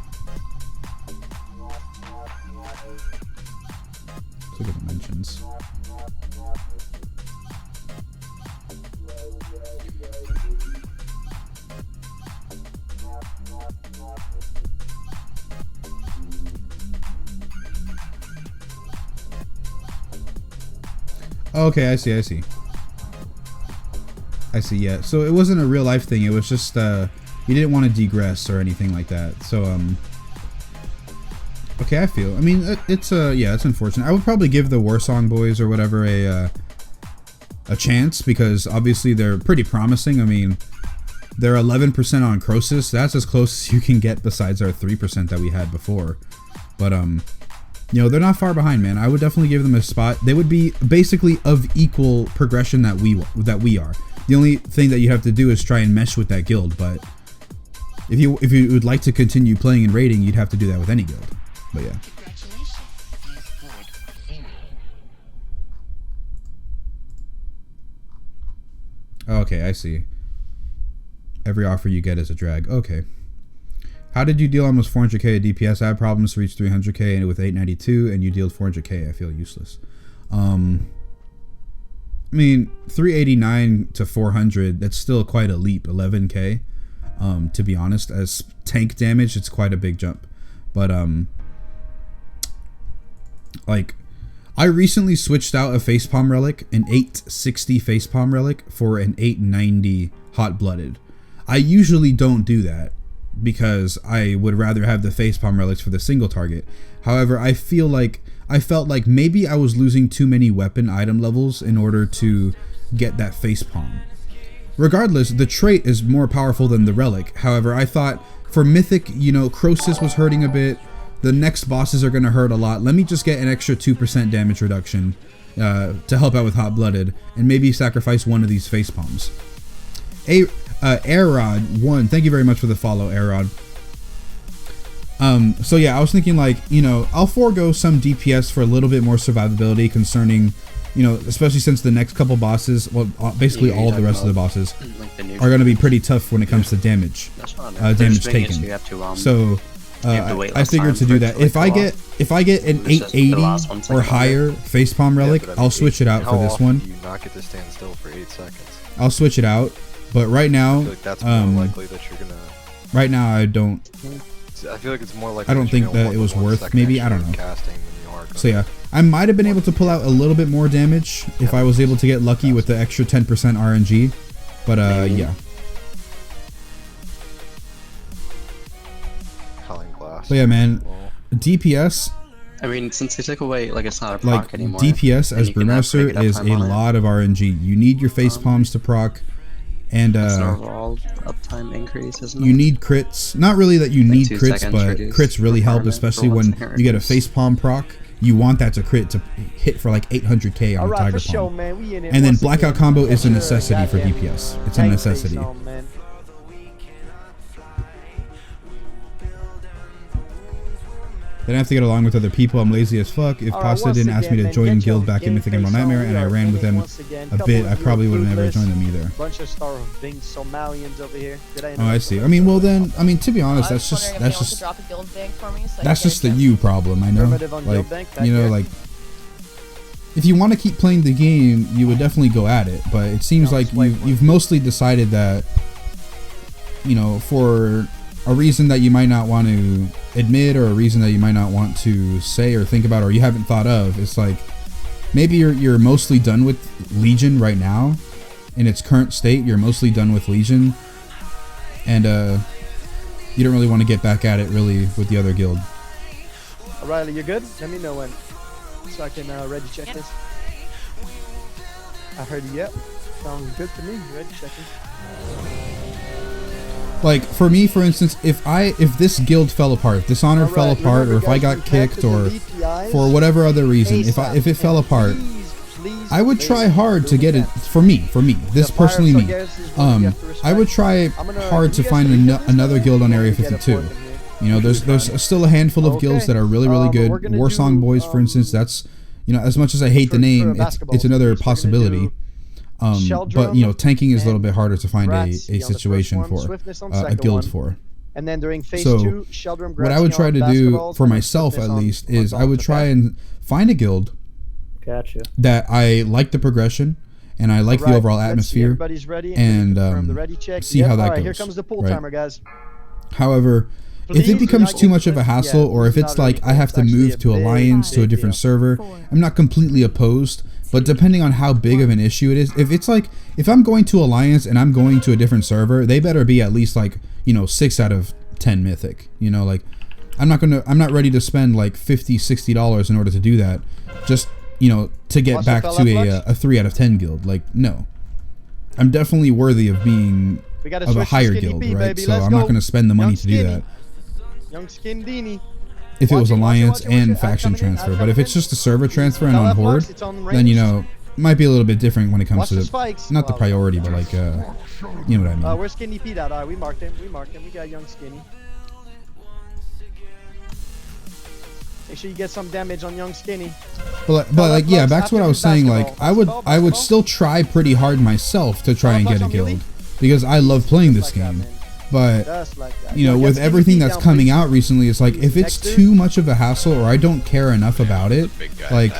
Let's look at the mentions. Okay, I see, yeah. So it wasn't a real life thing, it was just you didn't want to degress or anything like that. So okay, I mean it's yeah, it's unfortunate. I would probably give the Warsong boys or whatever a chance, because obviously they're pretty promising. I mean, they're 11% on Crosis. That's as close as you can get besides our 3% that we had before. But you know, they're not far behind, man. I would definitely give them a spot. They would be basically of equal progression that we are. The only thing that you have to do is try and mesh with that guild. But if you would like to continue playing and raiding, you'd have to do that with any guild. But yeah. Okay, I see. Every offer you get is a drag. Okay. How did you deal almost 400k at DPS? I had problems to reach 300k and with 892, and you dealt 400k. I feel useless. I mean, 389 to 400, that's still quite a leap. 11k. To be honest, as tank damage, it's quite a big jump. But Like, I recently switched out a facepalm relic, an 860 facepalm relic, for an 890 hot-blooded. I usually don't do that because I would rather have the facepalm relics for the single target. However, I felt like maybe I was losing too many weapon item levels in order to get that facepalm. Regardless, the trait is more powerful than the relic. However, I thought for Mythic, you know, Croesus was hurting a bit. The next bosses are going to hurt a lot. Let me just get an extra 2% damage reduction to help out with hot-blooded, and maybe sacrifice one of these facepalms. Airrod1, thank you very much for the follow, Airrod. So yeah, I was thinking, like, you know, I'll forego some DPS for a little bit more survivability concerning, you know, especially since the next couple bosses, well, basically all of the rest of the bosses are going to be pretty tough when it comes to damage, damage taken. So I figured to do that. If I get an 880 or higher facepalm relic, I'll switch it out for this one. Do you not get to stand still for 8 seconds? I'll switch it out, but right now, I feel like that's more likely that you're gonna. Right now, I don't. I feel like it's more likely. I don't think that it was worth. Maybe, I don't know. So yeah, I might have been able to pull out a little bit more damage if I was able to get lucky with the extra 10% RNG, but yeah. So yeah, man, DPS. I mean, since they took away, like, it's not a proc like anymore. DPS as Brewmaster is a lot of RNG. You need your facepalms to proc, and it's an overall uptime increase, isn't it? you need crits. Not really that you need crits, but crits really help, especially when you get a facepalm proc. You want that to crit to hit for like 800k on the Tiger Palm. And then Blackout combo is a necessity for DPS. It's a necessity. Then I have to get along with other people. I'm lazy as fuck. If Pasta didn't ask me to join guild back in Mythic Emerald Nightmare and I ran with them a bit, I probably would have never joined them either. Bunch of starving Somalians over here. Oh, I see. I mean, well then, I mean, to be honest, that's just the you problem. I know. Like, you know, like, if you want to keep playing the game, you would definitely go at it. But it seems like you've mostly decided that, you know, for a reason that you might not want to admit, or a reason that you might not want to say or think about, or you haven't thought of. It's like maybe you're mostly done with Legion right now in its current state. You're mostly done with Legion, and you don't really want to get back at it really with the other guild. Riley, you're good? Let me know when, so I can ready check this. I heard you. Yep, sounds good to me. Ready checking. Like, for me, for instance, if this guild fell apart, if Dishonored fell apart, or if I got kicked, or for whatever other reason, if it fell apart, I would try hard to get it, for me, this personally me, I would try hard to find another guild on Area 52. You know, there's still a handful of guilds that are really good. Warsong Boys, for instance, that's, you know, as much as I hate the name, it's another possibility. But, you know, tanking is a little bit harder to find a situation for, a guild for. And then during phase so 2, Sheldrum, what I would try to do, for myself at least, is I would try and find a guild that I like the progression, and I like the overall atmosphere, and see how that goes. Here comes the pool timer, guys. However, if it becomes too much of a hassle, or if it's like I have to move to Alliance, to a different server, I'm not completely opposed. But depending on how big of an issue it is, if it's like, if I'm going to Alliance and I'm going to a different server, they better be at least like, you know, 6 out of 10 Mythic. You know, like, I'm not ready to spend like $50, $60 in order to do that. Just, you know, to get back to a 3 out of 10 guild. Like, no. I'm definitely worthy of being of a higher guild, right? So I'm not going to spend the money to do that. Young Skin Dini. If it was Alliance and faction transfer, but if it's just a server transfer and on Horde, then, you know, it might be a little bit different when it comes to not the priority, but like, you know what I mean. Where's Skinny Pete at? We marked him. We got Young Skinny. Make sure you get some damage on Young Skinny. But like, yeah, back to what I was saying. Like, I would still try pretty hard myself to try and get a guild, because I love playing this game. But, you know, with everything that's coming out recently, it's like, if it's too much of a hassle, or I don't care enough about it, like,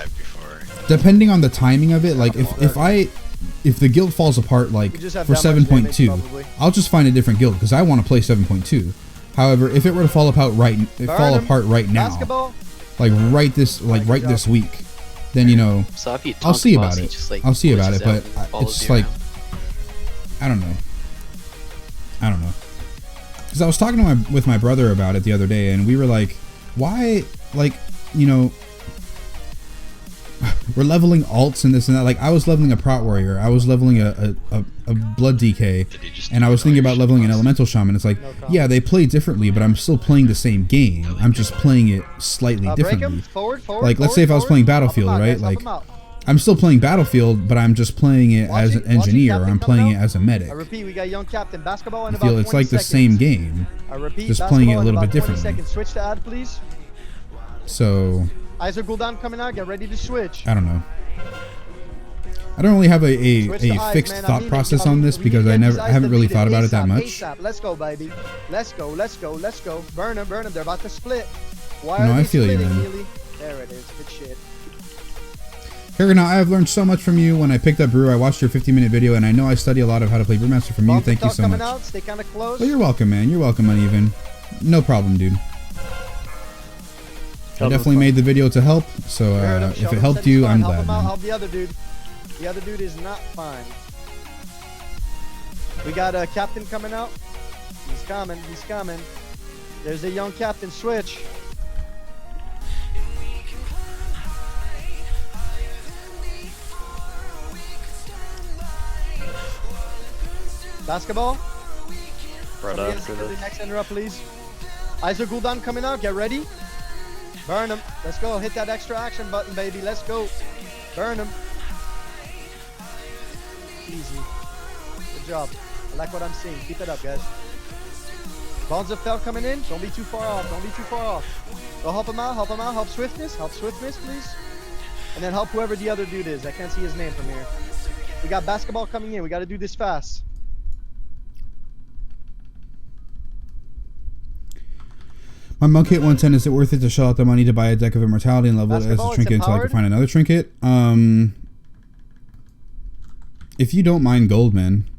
depending on the timing of it, like, if the guild falls apart, like, for 7.2, I'll just find a different guild, because I want to play 7.2. However, if it were to fall apart right now, like right this week, then you know So if you I'll taunt see the about boss, he it. just, like, I'll see about glitches it, out but and follows it's just you like around. I don't know. Because I was talking with my brother about it the other day, and we were like, why, like, you know, we're leveling alts and this and that. Like, I was leveling a prot warrior, I was leveling a blood DK, and I was thinking about leveling an elemental shaman. It's like, yeah, they play differently, but I'm still playing the same game. I'm just playing it slightly differently. Like, let's say if I was playing Battlefield, right? Like, I'm still playing Battlefield, but I'm just playing it as an engineer, or I'm playing it as a medic. I repeat, we got young captain basketball in I feel about it's like 20 the same game, I repeat, just playing it a basketball in little bit about 20 differently. seconds. Switch to ad, please. So Eyes are cooldown coming out. Get ready to switch. I don't know. I don't really have a fixed thought process on this because I haven't really thought about it that much. Let's go, baby. Let's go. Burn them. They're about to split. Why No, are I they feel you, splitting, man. Mealy? There it is. Good shit. Karina, I have learned so much from you. When I picked up Brew, I watched your 50-minute video, and I know I study a lot of how to play Brewmaster from you. Thank you so much. Out, stay kind of close. Well, you're welcome, man. You're welcome, Uneven. No problem, dude. I definitely made the video to help, so if it helped you, I'm glad, man. Help the other dude. The other dude is not fine. We got a captain coming out. He's coming. There's a young captain. Switch. Basketball. Right after the this. next interrupt, please. Eyes are Gul'dan coming out. Get ready. Burn him. Let's go. Hit that extra action button, baby. Let's go. Burn him. Easy. Good job. I like what I'm seeing. Keep it up, guys. Bones of Fell coming in. Don't be too far off. Go help him out. Help Swiftness, please. And then help whoever the other dude is. I can't see his name from here. We got basketball coming in. We got to do this fast. My monk hit 110. Is it worth it to shell out the money to buy a deck of immortality and level it as a trinket until I can find another trinket? If you don't mind gold, man.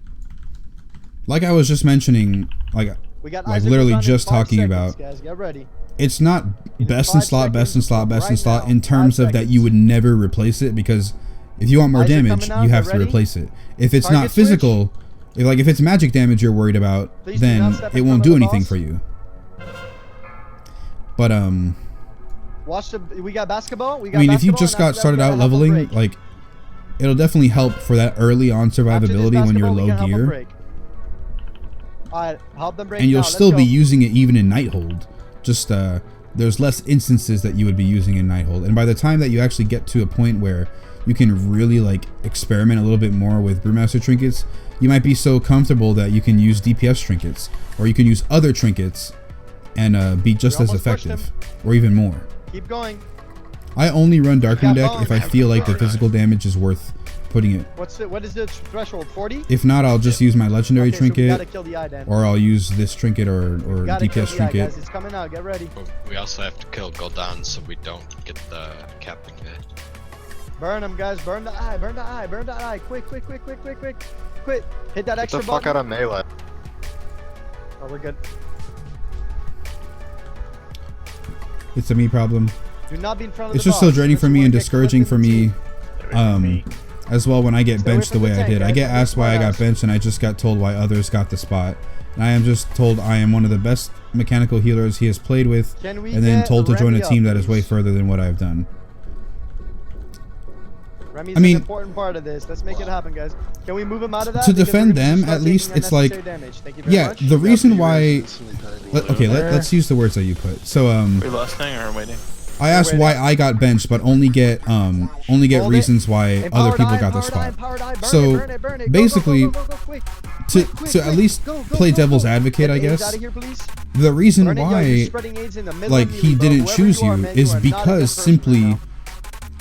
Like I was just mentioning, like literally just talking about. Guys, get ready. It's not best in slot in terms of that you would never replace it, because if you want more damage, you have to replace it. If it's not physical, if it's magic damage you're worried about, then it won't do anything for you. But we got basketball. I mean, if you just got started out leveling, like, it'll definitely help for that early on survivability when you're low gear. Alright, help them break. And you'll still be using it even in Nighthold. Just there's less instances that you would be using in Nighthold, and by the time that you actually get to a point where you can really like experiment a little bit more with Brewmaster trinkets, you might be so comfortable that you can use DPS trinkets, or you can use other trinkets and be just as effective, or even more. Keep going. I only run Darkmoon deck if I feel like the physical damage is worth putting it. What is the threshold? 40? If not, I'll just use my legendary trinket, so we gotta kill the eye then. or I'll use this trinket or DPS trinket. Guys, it's coming out. Get ready. We also have to kill Gul'dan so we don't get the captain hit. Burn them, guys. Burn the eye. Quick. Hit that extra button. Get the fuck out of melee. Oh, we're good. It's a me problem. Do not be in front of It's the just so boss. draining for me and discouraging for me, as well when I get benched the way I did. I get asked why I got benched, and I just got told why others got the spot. And I am just told I am one of the best mechanical healers he has played with, and then told to join a team that is way further than what I've done. Remy's an important part of this. Let's make it happen, guys. Can we move him out of that? To defend them, at least, it's like, yeah, the reason why. Let's use the words that you put. So We lost thing or waiting? I asked why I got benched, but only get reasons why other people got the spot. So basically, to at least play devil's advocate, I guess, the reason why like he didn't choose you is because simply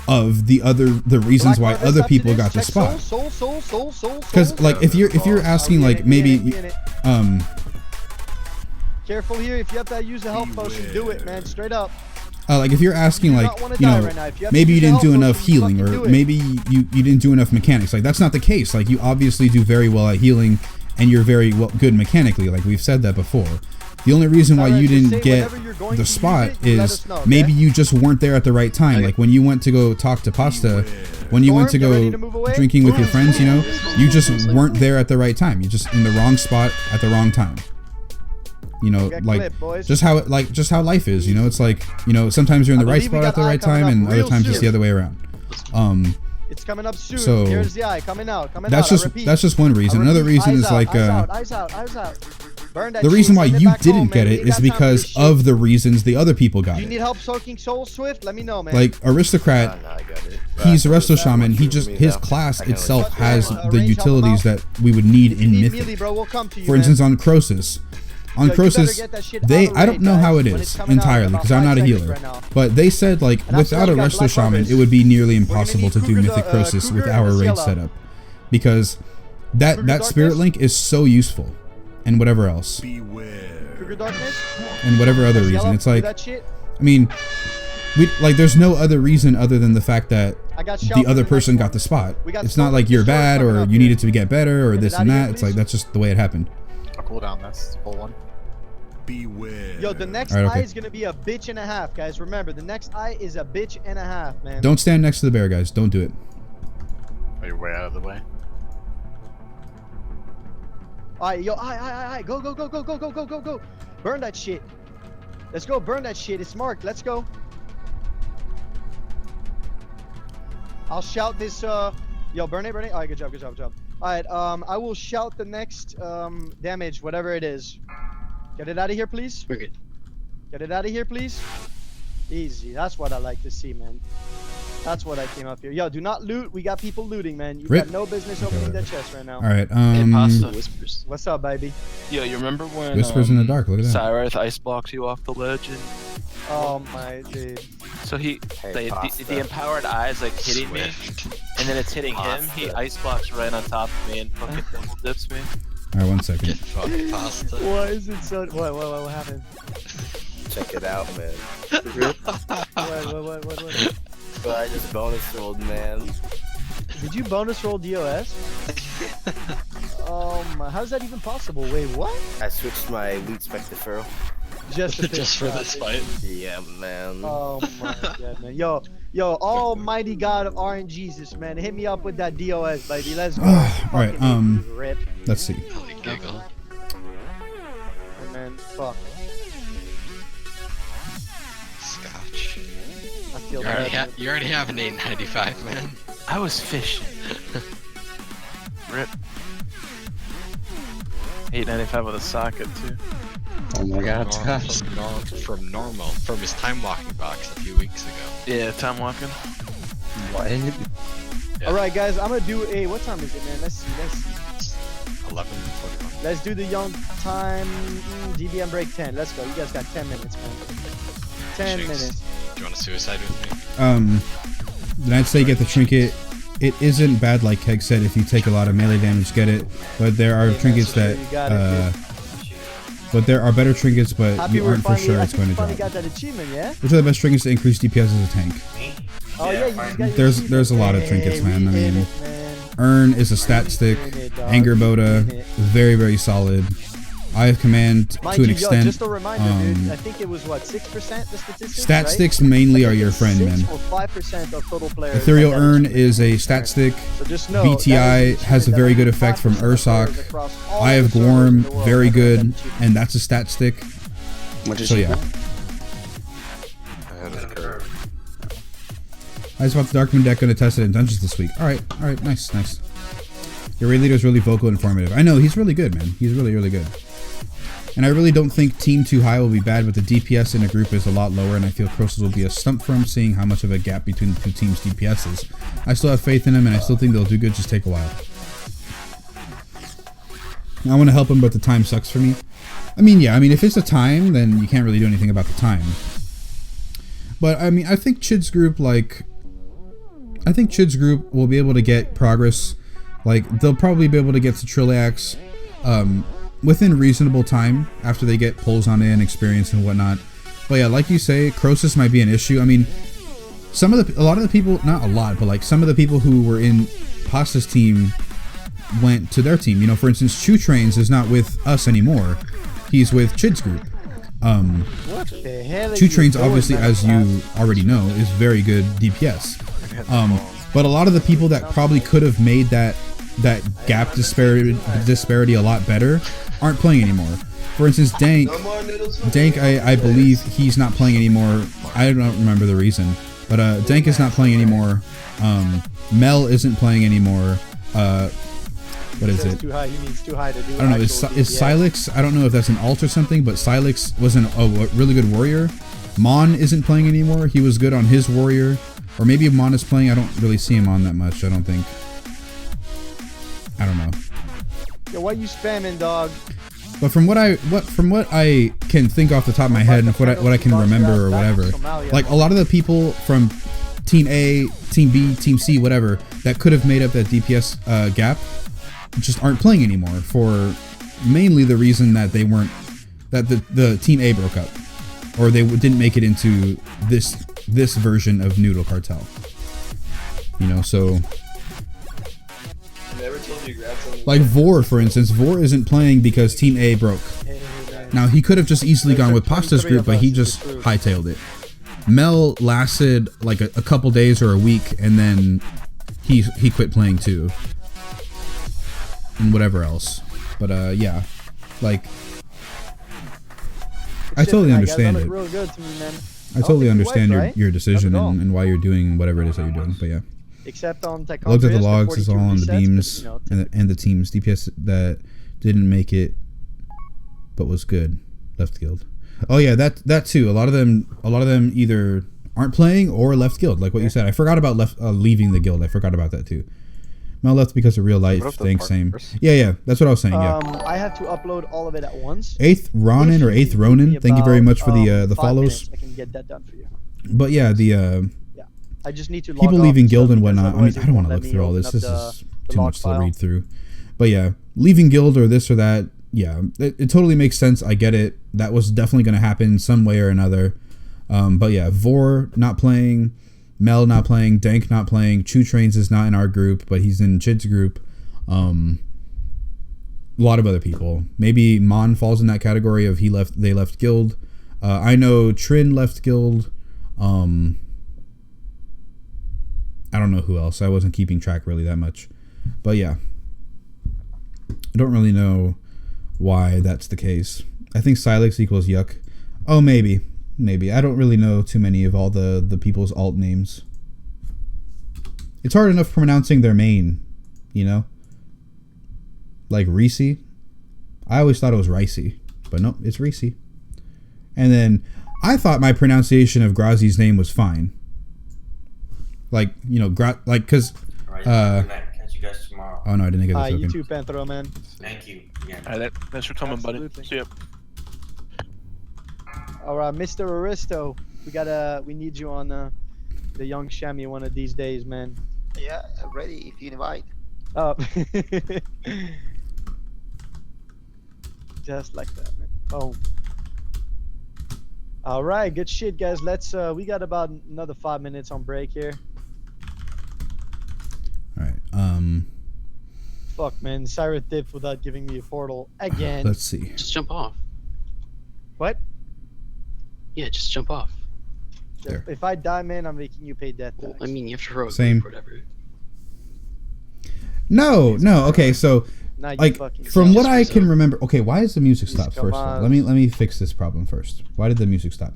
of the reasons why other people got the spot. Because like if you're asking like maybe careful here, if you have to use a health potion, do it, man, straight up. Like if you're asking like, you know, maybe you didn't do enough healing, or maybe you didn't do enough mechanics. Like that's not the case. Like you obviously do very well at healing, and you're very good mechanically. Like we've said that before. The only reason why you Just didn't say get whenever you're going the to use spot it, you let is us know, okay? maybe you just weren't there at the right time. Like when you went to go talk to Pasta, when you went to Storm, you go ready to move away? drinking with your friends, you know, you just weren't there at the right time. You're just in the wrong spot at the wrong time. You know, Get like clipped, boys. just how life is. You know, it's like, you know, sometimes you're in the right believe we spot at got the eye right coming time, up and other real times it's soon. the other way around. It's coming up soon. So, Here's the eye coming out. That's just one reason. Another reason is like eyes out. Burn that the shit, reason why send it you back didn't home, get man. it We is ain't got time for because this shit. of the reasons the other people got Do you it. need help soaking Soul Swift? Let me know, man. Like Aristocrat, he's a resto shaman. He just his class itself has the utilities that we would need in Melee, Mythic. bro, we'll come to you, For man. instance, on Croesus. On Yo, you better Croesus, get that shit they out of the I don't raid, know how guys, it when is it's coming out in entirely about because I'm 5 not a seconds healer. right now. But they said like And after without that, a we got resto Black shaman, Harvest. it would be nearly We're gonna impossible need to do Cougar Mythic the- Croesus Cougar with and our this raid yellow. setup, because that Spirit Link is so useful, and whatever else, Cougar Darkness? and whatever other That's reason, yellow, it's do like, that shit. I mean, we like there's no other reason other than the fact that I got the Shelby other next person one. got the spot. We got It's not Storm- like you're Storm bad coming or up you here. needed to get better or Get it this out and of here, that. It's like please. that's just the way it happened. I'll cool down this full one. Beware. Yo, the next Alright, okay. eye is gonna be a bitch and a half, guys. Remember, the next eye is a bitch and a half, man. Don't stand next to the bear, guys. Don't do it. Are you way out of the way? Alright, yo, eye. Go. Burn that shit. Let's go, burn that shit. It's marked. Let's go. I'll shout this, yo, burn it. Alright, good job. Alright, I will shout the next, damage, whatever it is. Get it out of here, please. We're good. Get it out of here, please. Easy. That's what I like to see, man. That's what I came up here. Yo, do not loot. We got people looting, man. You Rip. got no business opening that chest right now. All right. Pasta. Whispers. What's up, baby? Yo, you remember when Whispers in the dark. Look at that. Cyrus ice blocked you off the ledge? And Oh my dude. so Hey, the Pasta. empowered eyes like hitting me, and then it's hitting him. He Pasta. ice blocks right on top of me and fucking double dips me. All right, 1 second. Get fucked, Pasta. Why is it so? What happened? Check it out, man. What? But I just bonus rolled, man. Did you bonus roll DOS? How's that even possible? Wait, what? I switched my loot spec deferral. Just to Just for this fight. Yeah, man. Oh my god, man. Yo, almighty God of RNGesus, man. Hit me up with that DOS, baby. Let's go. Alright, Fucking rip. let's see. Holy giggle. Hey, man, fuck. Scotch. I feel You already, bad. you already have an 895, man. I was fishing. Rip. 895 with a socket too. Oh my god, Scotch. From normal, from his time walking box a few weeks ago. Yeah, time walking. What? Yeah. All right, guys. I'm gonna do a. What time is it, man? Let's see. 11:41. Let's do the young time DBM break 10. Let's go. You guys got 10 minutes, man. 10 Shakes. minutes. Do you want to suicide with me? Then I'd say get the trinket. It isn't bad, like Keg said. If you take a lot of melee damage, get it. But there are trinkets that. You got it, dude. But there are better trinkets, but Happy you we're aren't for finally, sure I it's think going we to finally drop. got that achievement, yeah? Which are the best trinkets to increase DPS as a tank? Oh yeah, you just got your There's achievement. a lot of trinkets, Hey, man. I we in mean, it, man. Urn is a stat stick. in it, dog. Anger We Boda, in it. very solid. Eye of Command Mind to an you, extent. Yo, just a reminder, dude. I think it was what 6% the statistics. Stat right? sticks mainly I are think your it's friend, 6 man. or 5% of total players. Ethereal have that Urn achievement. is a stat stick. So just know, BTI that has a is very that good effect from 5% of players Ursoc. across all Eye the of servers Gorm, in the world very have that good, achievement. and that's a stat stick. So yeah. I just bought the Darkmoon deck, gonna test it in dungeons this week. Alright, nice. Your raid leader is really vocal and informative. I know, he's really good, man. He's really good. And I really don't think Team Too High will be bad, but the DPS in a group is a lot lower, and I feel Croesus will be a stump for him, seeing how much of a gap between the two teams' DPS is. I still have faith in him, and I still think they'll do good, just take a while. I want to help him, but the time sucks for me. I mean, if it's a time, then you can't really do anything about the time. But, I mean, I think Chid's group will be able to get progress. Like, they'll probably be able to get to Trillax, within reasonable time after they get pulls on in, experience and whatnot. But yeah, like you say, Croesus might be an issue. I mean, a lot of the people, not a lot, but like some of the people who were in Pasta's team went to their team. You know, for instance, Chew Trains is not with us anymore. He's with Chid's group. What the hell? Two Trains, obviously, as you already know, is very good DPS. But a lot of the people that probably could have made that gap disparity a lot better aren't playing anymore. For instance, Dank, I believe he's not playing anymore. I don't remember the reason, but Dank is not playing anymore. Mel isn't playing anymore. What is it? Too high. He means too high to do. I don't know. Is Silex? I don't know if that's an alt or something, but Silex was a really good warrior. Mon isn't playing anymore. He was good on his warrior, or maybe if Mon is playing, I don't really see him on that much. I don't think. I don't know. Yo, why you spamming, dog? But from what I can think off the top of my head and what I can remember or whatever, like a lot of the people from Team A, Team B, Team C, whatever, that could have made up that DPS gap, just aren't playing anymore for mainly the reason that they weren't, that the Team A broke up, or they didn't make it into this version of Noodle Cartel. You know, so. Like Vor, for instance, Vor isn't playing because Team A broke. Now, he could have just easily gone with Pasta's group, but he just hightailed it. Mel lasted like a couple days or a week, and then he quit playing too. And whatever else. But yeah, like, I totally understand it. I totally understand your decision and why you're doing whatever it is that you're doing, but yeah. Except on Tech. Looked at the logs, it's all on the beams, and the teams DPS that didn't make it, but was good. Left guild. Oh yeah, that too. A lot of them either aren't playing or left guild, like what you said. I forgot about leaving the guild. I forgot about that too. Mel left because of real life thing. Same. Yeah, that's what I was saying. Yeah. I have to upload all of it at once. 8th Ronin or 8th Ronin. Thank you very much for the follows. I can get that done for you. But yeah, I just need to log people leaving guild and because whatnot. I mean, I don't want to look through all this. This is too much to read through. But yeah, leaving guild or this or that. Yeah, it totally makes sense. I get it. That was definitely going to happen some way or another. But yeah, Vor not playing, Mel not playing, Dank not playing. Chew Trains is not in our group, but he's in Chid's group. A lot of other people. Maybe Mon falls in that category of they left guild. I know Trin left guild. I don't know who else. I wasn't keeping track really that much. But yeah. I don't really know why that's the case. I think Silex equals yuck. Oh, maybe. Maybe. I don't really know too many of all the people's alt names. It's hard enough pronouncing their main, you know? Like Reese. I always thought it was Ricey. But nope, it's Reese. And then I thought my pronunciation of Grazi's name was fine. Like, you know, cause catch you guys tomorrow. Oh no, I didn't get the token. You too, Panthro, man. Thank you. Yeah. Alright, thanks for coming, buddy. See ya. Alright, Mr. Aristo, we need you on the Young Chamois one of these days, man. Yeah, ready if you invite. Oh. Just like that, man. Oh. Alright, good shit, guys. Let's we got about another 5 minutes on break here. Alright, fuck, man. Cyrus dipped without giving me a portal again. Let's see. Just jump off. What? Yeah, just jump off. There. If I die, man, I'm making you pay death tax. Well, I mean, you have to roll Same. whatever. No. Okay, so like from what I can remember. Okay, why is the music stopped first? Let me fix this problem first. Why did the music stop?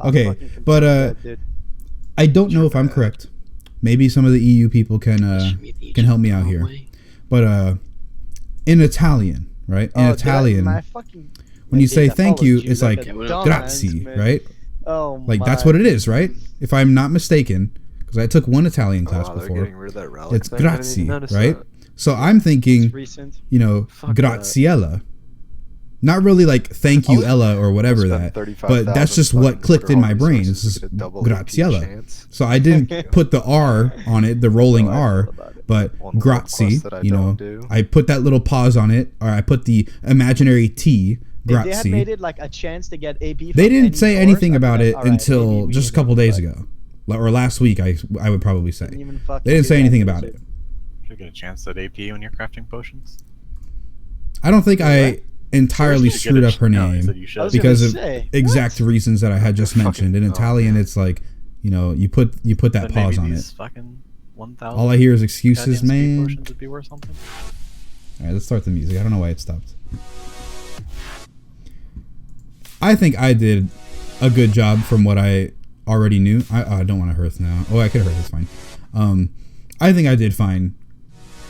Okay, but I don't know if I'm correct. Maybe some of the EU people can help me out here. But in Italian, right? In Italian, when you say thank you, it's like grazie, right? Oh, like that's what it is, right? If I'm not mistaken, because I took one Italian class before. It's grazie, right? So I'm thinking, you know, graziella. Not really like thank you, Ella, or whatever that. But that's just what clicked in my brain. This is graziella. So I didn't put the R on it, the rolling R, but grazie, you know. I put that little pause on it, or I put the imaginary T, grazie. They had made it like a chance to get AP. They didn't say anything about it until just a couple days ago. Or last week, I would probably say. They didn't say anything about it. Should get a chance at AP when you're crafting potions. I don't think entirely screwed up her name because of exact reasons that I had just mentioned. In Italian, it's like, you know, you put that pause on it. All I hear is excuses, man. Would be worth something. All right, let's start the music. I don't know why it stopped. I think I did a good job from what I already knew. I don't want to hearth now. Oh, I could hearth. It's fine. I think I did fine.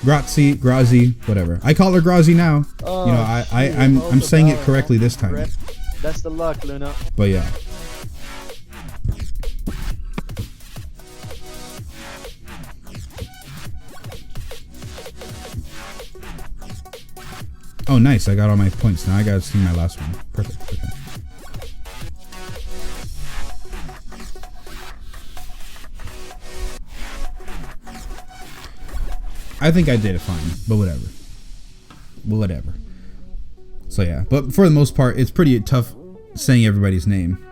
Grazi, whatever. I call her Grazi now. Oh, you know, I'm saying it correctly this time. Best of luck, Luna. But yeah. Oh, nice. I got all my points. Now I gotta see my last one. Perfect. Okay. I think I did it fine, but whatever. Whatever. So yeah, but for the most part, it's pretty tough saying everybody's name.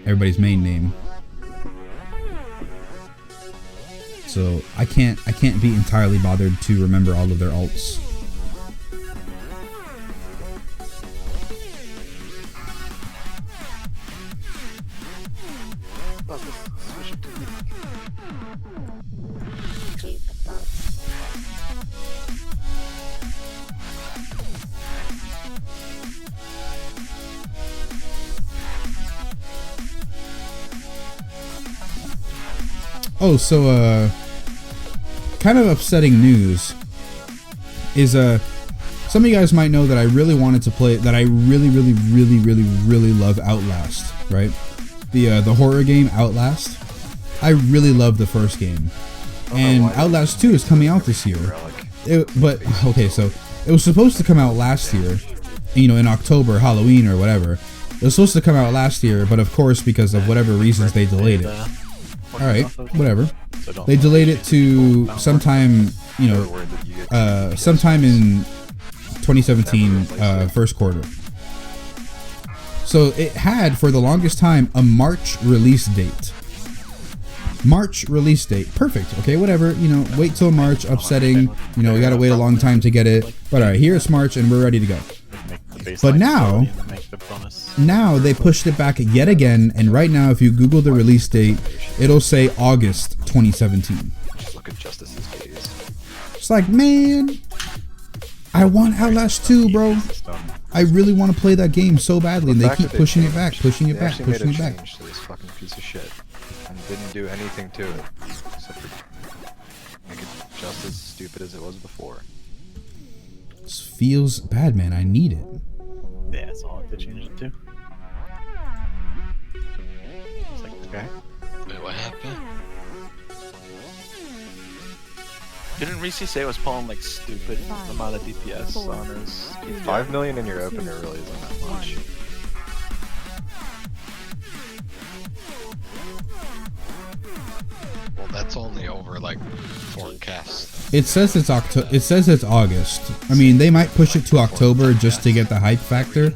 Everybody's main name. So I can't be entirely bothered to remember all of their alts. Oh, so kind of upsetting news is some of you guys might know that I really wanted to play, that I really love Outlast, right? The horror game Outlast. I really love the first game, and Outlast 2 is coming out this year. But okay, so it was supposed to come out last year, you know, in October, Halloween or whatever. It was supposed to come out last year, but of course, because of whatever reasons, they delayed it. Alright, whatever. They delayed it to sometime, you know, sometime in 2017, first quarter. So it had, for the longest time, a March release date. March release date. Perfect. Okay, whatever. You know, wait till March. Upsetting. You know, we gotta wait a long time to get it. But alright, here it's March and we're ready to go. But now they pushed it back yet again, and right now if you Google the release date, it'll say August 2017. Just look at Justice's gaze. It's like, man, I want Outlast 2, bro. I really want to play that game so badly, and they keep pushing it back, pushing it back, pushing it back. To this fucking piece of shit, and didn't do anything to it except for make it just as stupid as it was before. This feels bad, man. I need it. Yeah, that's all they changed it to. It's like, okay. Wait, what happened? Didn't Reese say it was pulling like stupid amount of DPS on his? 5 million in your opener really isn't that much. Well, that's only over like forecast. It says it's August. I mean, they might push it to October just to get the hype factor,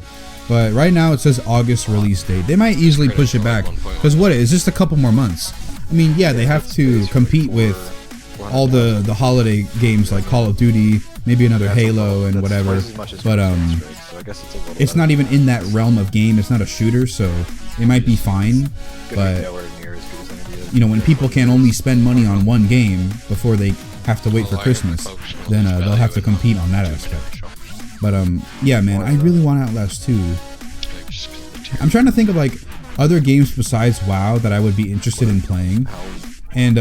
but right now it says August release date. They might easily push it back because what is just a couple more months. I mean, yeah, they have to compete with all the holiday games like Call of Duty, maybe another Halo and whatever. But it's not even in that realm of game. It's not a shooter, so it might be fine. But you know, when people can only spend money on one game before they have to wait for Christmas, then they'll have to compete on that aspect. But yeah, man, I really want Outlast 2. I'm trying to think of like other games besides WoW that I would be interested in playing, and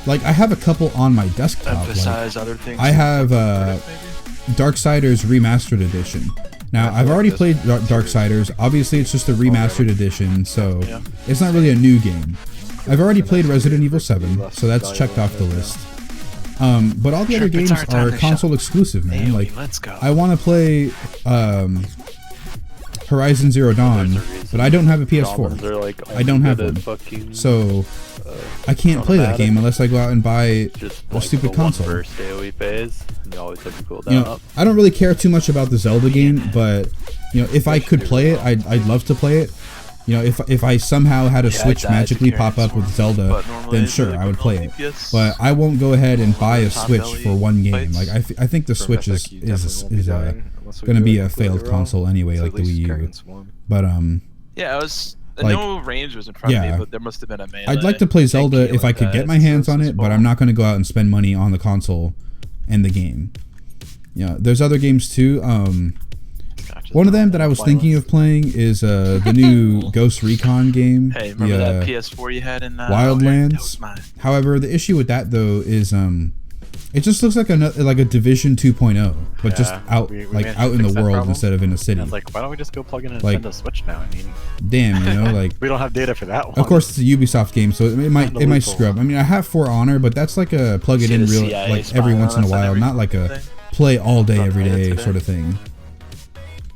like I have a couple on my desktop. Like, I have Darksiders Remastered Edition. Now I've already played Darksiders. Obviously, it's just a remastered edition, so it's not really a new game. I've already played Resident Evil 7, so that's checked off the list. But all the other games are console exclusive, man. Like, I want to play Horizon Zero Dawn, but I don't have a PS4. I don't have one, so I can't play that game unless I go out and buy a stupid console. You know, I don't really care too much about the Zelda game, but you know, if I could play it, I'd love to play it. You know, if I somehow had a Yeah, I Switch died magically to pop up with Zelda, but normally then sure, like I would play it. DPS But I won't go ahead and buy a top Switch belly for one game. fights. Like I think the For Switch Mythic, you is definitely won't be dying unless we going to do be it a failed completely wrong. console anyway, So like at the least Wii U. Carrion Swarm. But Yeah, I was. Like, no range was in front of yeah. me, but there must have been a melee. I'd like to play Zelda if I could get my hands on it, but I'm not going to go out and spend money on the console and the game. You know, there's other games too. One of them that I was thinking of playing is the new Ghost Recon game. Hey, remember the, that PS4 you had in Wildlands? That was mine. However, the issue with that though is it just looks like a Division 2.0, but just out we like managed out to in the fix that world problem. instead of in a city. I was like, why don't we just go plug in a Like, Nintendo Switch now? I mean, damn, you know, like we don't have data for that one. of course it's a Ubisoft game, so it might Find the loophole. screw up. I mean, I have For Honor, but that's like a plug it See in the real CIA like spying every on once in a us on while, every not like a thing? play all day Not every playing day today. sort of thing.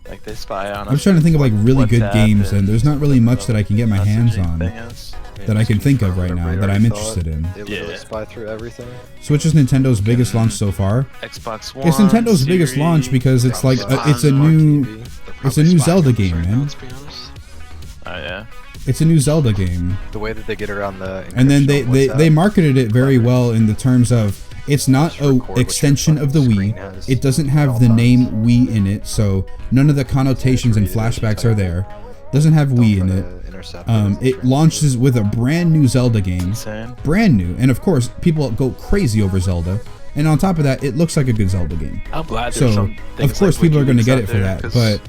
Like they spy on us. I'm trying to think of like really good WhatsApp games, and there's not really much that I can get my hands messaging on thing is. that I can think of right now that I'm interested in. They literally spy through everything. Switch is Nintendo's biggest launch so far. Xbox One. It's Nintendo's biggest launch because it's like it's a new Zelda game, man. Oh yeah. It's a new Zelda game. The way that they get around the And then encryption on they WhatsApp, marketed it very well in the terms of it's not a extension of the Wii. It doesn't have the name Wii in it, so none of the connotations and flashbacks are there. Doesn't have Wii in it. It launches with a brand new Zelda game, Insane. brand new, and of course people go crazy over Zelda. And on top of that, it looks like a good Zelda game. I'm glad So there's some of things course like people are going to WikiLeaks get out it for there, that, 'cause but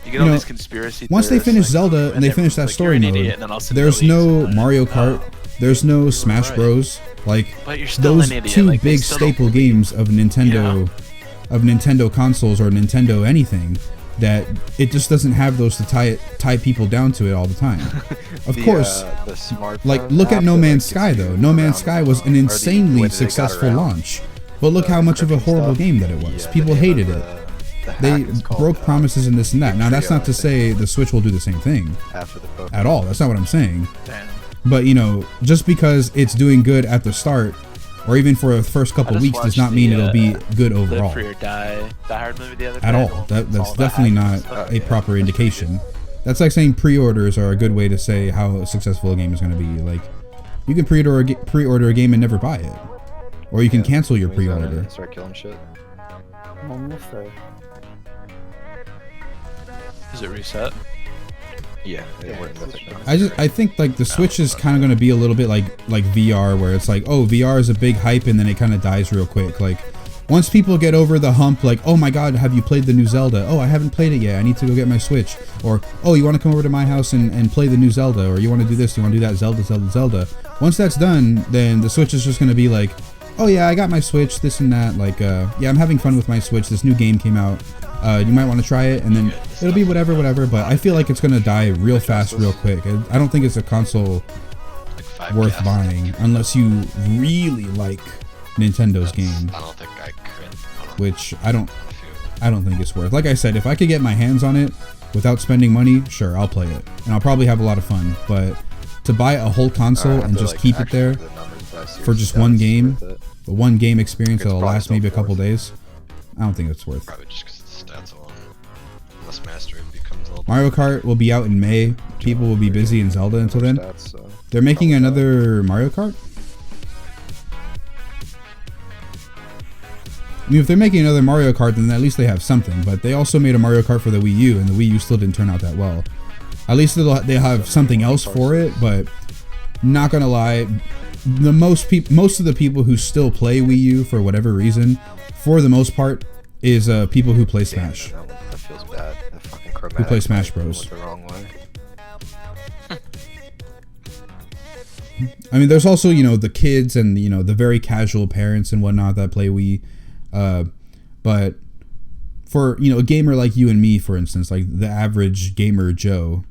you get you all know, these conspiracy once they theorists, finish like, Zelda and they finish that like, story you're an mode, idiot, and then all of a sudden there's it no releases, Mario Kart, there's no Smash Right. Bros. Like But you're still those an idiot, two like, they big still don't staple games of Nintendo, of Nintendo consoles or Nintendo anything, that it just doesn't have those to tie people down to it all the time. Of course, the smartphone like look at app No that, Man's like, Sky gets though. you No Man's around Sky the was phone, an or the way insanely that they got successful around launch. But look how much of a encryption horrible stuff. game that it was. Yeah, People the name hated of it. the They hack is called, broke promises and this and that. Now that's Trio, not to I say the Switch will do the same thing after the Pokemon. at all. That's not what I'm saying. Damn. But you know, just because it's doing good at the start, or even for the first couple I just weeks, does watched not mean it'll be good Live overall Free or Die Hard movie the other day. at all. It's That's all about definitely hacking not and stuff. a proper indication. That's like saying pre-orders are a good way to say how successful a game is going to be. Like, you can pre-order a game and never buy it, or you can cancel your pre-order. Start killing shit. Is it reset? Yeah, it worked. I think like the Switch is kind of going to be a little bit like VR, where it's like, oh, VR is a big hype and then it kind of dies real quick. Like once people get over the hump, like, oh my god, have you played the new Zelda? Oh, I haven't played it yet. I need to go get my Switch. Or, oh, you want to come over to my house and play the new Zelda? Or you want to do this? You want to do that? Zelda. Once that's done, then the Switch is just going to be like, oh yeah, I got my Switch, this and that. Like, yeah, I'm having fun with my Switch. This new game came out. You might want to try it, and then it'll be whatever. But I feel like it's gonna die real fast, real quick. I don't think it's a console worth buying unless you really like Nintendo's game, I don't think I could. which I don't think it's worth. Like I said, if I could get my hands on it without spending money, sure, I'll play it, and I'll probably have a lot of fun. But to buy a whole console and just keep it there for just one game, the one game experience that'll last maybe a couple days, I don't think it's worth. Probably just because the stats alone. Unless Mastery becomes a little. Mario Kart will be out in May. People will be busy in Zelda until then. They're making another Mario Kart? I mean, if they're making another Mario Kart, then at least they have something. But they also made a Mario Kart for the Wii U, and the Wii U still didn't turn out that well. At least they'll have something else for it, but not gonna lie, most of the people who still play Wii U for whatever reason, for the most part, is people who play Smash. That feels bad. That fucking Who play Smash Bros. The wrong way. I mean, there's also, you know, the kids and, you know, the very casual parents and whatnot that play Wii. But for, you know, a gamer like you and me, for instance, like the average gamer Joe,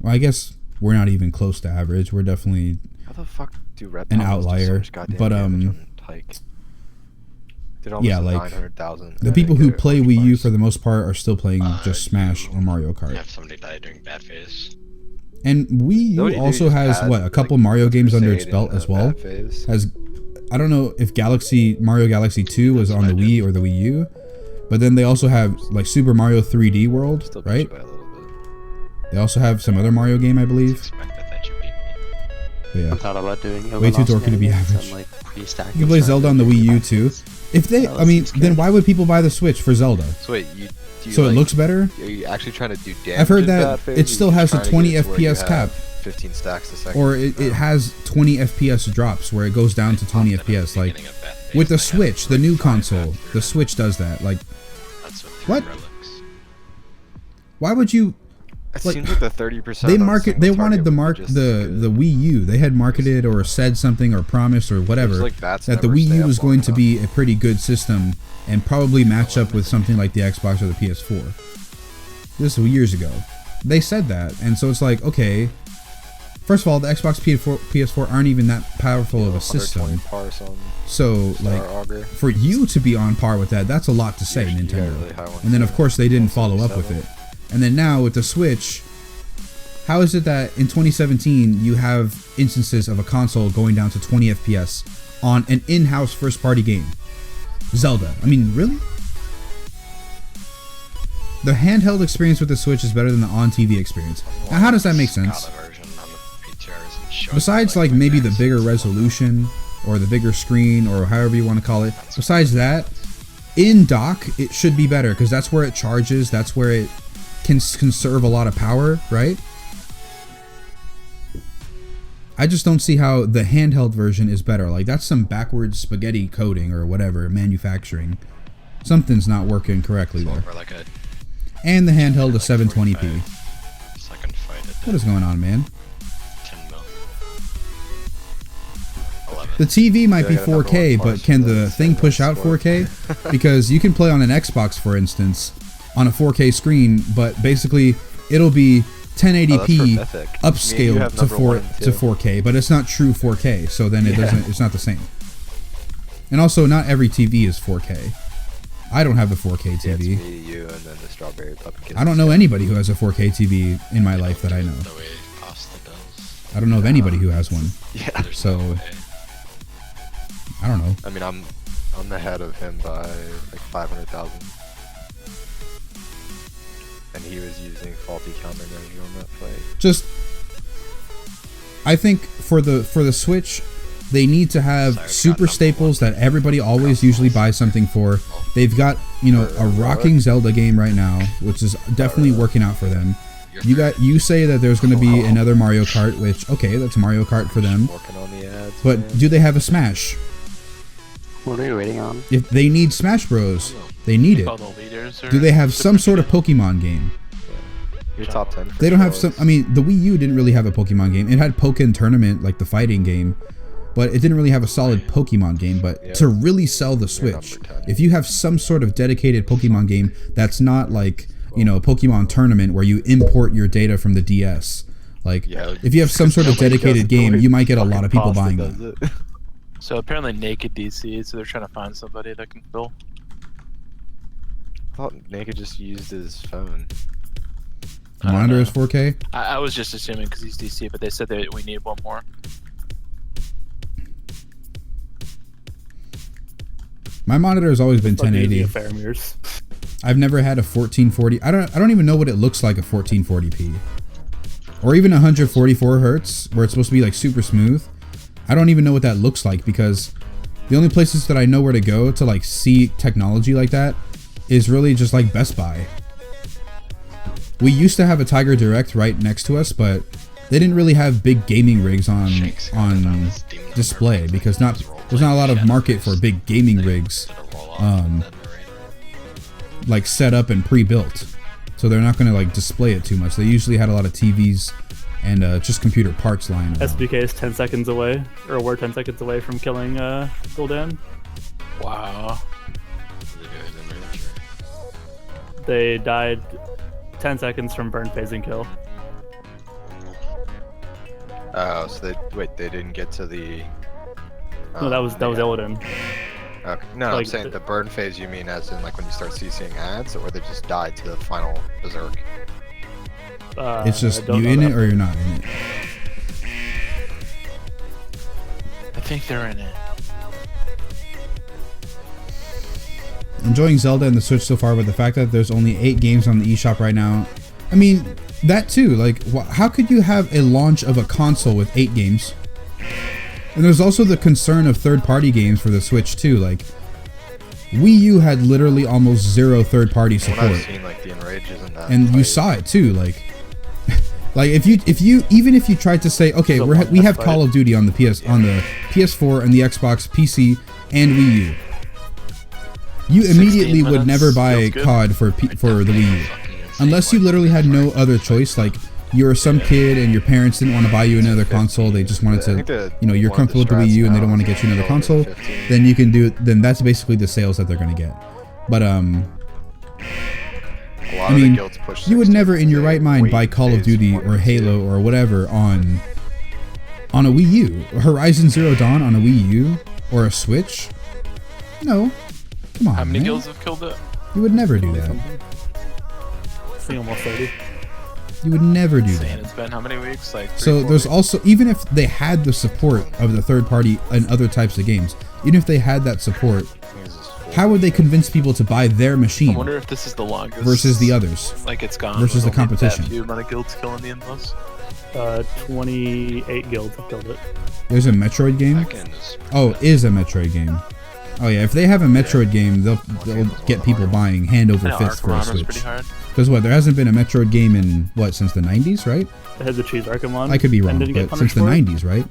well, I guess we're not even close to average. We're definitely How the fuck do red an Pommels do so outlier. much goddamn But, damage on Tyke? Did almost yeah, like 900,000 the people who play Wii U for the most part are still playing just Smash or Mario You Kart. have somebody die during bad phase. And Wii No, U you do also use has bad, what, a couple Mario games under its Crusade belt and, as well. bad phase. Has, I don't know if Mario Galaxy 2 was on the Wii or the Wii U, but then they also have like Super Mario 3D World, right? They also have some other Mario game, I believe. Expected that you beat me. But yeah. I thought about doing Way too dorky to be average. and, like, pre-stacking You can play Zelda on the Wii U too. If they, Oh, I mean, seems then good. why would people buy the Switch for Zelda? So wait, do you So it like, looks better? Are you actually trying to do damage? I've heard in that phase, it or still you has a trying to 20 get to where you FPS cap. have 15 stacks a second. Or it has 20 FPS drops where it goes down to 20 FPS. Like with the Switch, the new console, the Switch does that. Like, what? Why would you? It Like, seems like the 30%. they on market. single They wanted target the would be mark just the Wii U. They had marketed or said something or promised or whatever like that's that the never Wii stay U up was long going to enough. be a pretty good system and probably match up with something like the Xbox or the PS4. This was years ago. They said that, and so it's like, okay. First of all, the Xbox PS4 aren't even that powerful of a system. 120 parse on So, Star like, Augur. for you to be on par with that, that's a lot to say, You got Nintendo. really high ones, And then, of yeah. course, they didn't follow up with it. And then now with the Switch, how is it that in 2017 you have instances of a console going down to 20 FPS on an in-house first-party game? Zelda. I mean, really? The handheld experience with the Switch is better than the on-TV experience. Now, how does that make sense? Besides, like, maybe the bigger resolution or the bigger screen or however you want to call it, besides that, in dock, it should be better because that's where it charges, that's where it can conserve a lot of power, right? I just don't see how the handheld version is better. Like, that's some backwards spaghetti coding or whatever, manufacturing. Something's not working correctly there. And the handheld is 720p. What is going on, man? The TV might be 4K, but can the thing push out 4K? Because you can play on an Xbox, for instance, on a 4K screen, but basically it'll be 1080p upscaled to 4K, but it's not true 4K, so then it doesn't. It's not the same. And also, not every TV is 4K. I don't have a 4K TV. Yeah, it's me, you, and then the strawberry pumpkin. I don't know anybody who has a 4K TV in my life that I know. I don't know of anybody who has one. Yeah. So I don't know. I mean, I'm ahead of him by like 500,000, and he was using faulty countermeasure on that fight. Just, I think for the Switch, they need to have super staples that everybody always usually buys something for. They've got, you know, a rocking Zelda game right now, which is definitely working out for them. You say that there's going to be another Mario Kart, which, okay, that's Mario Kart for them. Working on the ads, but man. do they have a Smash? What are you waiting on? If they need Smash Bros, they need it. Do they have some sort of Pokemon game? Your top 10. They don't have some. I mean, the Wii U didn't really have a Pokemon game. It had Pokken Tournament, like the fighting game, but it didn't really have a solid Pokemon game. But to really sell the Switch, if you have some sort of dedicated Pokemon game that's not like, you know, Pokemon Tournament where you import your data from the DS, like if you have some sort of dedicated game, you might get a lot of people buying that. So apparently Naked DC, so they're trying to find somebody that can fill. I thought Naked just used his phone. The monitor is 4K. I was just assuming because he's DC, but they said that we need one more. My monitor has always been 1080. I've never had a 1440. I don't even know what it looks like a 1440p, or even 144 hertz, where it's supposed to be like super smooth. I don't even know what that looks like because the only places that I know where to go to like see technology like that is really just like Best Buy. We used to have a Tiger Direct right next to us, but they didn't really have big gaming rigs on display because there's not a lot of market for big gaming rigs, like set up and pre-built. So they're not going to like display it too much. They usually had a lot of TVs and just computer parts lying around. SBK is 10 seconds away, or we're 10 seconds away from killing Gul'dan. Wow. They died 10 seconds from burn phase and kill. Oh, so they didn't get to the. No, that was Illidan. Okay. No, Like, I'm saying the burn phase. You mean as in like when you start CCing ads, or they just died to the final berserk? It's just you in it or you're not in it. I think they're in it. Enjoying Zelda and the Switch so far, but the fact that there's only 8 games on the eShop right now, I mean, that too. Like, how could you have a launch of a console with 8 games? And there's also the concern of third-party games for the Switch too. Like, Wii U had literally almost 0 third-party support. I've seen, like, the Enrage isn't that And you saw it too. Like, like if you even if you tried to say, okay, we have Call of Duty on the PS4 and the Xbox, PC, and Wii U. You immediately would never buy COD for the Wii U, unless you literally had no other choice. Like, you were some kid and your parents didn't want to buy you another console. They just wanted to, you know, you're comfortable with the Wii U and they don't want to get you another console. Then you can do. Then that's basically the sales that they're gonna get. But I mean, you would never in your right mind buy Call of Duty or Halo or whatever on a Wii U. Horizon Zero Dawn on a Wii U or a Switch? No. Come on, How many man. guilds have killed it? You would never do that. I think almost 30. You would never do Saying that. it's been how many weeks? Like 3, So 4 there's weeks? also, even if they had the support of the third party and other types of games, even if they had that support, how would they convince people to buy their I machine wonder if this is the longest versus the others? Like it's gone versus the with only competition? That few amount of guilds killing the inboss. 28 guilds have killed it. There's a Metroid game. Oh, is a Metroid game. Oh yeah, if they have a Metroid game, they'll get people buying hand over fist for a Switch. Because what, there hasn't been a Metroid game in what, since the 90s, right? It had the cheese Archimon. I could be wrong, and didn't get but since the punished for it. 90s, right?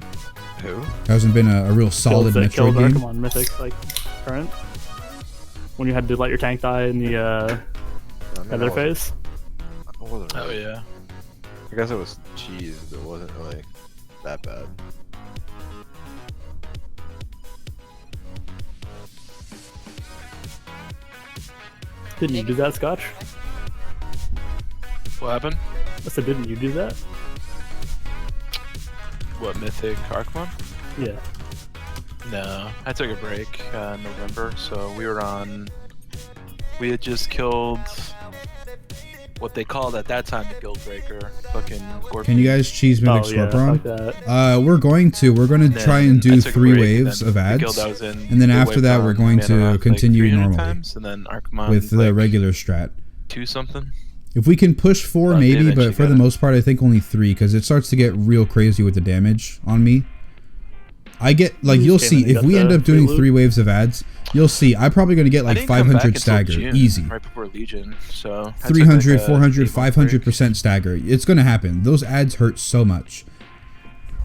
Who? There hasn't been a real solid Guilds that killed Metroid game. Archimon Mythic, like current. When you had to let your tank die in the nether phase. Oh yeah. I guess it was cheese, but it wasn't really that bad. Didn't you do that, Scotch? What happened? I said, didn't you do that? What, Mythic Archimon? Yeah. No, I took a break in November, so we had just killed what they called at that time the Guild Breaker, fucking Scorpion. Can you guys cheese Mythic Scorpion? that. We're going to try and do 3 waves of the ads, guild I was in, and then they after wiped that out we're going mana to rock, like, continue 300 normally times, and then Archimon, with the regular strat. 2 something. If we can push 4 they maybe, but eventually for got the it. most part I think only 3, because it starts to get real crazy with the damage on me. I get, like, you'll see, if we end up doing 3 waves of ads, you'll see, I'm probably going to get I like didn't come back 500 until stagger, June, easy. right before Legion, so I took 300, like a 400, 8-month 500% stagger. It's going to happen. Those ads hurt so much.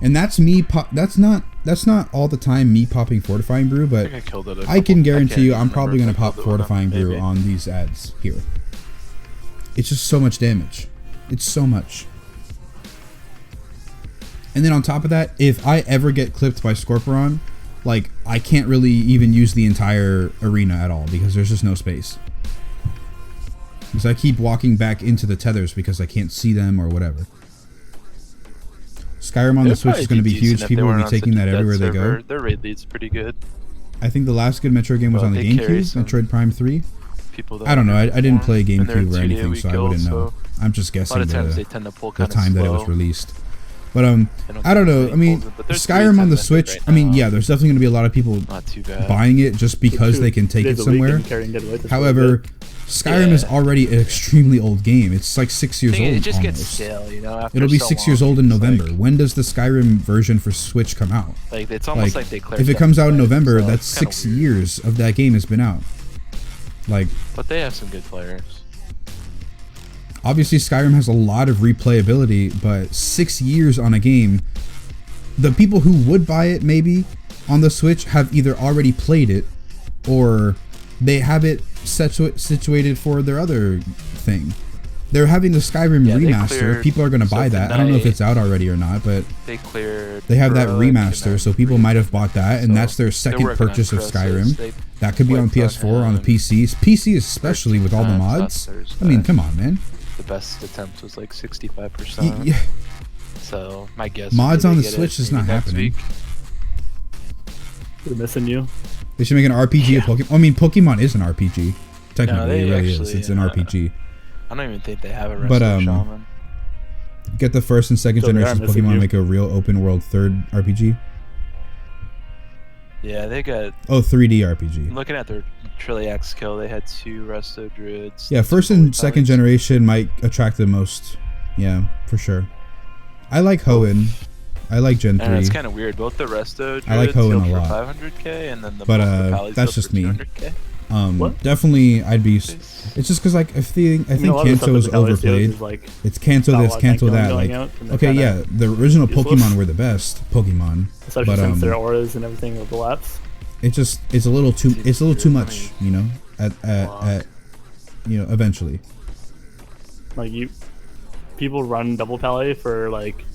And that's me, that's not all the time me popping Fortifying Brew, but think I killed it a I can couple- guarantee I you can't I'm probably going remember to if I pop killed it or not, Fortifying Brew maybe. on these ads here. It's just so much damage. It's so much. And then on top of that, if I ever get clipped by Scorpion, like, I can't really even use the entire arena at all because there's just no space. Because I keep walking back into the tethers because I can't see them or whatever. Skyrim on the Switch is going to be huge. People will be taking that everywhere they go. Their raid lead's pretty good. I think the last good Metroid game was on the they carry GameCube, some Metroid Prime 3. People that I don't know. I didn't perform, play and they're GameCube or 2 day anything, so I week wouldn't know. so I'm just a lot guessing of times they tend to pull the kinda time that it was slow. released. But don't I don't know. really I mean, pulls it, but there's Skyrim 3 on the attempts Switch. right I mean, now. yeah, there's definitely going to be a lot of people Not too bad. buying it just because they can take it somewhere. However, Skyrim is already an extremely old game. It's like 6 years old. It just gets almost. stale, you know. After It'll be so 6 long, years old in it's November. like- When does the Skyrim version for Switch come out? Like, it's almost like they cleared if it that comes out in flag, November, so that's it's kinda 6 years of that game has been out. Like, But they have some good players. obviously Skyrim has a lot of replayability, but 6 years on a game, the people who would buy it maybe on the Switch have either already played it or they have it situated for their other thing. They're having the Skyrim Yeah, they remaster. cleared- People are going to so buy that. I don't know if tonight- it's out already or not, but They cleared. they have that Heroic and remaster, then so people might have bought that, and So that's their they're second working on purchase of Crosses. Skyrim. They That could be on wiped out PS4, on the him PCs. PC especially with all the mods. I mean, come on, man. The best attempt was like 65%. Yeah. So my guess. Mods would be on they the get Switch it is maybe not next happening. week. They're missing you. They should make an RPG of Pokemon. I mean, Pokemon is an RPG. Technically, they it really is. actually, It's an RPG. I don't even think they have a But wrestling shaman. get the first and second So they are generations missing Pokemon you. make a real open world third RPG. Yeah, they got. Oh, 3D RPG. Looking at their Trilliac skill, they had 2 Resto Druids. Yeah, first and second generation might attract the most Yeah, for sure. I like Hoenn. I like Gen 3. And it's kind of weird. Both the resto I like druids Hoenn a healed lot. for 500k, and then the But Pallies that's healed just for me. 200k. Definitely, I'd be. It's just because like I think Kanto is overplayed. Like, it's Kanto this, Kanto that. Like, okay, yeah, the original Pokemon were the best Pokemon, especially but since their auras and everything overlaps. it's a little too much, you know. At eventually. Like people run double pally for like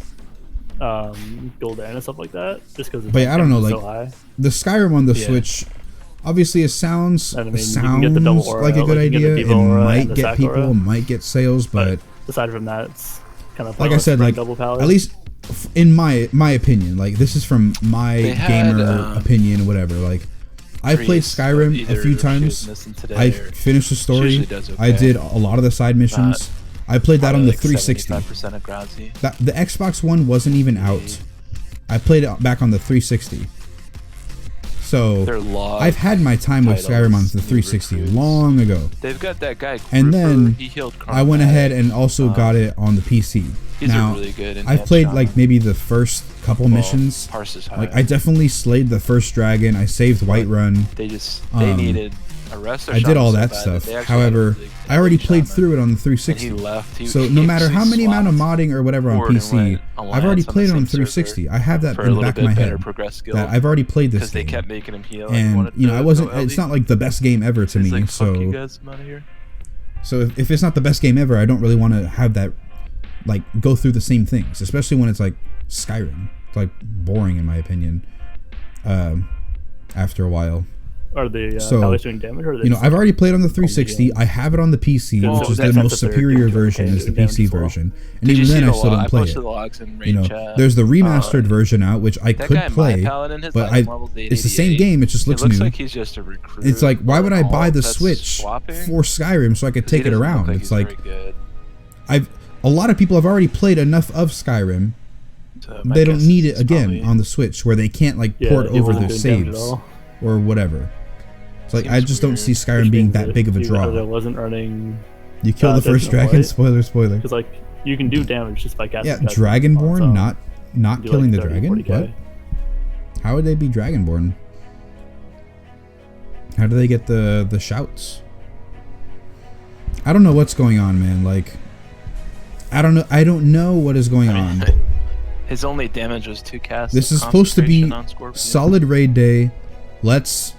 Gul'dan and stuff like that just because. But yeah, I don't know, so like high. the Skyrim on the Switch. Obviously, it sounds you can get the double aura, like a good idea. It might get people, aura. might get sales, but aside from that, it's kind of like I said, like at least in my opinion, like this is from my gamer opinion, whatever. Like I played Skyrim a few times. I finished the story. I did a lot of the side missions. I played that on the 360. The Xbox One wasn't even out. I played it back on the 360. So I've had my time with Skyrim on the 360 long ago. They've got that guy. And then he healed I went ahead and also got it on the PC. He's now, really good I've played like maybe the first couple missions. Like I definitely slayed the first dragon. I saved Whiterun. They needed a resto. I did all that stuff. However, I already played through it on the 360. So no matter how many amount of modding or whatever on PC, I've already played it on 360. I have that in the back of my head. That I've already played this game. They kept making him heal. And you know, I wasn't. It's not like the best game ever to me. So if it's not the best game ever, I don't really want to have that like go through the same things, especially when it's like Skyrim. It's like boring in my opinion. After a while. Are the Pallies doing damage? Or are they you know, I've already played on the 360. I have it on the PC, which is the most superior version, is the PC version. And even then, I still don't play it. You know, there's the remastered version out, which I could play, but it's the same game. It just looks new. Like he's just a recruit. It's like, why would I buy the Switch for Skyrim so I could take it around? It's like, a lot of people have already played enough of Skyrim. They don't need it again on the Switch, where they can't like port over their saves or whatever. It's like I just don't see Skyrim being that big of a draw. I wasn't running. You kill the first dragon. Spoiler. Because like you can do damage just by casting. Yeah, Dragonborn, not killing the dragon. What? How would they be Dragonborn? How do they get the shouts? I don't know what's going on, man. Like, I don't know what is going on. His only damage was 2 casts. This is supposed to be solid raid day. Let's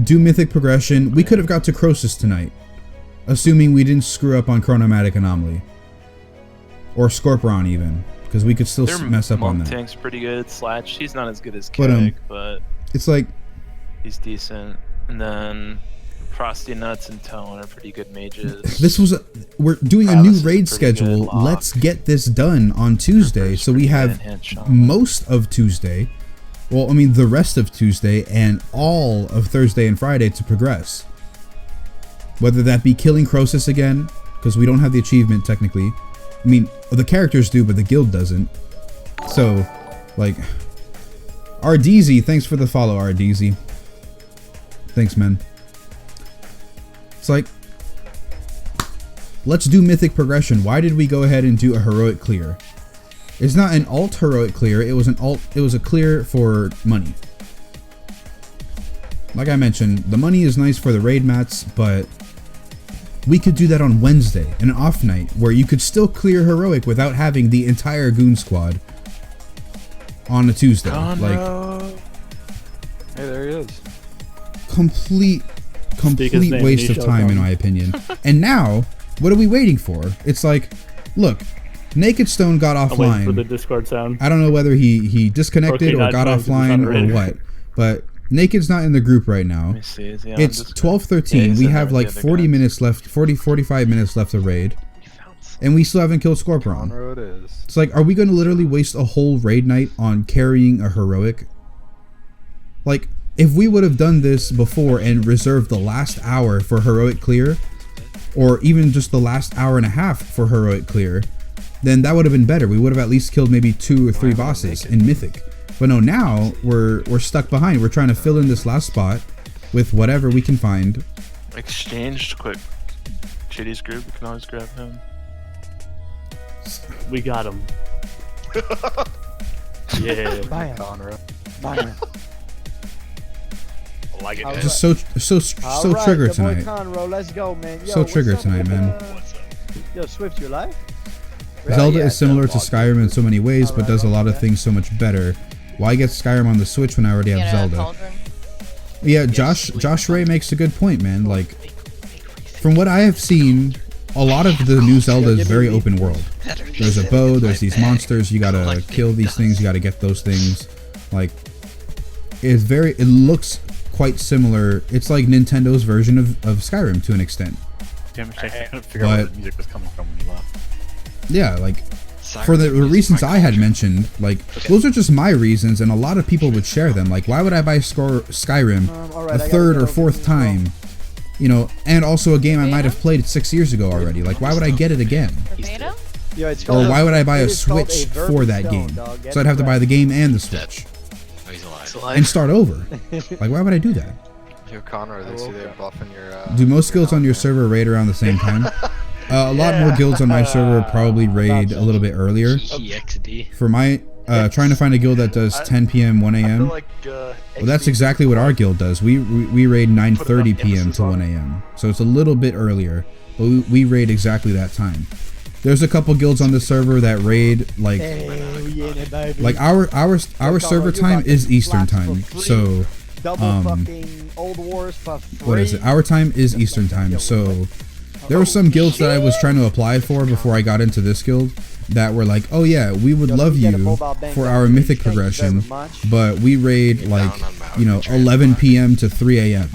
do mythic progression. We could have got to Croesus tonight, assuming we didn't screw up on Chronomatic Anomaly or Scorpion even, because we could still mess up on that. Tank's pretty good. Slash, he's not as good as Kick, but it's like he's decent. And then Frosty Nuts and Tone are pretty good mages. We're doing a new raid schedule. Let's get this done on Tuesday, so we have most of Tuesday. Well, I mean, the rest of Tuesday and all of Thursday and Friday to progress. Whether that be killing Croesus again, because we don't have the achievement technically. I mean, the characters do, but the guild doesn't. So, like, RDZ, thanks for the follow, RDZ. Thanks, man. It's like, let's do mythic progression. Why did we go ahead and do a heroic clear? It's not an alt heroic clear. It was a clear for money. Like I mentioned, the money is nice for the raid mats, but we could do that on Wednesday, an off night, where you could still clear heroic without having the entire goon squad on a Tuesday. Oh, like, no. Hey, there he is. Complete waste of time, in my opinion. And now, what are we waiting for? It's like, look. Naked Stone got offline. For the Discord sound. I don't know whether he disconnected or got offline or what, but Naked's not in the group right now. It's 12:13. We have like 40 minutes left, 45 minutes left to raid, and we still haven't killed Scorpion. It's like, are we going to literally waste a whole raid night on carrying a heroic? Like, if we would have done this before and reserved the last hour for heroic clear, or even just the last hour and a half for heroic clear, then that would have been better. We would have at least killed maybe 2 or 3 bosses in Mythic. But no, now we're stuck behind. We're trying to fill in this last spot with whatever we can find. Exchanged quick. Chitty's group, we can always grab him. We got him. Yeah. Bam. Conroe. Bam. I like it. All man. Just so Alright, triggered the boy tonight. Conroe, let's go, man. Yo, So what's triggered up tonight, with, man. Yo, Swift, you live? Zelda Yeah, is similar to Zelda. Skyrim in so many ways, but Alright, does a lot of okay. things so much better. Why get Skyrim on the Switch when I already have Get a Zelda? cauldron. Yeah, Josh Ray makes a good point, man. Like, from what I have seen, a lot of the new Zelda is very open world. There's a bow, there's these monsters, you gotta kill these things, you gotta get those things. Like, it looks quite similar. It's like Nintendo's version of Skyrim to an extent. Damn, I couldn't figure out where the music was coming from when you left. Yeah, like, for the reasons I had mentioned, like, those are just my reasons, and a lot of people would share them. Like, why would I buy Skyrim a third or fourth time? You know, and also a game I might have played 6 years ago already. Like, why would I get it again? Verbatim? Yo, it's Or called why would I buy it a is called Switch a for that vermin game? stone, dog. Get So I'd have to it buy right. the game and the Switch. Oh, he's alive. He's alive. And start over. Like, why would I do that? Yo, Conroe, they see they're buffing your. Do most guilds on your server raid around the same time? A lot more guilds on my server probably raid a little bit earlier. EXD. For my trying to find a guild that does 10 p.m. 1 a.m. Like, Well, that's exactly what our guild does. We raid 9:30 p.m. to 1 a.m. So it's a little bit earlier, but we raid exactly that time. There's a couple guilds on the server that raid like our server time is Eastern time. So what is it? Our time is Eastern time. So there were some guilds that I was trying to apply for before I got into this guild that were like, oh yeah, we would love you for our mythic progression, but we raid like, you know, 11 p.m. to 3 a.m.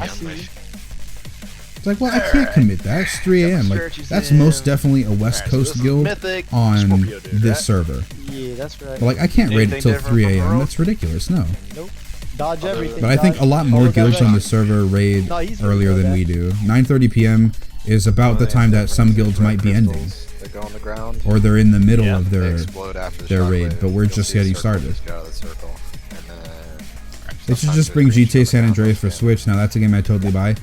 It's like, well, I can't commit that. It's 3 a.m. Like, that's most definitely a West Coast guild on this server. Yeah, that's right. But like, I can't raid it till 3 a.m. That's ridiculous. No. Nope. Dodge everything. But I think a lot more guilds on the server raid earlier than we do. 9:30 p.m. is about the time that some guilds might be ending. They go on the ground. Or they're in the middle of They their explode after the raid, shockwave. but we're You'll just see a getting circle started. just go out of the circle, and then They should just bring GTA San Andreas for Switch. Now that's a game I totally buy.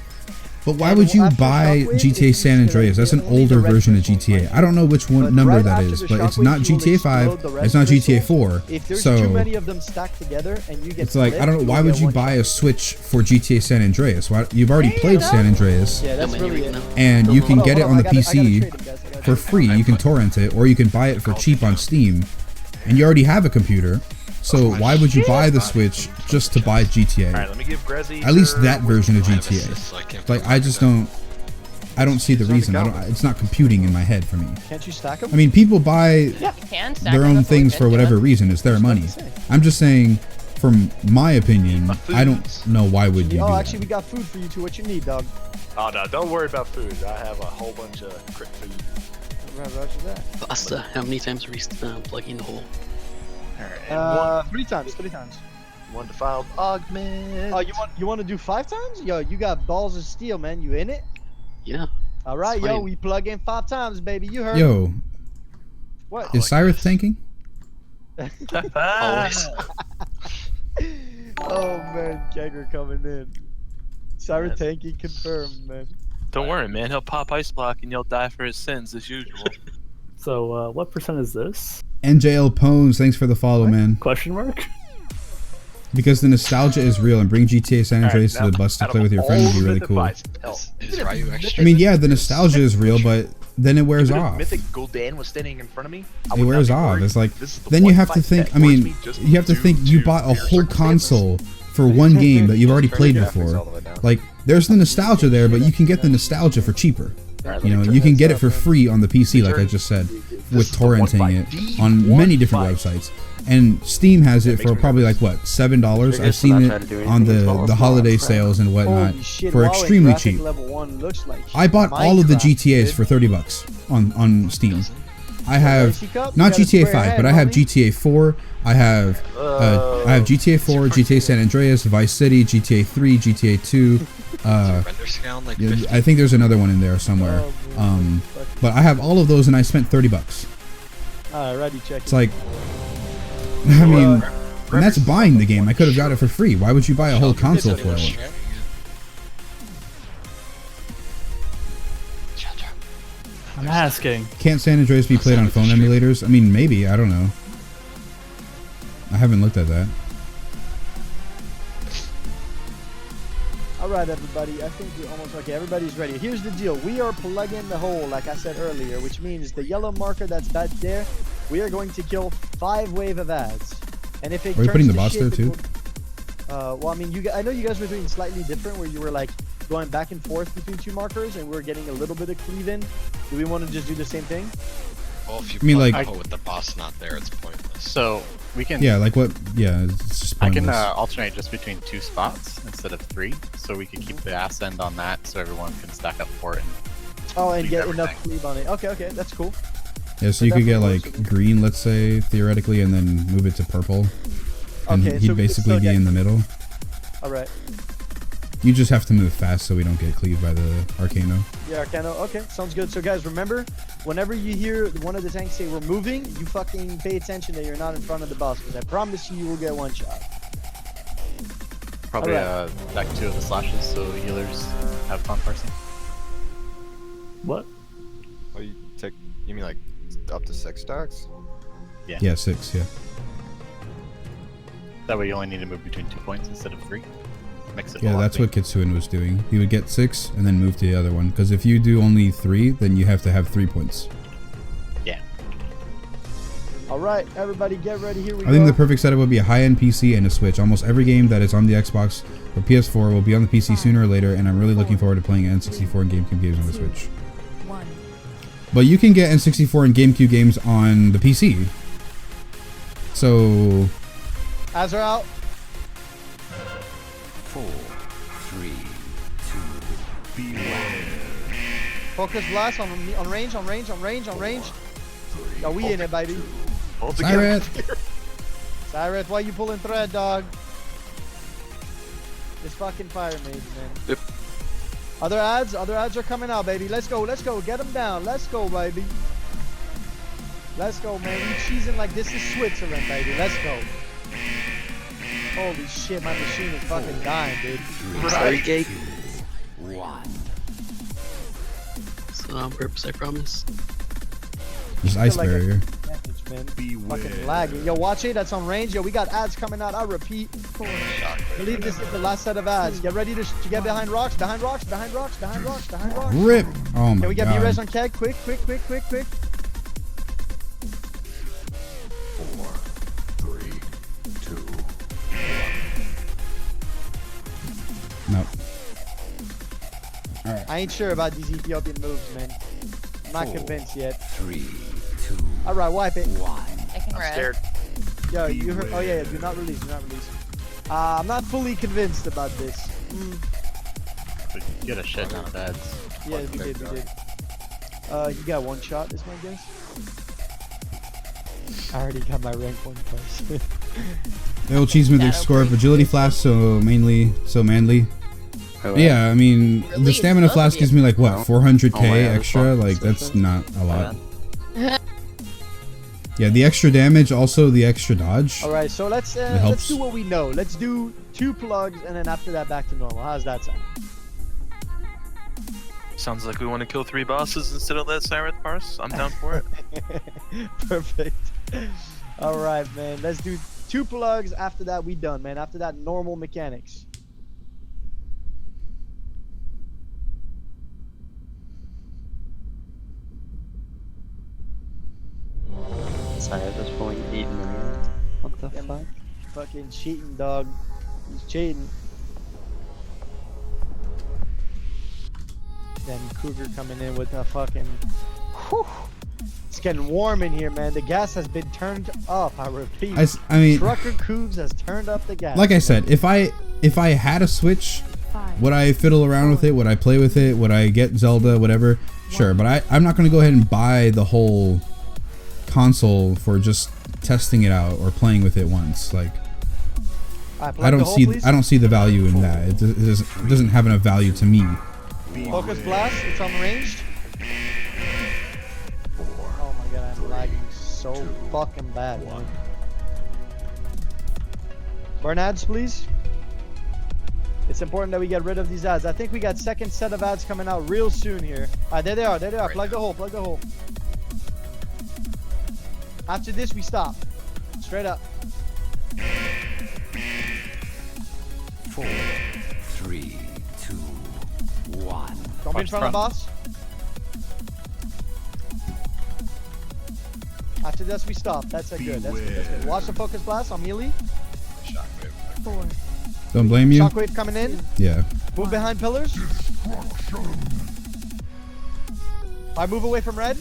But why would you buy GTA San Andreas? That's an older version of GTA. I don't know which one number that is, but it's not GTA 5. It's not GTA 4. If there's So too many of them stacked together and you get it's like, I don't know, flipped, why you'll would get you one buy shot. a Switch for GTA San Andreas? Why, you've already played San Andreas, Yeah, that's really it. and you can Hold get it hold on the I gotta trade PC them, guys. I gotta for free. You can torrent it, or you can buy it for cheap on Steam, and you already have a computer. So why would you buy the Switch just to buy GTA? Alright, let me give Grezzy At least her- that version of GTA. Like, I just don't. I don't see the reason. It's not computing in my head for me. Can't you stack them? I mean, people buy You can stack their them, own that's what we've things been for whatever doing. reason. It's their money. I'm just saying, from my opinion, I don't know why would you do Oh, that. actually, we got food for you too. What you need, dog? Oh no, don't worry about food. I have a whole bunch of crit food. Roger that. Basta, how many times are we plugging the hole? Alright, Three times. 3 times. one defiled augment. Oh, you want to do 5 times? Yo, you got balls of steel, man. You in it? Yeah. All right, It's yo, fine. we plug in 5 times, baby. You heard? Yo, What? is Cyrus tanking? Always. Oh man, Kegger coming in. Siren tanking confirmed, man. Don't worry, man. He'll pop ice block and you'll die for his sins as usual. So, what percent is this? NJL Pones, thanks for the follow, man. Question mark? Because the nostalgia is real, and bring GTA San Andreas to the bus to play with your friend would be really cool. Is Ryu extra? I mean, yeah, the nostalgia is real, but then it wears Even if off. Mythic Gul'dan was standing in front of me, I It would wears not be off. worried. It's like, This is the then you one have to fight think, that I mean, forced me just you have to think you bought a whole console for one game that you've already played before. Like, there's the nostalgia there, but you can get the nostalgia for cheaper. You know, you can get it for free on the PC, like I just said, with torrenting it on many different websites. And Steam has it for probably like what, $7? I've seen it on the holiday sales and whatnot for extremely cheap. I bought all of the GTAs for $30 on Steam. I have not GTA 5, but I have GTA 4. I have GTA 4, GTA San Andreas, Vice City, GTA 3, GTA 2. I think there's another one in there somewhere. But I have all of those, and I spent $30. Alrighty, check. It's like, I mean, and that's buying the game. I could have got it for free. Why would you buy a whole console for it? I'm at asking. Can't San Andreas be played on phone emulators? I mean, maybe. I don't know. I haven't looked at that. Alright everybody, I think we're almost okay. Everybody's ready. Here's the deal. We are plugging the hole, like I said earlier, which means the yellow marker that's back there, we are going to kill 5 wave of ads. And if it Are we turns putting the to boss shit, there too? well, I mean, I know you guys were doing slightly different, where you were like going back and forth between 2 markers, and we're getting a little bit of cleave-in. Do we want to just do the same thing? Well, if you I mean, plug like- the hole with the boss not there, it's pointless. So we can. Yeah, like what? Yeah, it's just I can pointless. alternate just between 2 spots instead of 3, so we can keep the ass end on that, so everyone can stack up for it. Oh, and leave get everything. enough cleave on it. Okay, that's cool. Yeah, so you could get like green, let's say, theoretically, and then move it to purple. And Okay, so he'd we could basically still be get- in the middle. Alright. You just have to move fast so we don't get cleaved by the Arcano. Yeah, Arcano. Okay, sounds good. So guys, remember, whenever you hear one of the tanks say we're moving, you fucking pay attention that you're not in front of the boss, because I promise you will get one shot. Probably Alright. back 2 of the slashes, so healers have fun parsing. What? Oh, you mean like up to 6 stacks? Yeah. Yeah, 6, yeah. That way you only need to move between 2 points instead of 3. Makes it a Yeah, lot that's what cleaner. Kitsuin was doing. He would get 6 and then move to the other one. Because if you do only 3, then you have to have 3 points. Yeah. Alright, everybody get ready. Here we I go. think the perfect setup would be a high-end PC and a Switch. Almost every game that is on the Xbox or PS4 will be on the PC sooner or later, and I'm really looking forward to playing N64 and GameCube games on the Switch. 1. But you can get N64 and GameCube games on the PC. So Ads are out. 4, 3, 2, beware. Focus blast on range, on range, on range, on range. Yo, we in it, baby. Hold together. Cyrus, why you pulling thread, dog? This fucking fire mage, man. Yep. Other ads are coming out, baby. Let's go, get them down. Let's go, baby. Let's go, man. We cheesing like this is Switzerland, baby. Let's go. Holy shit, my machine is fucking dying, dude. Sorry, Jake. 1. It's not on purpose, I promise. just ice Feel like barrier. Damage, man. Fucking lagging. Yo, watch it. That's on range. Yo, we got ads coming out. I repeat. I believe this is the last set of ads. Get ready to get behind rocks. Behind rocks. Behind rocks. Behind rocks. Behind rocks. Rip! Oh my Can we get god. B-res on keg? Quick, quick, quick, quick, quick. 4, 3, 2, Nope. I ain't sure about these Ethiopian moves, man. I'm not convinced yet. 3, 2, Alright, wipe it. 1. I can I'm res. scared. Yo, you heard? Oh yeah, do not release. Do not release. I'm not fully convinced about this. We get a shit ton of ads. Yeah, we did. You got one shot, is my guess. I already got my rank 1 plus. It'll cheese me the score of agility flask, so manly. Yeah, I mean, the Release stamina both flask of gives you. me like what, 400k Oh, yeah, extra? that's Like fine. that's not a lot. Yeah, the extra damage, also the extra dodge. Alright, so let's helps. do what we know. Let's do 2 plugs and then after that back to normal. How's that sound? Sounds like we want to kill 3 bosses instead of that Cyrus parse. I'm down for it. Perfect. Alright, man. Let's do 2 plugs. After that, we done, man. After that, normal mechanics. Cyrus is pulling 8 million. What the Yeah, fuck? Fucking cheating, dog. He's cheating. Then Cougar coming in with a fucking... Whew. It's getting warm in here, man. The gas has been turned up. I repeat. I mean, Trucker Cougs has turned up the gas. like I said, if I had a Switch, 5. would I fiddle around with it? Would I play with it? Would I get Zelda? Whatever. Sure, but I'm not gonna go ahead and buy the whole console for just testing it out or playing with it once. Like, Alright, I don't see the value in that. It doesn't have enough value to me. Focus blast. It's on ranged. Oh my god, I'm lagging so fucking bad, man. 1. 1. 1. Burn ads, please. It's important that we get rid of these ads. I think we got second set of ads coming out real soon here. Alright, there they are. There they are. Plug the hole. Plug the hole. After this, we stop. Straight up. 4, 3, 2, 1. Don't be in front of the boss. After this, we stop. That's a good. That's good. That's good. Watch the focus blast on melee. Shockwave. 4. Don't blame you. Shockwave coming in. Yeah. Move behind pillars. Alright, move away from red.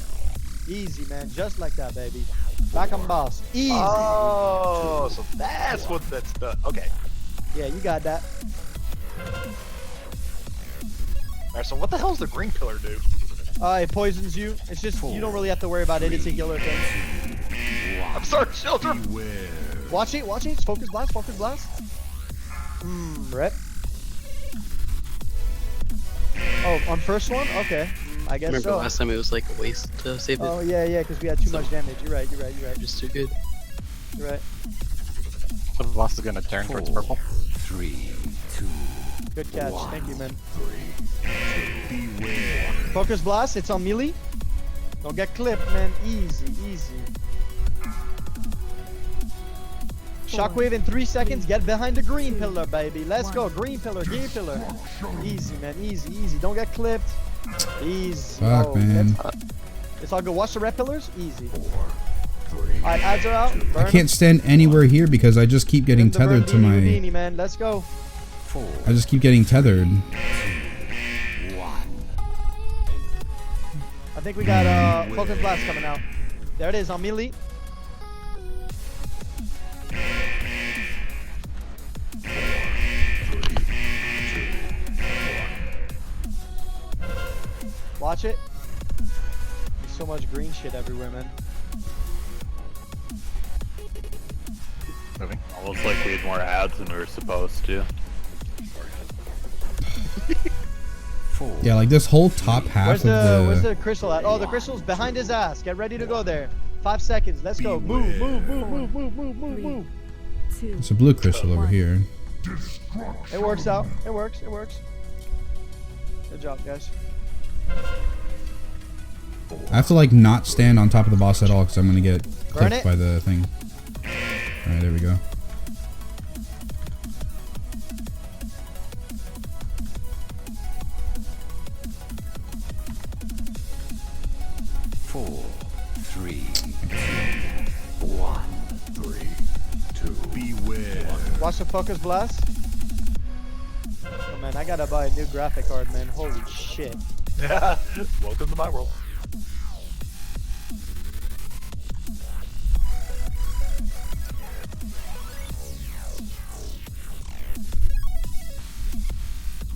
Easy, man. Just like that, baby. Back on boss. Easy. Oh, so that's what that's done. Okay. Yeah, you got that. Alright, so what the hell does the green pillar do? It poisons you. It's just, you don't really have to worry about it. It's a healer thing. I'm sorry, children. Watch it, watch it. It's focus blast, focus blast. Rep. Oh, on first one? Okay. I guess Remember so. last time it was like a waste to save it? Oh, yeah, because we had too much damage. You're right, you're right, you're right. Just too good. You're right. So the boss is gonna turn towards purple. 3, 2. Good catch. 1. Thank you, man. 3, 2. Beware. Focus blast, it's on melee. Don't get clipped, man. Easy, easy. Shockwave in 3 seconds. Get behind the green pillar, baby. Let's go. Green pillar, green pillar. Easy, man. Easy, easy. Don't get clipped. Easy. Fuck, man. It's all good. Watch the red pillars. Easy. Alright, ads are out. Burn I can't stand anywhere here because I just keep getting tethered to my. Beanie, man. Let's go. 4. I just keep getting tethered. 1. I think we got focus blast coming out. There it is on melee. Watch it. There's so much green shit everywhere, man. Moving. Almost like we had more ads than we were supposed to. Yeah, like this whole top half Where's the crystal at? Oh, the crystal's behind his ass. Get ready to go there. 5 seconds. Let's go. Move, move, move, move, move, move, move, move. It's a blue crystal over here. It works out. It works. It works. Good job, guys. I have to like not stand on top of the boss at all because I'm gonna get Burn clipped it. by the thing. All right, there we go. Watch the focus blast. Oh man, I gotta buy a new graphic card, man. Holy shit. Welcome to my world.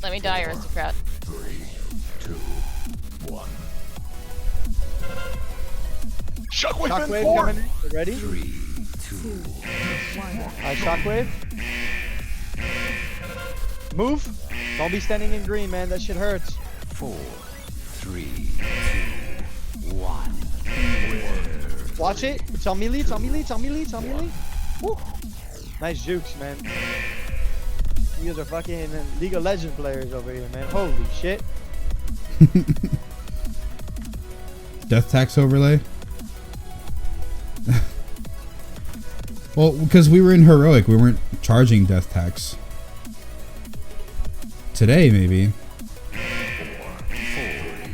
Let me die, aristocrat. 3, 2, 1. Shockwave coming in. You ready? 3, 2, 1. Alright, shockwave. Move. Don't be standing in green, man. That shit hurts. 4, 3, 2, 1. Watch it. It's on melee. It's on melee. It's on melee. It's on melee. Woo. Nice jukes, man. You guys are fucking League of Legends players over here, man. Holy shit. Death tax overlay. Well, because we were in heroic, we weren't charging death tax. Today, maybe.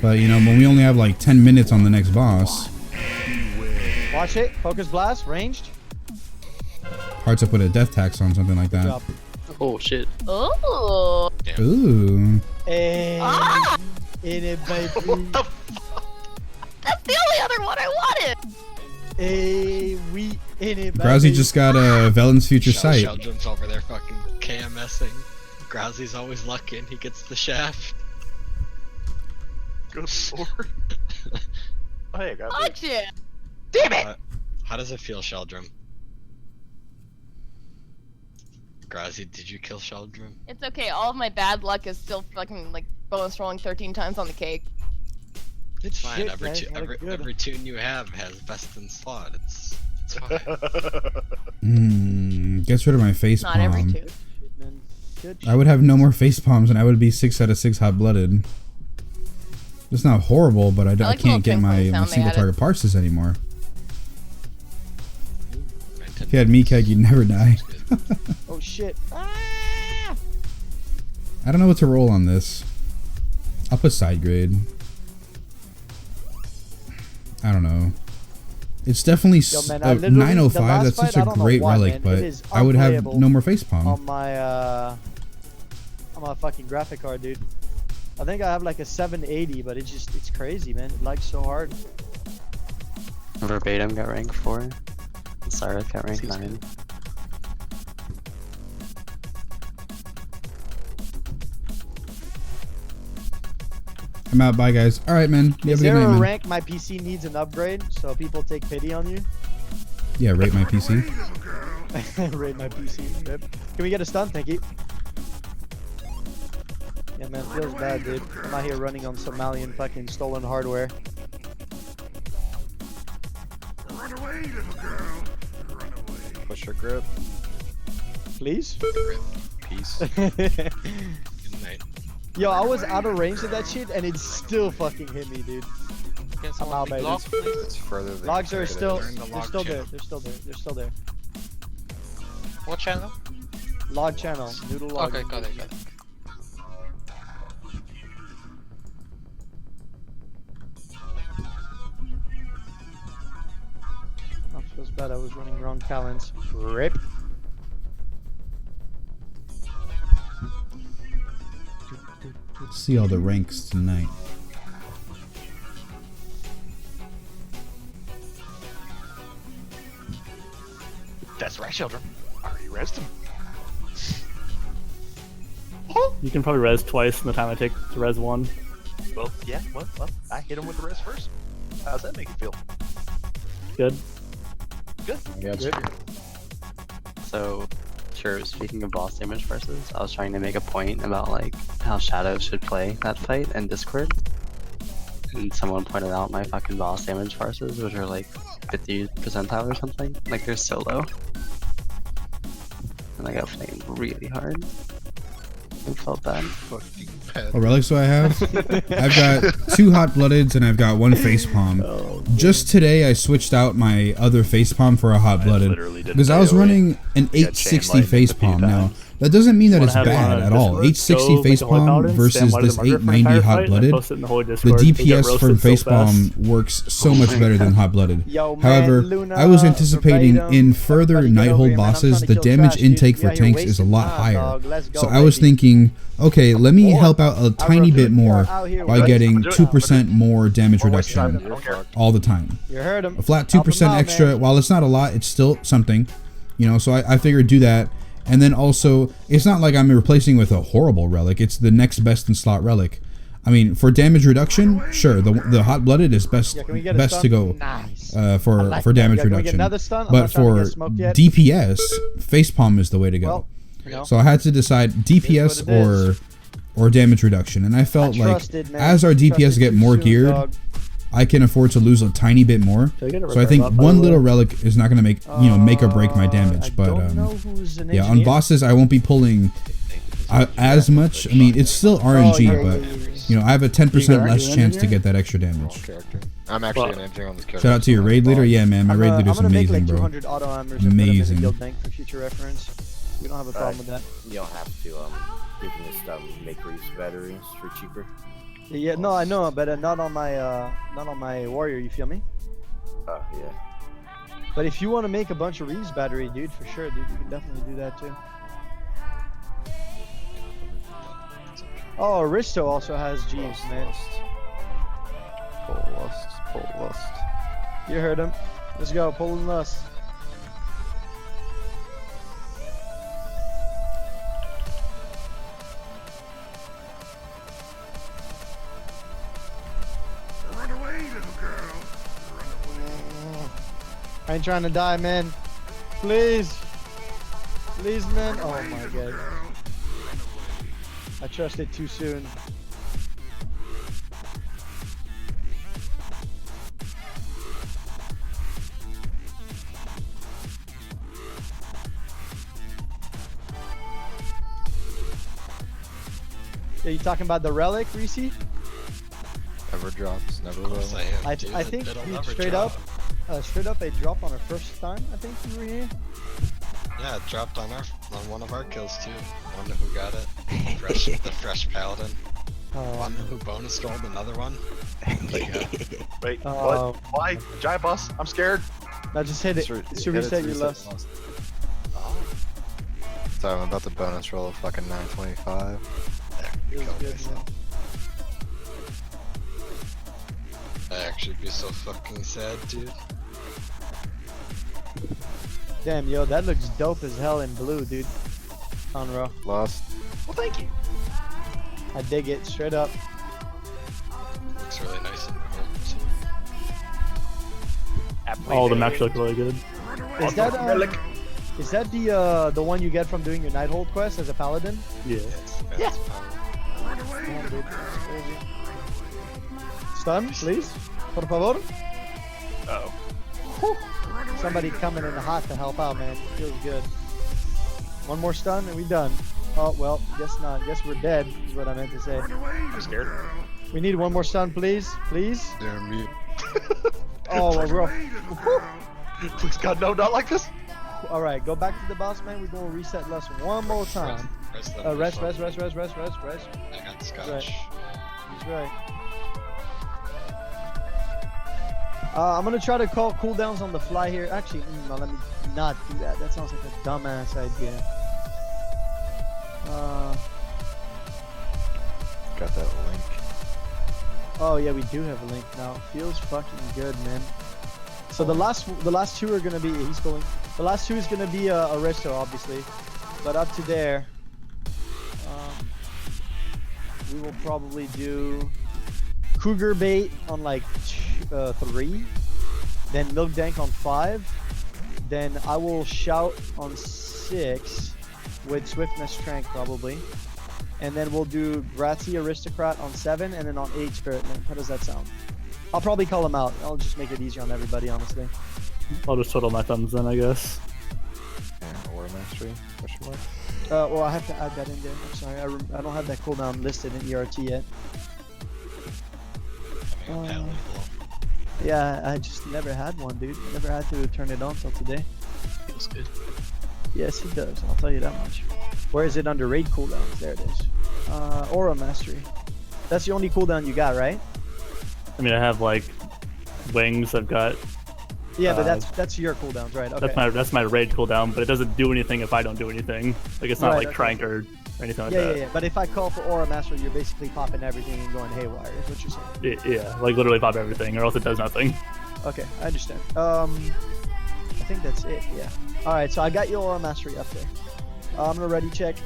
But you know, when we only have like 10 minutes on the next boss. Watch it. Focus blast. Ranged. Hard to put a death tax on something like that. Oh shit. Oh. Ooh. Hey. In it, baby. That's the only other one I wanted. Hey, we in it, baby. Growsy just got a Velen's Future Sight. Sheldon's over there fucking KMSing. Growsy's always lucking. He gets the shaft. Good lord. Oh, hey, I got Watch it. Damn it! How does it feel, Sheldrum? Growsy, did you kill Sheldrum? It's okay. All of my bad luck is still fucking like bonus rolling 13 times on the cake. It's fine. Shit, Every tune you have has best in slot. It's fine. Gets rid of my face Not palm. every two. Good I would have no more face palms and I would be 6 out of 6 hot-blooded. It's not horrible, but I like the can't get little my twinkling sound they single added. target parses anymore. If you had me, Keg, you'd never die. Oh shit. I don't know what to roll on this. I'll put side grade. I don't know. It's definitely Yo, man, I literally- 905. the last That's such fight, I a don't know great why, relic, man. but It is I would have unplayable no more face palm. on my fucking graphic card, dude. I think I have like a 780, but it's crazy, man. It lags so hard. Verbatim got rank 4. Cyrus got rank 9. I'm out. Bye, guys. All right, man. You have Is a good there night, a man. rank my PC needs an upgrade so people take pity on you? Yeah, rate my PC. Rate my PC. Yep. Can we get a stun? Thank you. Yeah, man, feels bad, dude. I'm out here running on Somalian fucking stolen hardware. Run away, little girl. Run away. Push your grip. Please? Peace. Good night. Yo, I was out of range of that shit and it still fucking hit me, dude. I'm out, baby. It's further than Logs are still, They're in the they're log still there. channel. They're still there. They're still there. What channel? Log channel. Noodle log. Okay, got it, got it. Oh, feels bad. I was running wrong talents. Rip. See all the ranks tonight. That's right, children. Are you resting? You can probably res twice in the time I take to res one. Well, yeah. Well, I hit him with the rest first. How's that make you feel? Good. Good. Yeah, Good. So, sure, speaking of boss damage versus, I was trying to make a point about like how Shadows should play that fight in Discord. And someone pointed out my fucking boss damage farces, which are like 50 percentile or something. Like they're so low. And I got flamed really hard. I felt bad. What relics do I have? I've got 2 hot-bloodeds and I've got 1 facepalm. Just today I switched out my other facepalm for a hot-blooded because I was running an 860 facepalm. Now that doesn't mean that it's bad at all. 860 facepalm versus this 890 hot-blooded. The DPS from facepalm works so much better than hot-blooded. However, I was anticipating in further Nighthold bosses the damage intake for tanks is a lot higher. So I was thinking, okay, let me help out a tiny bit more by getting 2% more damage reduction all the time. A flat 2% extra, while it's not a lot, it's still something, you know, so I figured do that. And then also, it's not like I'm replacing with a horrible relic, it's the next best in slot relic. I mean, for damage reduction, sure, the hot-blooded is best to go for damage reduction. But for DPS, facepalm is the way to go. So I had to decide DPS or damage reduction, and I felt like as our DPS get more geared, I can afford to lose a tiny bit more. So I think one little relic is not going to make make or break my damage. But yeah, on bosses I won't be pulling as much. I mean, it's still RNG, but you know, I have a 10% less chance to get that extra damage. I'm actually an engineer on this character. Shout out to your raid leader. Yeah, man, my raid leader's amazing, bro. Amazing. We don't have a problem with that. You don't have to you can just make reuse batteries for cheaper. Yeah, no, I know, but not on my warrior. You feel me? Oh yeah. But if you want to make a bunch of reuse battery, dude, for sure, dude, you can definitely do that too. Oh, Aristo also has G's, man. Pull lust. You heard him. Let's go, pulling lust. Run away, little girl. Run away. I ain't trying to die, man. Please. Please, man. Oh my god. I trusted too soon. Are you talking about the relic, Reese? Never drops, never will. I think dude, straight up a drop on our first time. I think we were here. Yeah, it dropped on one of our kills too. One who got it. The fresh paladin. One who bonus rolled another one. But yeah. Wait, what? Why? Giant boss? I'm scared. Now just hit it. To reset your loss. So I'm about to bonus roll a fucking 925. Feels good, man. I'd actually be so fucking sad, dude. Damn, yo, that looks dope as hell in blue, dude. Conroe. Lost. Well, thank you. I dig it, straight up. Looks really nice in blue. All of them actually look really good. Is that the one you get from doing your Nighthold quest as a paladin? Yeah. Yeah. Damn, dude, that's crazy. Stun, please. Por favor. Uh-oh. Somebody coming in hot to help out, man. Feels good. One more stun and we done. Oh, well, guess not. Guess we're dead, is what I meant to say. I'm scared. We need one more stun, please. Please. Damn me. Oh, well, rough. Please, God, no, not like this. Alright, go back to the boss, man. We're going to reset less one more time. Rest. I got scotch. He's right. I'm gonna try to call cooldowns on the fly here. Actually, no, let me not do that. That sounds like a dumbass idea. Got that link. Oh yeah, we do have a link now. Feels fucking good, man. So the last two are gonna be he's going. The last two is gonna be Aristo, obviously, but up to there, we will probably do Cougar Bait on like 3, then Milk Dank on 5, then I will Shout on 6 with Swiftness Trank probably, and then we'll do Grazi Aristocrat on 7, and then on 8 Spirit Link. How does that sound? I'll probably call them out. I'll just make it easier on everybody, honestly. I'll just twiddle my thumbs then, I guess. Yeah, War Mastery? Question mark? Well, I have to add that in there. I'm sorry, I don't have that cooldown listed in ERT yet. Yeah, I just never had one, dude. Never had to turn it on till today. Feels good. Yes, it does. I'll tell you that much. Where is it under raid cooldowns? There it is. Aura Mastery. That's the only cooldown you got, right? I mean, I have like wings. I've got. Yeah, but that's your cooldowns, right? Okay. That's my raid cooldown, but it doesn't do anything if I don't do anything. Like it's not like Crank or anything like that. Yeah. But if I call for Aura Mastery, you're basically popping everything and going haywire. Is what you're saying? Yeah, like literally pop everything, or else it does nothing. Okay, I understand. I think that's it. Yeah. All right, so I got your Aura Mastery up there. I'm gonna ready check.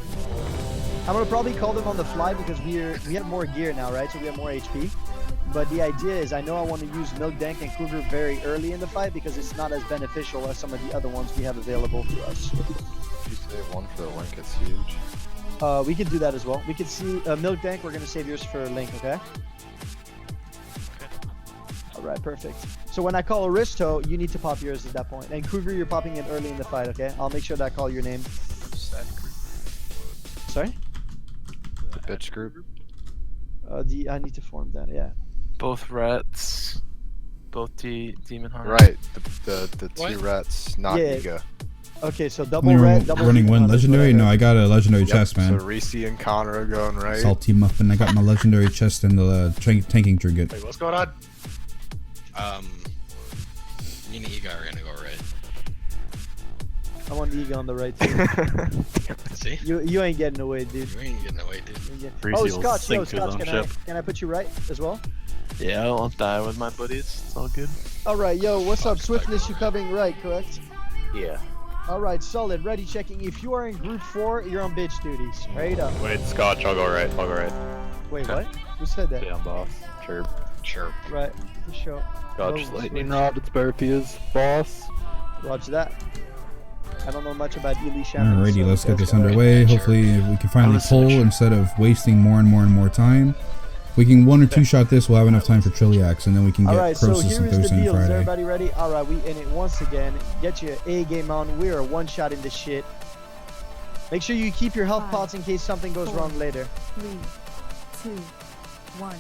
I'm gonna probably call them on the fly because we have more gear now, right? So we have more HP. But the idea is I know I want to use Milk Dank and Cougar very early in the fight because it's not as beneficial as some of the other ones we have available to us. If you save one for the link, it's huge. We could do that as well. We could see Milk Dank, we're going to save yours for Link, okay? Alright, perfect. So when I call Aristo, you need to pop yours at that point. And Cougar, you're popping it early in the fight, okay? I'll make sure that I call your name. Sorry? The bitch group? I need to form that, yeah. Both rats, both demon hunter. Right, the two rats, not Ega. Okay, so double red, double running one legendary? No, I got a legendary chest, man. So Reese and Connor are going right. Salty Muffin, I got my legendary chest and the tanking trinket. Wait, what's going on? Me and Ega are gonna go right. I want the Ega on the right too. See? You ain't getting away, dude. You ain't getting away, dude. Oh, Scotch, can I put you right as well? Yeah, I won't die with my buddies. It's all good. Alright, yo, what's up? Swiftness, you coming right, correct? Yeah. Alright, solid. Ready checking. If you are in group 4, you're on bitch duty. Straight up. Wait, Scotch, I'll go right. Wait, what? Who said that? Damn, boss. Chirp. Right, for sure. Scotch, lightning rod, it's Burpia's boss. Roger that. I don't know much about Ely Shaman. Alrighty, let's get this underway. Hopefully we can finally pull instead of wasting more and more time. We can 1 or 2 shot this, we'll have enough time for Trilliacs, and then we can get Croesus and Thursday and Is Friday. everybody ready? Alright, we in it once again. Get your A game on. We are one-shotting this shit. Make sure you keep your health pots in case something goes wrong later. 3, 2, 1.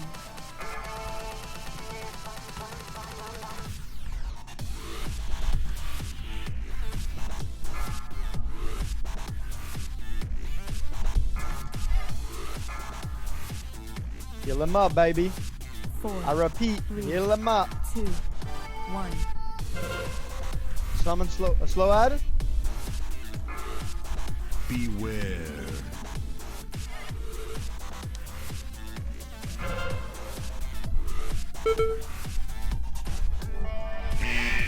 Heal him up, baby. 4. I repeat, 3, heal him up. 2, 1. Summon slow ad. Beware.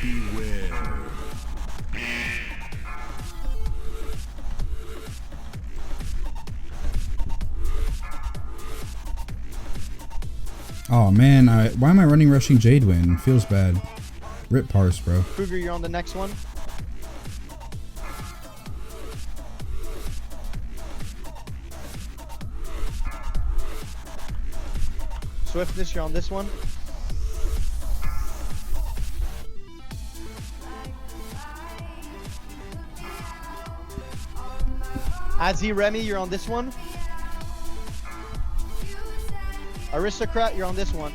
Beware. Oh man, why am I running rushing Jadewind? Feels bad. Rip parse, bro. Kruger, you're on the next one. Swiftness, you're on this one. Azzy Remy, you're on this one. Aristocrat, you're on this one.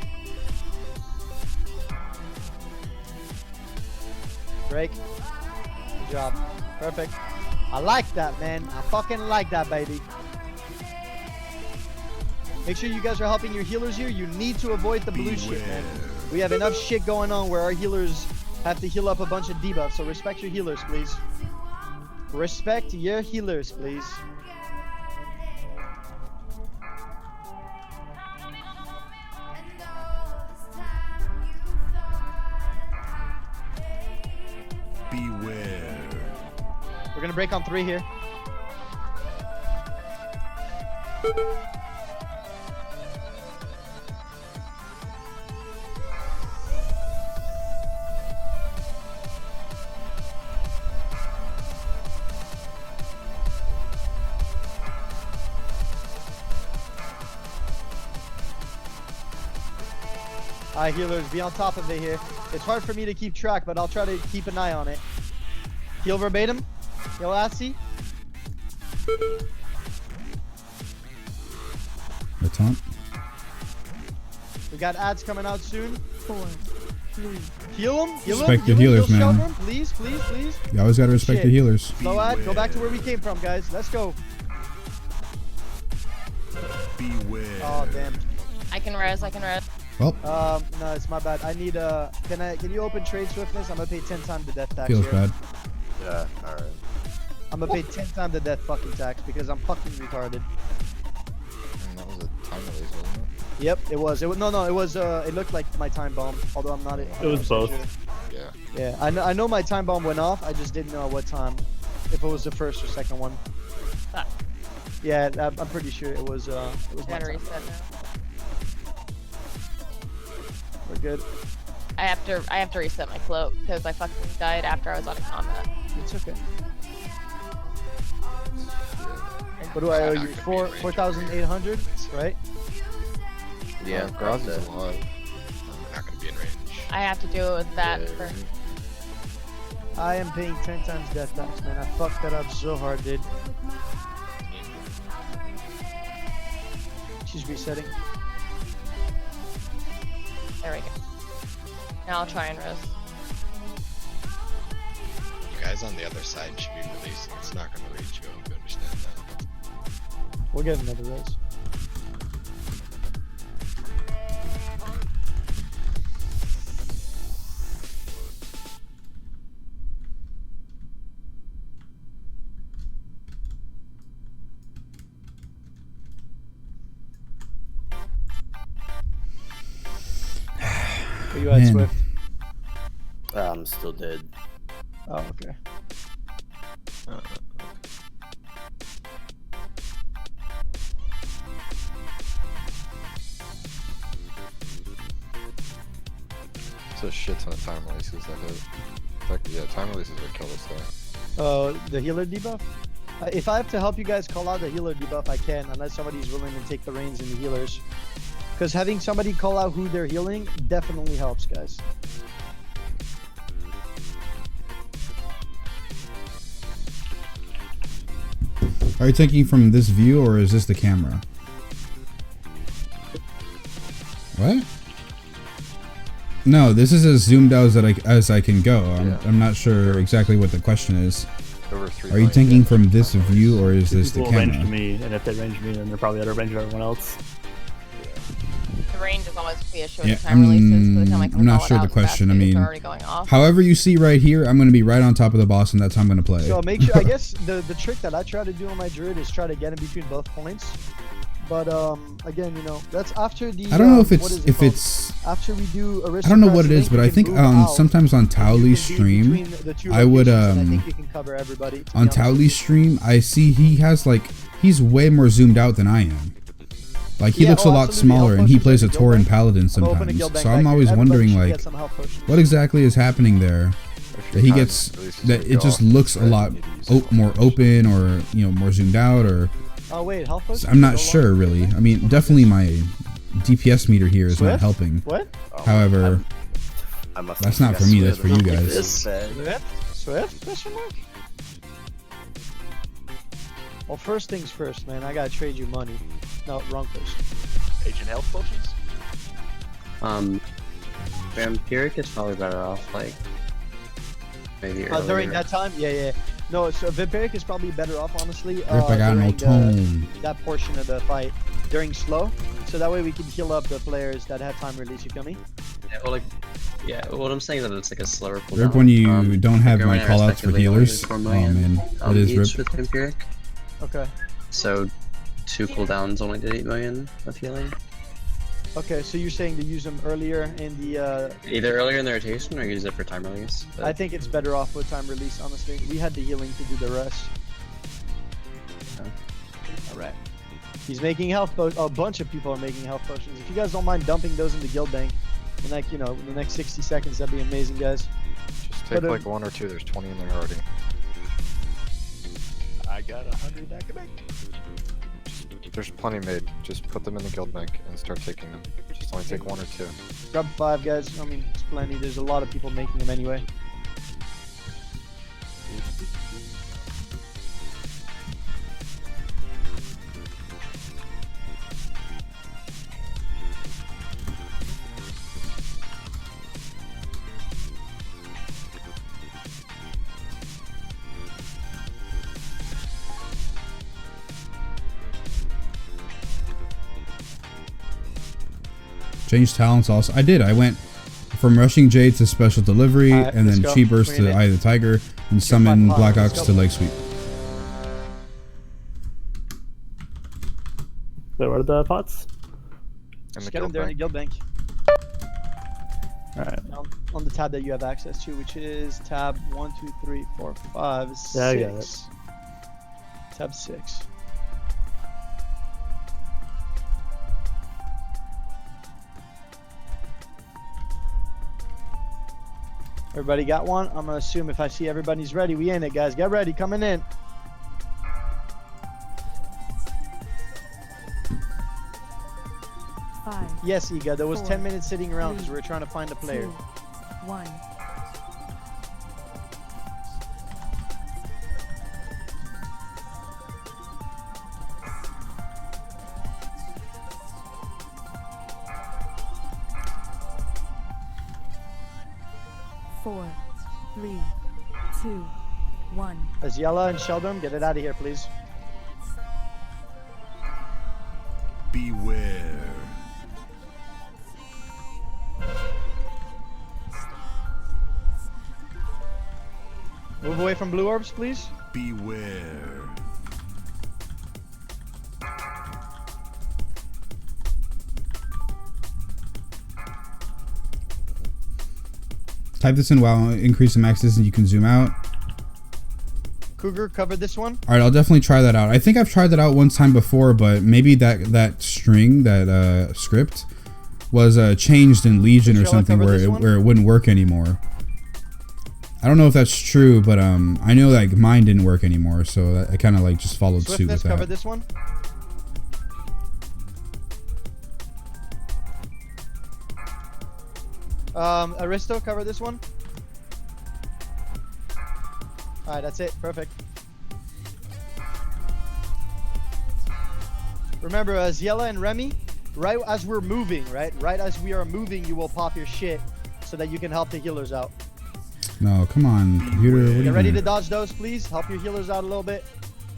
Drake, good job. Perfect. I like that, man. I fucking like that, baby. Make sure you guys are helping your healers here. You need to avoid the blue shit, man. We have enough shit going on where our healers have to heal up a bunch of debuffs, so respect your healers, please. Respect your healers, please. Beware. We're gonna break on 3 here. Alright, healers, be on top of it here. It's hard for me to keep track, but I'll try to keep an eye on it. Heal verbatim. Yo, Assy. The taunt. We got ads coming out soon. 4, 3. Heal him. Heal Respect him. your Heal him. healers, Heal man. Shelburne. Please, please, please. You always gotta respect Shit. your healers. Slow ad. Go back to where we came from, guys. Let's go. Beware. Oh, damn. I can res. Well, no, it's my bad. I need can you open trade swiftness? I'm gonna pay 10 times the death tax. feels here. bad. Yeah, alright. I'm gonna pay 10 times the death fucking tax because I'm fucking retarded. And that was a time release, wasn't it? Yep, it was. It was. It looked like my time bomb, although I'm not. It was both. Sure. Yeah. Yeah, I know my time bomb went off. I just didn't know what time. If it was the first or second one. Ah. Yeah, I'm pretty sure it was. It was my Gotta time. reset now. We're good. I have to reset my cloak because I fucking died after I was out of combat. It's okay. What do I owe you? 4,800, right? Yeah, Groz is alive. I'm not gonna be in range. I have to do it with that Yeah. for. I am paying 10 times death tax, man. I fucked that up so hard, dude. She's resetting. There we go. Now I'll try and res. You guys on the other side should be releasing. It's not gonna reach you. I hope you understand that. We'll get another res. Where you at, Man. Swift? I'm still dead. Oh, okay. So a shit ton of time releases that hit. Like, yeah, time releases would kill us there. The healer debuff? If I have to help you guys call out the healer debuff, I can, unless somebody's willing to take the reins in the healers. Because having somebody call out who they're healing definitely helps, guys. Are you taking from this view or is this the camera? What? No, this is as zoomed out as I can go. I'm not sure exactly what the question is. Over 3 Are you thinking from this view or is this the People range camera? me, and if they range me, then they're probably out of range of everyone else. The range is always be a show Yeah, the time releases. For the time I can I'm not call it sure out, the question. I baskets are mean, already going off. however you see right here, I'm going to be right on top of the boss, and that's how I'm going to play. So make sure. I guess the trick that I try to do on my druid is try to get in between both points. But again, you know, that's after the. I don't know if what is it called? it's. After we do I don't know what it is, but I think sometimes on Towley's stream, I would I think you can cover everybody. on Towley's stream, I see he has like he's way more zoomed out than I am. Like he looks a lot smaller, and he plays a Tauren Paladin sometimes. So I'm always wondering like, what exactly is happening there? That he gets that it just looks a lot more open, or you know, more zoomed out, or. Oh wait, health potion? I'm not sure really. I mean, definitely my DPS meter here is not Swift? helping. What? However, that's not for me. That's for you guys. Swift? Question mark? Well, first things first, man. I gotta trade you money. No, wrong person. Agent health potions? Vampiric is probably better off, like, maybe earlier. During that time? Yeah. No, so Vampiric is probably better off, honestly. Rip, I got no tone. That portion of the fight during slow, so that way we can heal up the players that have time release. You feel me? Yeah, well, like, yeah, what I'm saying is that it's like a slower cooldown. Rip when you don't have my Everyone callouts for respectively only healers. does 4 Oh million, man, that is each Rip. with Vampiric. Okay. So 2 cooldowns only did 8 million of healing. Okay, so you're saying to use them earlier in the Either earlier in the rotation or use it for time release. But I think it's better off with time release, honestly. We had the healing to do the rest. Alright. He's making health potions. A bunch of people are making health potions. If you guys don't mind dumping those in the guild bank in like, you know, the next 60 seconds, that'd be amazing, guys. Just take like 1 or 2. There's 20 in there already. I got 100 I can make. There's plenty made. Just put them in the guild bank and start taking them. Just only take 1 or 2. Grab 5, guys. I mean, it's plenty. There's a lot of people making them anyway. Changed talents also. I did. I went from Rushing Jade to Special Delivery, Alright, and then let's go. Chi Burst to Eye of the Tiger, and Summon Black Let's Ox go. to Leg Sweep. Wait, what are the pots? Just get them there in the guild bank. Alright. On the tab that you have access to, which is tab 1, 2, 3, 4, 5, 6. Yeah, I got it. Tab 6. Everybody got one? I'm gonna assume if I see everybody's ready, we in it, guys. Get ready, coming in. Five, Yes, Iga, there was 4, 10 minutes sitting around because 3, we were trying to find a player. 2, 1. Four, 3, 2, 1. Aziela and Sheldon, get it out of here, please. Beware. Move away from blue orbs, please. Beware. Type this in while increase the max distance. You can zoom out. Cougar covered this one. All right, I'll definitely try that out. I think I've tried that out one time before, but maybe that string, that script, was changed in Legion or something where it wouldn't work anymore. I don't know if that's true, but I know like mine didn't work anymore, so I kind of like just followed suit with Covered that. this one. Aristo, cover this one. Alright, that's it. Perfect. Remember, Ziela and Remy, right as we're moving, right? Right as we are moving, you will pop your shit so that you can help the healers out. No, come on, computer. What are you Get ready doing? to dodge those, please. Help your healers out a little bit.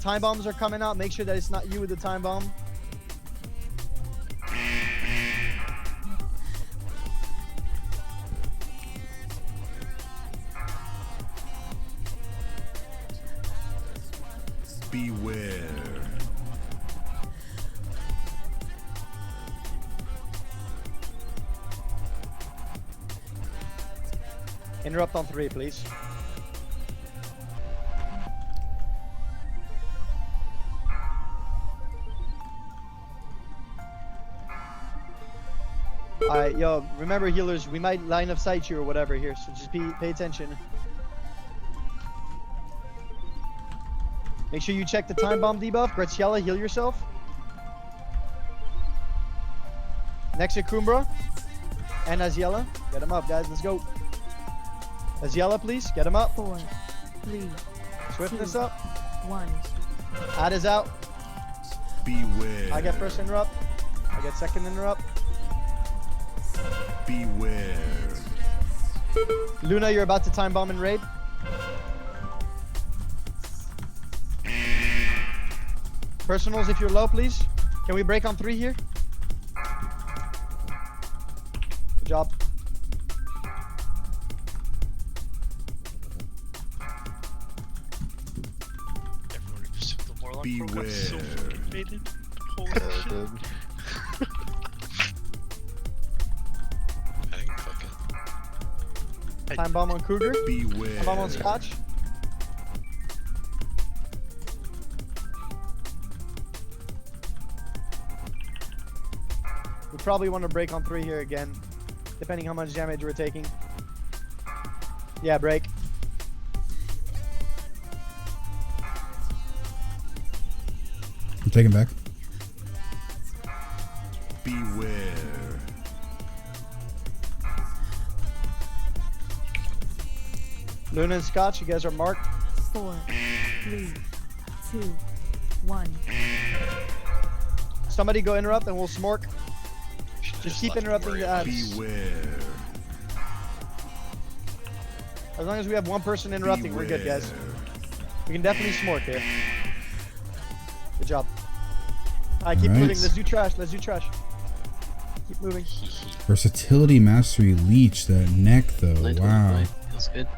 Time bombs are coming out. Make sure that it's not you with the time bomb. Beware. Interrupt on 3, please. Alright, yo, remember healers, we might line of sight you or whatever here, so just pay attention. Make sure you check the time bomb debuff. Graziella, heal yourself. Next to Kumbra and Aziella. Get him up, guys. Let's go. Aziella, please. Get him up. 4, 3, Swiftness 2, up. 1. Ad is out. Beware. I get first interrupt. I get second interrupt. Beware. Luna, you're about to time bomb and raid. Personals, if you're low, please. Can we break on 3 here? Good job. Beware. Holy shit. I didn't cook it. Time bomb on Cougar. Beware. Time bomb on Scotch. We probably want to break on 3 here again, depending how much damage we're taking. Yeah, break. I'm taking back. Beware. Luna and Scotch, you guys are marked. 4, 3, 2, 1. Somebody go interrupt and we'll smork. Just keep interrupting the ads. Beware. As long as we have one person interrupting, we're good, guys. We can definitely smork here. Good job. Alright, keep Alright. moving. Let's do trash. Let's do trash. Keep moving. Versatility Mastery Leech. That neck though. Wow. That's good.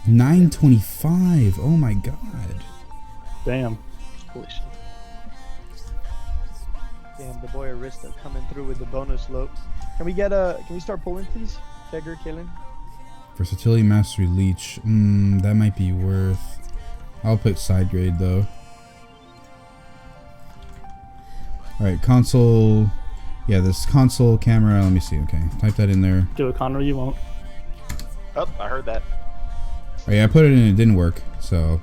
925. Oh my god. Damn. Holy shit. Damn, the boy Arista coming through with the bonus load. Can we get can we start pulling, please? Kegger, killing. Versatility Mastery Leech. That might be worth. I'll put side grade though. Alright, console. Yeah, this console camera. Let me see. Okay, type that in there. Do it, Connor. You won't. Oh, I heard that. Oh yeah, I put it in. It didn't work. So,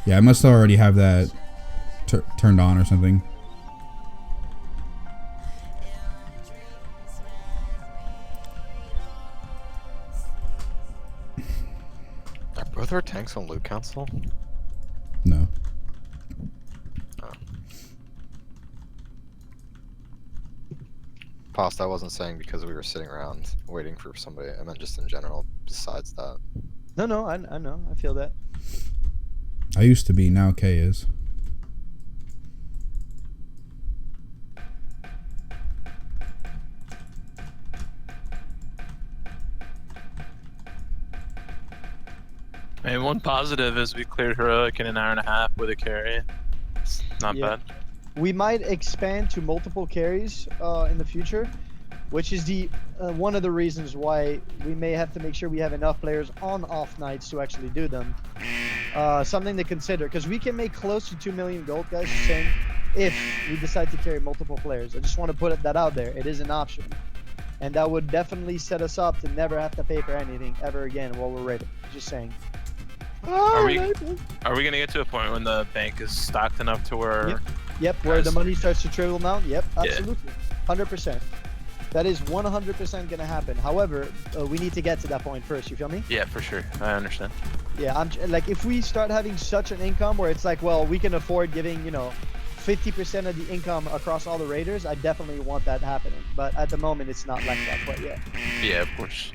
yeah, I must already have that turned on or something. Are both our tanks on loot council? No. Oh. Past, I wasn't saying because we were sitting around waiting for somebody. I meant just in general. Besides that. No, I know. I feel that. I used to be. Now K is. I mean, one positive is we cleared Heroic in an hour and a half with a carry. It's not bad. We might expand to multiple carries in the future, which is the one of the reasons why we may have to make sure we have enough players on off nights to actually do them. Something to consider, because we can make close to 2 million gold, guys, saying, if we decide to carry multiple players. I just want to put that out there. It is an option. And that would definitely set us up to never have to pay for anything ever again while we're raiding. Just saying. Are we gonna get to a point when the bank is stocked enough to where? Yep, where the money starts to trickle down. Yep, absolutely, 100%. That is 100% gonna happen. However, we need to get to that point first. You feel me? Yeah, for sure. I understand. Yeah, I'm like, if we start having such an income where it's like, well, we can afford giving, you know, 50% of the income across all the raiders, I definitely want that happening. But at the moment, it's not like that quite yet. Yeah, of course.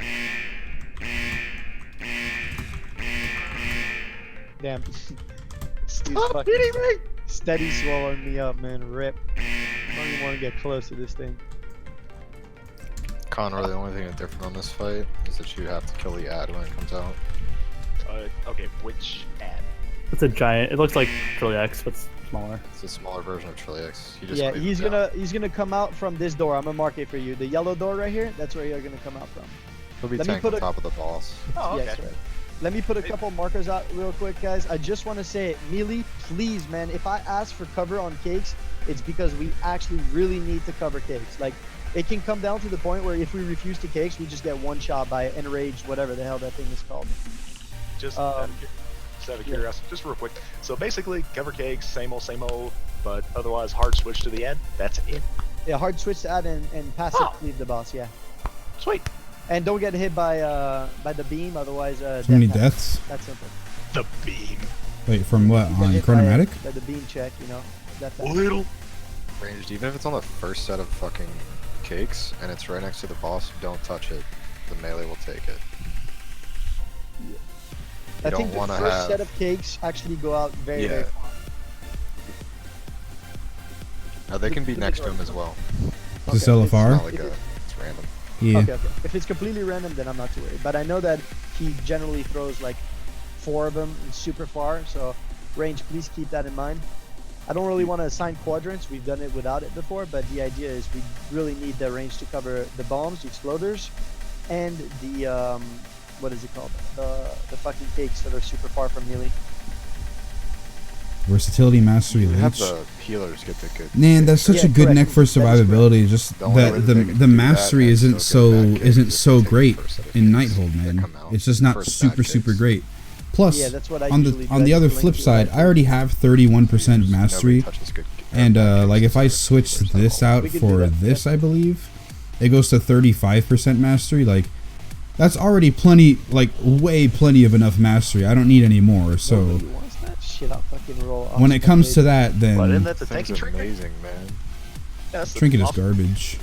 Damn. Stop hitting me! Steady swallowing me up, man. Rip. I don't even want to get close to this thing. Conor, the only thing that's different on this fight is that you have to kill the ad when it comes out. Okay, which ad? It's a giant. It looks like Trilliax, but smaller. It's a smaller version of Trilliax. You just Yeah, cleave it down. he's gonna come out from this door. I'm gonna mark it for you. The yellow door right here. That's where you're gonna come out from. He'll be Let me tanked put on a- top of the boss. Oh, okay. Yes, right. Let me put a couple markers out real quick, guys. I just want to say, Melee, please, man, if I ask for cover on cakes, it's because we actually really need to cover cakes. Like, it can come down to the point where if we refuse to cakes, we just get one shot by enraged, whatever the hell that thing is called. Just out of curiosity, just real quick. So basically, cover cakes, same old, but otherwise hard switch to the ad. That's it. Yeah, hard switch to add and passive leave the boss, yeah. Sweet. And don't get hit by the beam, otherwise So many deaths? That's simple. The beam. Wait, from what? Get On hit Chronomatic? by the beam check, you know. That's Little. Ranged, even if it's on the first set of fucking cakes and it's right next to the boss, don't touch it. The melee will take it. I think don't the want to first have. set of cakes actually go out very, very Yeah. far. No, they can be next to him as well. To sell a It's far? not like it's random. Yeah. Okay. If it's completely random, then I'm not too worried. But I know that he generally throws like 4 of them super far, so range, please keep that in mind. I don't really want to assign quadrants. We've done it without it before, but the idea is we really need the range to cover the bombs, the exploders, and the what is it called? The fucking cakes that are super far from melee. Versatility, mastery, You have leech. the healers get the good. Man, that's such a good neck for survivability. Just The only way that that they can the do that mastery and isn't still get back isn't is so to take great the first set of in cakes Nighthold, that man. come out, It's just not first super back super cakes. great. Plus, Yeah, that's what I on usually the other blink flip to side, like I already have 31% mastery, touches good and like if I switch this out We can do for that, this, I believe it goes to 35% mastery. Like that's already plenty, like way plenty of enough mastery. I don't need any more. So Nobody wants that shit. I'll fucking roll. when it comes to that, then But isn't that the Thing's tanky trinket? amazing, man. That's the trinket is awesome- garbage.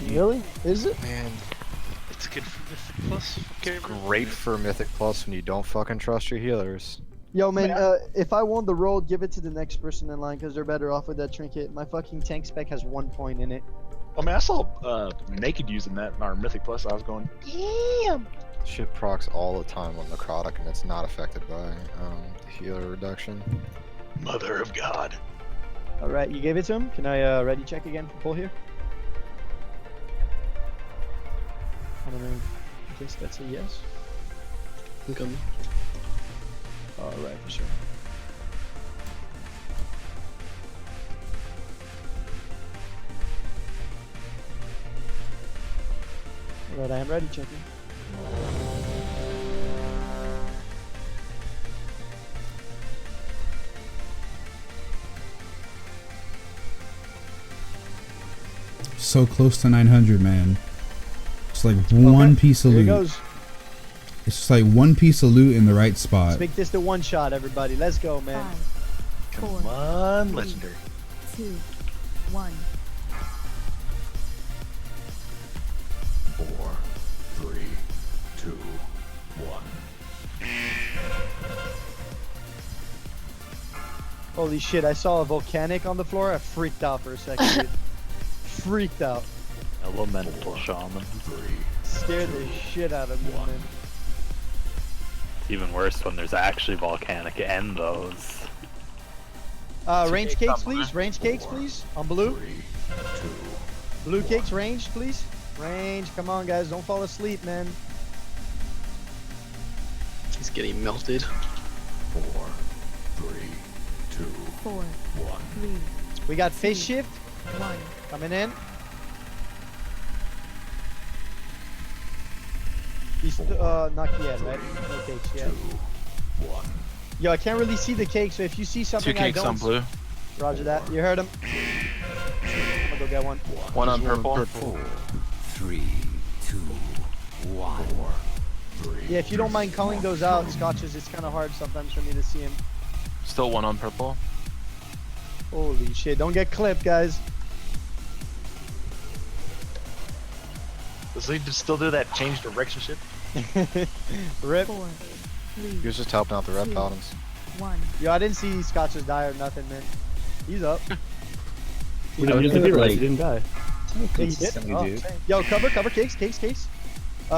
Really? Is it? Man, It's good for Mythic Plus. Okay, great for Mythic Plus when you don't fucking trust your healers. Yo, man, if I won the roll, give it to the next person in line because they're better off with that trinket. My fucking tank spec has 1 point in it. I mean, I saw Naked using that in our Mythic Plus. I was going, damn. Shit procs all the time on necrotic, and it's not affected by healer reduction. Mother of God. All right, you gave it to him. Can I ready check again for pull here? I don't know. I guess that's a yes. Incoming. All right, for sure. All right, I am ready checking. So close to 900, man. It's like one piece of Here it loot. goes. It's just like one piece of loot in the right Let's spot. make this the one shot, everybody. Let's go, man. 5, 4, Come on, 3, legendary. 2, 1. 4, 3, 2, 1. Holy shit, I saw a volcanic on the floor. I freaked out for a second, dude. Freaked out. Elemental shaman. Scared the shit out of me, man. Even worse when there's actually volcanic and those. Range cakes, please. Range cakes, please. On blue. Blue cakes, range, please. Range. Come on, guys. Don't fall asleep, man. He's getting melted. 4, 3, 2, 4, 1. 3, We got fish shift 1. coming in. He's not yet, right? No cakes yet. 1. Yo, I can't really see the cake, so if you see something 2 I cakes don't. on blue. Roger that. You heard him. I'm gonna go get one. 1 on purple. 4, 3, 2, 1. 4, 3. Yeah, if you don't mind calling those out, Scotches, it's kind of hard sometimes for me to see him. Still 1 on purple. Holy shit! Don't get clipped, guys. Does he still do that change direction shit? Rip. 4, 3, He was just helping out the red 2, paladins. 1. Yo, I didn't see Scotch's die or nothing, man. He's up. He didn't use the hero, he didn't die. Yeah, he did? Oh, yo, cover cakes.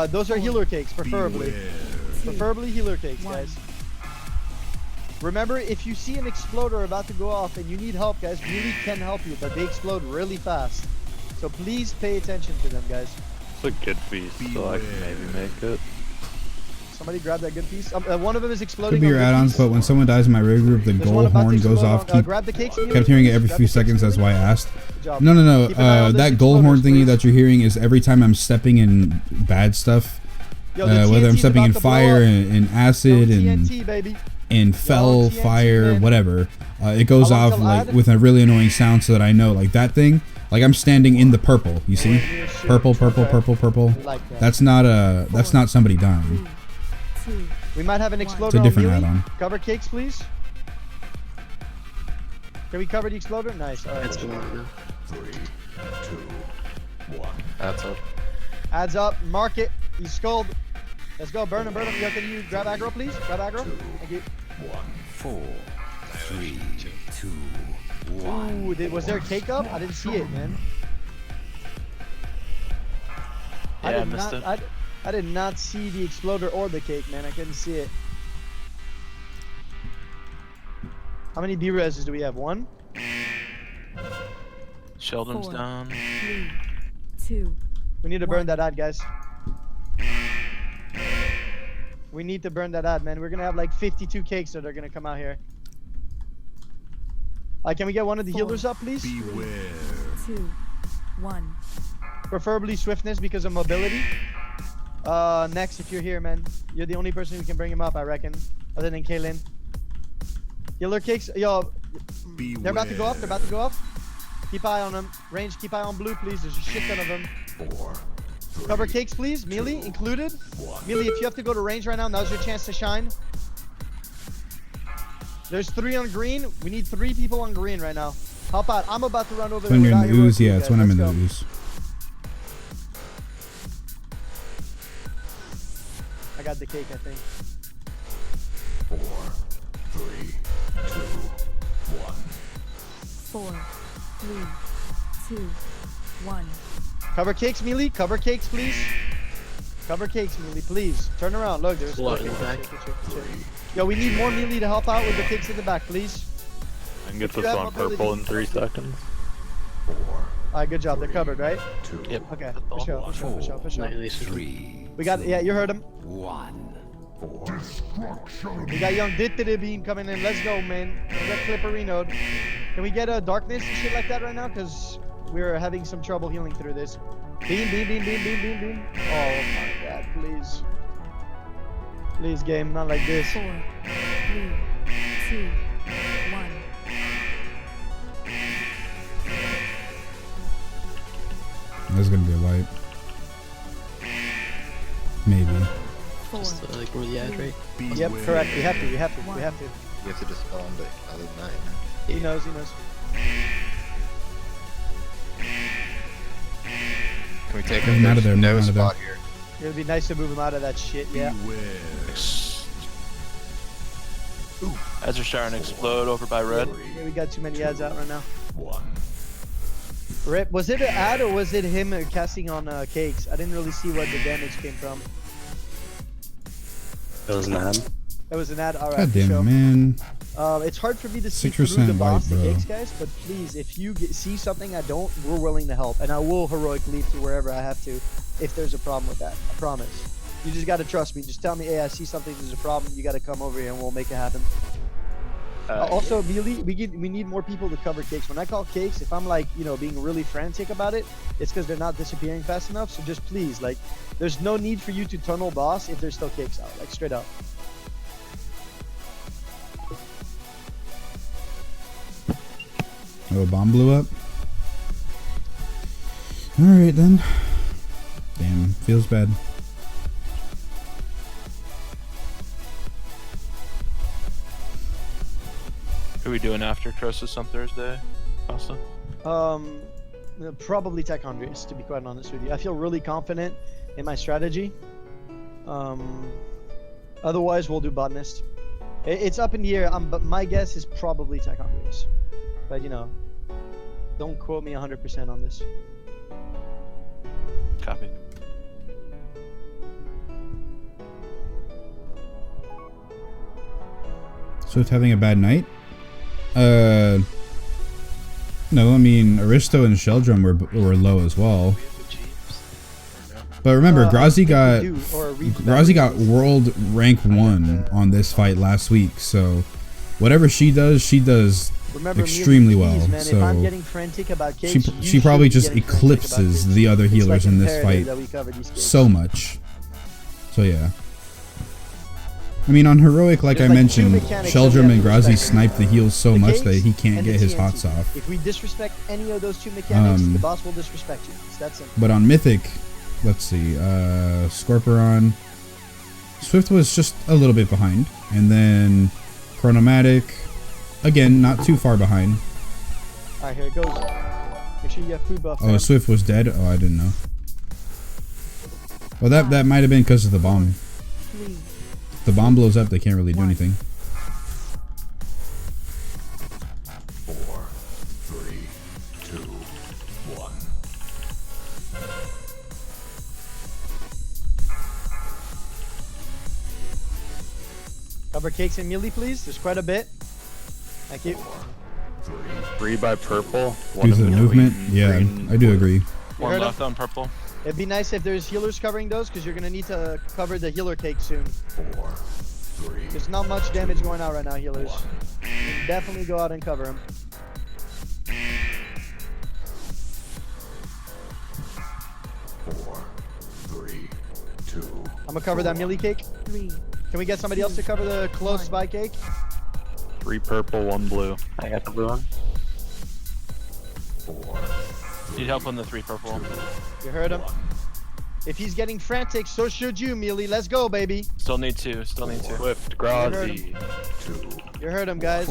Those are healer cakes, preferably. Preferably healer cakes, guys. Remember, if you see an exploder about to go off and you need help, guys, Melee can help you, but they explode really fast. So please pay attention to them, guys. It's a good piece, so I can maybe make it. Somebody grab that good piece. One of them is exploding. Could be your add-ons, but when someone dies in my raid group, the gold horn goes off. Grab the cakes, Kept hearing it every few seconds. That's why I asked. job. No. Keep an eye on That those gold horn exploders, thingy please. that you're hearing is every time I'm stepping in bad stuff. Yo, the Whether I'm TNT's stepping in about to blow fire up. and acid TNT, baby. and fell TNT, fire, man. whatever. It goes How long off till like add? with a really annoying sound, so that I know like that thing. Like I'm standing in the purple. You see, purple. Like that. That's not somebody dying. We might have an exploder. It's a different on Melee. add-on. Cover cakes, please. Can we cover the exploder? Nice. All right. That's one now. 3, 2, 1. That's up. Adds up. Mark it. He's skulled. Let's go. Burn him. Yo, can you grab aggro, please? Grab aggro. Thank you. 4, 3, 2, 1. Ooh, was there a cake up? I didn't see it, man. Yeah, I missed it. I did not see the exploder or the cake, man. I couldn't see it. How many B-reses do we have? One? Sheldon's 4, down. 3, 2. We need to burn that ad, guys. We need to burn that ad, man. We're gonna have like 52 cakes that are gonna come out here. Can we get one of the healers up, please? 2, 1. Preferably swiftness because of mobility. Next, if you're here, man, you're the only person who can bring him up, I reckon, other than Kaylin. Healer cakes, yo, they're about to go off. Keep eye on them. Range, keep eye on blue, please. There's a shit ton of them. 4, 3, Cover cakes, please. Melee included. Melee, if you have to go to range right now, now's your chance to shine. There's 3 on green. We need 3 people on green right now. Help out. I'm about to run over It's when there. you're in the without ooze, your yeah, work, it's when I'm in the guys. ooze. I got the cake, I think. 4, 3, 2, 1. 4, 3, 2, 1. Cover cakes, Melee. Cover cakes, please. Cover cakes, Melee, please. Turn around. Look, there's Blood okay, in the back. shit. Yo, we need more Melee to help out with the cakes in the back, please. I can get If you this have on mobility- purple in 3 seconds. 4, Alright, good job. They're covered, right? 2, Yep. Okay. For sure. Annihilation. 3, We got, yeah, you heard him. 1. 4. We got young Dittity Bean coming in. Let's go, man. We got Clipperino'd. Can we get a darkness and shit like that right now? Because we're having some trouble healing through this. Beam. Oh my god, please. Please, game, not like this. 4, 3, 2, 1. There's gonna be a light. Maybe. 4, Just like where the ad right? Yep, correct. We have to. You have to dispel him, but other than that, you know. He knows. Can we take Move him? him out of There's there, no move him out of spot here. It would be nice to move him out of that shit, yeah. Ads are starting to explode over by red. Yeah, we got too many ads out right now. 1. Rip, was it an ad or was it him casting on cakes? I didn't really see what the damage came from. It was an ad. It was an ad, alright. God damn it, man. It's hard for me to see 6% through the boss, white, the bro. cakes, guys, but please, if you see something I don't, we're willing to help. And I will heroic leap to wherever I have to if there's a problem with that. I promise. You just gotta trust me. Just tell me, hey, I see something, there's a problem, you gotta come over here and we'll make it happen. Also, Melee, we need more people to cover cakes. When I call cakes, if I'm like, being really frantic about it, it's because they're not disappearing fast enough. So just please, like, there's no need for you to tunnel boss if there's still cakes out, like straight up. Oh, a bomb blew up? Alright then. Damn, feels bad. Who are we doing after Croesus on Thursday? Pasta? Probably Tech Andreas, to be quite honest with you. I feel really confident in my strategy. Otherwise, we'll do botanist. It's up in the air, but my guess is probably Tech Andreas. But, you know, don't quote me 100% on this. Copy. Swift having a bad night? No, I mean, Aristo and Sheldrum were low as well. But remember, Grazi got world rank 1 on this fight last week, so whatever she does extremely well. Man, so if I'm getting frantic about cakes, she probably just eclipses the other healers in this fight so much. So yeah. I mean, on heroic, like I mentioned, Sheldrum and Grazi snipe the heals so much that he can't get his hots off. If we disrespect any of those two mechanics, the boss will disrespect you. It's that simple. But on mythic, let's see, Scorpion, Swift was just a little bit behind, and then Chronomatic, again, not too far behind. Alright, here it goes. Make sure you have food buff. Oh, Swift was dead? Oh, I didn't know. Well, that might have been because of the bomb. If the bomb blows up, they can't really do anything. 4, 3, 2, 1. Cover cakes and melee, please. There's quite a bit. Thank you. 3 by purple. Due to the movement? Yeah, I do agree. One left on purple. It'd be nice if there's healers covering those, because you're going to need to cover the healer cake soon. 4, 3. There's not much damage going out right now, healers. You can definitely go out and cover them. 4, 3, 2. I'm going to cover that melee cake. 3. Can we get somebody else to cover the close spy cake? 3 purple, 1 blue. I got the blue one. 4. Need help on the 3 purple. You heard him. If he's getting frantic, so should you, melee. Let's go, baby. Still need 2. Still need 2. Swift, Grazi. You heard him, guys.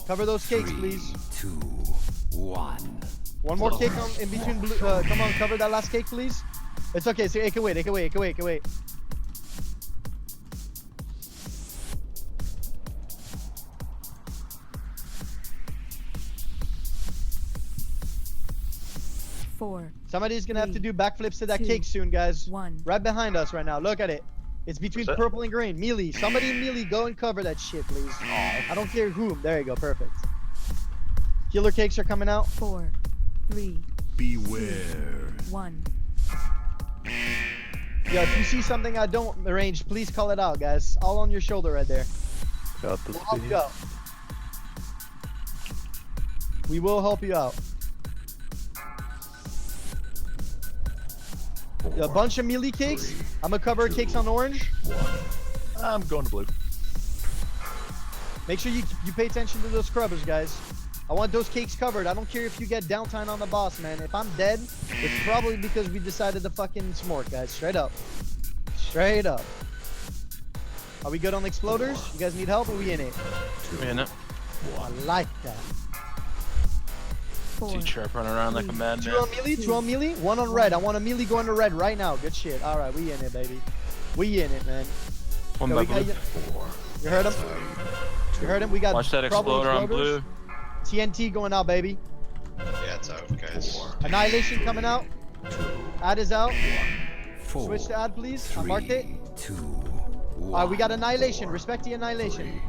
Cover those cakes, please. 2, 1. One more cake in between blue. Come on, cover that last cake, please. It's okay. So it can wait. It can wait. It can wait. It can wait. Somebody's gonna have to do backflips to that cake soon, guys. Right behind us right now. Look at it. It's between purple and green. Melee. Somebody in melee, go and cover that shit, please. I don't care whom. There you go. Perfect. Healer cakes are coming out. 4, 3. Beware. 1. Yeah, if you see something I don't arrange, please call it out, guys. All on your shoulder right there. Got the We'll help speed. you out. We will help you out. A bunch of melee cakes. I'm gonna cover cakes on orange. I'm going to blue. Make sure you pay attention to those scrubbers, guys. I want those cakes covered. I don't care if you get downtime on the boss, man. If I'm dead, it's probably because we decided to fucking smork, guys. Straight up. Straight up. Are we good on exploders? You guys need help? Or are we in it? We in it. I like that. See Chirp running around like a madman. 2 on melee, 2 on melee, 1 on red. I want a melee going to red right now. Good shit. All right, we in it, baby. We in it, man. One Yo, by we got blue. you heard him? You heard him? We got Watch that trouble exploder on exploders. blue. TNT going out, baby. Yeah, it's out, guys. Annihilation coming out. Ad is out. 4. Switch to ad, please. I marked it. 2. Alright, we got Annihilation. Respect the Annihilation.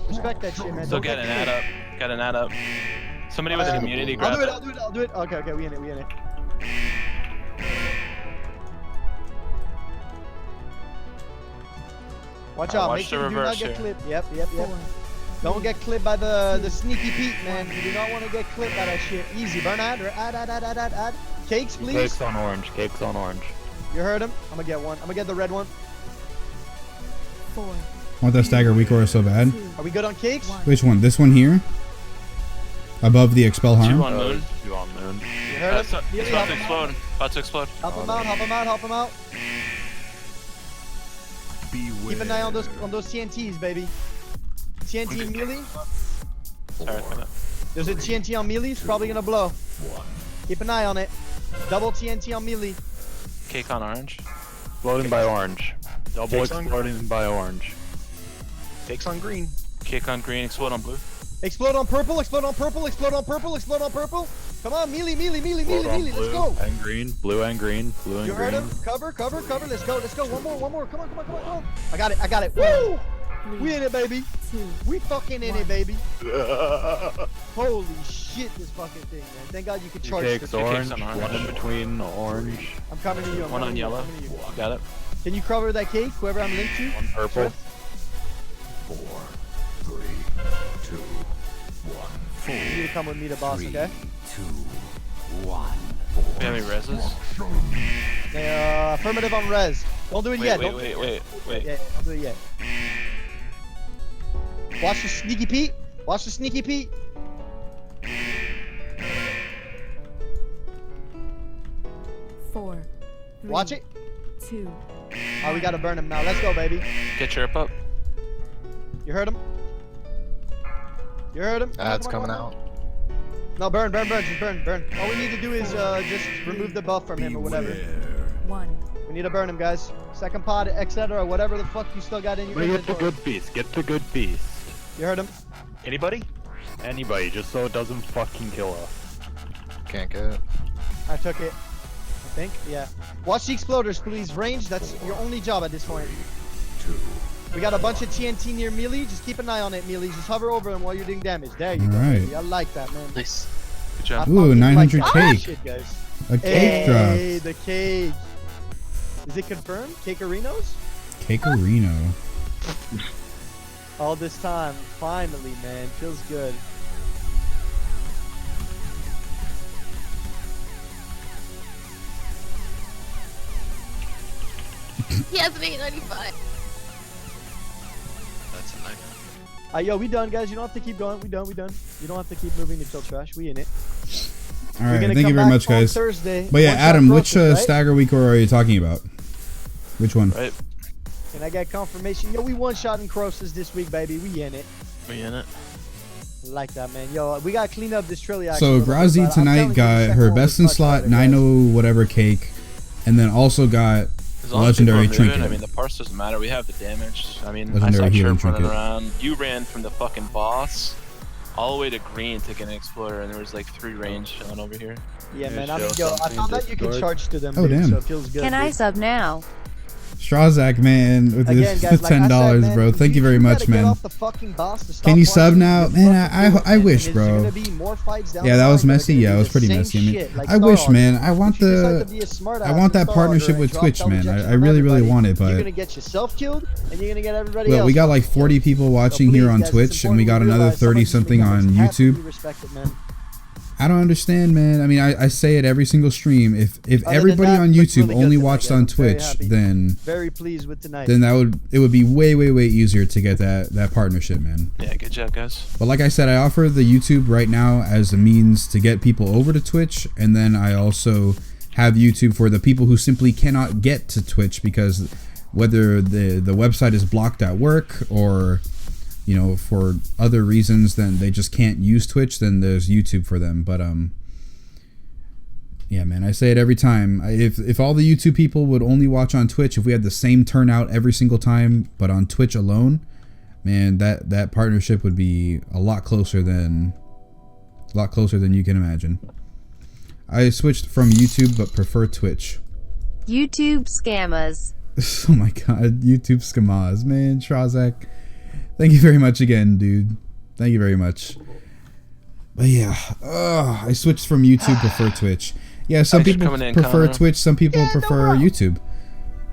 Respect that shit, man. Still Don't got get an ad up. Got an ad up. Somebody with an immunity I'll grab do it, it. I'll do it, I'll do it. Okay, okay, we in it, we in it. Watch out, watch make sure the you do not reverse get here. clipped. Yep, yep, yep. Don't get clipped by the sneaky Pete, man. You do not want to get clipped by that shit. Easy, burn ad. Cakes, please. Cakes on orange. Cakes on orange. You heard him? I'm gonna get one. I'm gonna get the red one. 4. I want that stagger weak so bad. Are we good on cakes? Which one? This one here? Above the expel 2 harm? on moon. 2 on moon. You heard him? It's about to explode. About to explode. Help him out, help him out, help him out. Beware. Keep an eye on those TNTs, baby. TNT melee. Sorry for that. There's a TNT on melee. It's probably gonna blow. Keep an eye on it. Double TNT on melee. Cake on orange. Exploding by orange. Double Cake's on- exploding by orange. Cake's on green. Cake on green, explode on blue. Explode on purple. Explode on purple. Explode on purple. Explode on purple. Come on, melee, melee, melee, Explode melee, on melee. Let's blue go. and green. Blue and green. Blue and You heard green. him. Cover, cover, cover. Let's go. Let's go. One more, one more. Come on, come on, come on, come on. I got it. I got it. Woo! We in it, baby. We fucking in it, baby. Holy shit, this fucking thing, man. Thank God you could charge Cake's this. orange. on orange. One in between orange. I'm coming to you. I'm One coming on to you, yellow. I'm coming to you. Got it. Can you cover that cake, whoever I'm linked to? One purple. 4, 3, 2, 1. You need to come with me to boss, okay? 2, 1. We have any reses? Affirmative on res. Don't do it yet. Wait, Don't wait, do it wait, wait. yet. Don't do it yet. Watch the sneaky Pete. Watch the sneaky Pete. Four. Three, Watch it. 2. Oh, we gotta burn him now. Let's go, baby. Get chirp up. You heard him? You heard him? Come on, It's come on, coming come on. out. No, burn, burn, burn. Just burn, burn. All we need to do is just remove the buff from him or whatever. 1. We need to burn him, guys. Second pod, etc. Whatever the fuck you still got in your Get the inventory. good piece. Get the good piece. You heard him? Anybody? Anybody, just so it doesn't fucking kill us. Can't get it. I took it. I think. Yeah. Watch the exploders, please. Range. That's your only job at this point. 2. We got a bunch of TNT near melee. Just keep an eye on it, melee. Just hover over them while you're doing damage. There you go. Alright. Baby. I like that, man. Nice. Good I job. Ooh, fucking 900 like that cake. shit, guys. A cake Hey, dropped. the cake. Is it confirmed? Cake-arinos? Cakearino. All this time. Finally, man. Feels good. He has an 895. That's a nightmare. Yo, we done, guys. You don't have to keep going. We done. You don't have to keep moving to kill trash. We in it. All right, gonna thank you come very back much, on guys. Thursday. But yeah, One-shot Adam, which process, right? stagger week are you talking about? Which one? Right. Can I get confirmation? Yo, we one-shot in Croesus this week, baby. We in it. We in it. Like that, man. Yo, we gotta clean up this Trilliac. So Grazi tonight got her best in slot 90 whatever cake, and then also got As long as legendary people are moving, trinket. I mean, the parse doesn't matter. We have the damage. I mean, Legendary I saw healing Chirp running trinket. around. You ran from the fucking boss all the way to green to get an exploder, and there was like 3 range chilling over here. Yeah, man. Yeah, I mean, show yo, I something found out you can Discord. charge to them, Oh, dude, damn. so it feels good. Can I dude. sub now? Strazak, man, with Again, his guys, like I said, $10, man, bro. Thank you very gotta much, get man. off the fucking boss to stop Can you sub watching now, your man? fucking videos, I wish, and bro. There's gonna be more fights down Yeah, the that line was that are messy. gonna Yeah, be it was the pretty same messy. I mean, shit, like I wish, Star man. Auger. I want You decide to the, be a smart I ass want like that Star partnership Auger with and drop Twitch, double man. injection I on really, really everybody. want it, You're but gonna get yourself killed, and you're gonna get everybody well, else. we got like killed. 40 people watching So here please, on guys, it's Twitch, and we got important to another realize some of 30 these something streamers on have to be YouTube. respected, man. I don't understand, man. I mean, I say it every single stream. If Other than everybody that, on looks YouTube really good only tonight, watched guys. on I'm very Twitch, happy. then Very pleased with tonight. it would be way easier to get that partnership, man. Yeah, good job, guys. But like I said, I offer the YouTube right now as a means to get people over to Twitch, and then I also have YouTube for the people who simply cannot get to Twitch because whether the website is blocked at work or for other reasons, then they just can't use Twitch. Then there's YouTube for them. But yeah, man, I say it every time. If all the YouTube people would only watch on Twitch, if we had the same turnout every single time, but on Twitch alone, man, that partnership would be a lot closer than you can imagine. I switched from YouTube but prefer Twitch. YouTube scammers. Oh my god, YouTube scammers, man. Shrazak, thank you very much again, dude. Thank you very much. But yeah, I switched from YouTube prefer Twitch. Yeah, some Thanks for people coming in, prefer Connor. Twitch, some people prefer YouTube.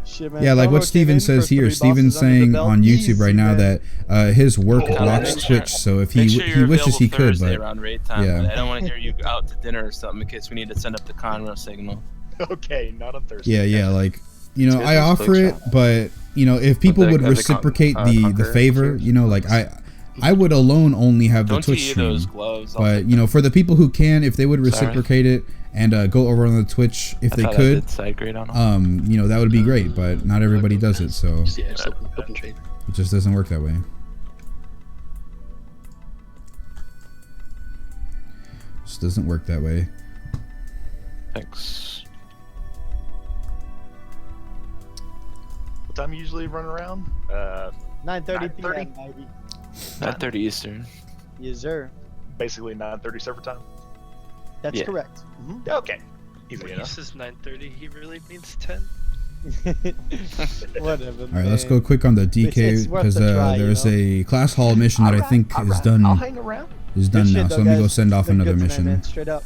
Shit, man. Yeah, like what Domo Steven came in says for here. 3 Steven's bosses under the saying belt. on YouTube Easy, right now man. that his work Connor, blocks make sure- Twitch, so if make he sure you're wishes he available could, Thursday but around raid time. yeah. I don't want to hear you out to dinner or something in case we need to send up the Conroe signal. Okay, not on Thursday. Yeah, like It's I business offer quick it, shot. but if people the- would the reciprocate the Conqueror favor, like I would alone only have the Don't Twitch you stream. those gloves? I'll But take for the people who can, if they would Sorry. reciprocate it and go over on the Twitch if I they thought I could, did side grade on 'em. that would be great. But not everybody does it, so Yeah, just open trade. it just doesn't work that way. This doesn't work that way. Thanks. What time you usually run around? 9:30 9:30? p.m. baby. 9:30 Eastern. Yes, sir. Basically 9:30 server time. That's Yeah. correct. Okay. Easy When he enough. says 9:30, he really means 10. Whatever. All right, let's go quick on the DK It's worth because the try, there's you know? a class hall mission that I think is done. I'll hang around. Is Good done shit, now. though, So let me go guys. send off Been another good tonight, mission. man. Straight up.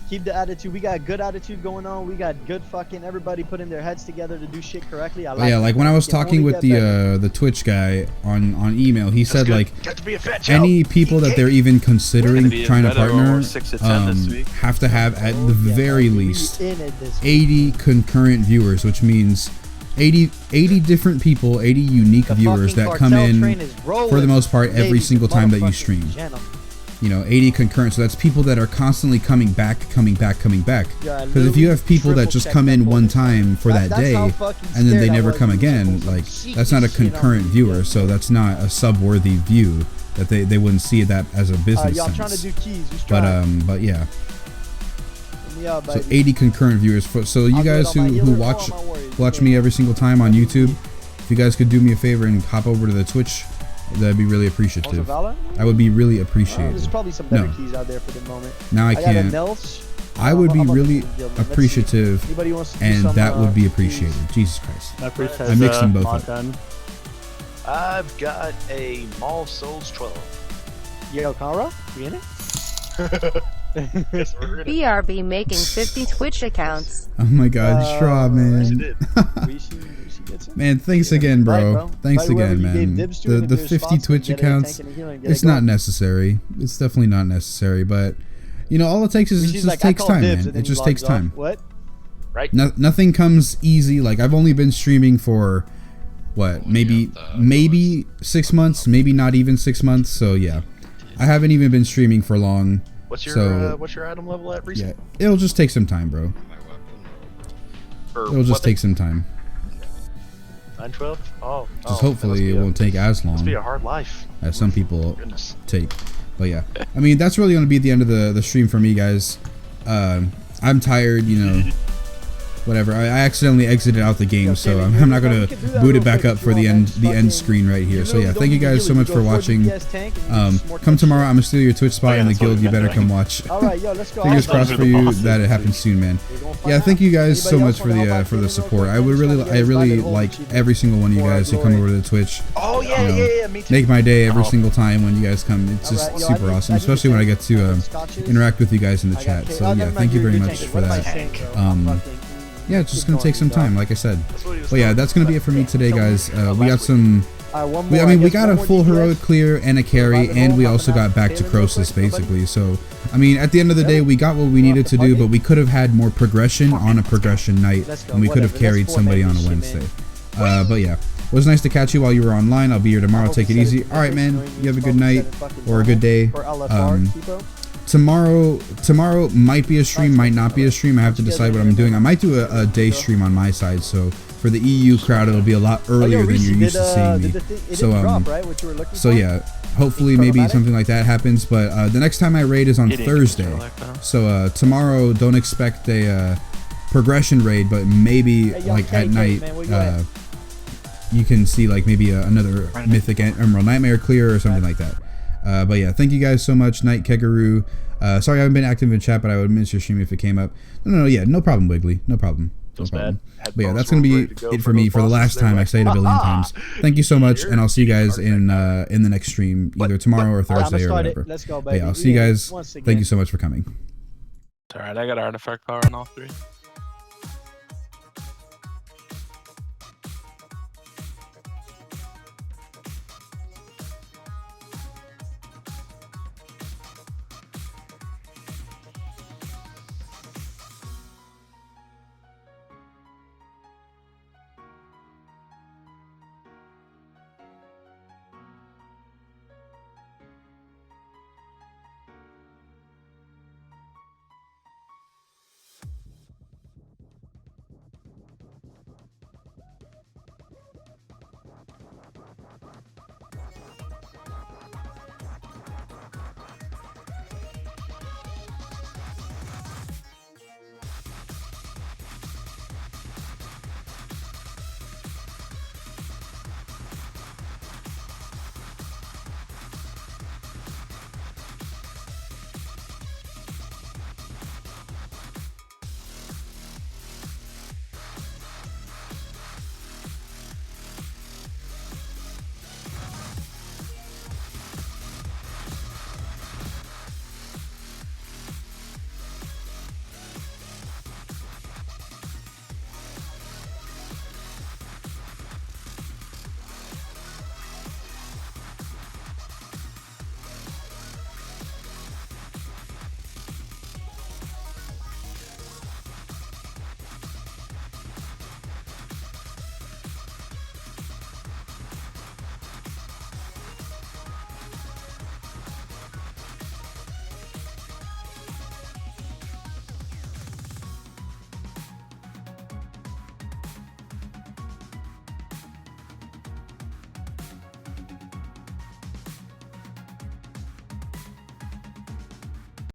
Keep the attitude. We got good attitude going on. We got good fucking everybody putting their heads together to do shit correctly. I But yeah, it. like when I was We can talking only with get better. the Twitch guy on email, he said good. like Got to be a fat any people that they're even considering be in trying to Meadow partner or 6 to 10 this week. have to have at the very least In it this 80 concurrent viewers, which means 80 different people, 80 unique viewers fucking that come cartel in train is rolling, for the most part every ladies single and time that you motherfucking stream. gentlemen. You know, 80 concurrent. So that's people that are constantly coming back. Yeah, Because if you have people that triple just check come that in one bullshit. time for that That's day how fucking and then they scared I never was come when again, people like some that's not a cheeky shit on concurrent me. viewer. So that's not a sub-worthy view that they wouldn't see that as a business Y'all sense. trying to do keys. Who's trying? But yeah. Yeah, So baby. 80 concurrent viewers. So you I'll do it guys on my who healer, watch all my warriors. watch me every single time on YouTube, if you guys could do me a favor and hop over to the Twitch, that'd be really appreciative. Valor? I would be really There's appreciated. probably some better No. keys out there for the moment. Now I got a can't. Nelsh. I would be I'm on the really guild, man. Let's see. appreciative, Anybody wants to do and some, that would be keys? appreciated. Jesus Christ. My priest I has mixed them both mod up. 10. I've got a Maul Souls 12. Yo, Kara, you in it? Yes, we're in it. BRB making 50 Twitch accounts. Oh my God, Straw, man. We should get some. Man, thanks again, bro. Right, bro. Thanks Right, whoever again, you gave man. dibs to, and if The there's 50 spots, Twitch get a accounts, tank and a healer and get it's it not going. necessary. It's definitely not necessary, but you know, all it takes is it She's just like, I takes call time, dibs, man. and then It he just takes logs off. time. What? Right? Nothing comes easy. Like I've only been streaming for what, maybe 6 months, maybe not even 6 months. So yeah, I haven't even been streaming for long. What's your so what's your item level at yeah, recently? it'll just take some time, bro. Or It'll just weapon? take some time. 912? Oh. Just that hopefully must it be a- won't take as long Must be a hard life. as some people Goodness. take. But yeah, I mean that's really gonna be the end of the stream for me, guys. I'm tired, you know. Whatever. I accidentally exited out the game, so I'm not gonna boot it back up for the end screen right here. So yeah, thank you guys so much for watching. Come tomorrow, I'm gonna steal your Twitch spot in the guild. You better come watch. Alright, yo, let's go. Fingers crossed for you that it happens soon, man. Yeah, thank you guys so much for the support. I really like every single one of you guys who come over to the Twitch. Oh yeah, You know, yeah, me too. make my day every single time when you guys come. It's just super awesome, especially when I get to interact with you guys in the chat. So yeah, thank you very much for that. Yeah, it's just gonna take some time, like I said. But yeah, that's gonna be it for me today, guys. We got some. We got a full heroic clear and a carry, and we also got back to Croesus basically. So I mean, at the end of the day, we got what we needed to do, but we could have had more progression on a progression night, and we could have carried somebody on a Wednesday. But yeah, it was nice to catch you while you were online. I'll be here tomorrow. Take it easy. All right, man. You have a good night or a good day. Tomorrow might be a stream, might not be a stream. I have to decide what I'm doing. I might do a day stream on my side, so for the EU crowd it'll be a lot earlier than you're used to seeing me. So yeah, hopefully maybe something like that happens. But the next time I raid is on Thursday. So tomorrow don't expect a progression raid, but maybe like at night you can see like maybe another Mythic Emerald Nightmare clear or something like that. But yeah, thank you guys so much, Night Kegaroo. Sorry I haven't been active in chat, but I would miss your stream if it came up. Yeah, no problem, Wiggly. No problem. No problem. But yeah, that's gonna be it for me for the last time. I say it a billion times. Thank you so much, and I'll see you guys in the next stream, either tomorrow or Thursday or whatever. Let's go, but yeah, I'll see you guys. Thank you so much for coming. Alright, I got artifact power on all three.